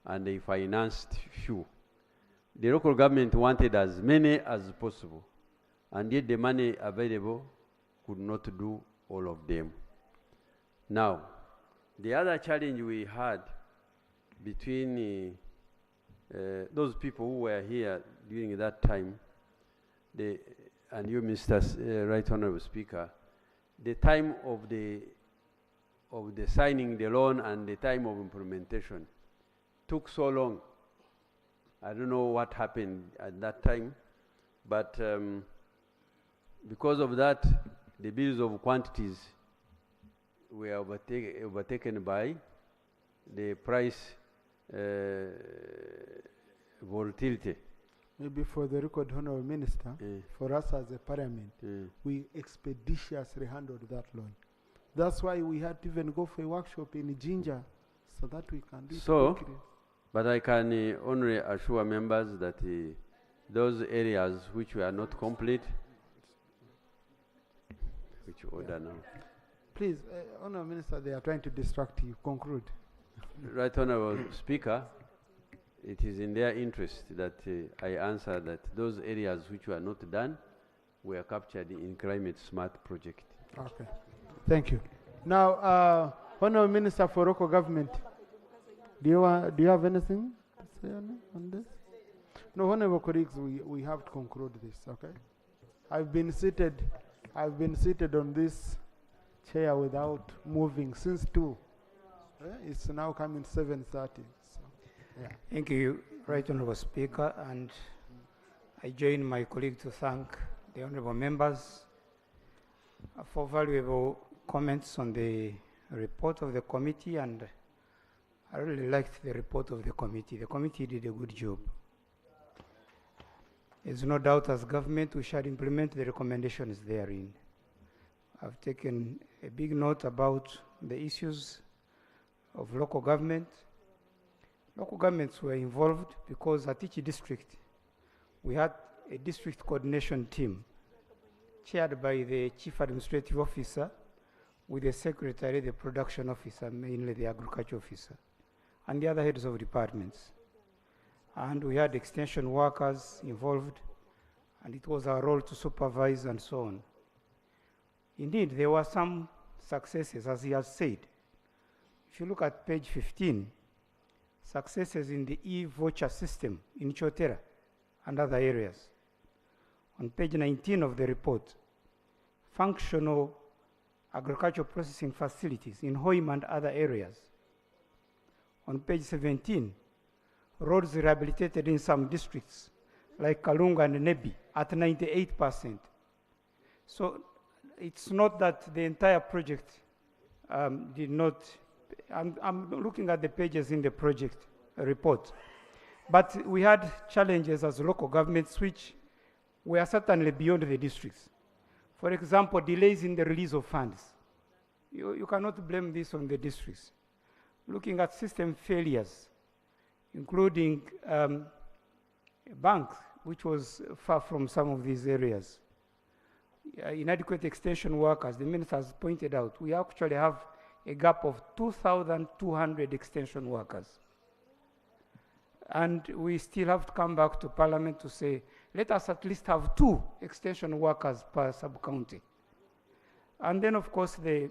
and they financed few, the local government wanted as many as possible, and yet the money available could not do all of them. Now, the other challenge we had between those people who were here during that time, and you, Mr. Right Honorable Speaker, the time of the signing the loan and the time of implementation took so long. I don't know what happened at that time, but because of that, the bills of quantities were overtaken by the price volatility. Maybe for the record, Honourable Minister, for us as a parliament, we expeditiously handled that loan. That's why we had to even go for a workshop in Jinja so that we can do it quickly. But I can only assure members that those areas which were not complete, which order now? Please, Honourable Minister, they are trying to distract you. Conclude. Right Honourable Speaker, it is in their interest that I answer that those areas which were not done were captured in climate smart project. Okay. Thank you. Now, Honourable Minister for Local Government, do you have anything to say on this? No, honourable colleagues, we have to conclude this, okay? I've been seated on this chair without moving since 2. It's now coming 7:30. So, yeah. Thank you, Right Honourable Speaker, and I join my colleague to thank the honourable members for valuable comments on the report of the committee, and I really liked the report of the committee. The committee did a good job. There's no doubt as government we shall implement the recommendations therein. I've taken a big note about the issues of local government. Local governments were involved because at each district we had a district coordination team chaired by the chief administrative officer with the secretary, the production officer, mainly the agriculture officer, and the other heads of departments. And we had extension workers involved, and it was our role to supervise and so on. Indeed, there were some successes, as he has said. If you look at page 15, successes in the e-voucher system in Chotera and other areas. On page 19 of the report, functional agricultural processing facilities in Hoima and other areas. On page 17, roads rehabilitated in some districts like Kalunga and Nebi at 98%. So it's not that the entire project did not, I'm looking at the pages in the project. report. But we had challenges as local governments which were certainly beyond the districts. For example, delays in the release of funds. You cannot blame this on the districts. Looking at system failures, including banks, which was far from some of these areas. Inadequate extension workers, the minister has pointed out, we actually have a gap of 2,200 extension workers. And we still have to come back to Parliament to say, let us at least have 2 extension workers per sub-county. And then, of course, the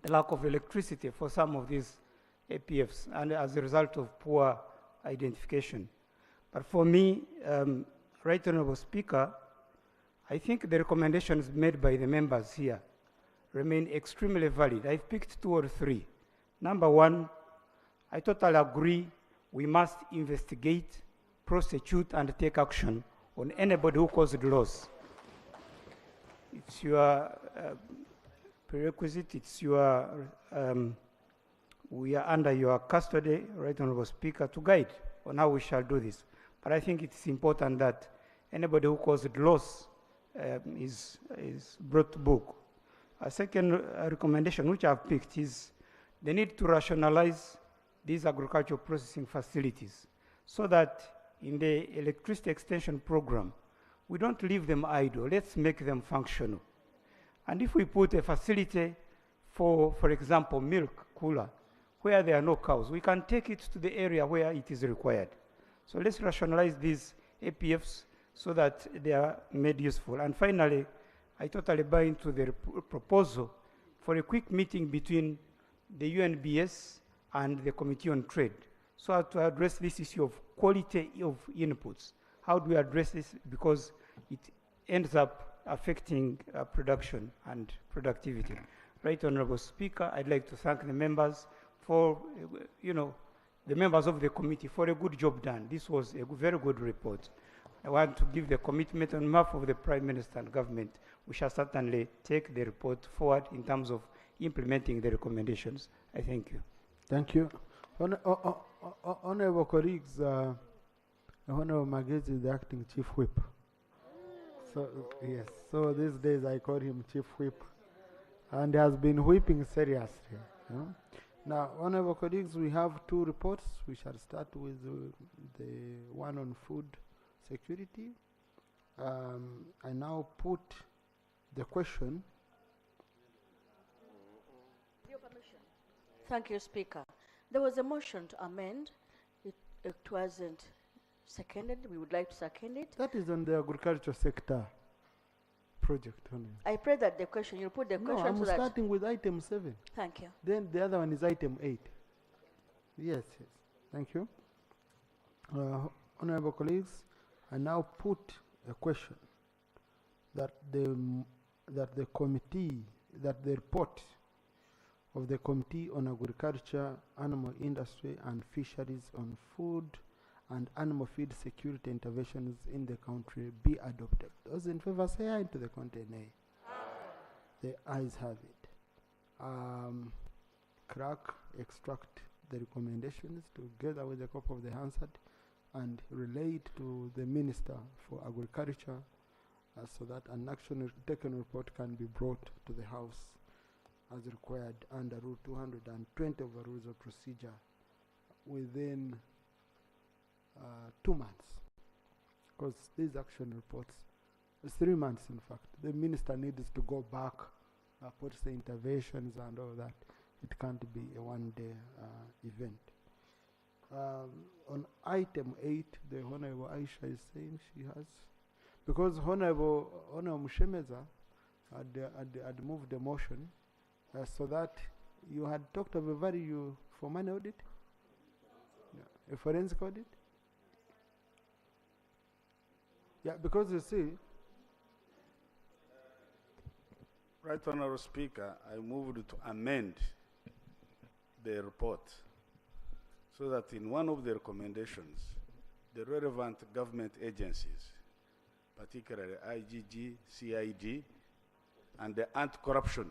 lack of electricity for some of these APFs, and as a result of poor identification. But for me, Right Honourable Speaker, I think the recommendations made by the members here remain extremely valid. I've picked 2 or 3. Number 1, I totally agree we must investigate, prosecute, and take action on anybody who caused loss. It's your prerequisite, it's your, we are under your custody, Right Honourable Speaker, to guide on how we shall do this. But I think it's important that anybody who caused loss is brought to book. A second recommendation which I've picked is the need to rationalize these agricultural processing facilities so that in the electricity extension program, we don't leave them idle, let's make them functional. And if we put a facility for example, milk cooler, where there are no cows, we can take it to the area where it is required. So let's rationalize these APFs so that they are made useful. And finally, I totally buy into the proposal for a quick meeting between the UNBS and the Committee on Trade, so as to address this issue of quality of inputs. How do we address this? Because it ends up affecting production and productivity. Right Honourable Speaker, I'd like to thank the members for, the members of the committee for a good job done. This was a very good report. I want to give the commitment on behalf of the Prime Minister and government. We shall certainly take the report forward in terms of implementing the recommendations. I thank you. Thank you. Honourable colleagues, Honourable Magezi is the acting Chief Whip. So, yes, so these days I call him Chief Whip, and he has been whipping seriously. Now, honourable colleagues, we have 2 reports. We shall start with the one on food security. I now put the question. Your permission. Thank you, Speaker. There was a motion to amend. It wasn't seconded. We would like to second it. That is on the agriculture sector project. I pray that the question, you put the question I'm so that... starting with item 7. Thank you. Then the other one is item 8. Yes, yes. Thank you. Honourable colleagues, I now put a question that the report of the Committee on Agriculture, Animal Industry and Fisheries on Food and Animal Feed Security Interventions in the country be adopted. Those in favor say aye, to the contrary nay. The ayes have it. Crack, extract the recommendations together with a copy of the Hansard and relay it to the Minister for Agriculture so that an action taken report can be brought to the House as required under Rule 220 of the Rules of Procedure within 2 months. Because these action reports, it's 3 months in fact. The Minister needs to go back, put the interventions and all that. It can't be a one-day event. On item 8, the Honourable Aisha is saying she has, because Honourable Mushemeza had moved the motion so that you had talked of a value for money audit, a forensic audit. Yeah, because you see, Right Honourable Speaker, I moved to amend the report so that in one of the recommendations, the relevant government agencies, particularly IGG, CID, and the anti-corruption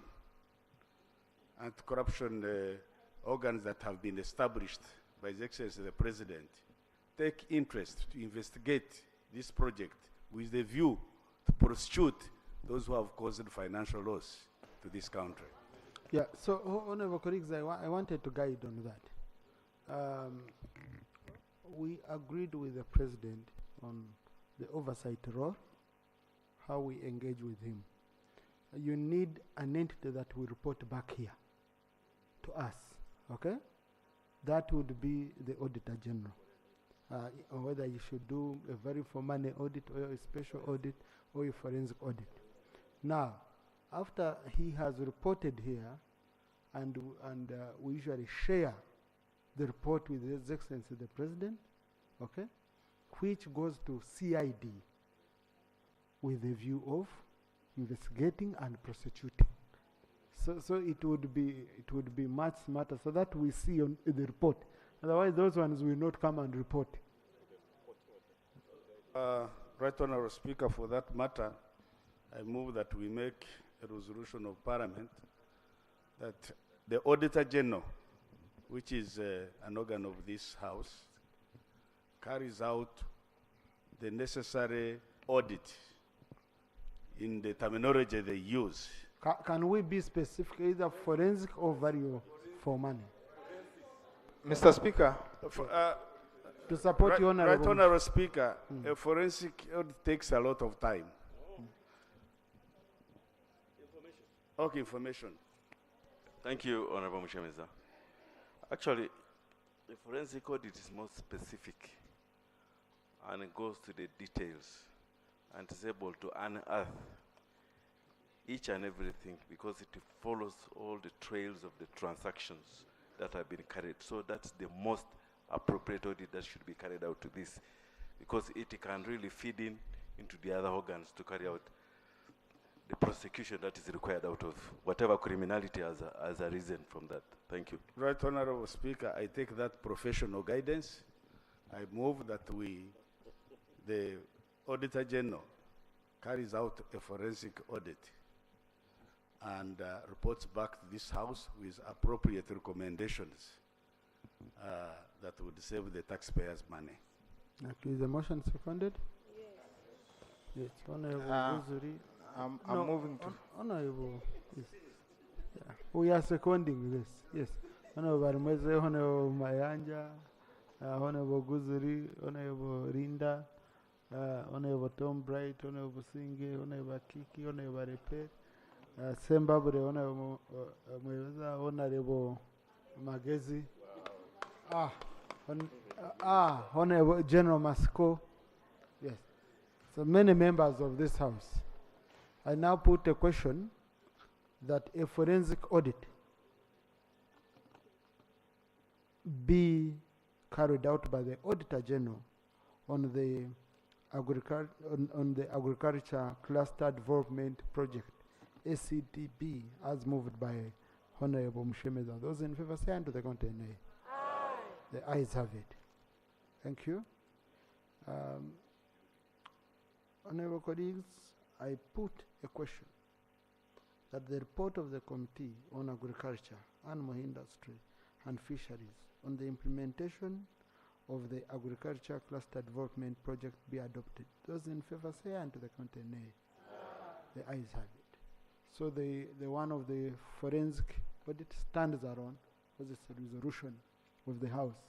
organs that have been established by His Excellency the President, take interest to investigate this project with the view to prosecute those who have caused financial loss to this country. Yeah, so honorable colleagues, I wanted to guide on that. We agreed with the President on the oversight role, how we engage with him. You need an entity that will report back here to us, okay? That would be the Auditor General. Or whether you should do a very for money audit or a special audit or a forensic audit. Now, after he has reported here, and we usually share the report with His Excellency the President, okay, which goes to CID with the view of investigating and prosecuting. So it would be much smarter so that we see on the report. Otherwise, those ones will not come and report. Right Honourable Speaker, for that matter, I move that we make a resolution of Parliament that the Auditor General, which is an organ of this House, carries out the necessary audit in the terminology they use. Can we be specific, either forensic or value for money? Mr. Speaker, to support your honourable. Right Honourable Speaker, a forensic audit takes a lot of time. Okay, information. Thank you, Honourable Mushemeza. Actually, the forensic audit is more specific and it goes to the details and is able to unearth each and everything because it follows all the trails of the transactions that have been carried. So that's the most appropriate audit that should be carried out to this because it can really feed into the other organs to carry out the prosecution that is required out of whatever criminality has arisen from that. Thank you. Right Honourable Speaker, I take that professional guidance. I move that the Auditor General carries out a forensic audit and reports back to this House with appropriate recommendations that would save the taxpayers' money. Okay, is the motion seconded? Yes. Honourable Uzuri. I'm moving to. Honourable, yes. Yeah. We are seconding this, yes. Honourable Meze, Honourable Mayanja, Honourable Guzuri, Honourable Rinda, Honourable Tom Bright, Honourable Singe, Honourable Kiki, Honourable Repe, Sembabure, Honourable Mweza, Honourable Magezi, Honourable General Masco, yes. So many members of this House. I now put a question that a forensic audit be carried out by the Auditor General on the Agriculture Cluster Development Project, ACDB, as moved by Honourable Mushemeza. Those in favour say aye to the content. Aye. The ayes have it. Thank you. Honourable colleagues, I put a question that the report of the Committee on Agriculture, Animal Industry and Fisheries on the implementation of the Agriculture Cluster Development Project be adopted. Those in favour say aye, and to the content nay. The ayes have it. So the one of the forensic audit stands around because it's a resolution of the House.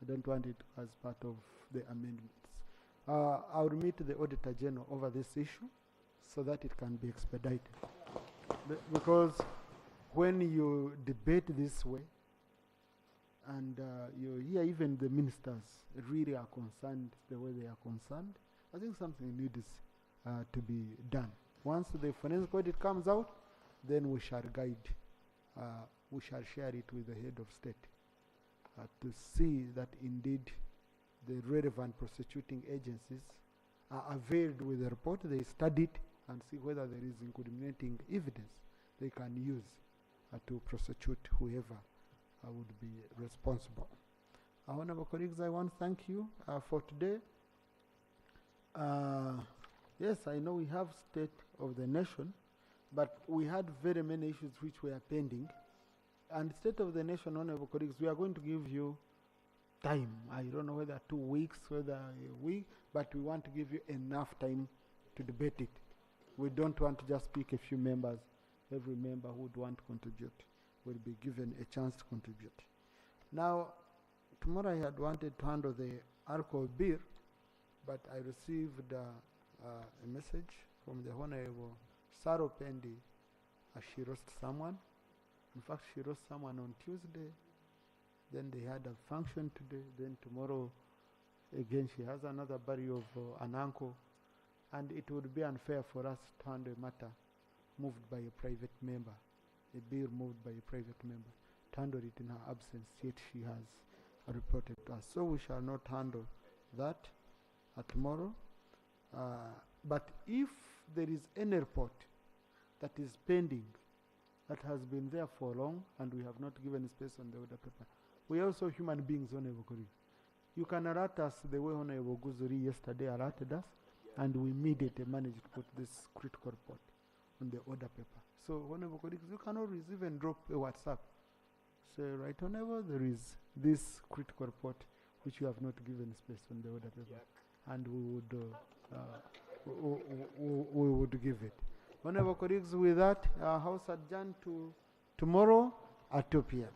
I don't want it as part of the amendments. I will meet the Auditor General over this issue so that it can be expedited. Because when you debate this way, and you hear even the ministers really are concerned the way they are concerned, I think something needs to be done. Once the forensic audit comes out, then we shall guide, we shall share it with the head of state to see that indeed the relevant prosecuting agencies are availed with the report, they study it and see whether there is incriminating evidence they can use to prosecute whoever would be responsible. Honourable colleagues, I want to thank you for today. Yes, I know we have State of the Nation, but we had very many issues which were pending. And State of the Nation, honourable colleagues, we are going to give you time. I don't know whether 2 weeks, whether a week, but we want to give you enough time to debate it. We don't want to just pick a few members. Every member who would want to contribute will be given a chance to contribute. Now, tomorrow I had wanted to handle the alcohol bill, but I received a message from the Honorable Saro Pendi. She lost someone. In fact, she lost someone on Tuesday. Then they had a function today. Then tomorrow, again, she has another burial of an uncle. And it would be unfair for us to handle a matter moved by a private member, a bill moved by a private member, to handle it in her absence, yet she has reported to us. So we shall not handle that tomorrow. But if there is any report that is pending, that has been there for long, and we have not given space on the order paper, we are also human beings, Honorable colleagues. You can alert us the way Honorable Guzuri yesterday alerted us, and we immediately managed to put this critical report on the order paper. So, Honorable colleagues, you can always even drop a WhatsApp. Say, right, Honorable, there is this critical report which you have not given space on the order paper, and we would give it. Honorable colleagues, with that, our House adjourned to tomorrow at 2 p.m.